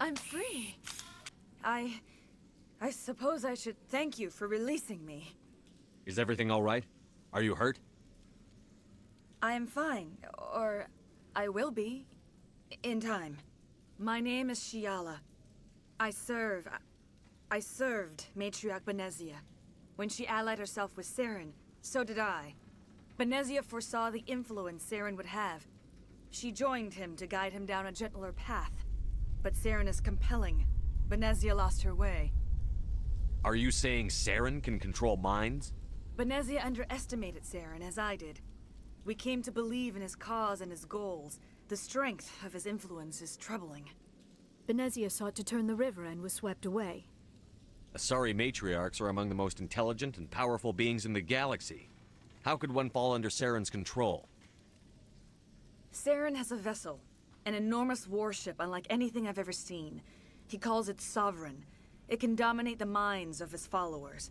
A: I'm free. I suppose I should thank you for releasing me.
I: Is everything all right? Are you hurt?
A: I am fine, or I will be, in time. My name is Shiala. I served Matriarch Benezia. When she allied herself with Saren, so did I. Benezia foresaw the influence Saren would have. She joined him to guide him down a gentler path. But Saren is compelling. Benezia lost her way.
I: Are you saying Saren can control minds?
A: Benezia underestimated Saren, as I did. We came to believe in his cause and his goals. The strength of his influence is troubling.
Q: Benezia sought to turn the river and was swept away.
I: Asari matriarchs are among the most intelligent and powerful beings in the galaxy. How could one fall under Saren's control?
A: Saren has a vessel, an enormous warship unlike anything I've ever seen. He calls it Sovereign. It can dominate the minds of his followers.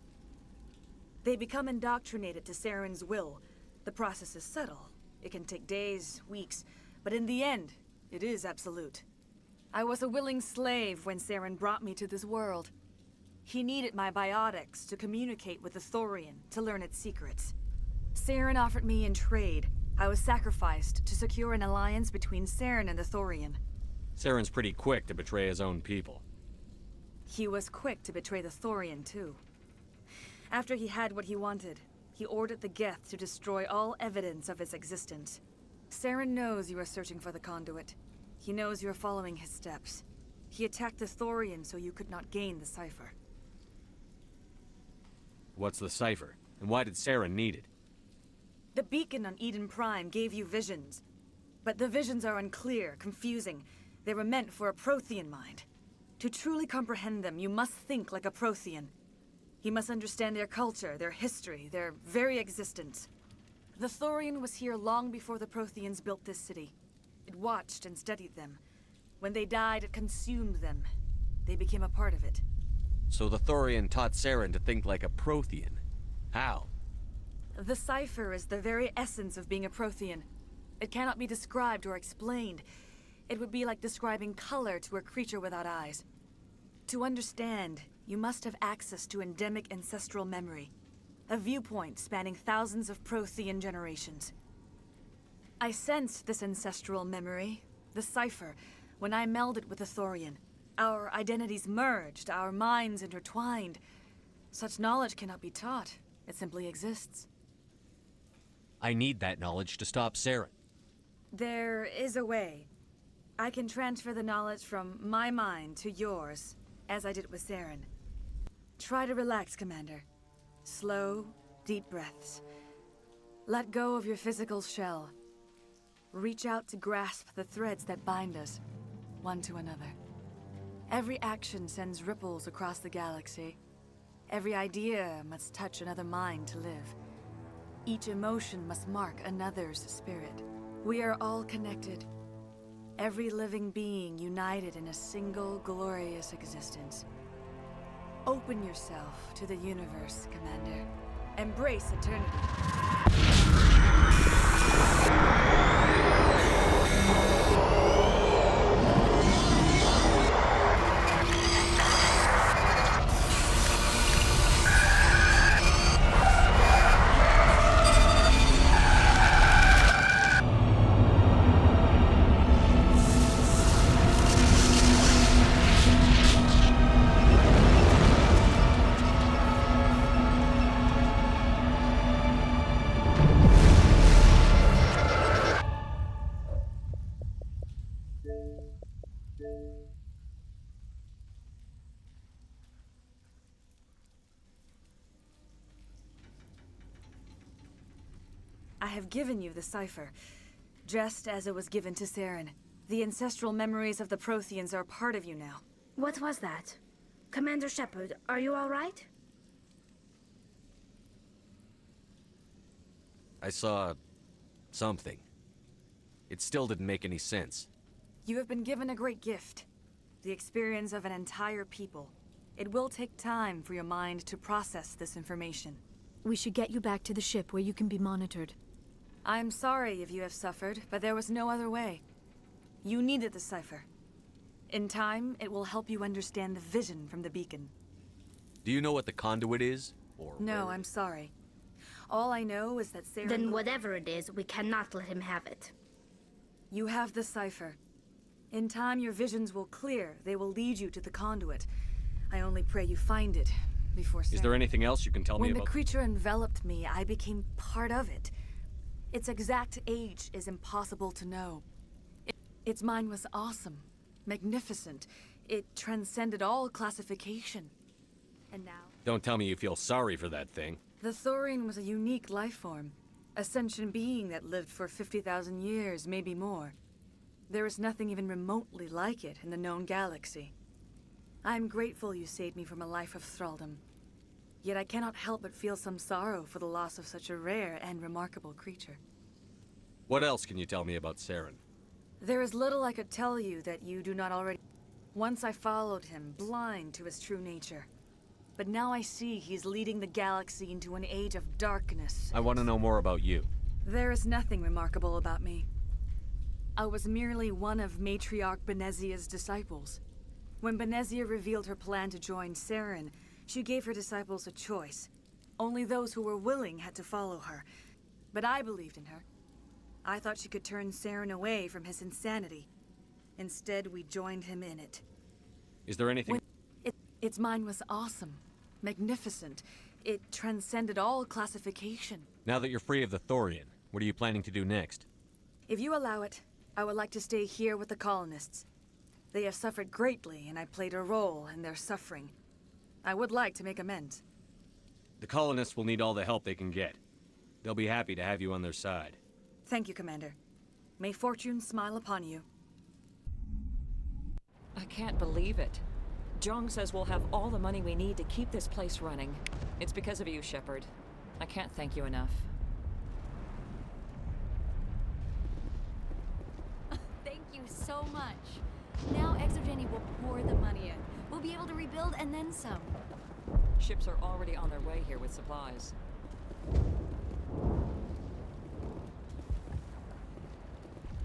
A: They become indoctrinated to Saren's will. The process is subtle. It can take days, weeks, but in the end, it is absolute. I was a willing slave when Saren brought me to this world. He needed my biotics to communicate with the Thorian, to learn its secrets. Saren offered me in trade. I was sacrificed to secure an alliance between Saren and the Thorian.
I: Saren's pretty quick to betray his own people.
A: He was quick to betray the Thorian, too. After he had what he wanted, he ordered the Geth to destroy all evidence of its existence. Saren knows you are searching for the conduit. He knows you are following his steps. He attacked the Thorian so you could not gain the cipher.
I: What's the cipher? And why did Saren need it?
A: The beacon on Eden Prime gave you visions. But the visions are unclear, confusing. They were meant for a Prothean mind. To truly comprehend them, you must think like a Prothean. You must understand their culture, their history, their very existence. The Thorian was here long before the Protheans built this city. It watched and studied them. When they died, it consumed them. They became a part of it.
I: So the Thorian taught Saren to think like a Prothean. How?
A: The cipher is the very essence of being a Prothean. It cannot be described or explained. It would be like describing color to a creature without eyes. To understand, you must have access to endemic ancestral memory. A viewpoint spanning thousands of Prothean generations. I sensed this ancestral memory, the cipher, when I melded with the Thorian. Our identities merged, our minds intertwined. Such knowledge cannot be taught. It simply exists.
I: I need that knowledge to stop Saren.
A: There is a way. I can transfer the knowledge from my mind to yours, as I did with Saren. Try to relax, Commander. Slow, deep breaths. Let go of your physical shell. Reach out to grasp the threads that bind us, one to another. Every action sends ripples across the galaxy. Every idea must touch another mind to live. Each emotion must mark another's spirit. We are all connected. Every living being united in a single glorious existence. Open yourself to the universe, Commander. Embrace eternity. I have given you the cipher, just as it was given to Saren. The ancestral memories of the Protheans are a part of you now.
G: What was that? Commander Shepard, are you all right?
I: I saw... something. It still didn't make any sense.
A: You have been given a great gift. The experience of an entire people. It will take time for your mind to process this information.
Q: We should get you back to the ship where you can be monitored.
A: I'm sorry if you have suffered, but there was no other way. You needed the cipher. In time, it will help you understand the vision from the beacon.
I: Do you know what the conduit is? Or
A: No, I'm sorry. All I know is that Sarah...
G: Then whatever it is, we cannot let him have it.
A: You have the cipher. In time, your visions will clear. They will lead you to the conduit. I only pray you find it before Sarah...
I: Is there anything else you can tell me
A: When
I: about...
A: the creature enveloped me, I became part of it. Its exact age is impossible to know. Its mind was awesome, magnificent. It transcended all classification. And now...
I: Don't tell me you feel sorry for that thing.
A: The Thorian was a unique life form. A sentient being that lived for 50,000 years, maybe more. There is nothing even remotely like it in the known galaxy. I am grateful you saved me from a life of thraldom. Yet I cannot help but feel some sorrow for the loss of such a rare and remarkable creature.
I: What else can you tell me about Saren?
A: There is little I could tell you that you do not already... Once I followed him, blind to his true nature. But now I see he's leading the galaxy into an age of darkness.
I: I want to know more about you.
A: There is nothing remarkable about me. I was merely one of Matriarch Benezia's disciples. When Benezia revealed her plan to join Saren, she gave her disciples a choice. Only those who were willing had to follow her. But I believed in her. I thought she could turn Saren away from his insanity. Instead, we joined him in it.
I: Is there anything...
A: Its mind was awesome, magnificent. It transcended all classification.
I: Now that you're free of the Thorian, what are you planning to do next?
A: If you allow it, I would like to stay here with the colonists. They have suffered greatly, and I played a role in their suffering. I would like to make amends.
I: The colonists will need all the help they can get. They'll be happy to have you on their side.
A: Thank you, Commander. May fortune smile upon you.
E: I can't believe it. Jong says we'll have all the money we need to keep this place running. It's because of you, Shepard. I can't thank you enough.
L: Thank you so much. Now Exogeny will pour the money in. We'll be able to rebuild and then some.
E: Ships are already on their way here with supplies.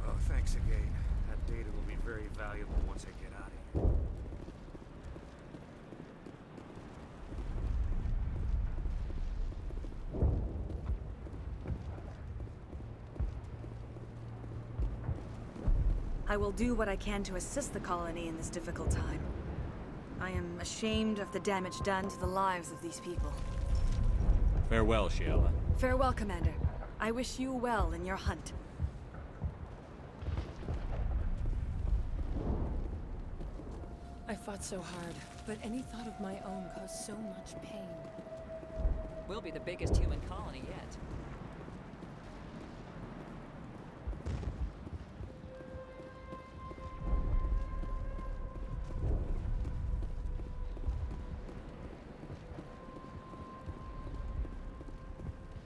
K: Oh, thanks again. That data will be very valuable once I get out of here.
A: I will do what I can to assist the colony in this difficult time. I am ashamed of the damage done to the lives of these people.
I: Farewell, Shiala.
A: Farewell, Commander. I wish you well in your hunt.
W: I fought so hard, but any thought of my own caused so much pain.
E: We'll be the biggest human colony yet.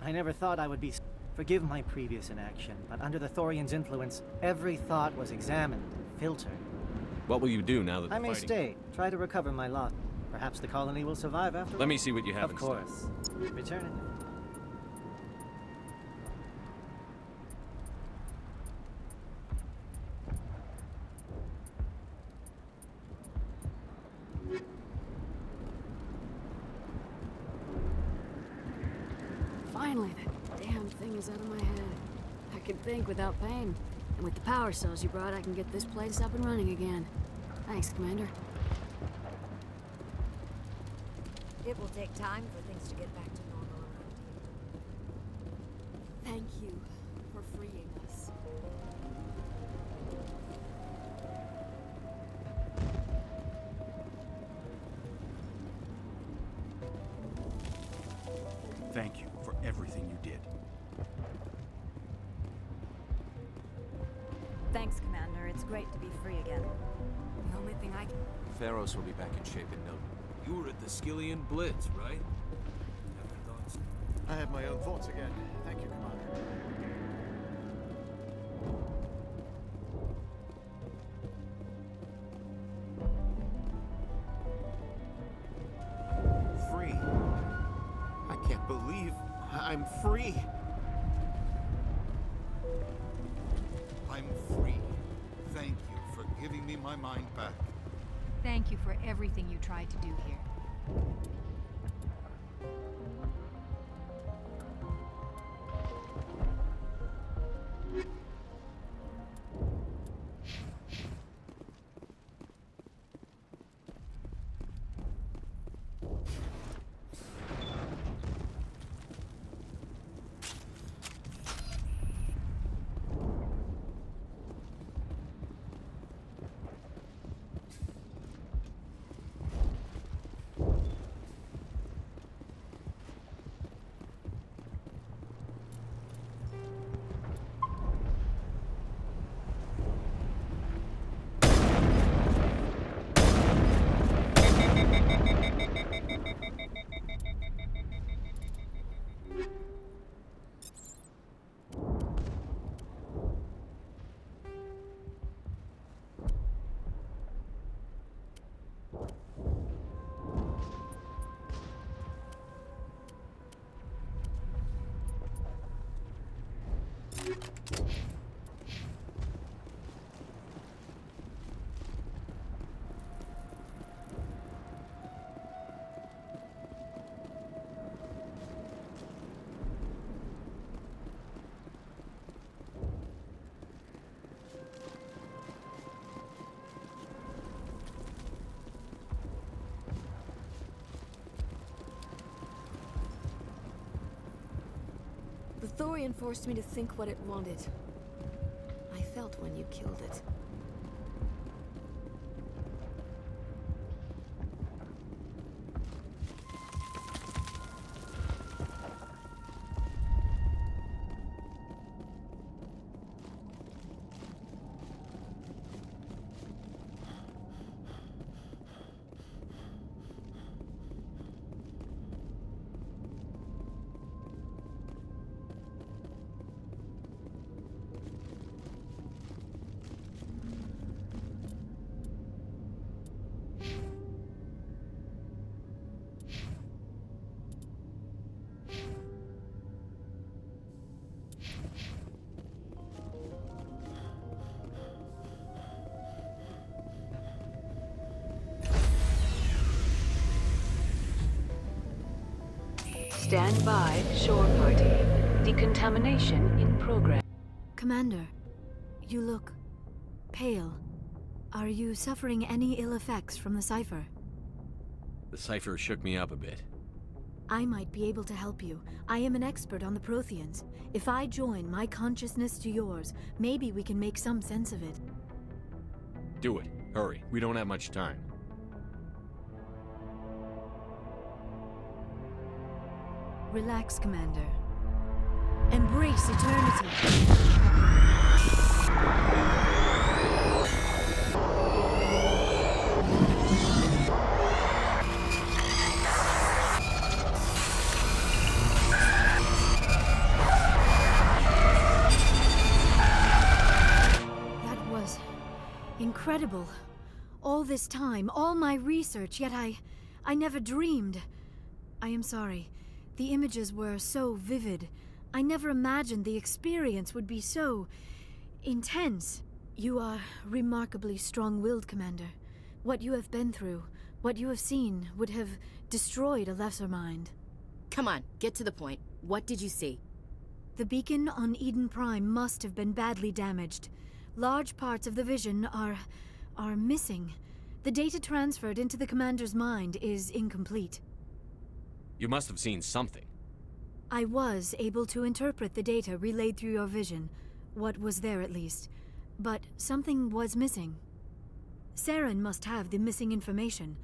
R: I never thought I would be... Forgive my previous inaction, but under the Thorian's influence, every thought was examined and filtered.
I: What will you do now that the
R: I may
I: fighting...
R: stay, try to recover my loss. Perhaps the colony will survive after all.
I: Let me see what you have
R: Of course. Return it.
T: Finally, that damn thing is out of my head. I can think without pain. And with the power cells you brought, I can get this place up and running again. Thanks, Commander.
M: It will take time for things to get back to normal around here.
T: Thank you for freeing us.
S: Thank you for everything you did.
A: Thanks, Commander. It's great to be free again. The only thing I can...
U: Theros will be back in shape in no time.
F: You were at the Skillian Blitz, right? Have your thoughts?
X: I have my own thoughts again. Thank you, Commander.
U: Free. I can't believe I'm free.
P: I'm free. Thank you for giving me my mind back.
B: Thank you for everything you tried to do here.
T: The Thorian forced me to think what it wanted. I felt when you killed it.
D: Stand by, shore party. Decontamination in progress.
Q: Commander, you look pale. Are you suffering any ill effects from the cipher?
I: The cipher shook me up a bit.
Q: I might be able to help you. I am an expert on the Protheans. If I join my consciousness to yours, maybe we can make some sense of it.
I: Do it. Hurry. We don't have much time.
Q: Relax, Commander. Embrace eternity. That was incredible. All this time, all my research, yet I never dreamed. I am sorry. The images were so vivid. I never imagined the experience would be so intense. You are remarkably strong-willed, Commander. What you have been through, what you have seen, would have destroyed a lesser mind.
N: Come on, get to the point. What did you see?
Q: The beacon on Eden Prime must have been badly damaged. Large parts of the vision are missing. The data transferred into the Commander's mind is incomplete.
I: You must have seen something.
Q: I was able to interpret the data relayed through your vision, what was there at least, but something was missing. Saren must have the missing information.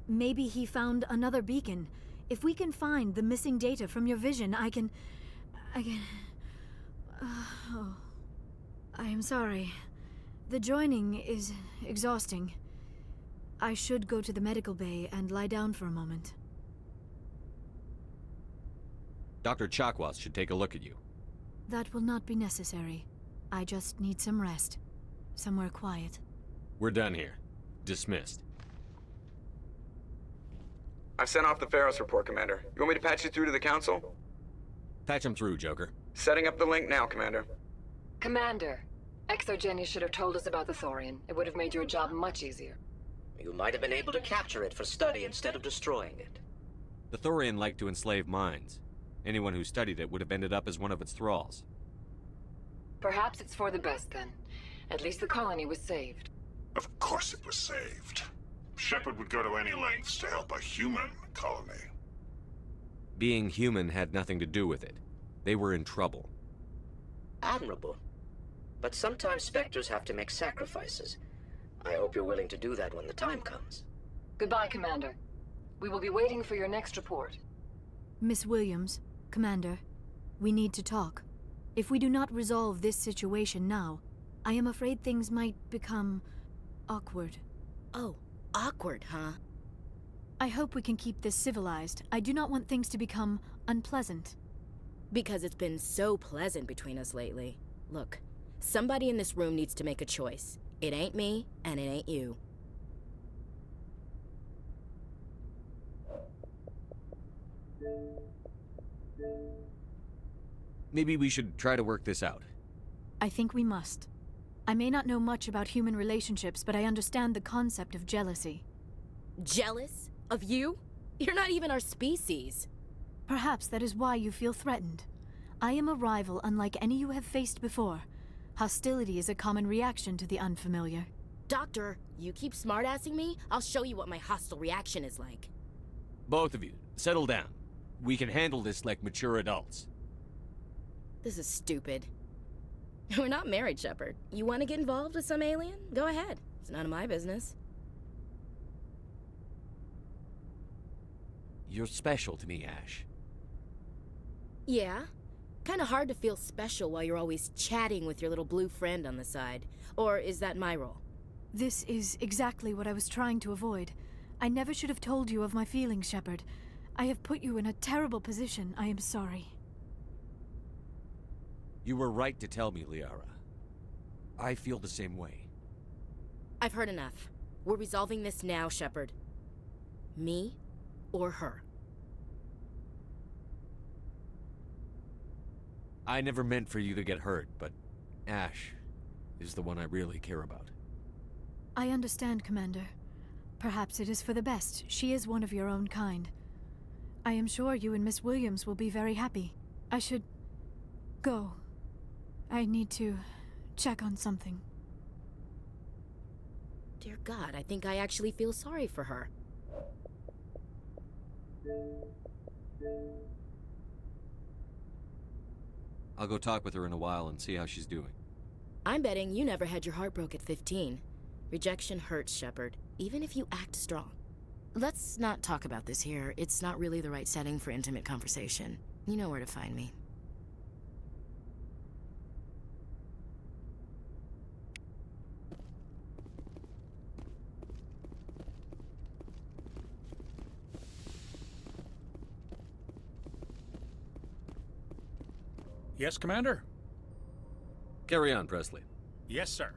Q: Maybe he found another beacon. If we can find the missing data from your vision, I can... Oh. I am sorry. The joining is exhausting. I should go to the medical bay and lie down for a moment.
I: Dr. Chakwas should take a look at you.
Q: That will not be necessary. I just need some rest. Somewhere quiet.
I: We're done here. Dismissed.
H: I've sent off the Pharos report, Commander. You want me to patch you through to the Council?
I: Patch him through, Joker.
H: Setting up the link now, Commander.
W: Commander, XOGeni should have told us about the Thorian. It would have made your job much easier.
C: You might have been able to capture it for study instead of destroying it.
I: The Thorian liked to enslave minds. Anyone who studied it would have ended up as one of its thralls.
E: Perhaps it's for the best then. At least the colony was saved.
J: Of course it was saved. Shepard would go to any lengths to help a human colony.
I: Being human had nothing to do with it. They were in trouble.
C: Admirable. But sometimes Spectres have to make sacrifices. I hope you're willing to do that when the time comes.
E: Goodbye, Commander. We will be waiting for your next report.
Q: Miss Williams, Commander, we need to talk. If we do not resolve this situation now, I am afraid things might become awkward.
N: Oh, awkward, huh?
Q: I hope we can keep this civilized. I do not want things to become unpleasant.
N: Because it's been so pleasant between us lately. Look, somebody in this room needs to make a choice. It ain't me, and it ain't you.
I: Maybe we should try to work this out.
Q: I think we must. I may not know much about human relationships, but I understand the concept of jealousy.
N: Jealous? Of you? You're not even our species.
Q: Perhaps that is why you feel threatened. I am a rival unlike any you have faced before. Hostility is a common reaction to the unfamiliar.
N: Doctor, you keep smartassing me, I'll show you what my hostile reaction is like.
I: Both of you, settle down. We can handle this like mature adults.
N: This is stupid. We're not married, Shepard. You want to get involved with some alien? Go ahead. It's none of my business.
I: You're special to me, Ash.
N: Yeah. Kinda hard to feel special while you're always chatting with your little blue friend on the side. Or is that my role?
Q: This is exactly what I was trying to avoid. I never should have told you of my feelings, Shepard. I have put you in a terrible position. I am sorry.
I: You were right to tell me, Liara. I feel the same way.
N: I've heard enough. We're resolving this now, Shepard. Me or her.
I: I never meant for you to get hurt, but Ash is the one I really care about.
Q: I understand, Commander. Perhaps it is for the best. She is one of your own kind. I am sure you and Miss Williams will be very happy. I should go. I need to check on something.
N: Dear God, I think I actually feel sorry for her.
I: I'll go talk with her in a while and see how she's doing.
N: I'm betting you never had your heart broke at 15. Rejection hurts, Shepard, even if you act strong. Let's not talk about this here. It's not really the right setting for intimate conversation. You know where to find me.
F: Yes, Commander?
I: Carry on, Presley.
F: Yes, sir.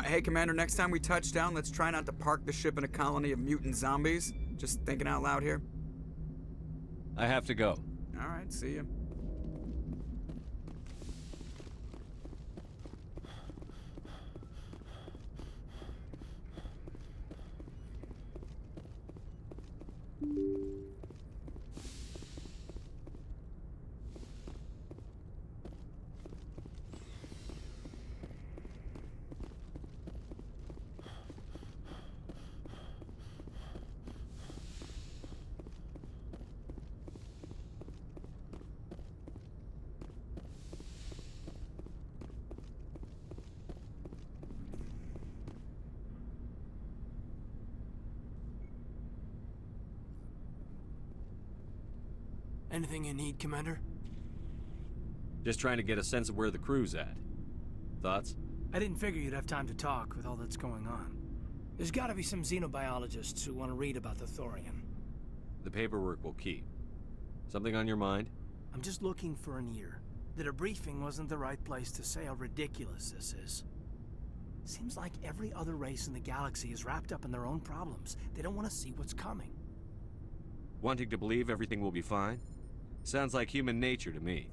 H: Hey, Commander, next time we touch down, let's try not to park the ship in a colony of mutant zombies. Just thinking out loud here.
I: I have to go.
H: All right, see you.
O: Anything you need, Commander?
I: Just trying to get a sense of where the crew's at. Thoughts?
O: I didn't figure you'd have time to talk with all that's going on. There's gotta be some xenobiologists who want to read about the Thorian.
I: The paperwork will keep. Something on your mind?
O: I'm just looking for an ear. The debriefing wasn't the right place to say how ridiculous this is. Seems like every other race in the galaxy is wrapped up in their own problems. They don't want to see what's coming.
I: Wanting to believe everything will be fine? Sounds like human nature to me.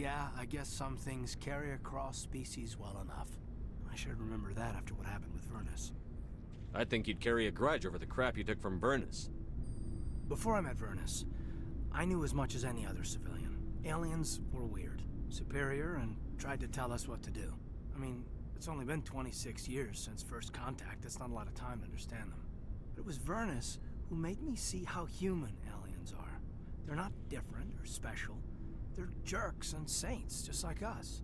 O: Yeah, I guess some things carry across species well enough. I should remember that after what happened with Vernus.
I: I'd think you'd carry a grudge over the crap you took from Vernus.
O: Before I met Vernus, I knew as much as any other civilian. Aliens were weird, superior, and tried to tell us what to do. I mean, it's only been 26 years since first contact. That's not a lot of time to understand them. But it was Vernus who made me see how human aliens are. They're not different or special. They're jerks and saints, just like us.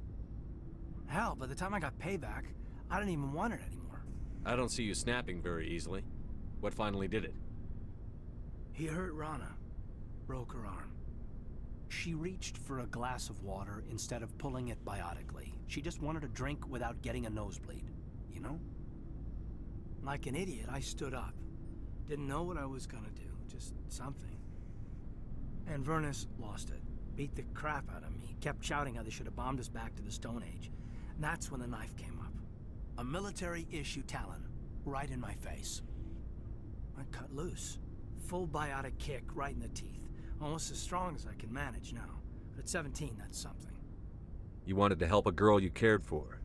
O: Hell, by the time I got payback, I didn't even want it anymore.
I: I don't see you snapping very easily. What finally did it?
O: He hurt Rana. Broke her arm. She reached for a glass of water instead of pulling it biotically. She just wanted a drink without getting a nosebleed, you know? Like an idiot, I stood up. Didn't know what I was gonna do, just something. And Vernus lost it. Beat the crap out of me. Kept shouting how they should have bombed us back to the Stone Age. And that's when the knife came up. A military-issue talon, right in my face. I cut loose. Full biotic kick right in the teeth. Almost as strong as I can manage now. But at 17, that's something.
I: You wanted to help a girl you cared for.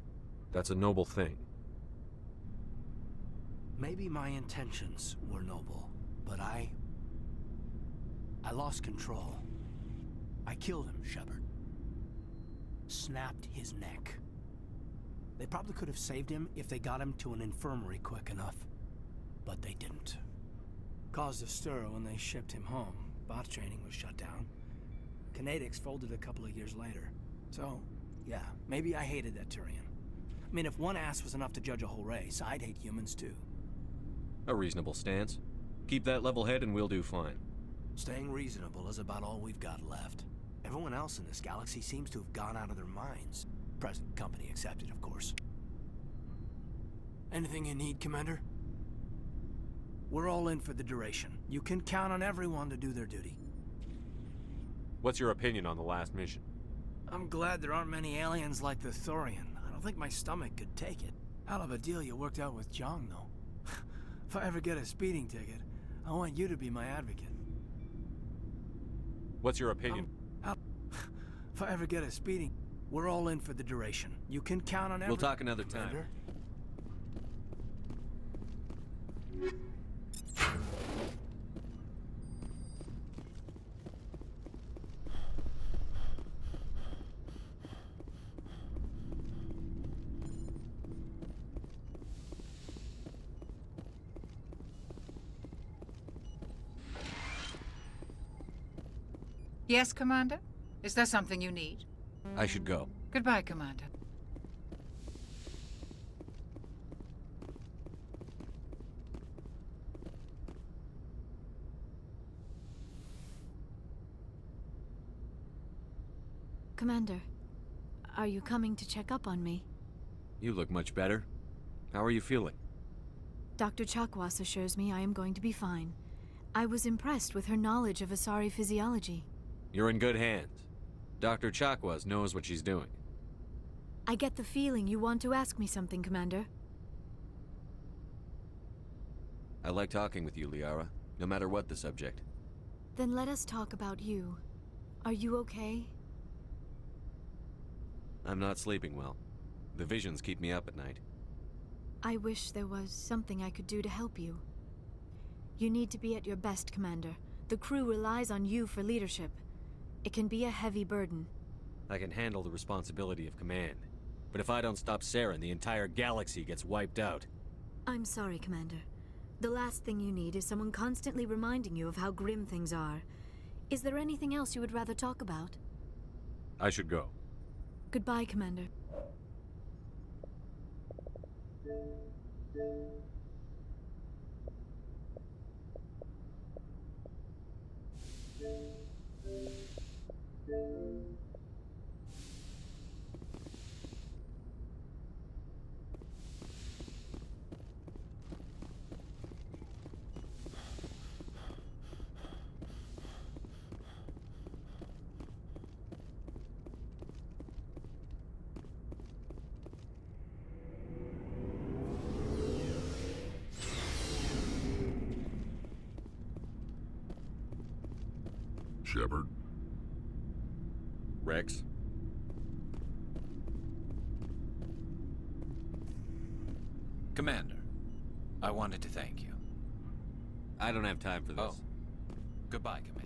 I: That's a noble thing.
O: Maybe my intentions were noble, but I lost control. I killed him, Shepard. Snapped his neck. They probably could have saved him if they got him to an infirmary quick enough. But they didn't. Caused a stir when they shipped him home. Bot training was shut down. Canadics folded a couple of years later. So, yeah, maybe I hated that Turian. I mean, if one ass was enough to judge a whole race, I'd hate humans too.
I: A reasonable stance. Keep that level head and we'll do fine.
O: Staying reasonable is about all we've got left. Everyone else in this galaxy seems to have gone out of their minds. Present company accepted, of course. Anything you need, Commander? We're all in for the duration. You can count on everyone to do their duty.
I: What's your opinion on the last mission?
O: I'm glad there aren't many aliens like the Thorian. I don't think my stomach could take it. Hell of a deal you worked out with Jong, though. If I ever get a speeding ticket, I want you to be my advocate.
I: What's your opinion?
O: If I ever get a speeding... We're all in for the duration. You can count on every...
I: We'll talk another time.
O: Commander?
G: Yes, Commander? Is there something you need?
I: I should go.
G: Goodbye, Commander.
Q: Commander, are you coming to check up on me?
I: You look much better. How are you feeling?
Q: Dr. Chakwas assures me I am going to be fine. I was impressed with her knowledge of Asari physiology.
I: You're in good hands. Dr. Chakwas knows what she's doing.
Q: I get the feeling you want to ask me something, Commander.
I: I like talking with you, Liara, no matter what the subject.
Q: Then let us talk about you. Are you okay?
I: I'm not sleeping well. The visions keep me up at night.
Q: I wish there was something I could do to help you. You need to be at your best, Commander. The crew relies on you for leadership. It can be a heavy burden.
I: I can handle the responsibility of command. But if I don't stop Saren, the entire galaxy gets wiped out.
Q: I'm sorry, Commander. The last thing you need is someone constantly reminding you of how grim things are. Is there anything else you would rather talk about?
I: I should go.
Q: Goodbye, Commander.
J: Shepard?
I: Rex?
K: Commander, I wanted to thank you.
I: I don't have time for this.
K: Oh. Goodbye, Commander.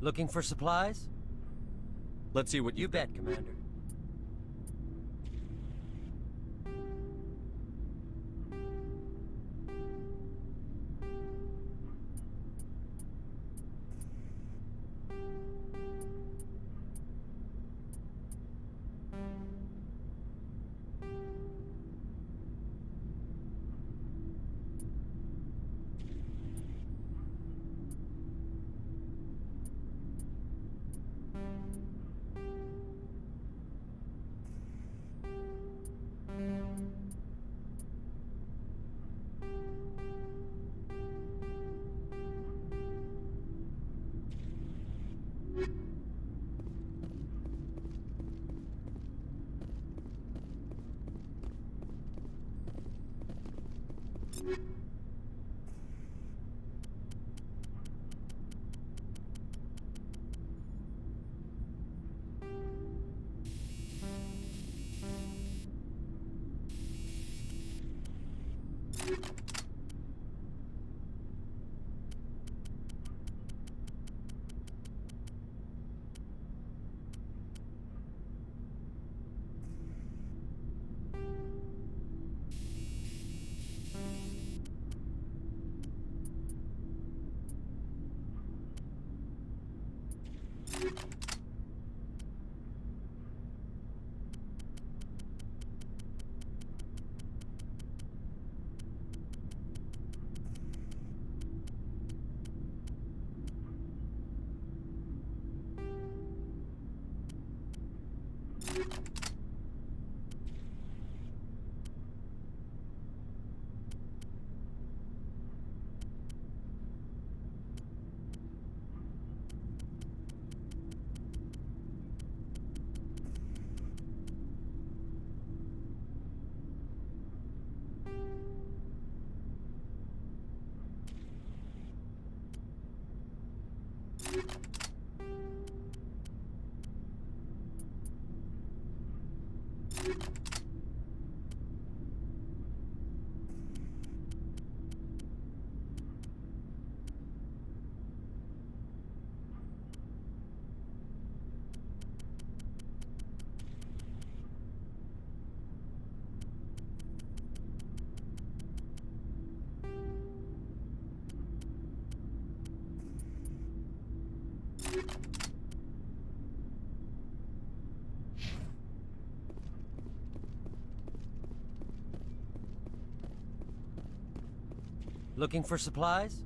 L: Looking for supplies?
I: Let's see what
L: you bet, Commander. Looking for supplies?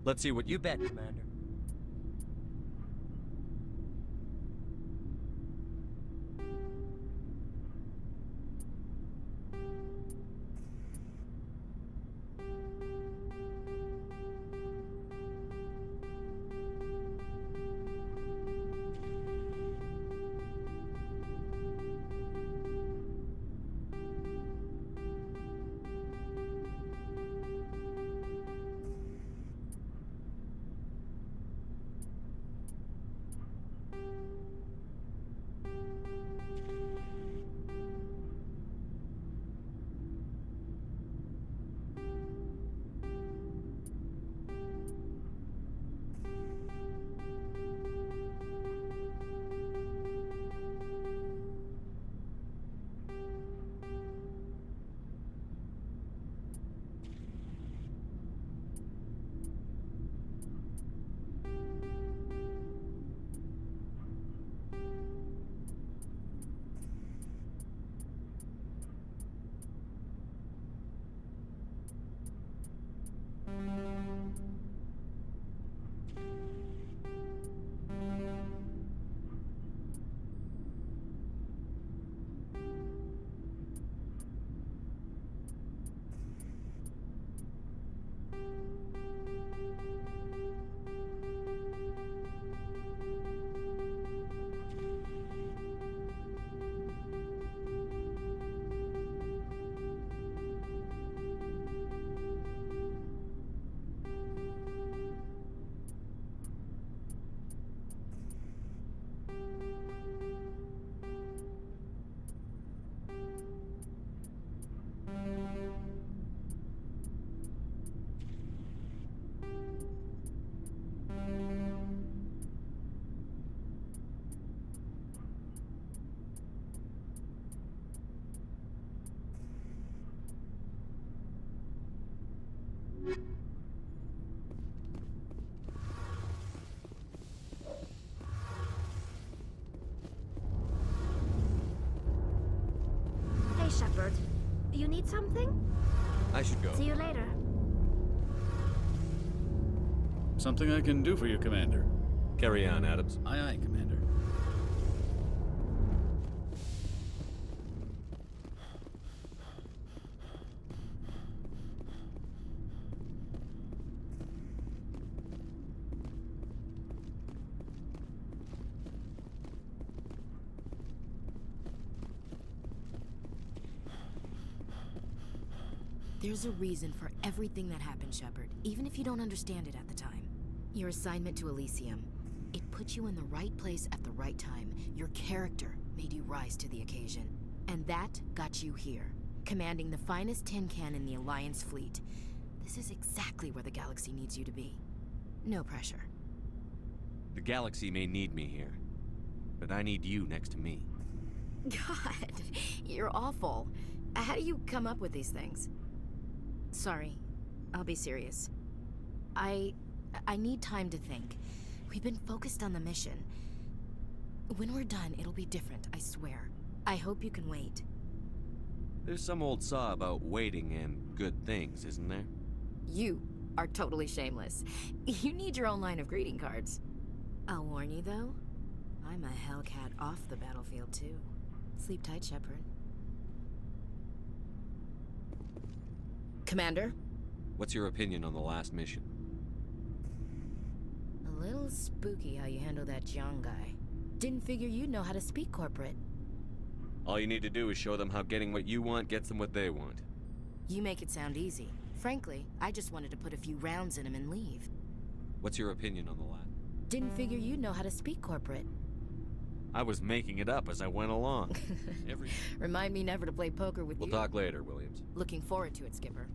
I: Let's see what
L: You bet, Commander.
M: Hey, Shepard. You need something?
I: I should go.
M: See you later.
R: Something I can do for you, Commander.
I: Carry on, Adams.
R: Aye, aye, Commander.
N: There's a reason for everything that happened, Shepard, even if you don't understand it at the time. Your assignment to Elysium, it put you in the right place at the right time. Your character made you rise to the occasion. And that got you here, commanding the finest tin can in the Alliance fleet. This is exactly where the galaxy needs you to be. No pressure.
I: The galaxy may need me here, but I need you next to me.
N: God, you're awful. How do you come up with these things? Sorry, I'll be serious. I need time to think. We've been focused on the mission. When we're done, it'll be different, I swear. I hope you can wait.
I: There's some old saw about waiting and good things, isn't there?
N: You are totally shameless. You need your own line of greeting cards. I'll warn you, though. I'm a Hellcat off the battlefield, too. Sleep tight, Shepard. Commander?
I: What's your opinion on the last mission?
N: A little spooky how you handle that Jiang guy. Didn't figure you'd know how to speak corporate.
I: All you need to do is show them how getting what you want gets them what they want.
N: You make it sound easy. Frankly, I just wanted to put a few rounds in him and leave.
I: What's your opinion on the lad?
N: Didn't figure you'd know how to speak corporate.
I: I was making it up as I went along.
N: Remind me never to play poker with you.
I: We'll talk later, Williams.
N: Looking forward to it, Skipper.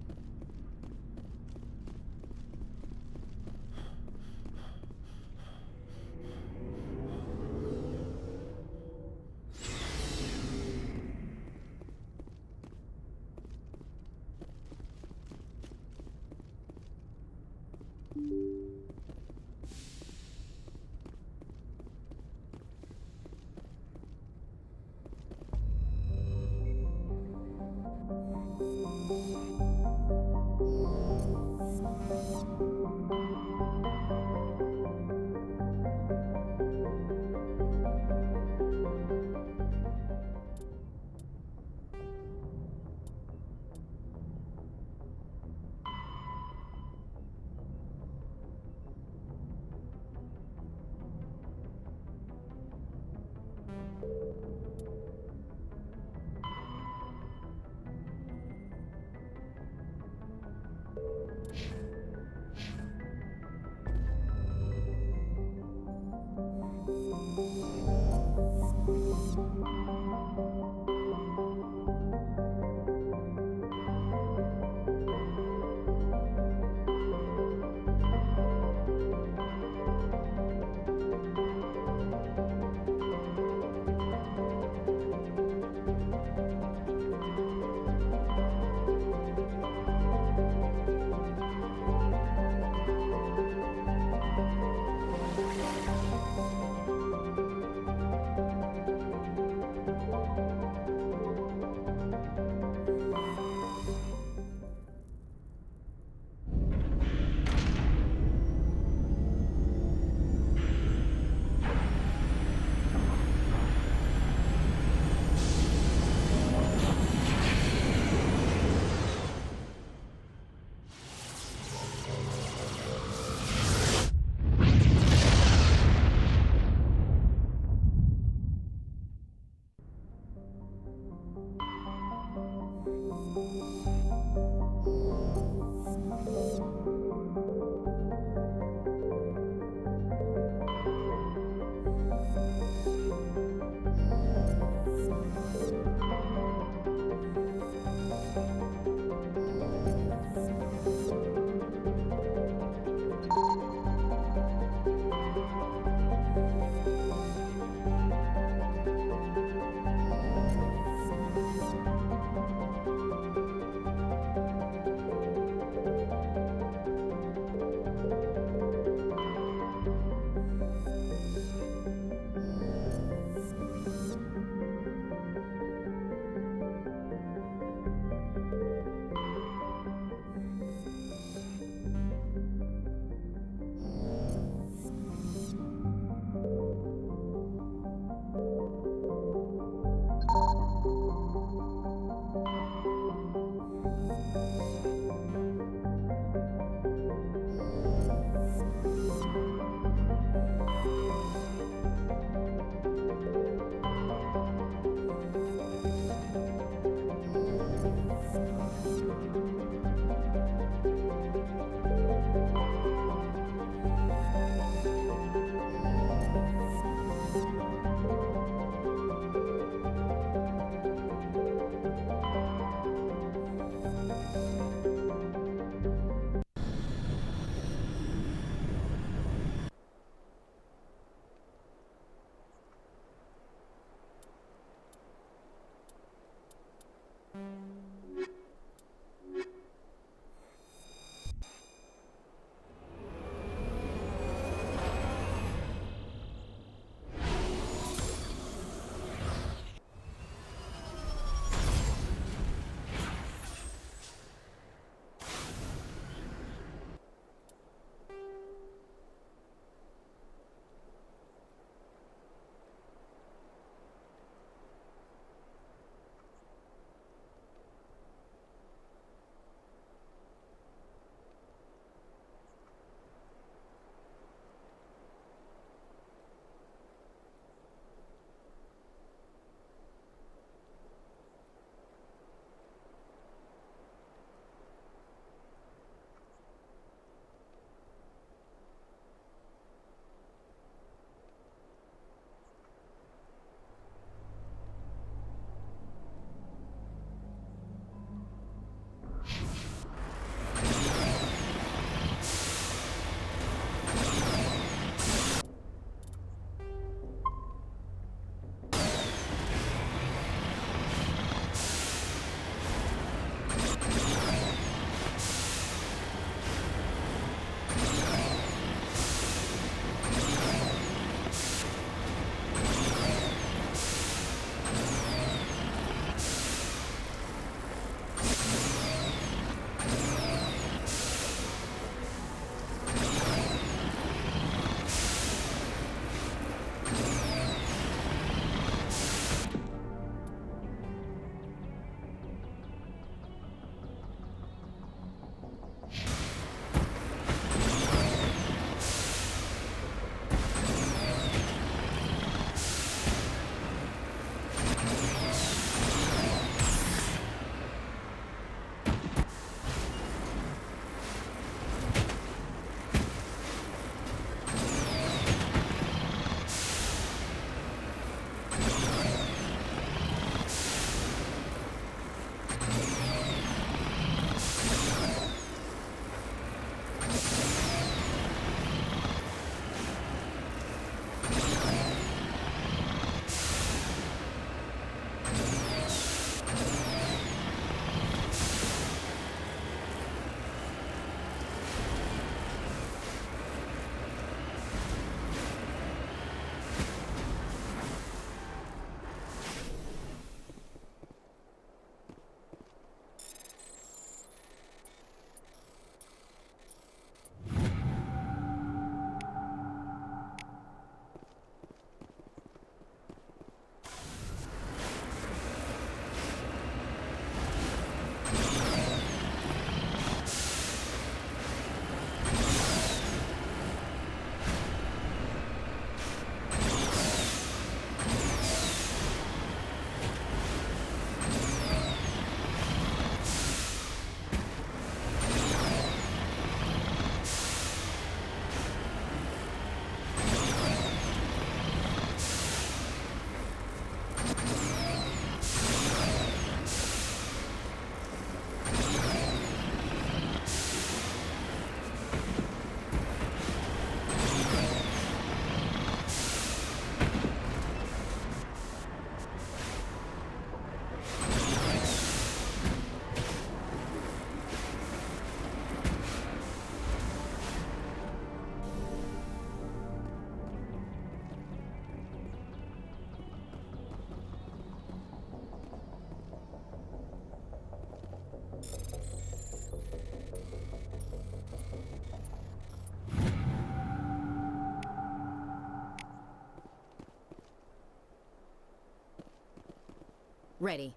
N: Ready.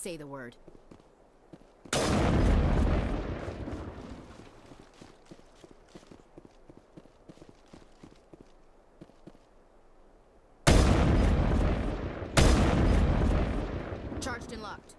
N: Say the word. Charged and locked.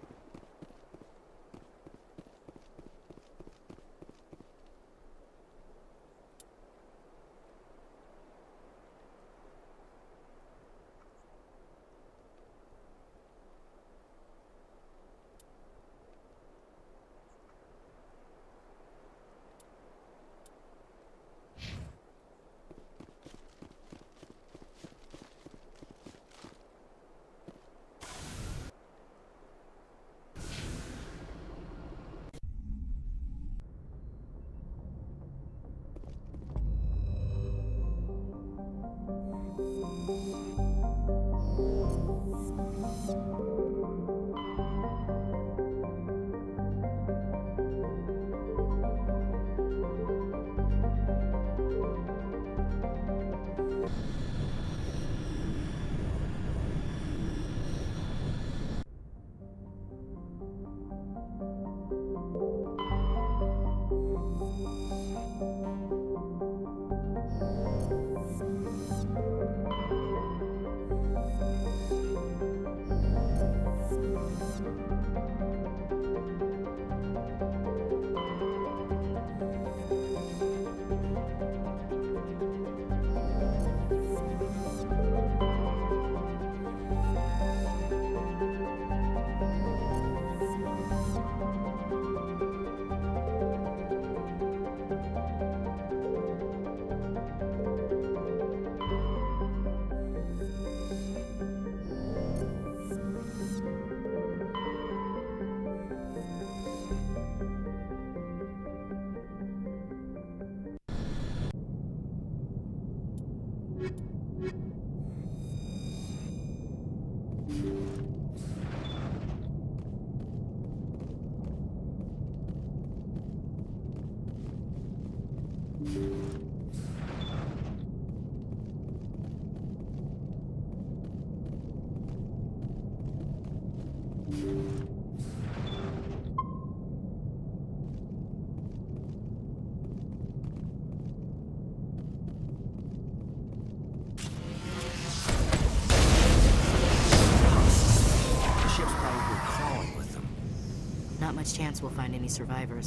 N: Not much chance we'll find any survivors.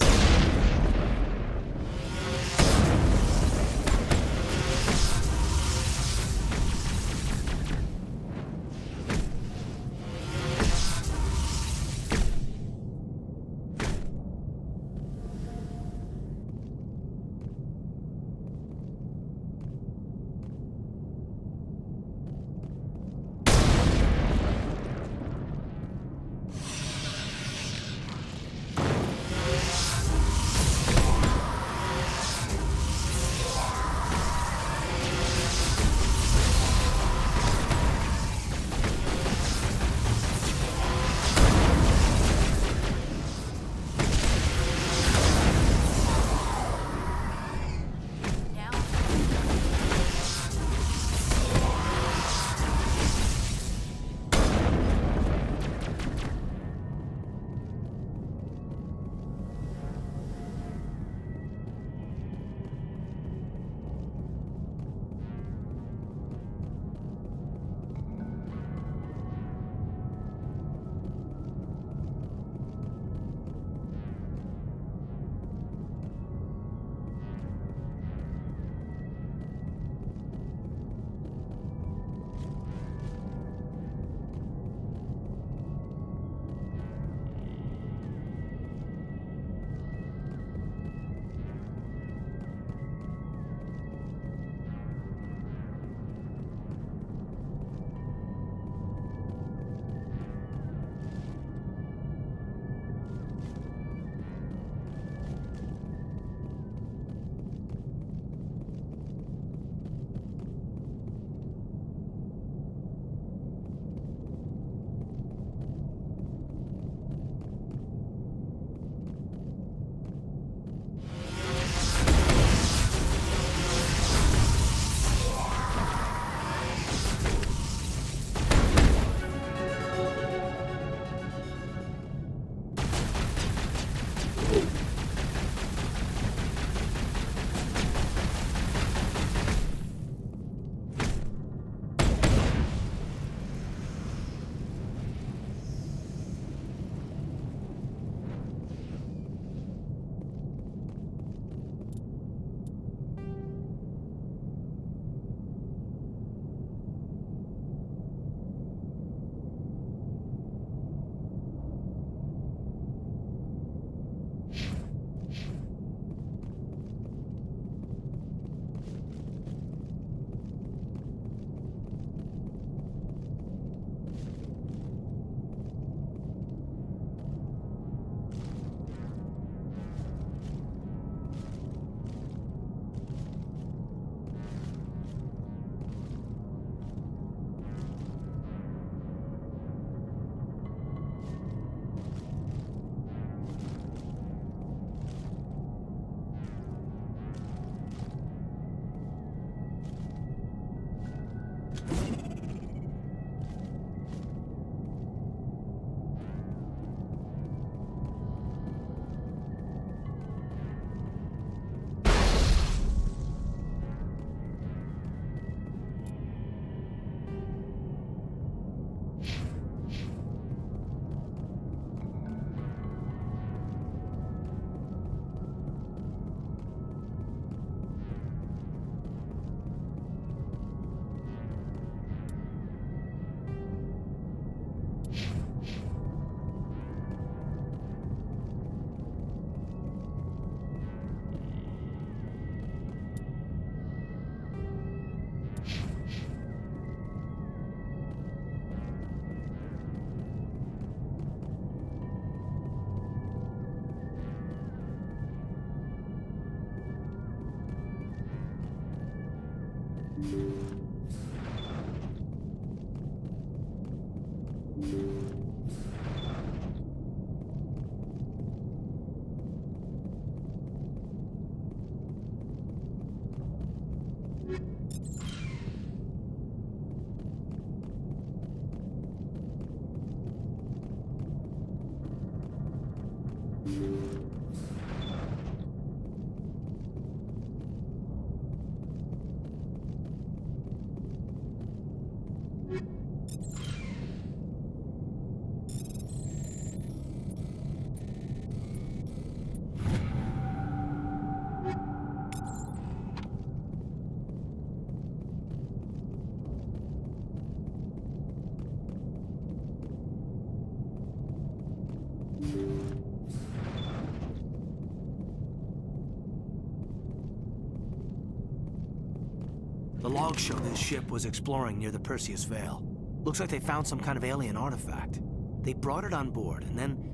O: The logs show this ship was exploring near the Perseus Vale. Looks like they found some kind of alien artifact. They brought it on board, and then...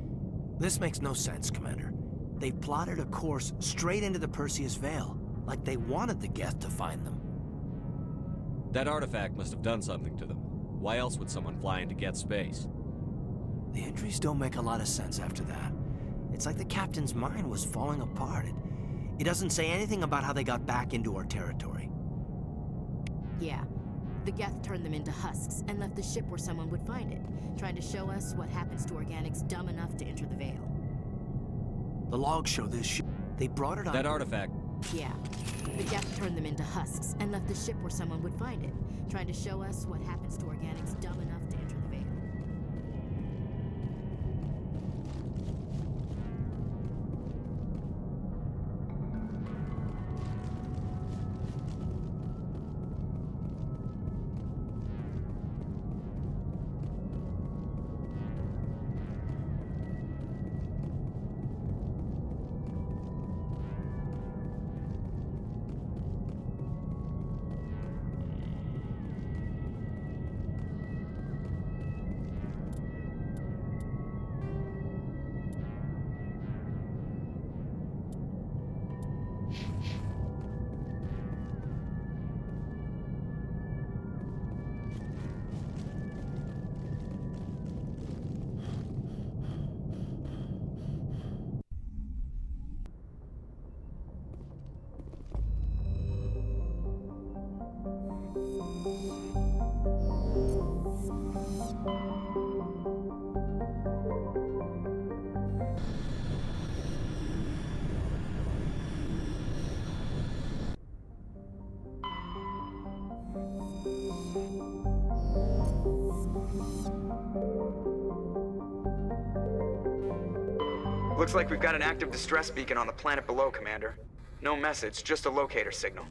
O: This makes no sense, Commander. They plotted a course straight into the Perseus Vale, like they wanted the Geth to find them.
I: That artifact must have done something to them. Why else would someone fly into Geth space?
O: The entries don't make a lot of sense after that. It's like the captain's mind was falling apart. It doesn't say anything about how they got back into our territory.
N: Yeah. The Geth turned them into husks and left the ship where someone would find it, trying to show us what happens to organics dumb enough to enter the Vale.
O: The logs show this ship. They brought it on.
I: That artifact.
N: Yeah. The Geth turned them into husks and left the ship where someone would find it, trying to show us what happens to organics dumb enough to enter the Vale.
H: Looks like we've got an active distress beacon on the planet below, Commander. No message, just a locator signal.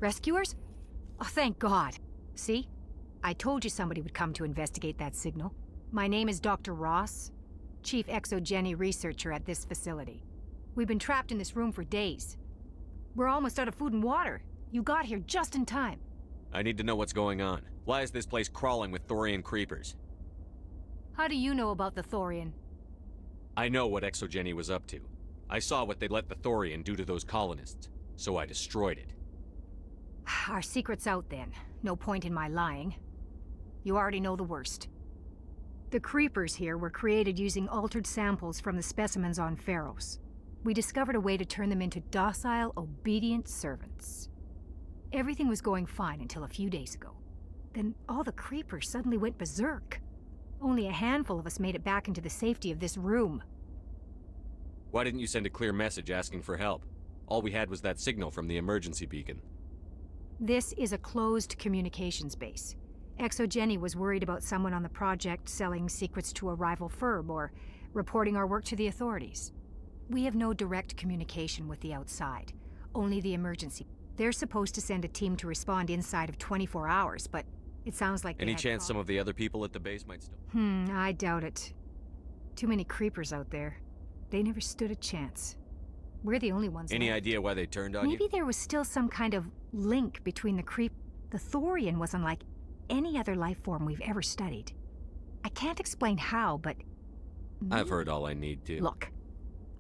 B: Rescuers? Oh, thank God. See? I told you somebody would come to investigate that signal. My name is Dr. Ross, Chief Exogeny Researcher at this facility. We've been trapped in this room for days. We're almost out of food and water. You got here just in time.
I: I need to know what's going on. Why is this place crawling with Thorian creepers?
B: How do you know about the Thorian?
I: I know what Exogeny was up to. I saw what they let the Thorian do to those colonists, so I destroyed it.
B: Our secret's out then. No point in my lying. You already know the worst. The creepers here were created using altered samples from the specimens on Pharos. We discovered a way to turn them into docile, obedient servants. Everything was going fine until a few days ago. Then all the creepers suddenly went berserk. Only a handful of us made it back into the safety of this room.
I: Why didn't you send a clear message asking for help? All we had was that signal from the emergency beacon.
B: This is a closed communications base. Exogeny was worried about someone on the project selling secrets to a rival firm or reporting our work to the authorities. We have no direct communication with the outside, only the emergency. They're supposed to send a team to respond inside of 24 hours, but it sounds like
I: Any chance some of the other people at the base might still...
B: I doubt it. Too many creepers out there. They never stood a chance. We're the only ones
I: Any
B: left.
I: idea why they turned on you?
B: Maybe there was still some kind of link between the Thorian was unlike any other life form we've ever studied. I can't explain how, but...
I: I've heard all I need to.
B: Look,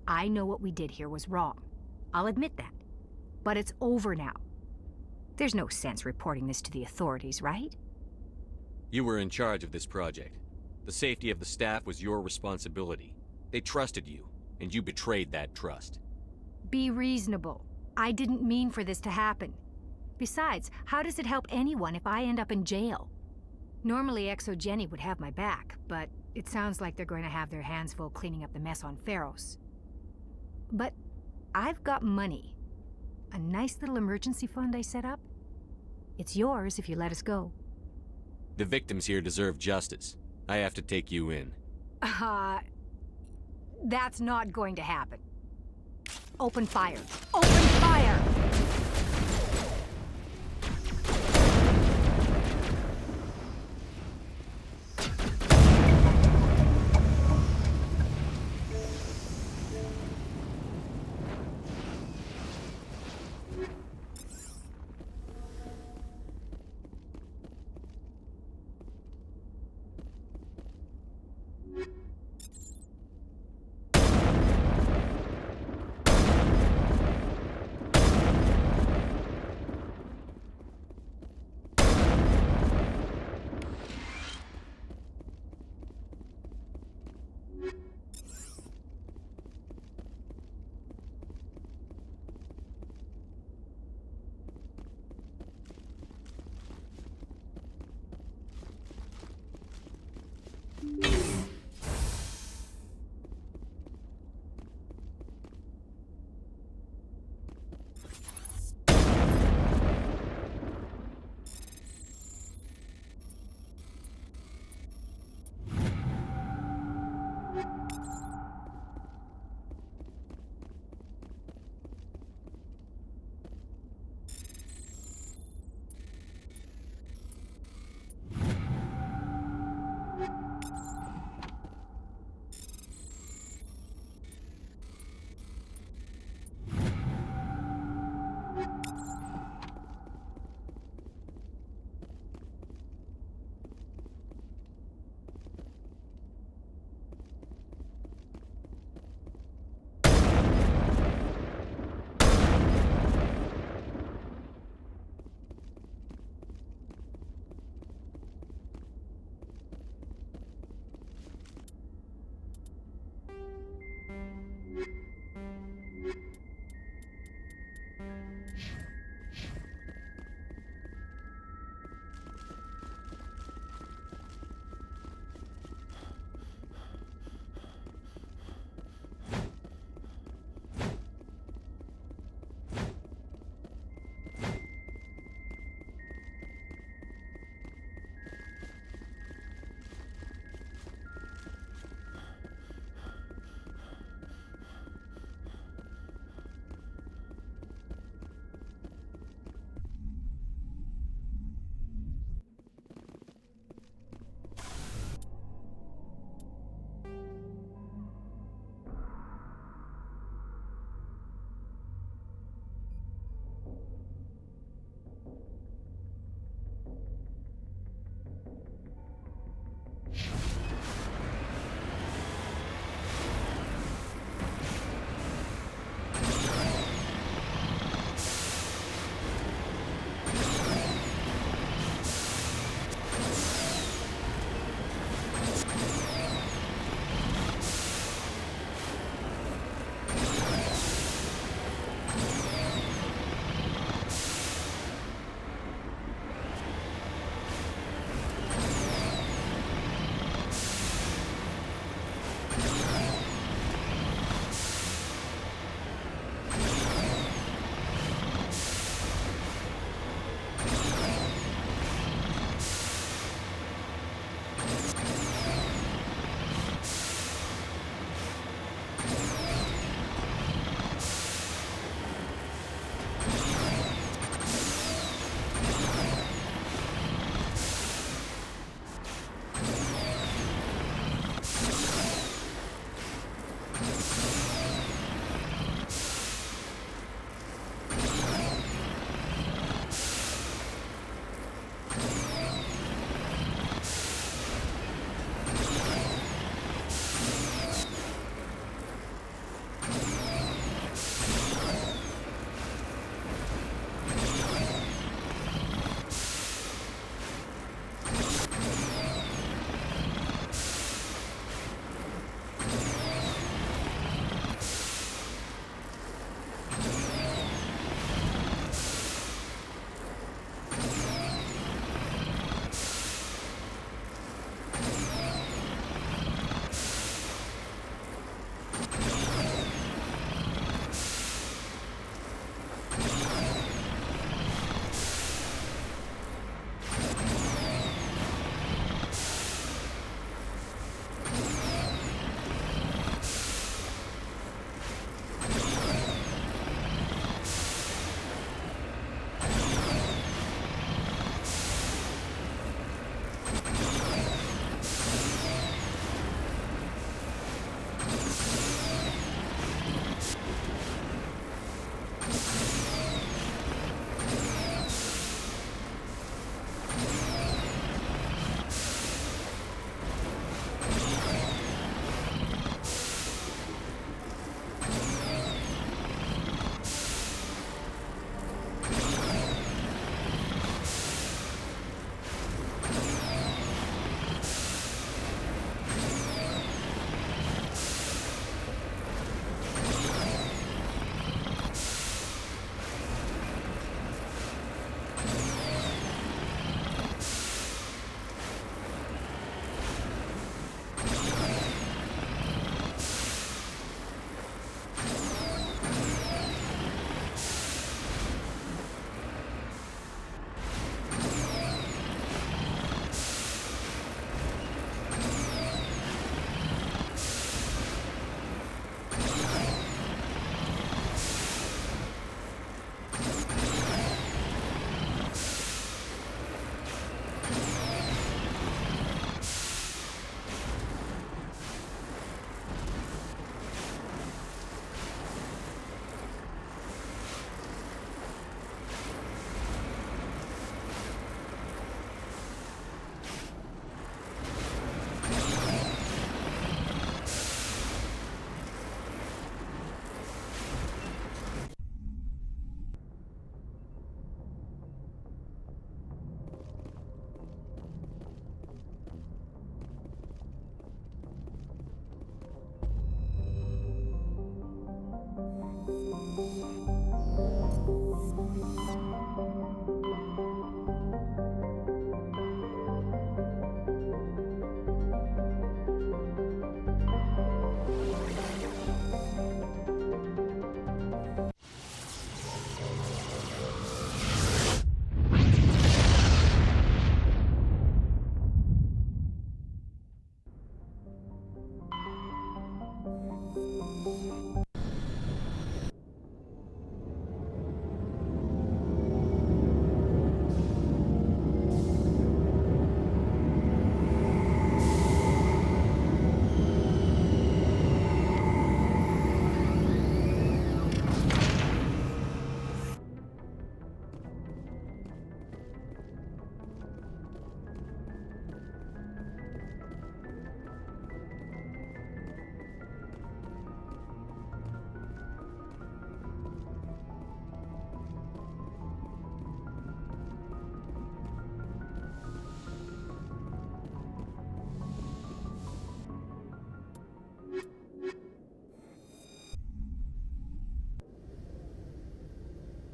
B: I know what we did here was wrong. I'll admit that. But it's over now. There's no sense reporting this to the authorities, right?
I: You were in charge of this project. The safety of the staff was your responsibility. They trusted you, and you betrayed that trust.
B: Be reasonable. I didn't mean for this to happen. Besides, how does it help anyone if I end up in jail? Normally Exogeny would have my back, but it sounds like they're going to have their hands full cleaning up the mess on Pharos. But I've got money. A nice little emergency fund I set up. It's yours if you let us go.
I: The victims here deserve justice. I have to take you in.
B: That's not going to happen. Open fire. Open fire!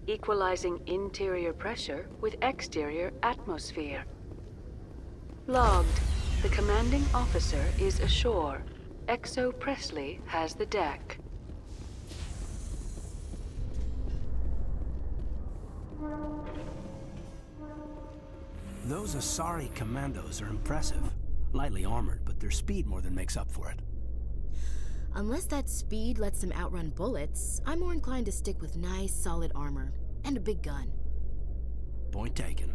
D: equalizing interior pressure with exterior atmosphere. Logged. The commanding officer is ashore. XO Presley has the deck.
O: Those Asari commandos are impressive. Lightly armored, but their speed more than makes up for it.
N: Unless that speed lets them outrun bullets, I'm more inclined to stick with nice, solid armor. And a big gun.
O: Point taken.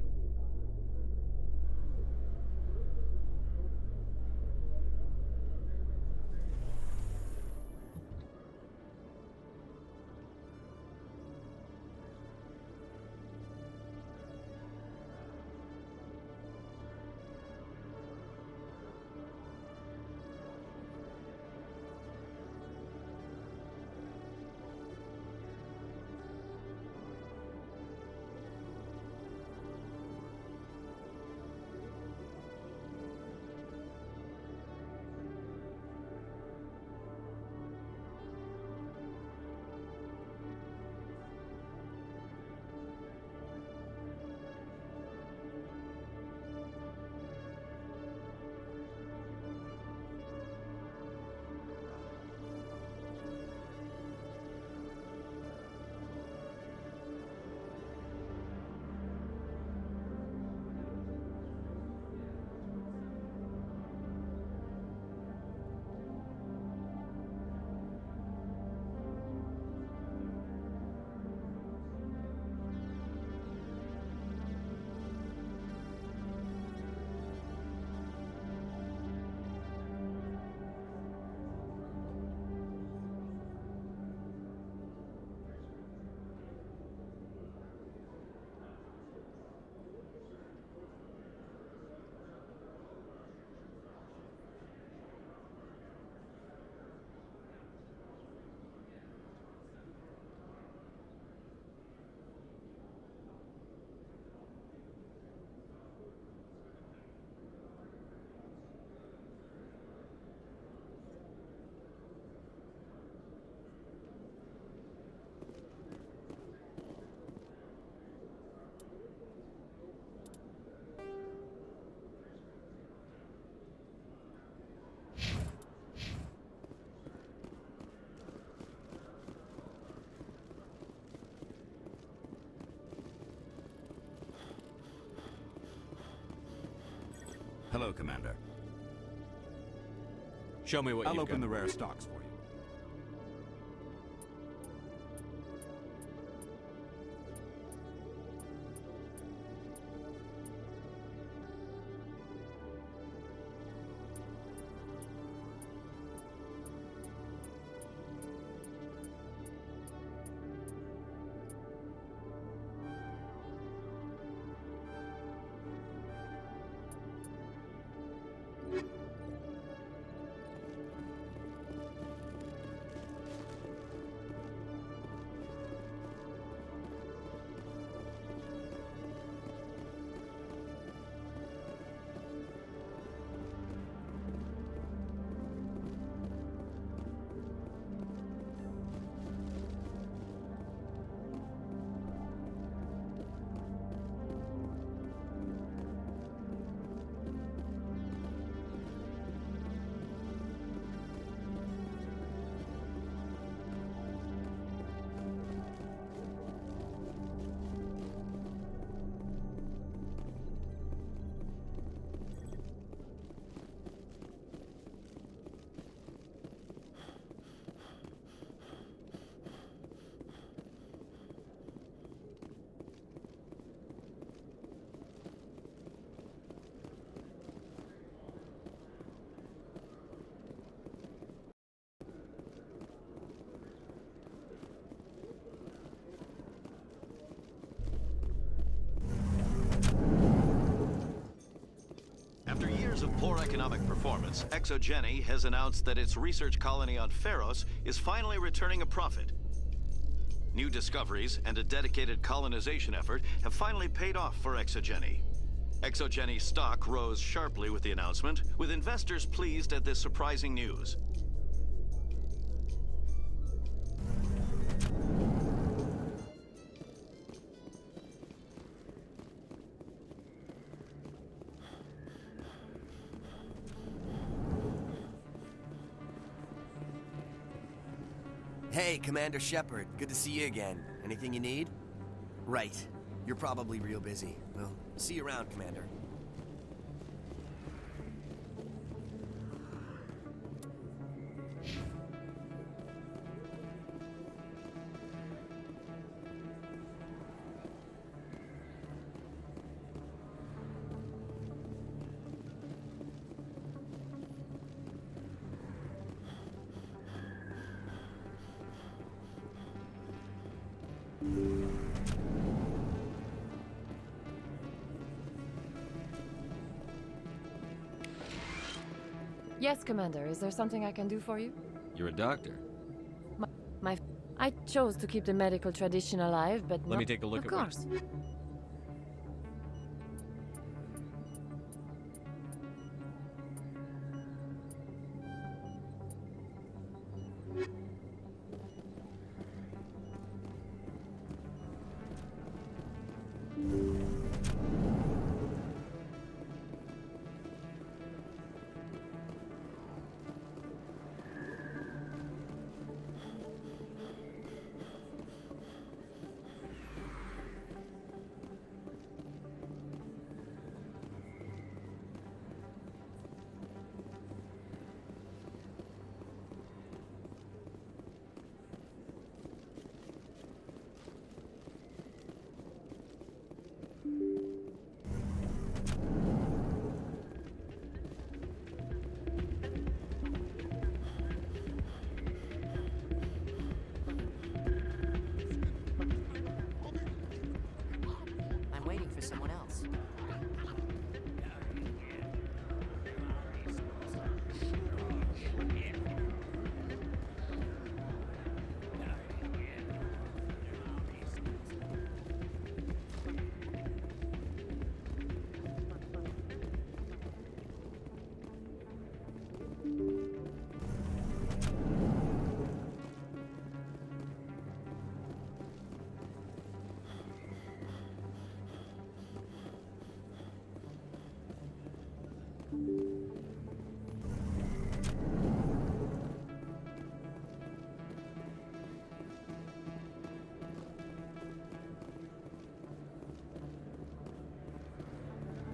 A: Hello, Commander.
I: Show me what
A: I'll
I: you've
A: open
I: got.
A: the rare stocks for you.
S: After years of poor economic performance, XOGeni has announced that its research colony on Pharos is finally returning a profit. New discoveries and a dedicated colonization effort have finally paid off for XOGeni. XOGeni stock rose sharply with the announcement, with investors pleased at this surprising news.
P: Hey, Commander Shepard. Good to see you again. Anything you need? Right. You're probably real busy. Well, see you around, Commander.
U: Yes, Commander. Is there something I can do for you?
I: You're a doctor.
U: I chose to keep the medical tradition alive, but
I: Let me take a look
U: Of
I: at
U: course.
V: I'm waiting for someone else.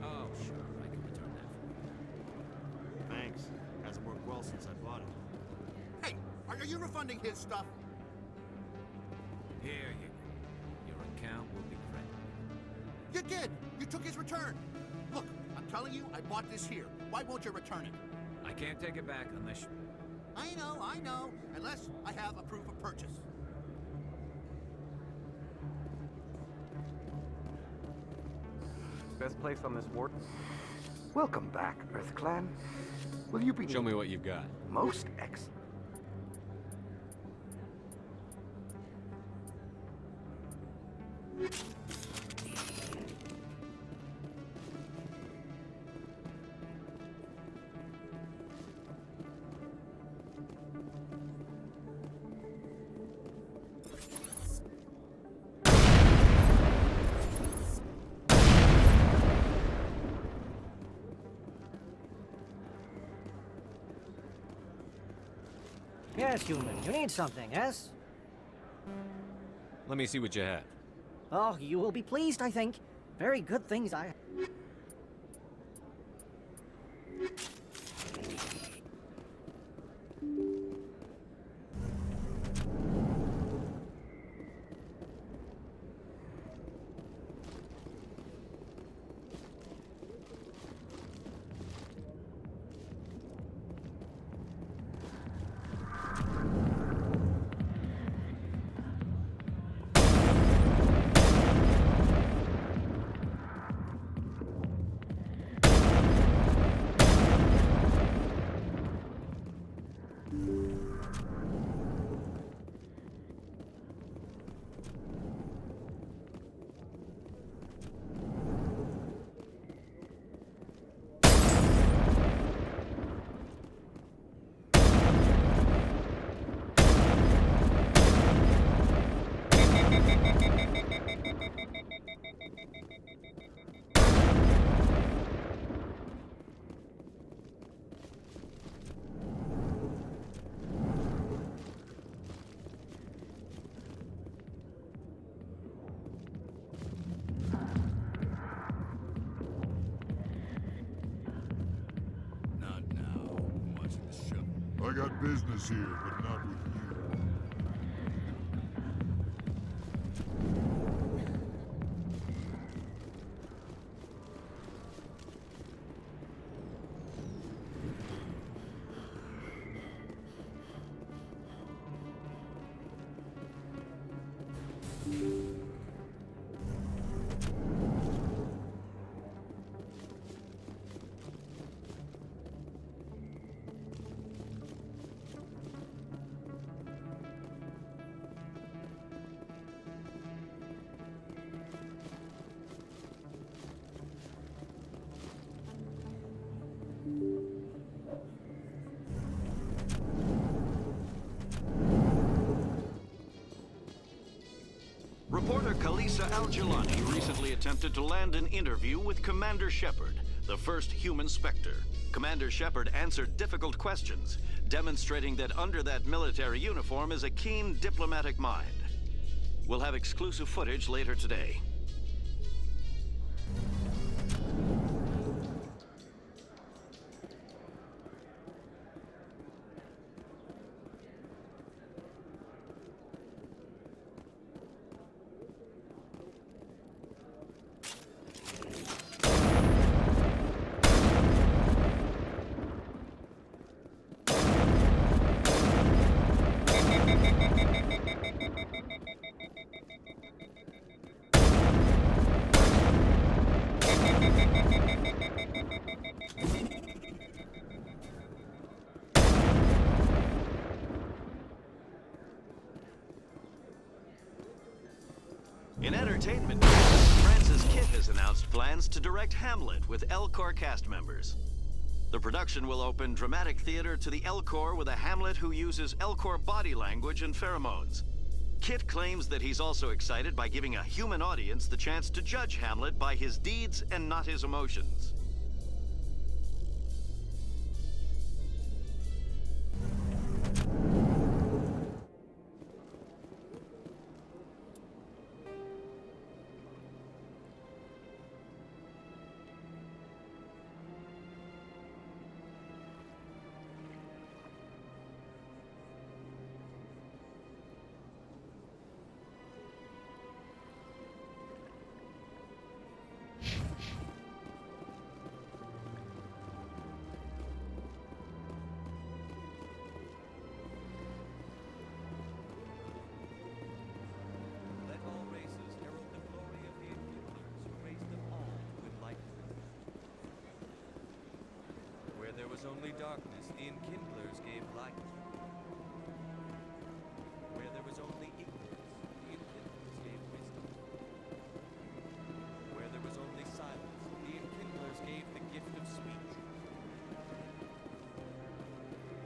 I: Oh, sure. I can return that for you.
X: Thanks. Hasn't worked well since I bought it.
Y: Hey, are you refunding his stuff?
K: Here you go. Your account will be credited.
Y: You did! You took his return! Look, I'm telling you, I bought this here. Why won't you return it?
K: I can't take it back unless you...
Y: I know. Unless I have a proof of purchase.
Z: Best place on this ward. Welcome back, Earth Clan. Will you be...
I: Show me what you've got.
Z: Most excellent.
L: Yes, human. You need something, yes?
I: Let me see what you have.
L: Oh, you will be pleased, I think. Very good things I...
C: I got business here, but not with you.
S: Reporter Kalisa Al-Jilani recently attempted to land an interview with Commander Shepard, the first human Spectre. Commander Shepard answered difficult questions, demonstrating that under that military uniform is a keen diplomatic mind. We'll have exclusive footage later today. In entertainment news, Francis Kidd has announced plans to direct Hamlet with El Corps cast members. The production will open dramatic theater to the El Corps with a Hamlet who uses El Corps body language and pheromones. Kidd claims that he's also excited by giving a human audience the chance to judge Hamlet by his deeds and not his emotions.
I: There was only darkness, the enkindlers gave light. Where there was only ignorance, the enkindlers gave wisdom. Where there was only silence, the enkindlers gave the gift of speech.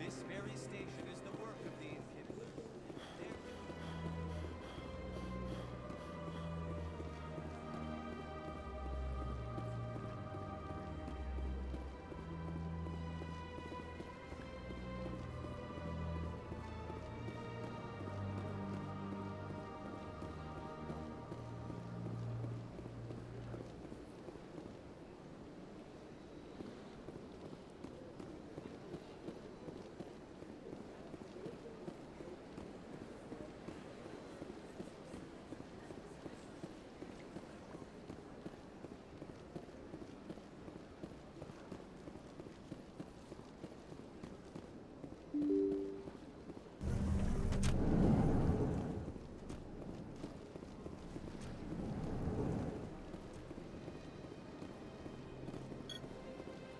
I: This very station is the work of the enkindlers.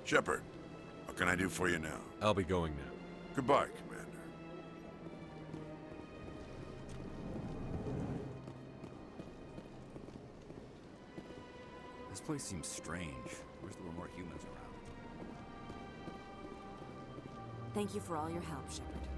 C: Shepard, what can I do for you now?
I: I'll be going now.
C: Goodbye, Commander.
A: This place seems strange. Wish there were more humans around.
E: Thank you for all your help, Shepard.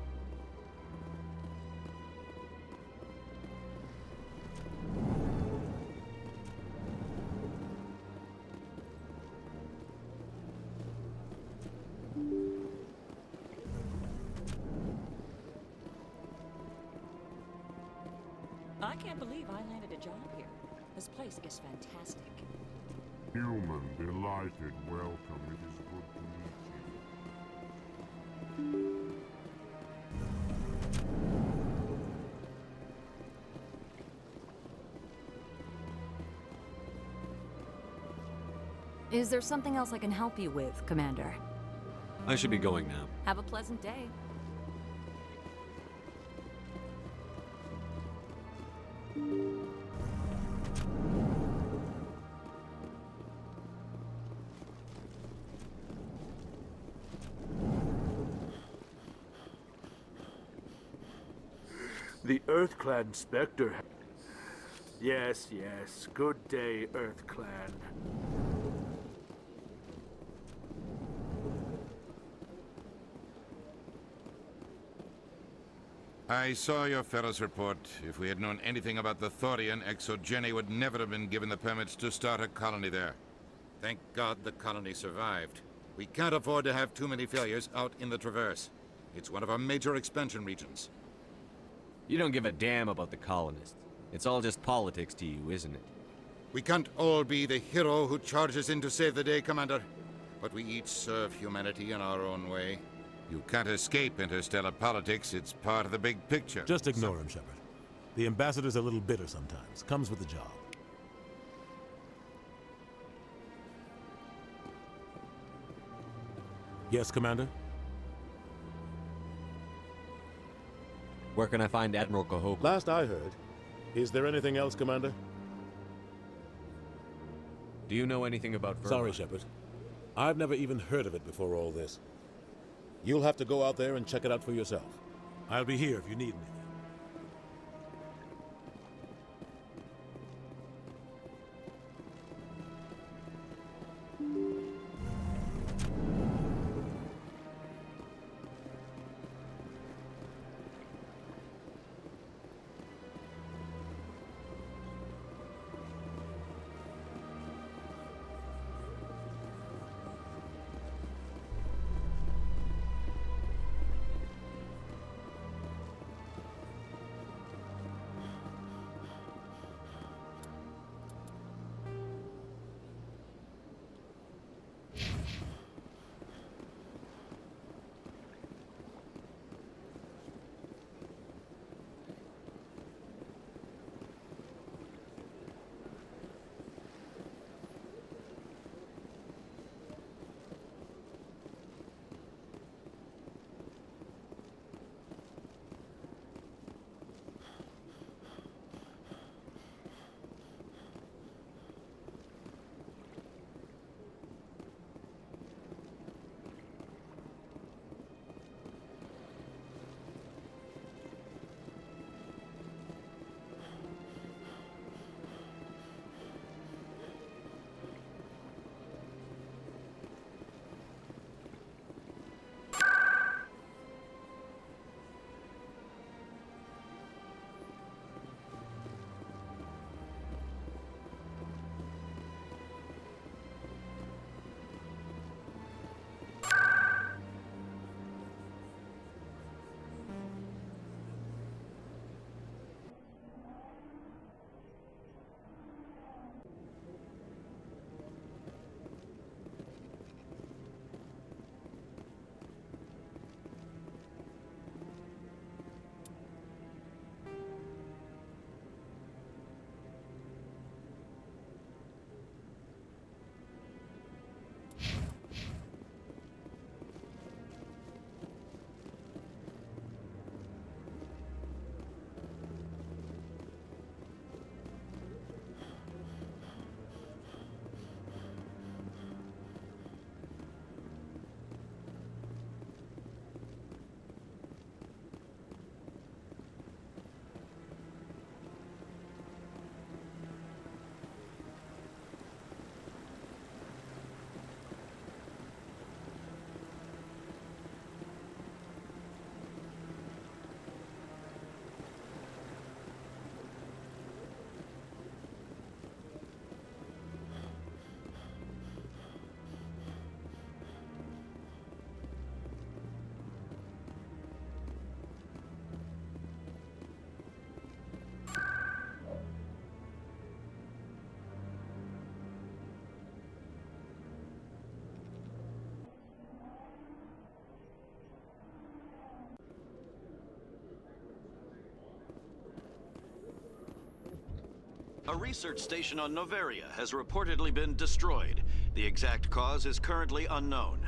F: I can't believe I landed a job here. This place is fantastic.
C: Human, delighted welcome. It is good to meet you.
G: Is there something else I can help you with, Commander?
I: I should be going now.
G: Have a pleasant day.
J: The EarthClan Spectre. Yes, yes. Good day, EarthClan.
M: I saw your Ferris report. If we had known anything about the Thorian, XSX would never have been given the permits to start a colony there. Thank God the colony survived. We can't afford to have too many failures out in the Traverse. It's one of our major expansion regions.
I: You don't give a damn about the colonists. It's all just politics to you, isn't it?
M: We can't all be the hero who charges in to save the day, Commander. But we each serve humanity in our own way. You can't escape interstellar politics. It's part of the big picture.
Q: Just ignore him, Shepard. The ambassador's a little bitter sometimes. Comes with the job. Yes, Commander?
I: Where can I find Admiral Cahoga?
Q: Last I heard. Is there anything else, Commander?
I: Do you know anything about Vermont?
Q: Sorry, Shepard. I've never even heard of it before all this. You'll have to go out there and check it out for yourself. I'll be here if you need anything.
S: A research station on Noveria has reportedly been destroyed. The exact cause is currently unknown.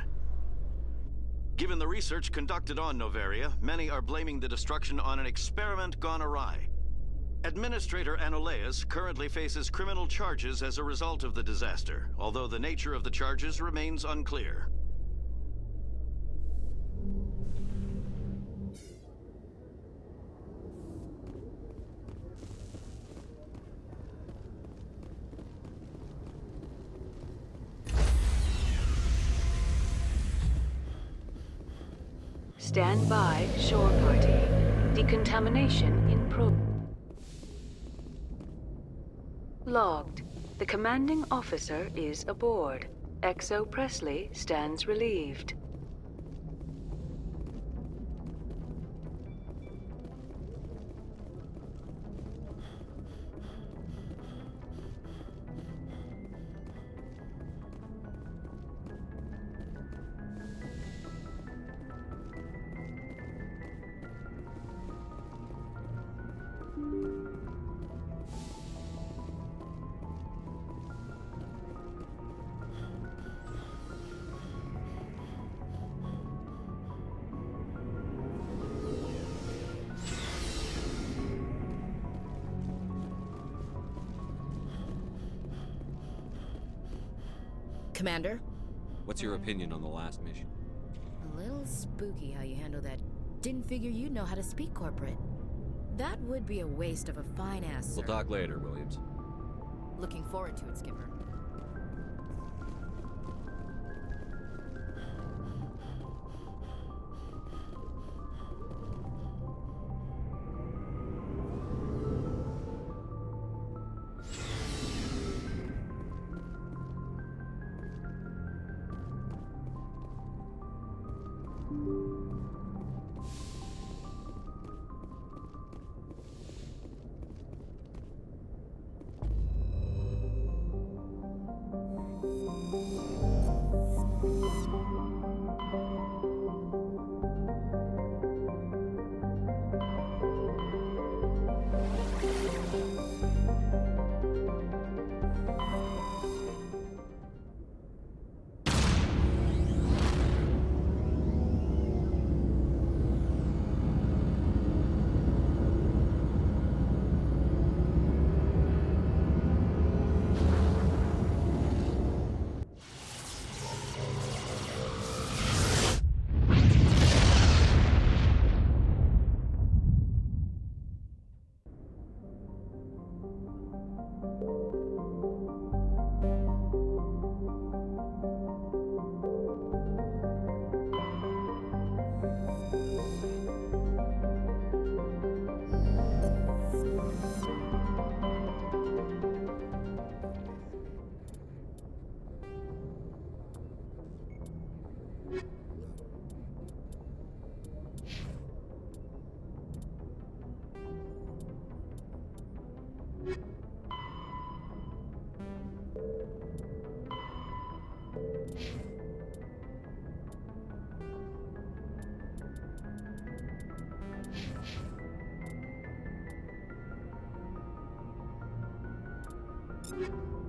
S: Given the research conducted on Noveria, many are blaming the destruction on an experiment gone awry. Administrator Anoleus currently faces criminal charges as a result of the disaster, although the nature of the charges remains unclear.
B: Stand by, shore party. Decontamination in Logged. The commanding officer is aboard. XO Presley stands relieved.
N: Commander?
I: What's your opinion on the last mission?
N: A little spooky how you handle that. Didn't figure you'd know how to speak corporate. That would be a waste of a fine ass,
I: We'll
N: sir.
I: talk later, Williams.
N: Looking forward to it, Skipper.
B: you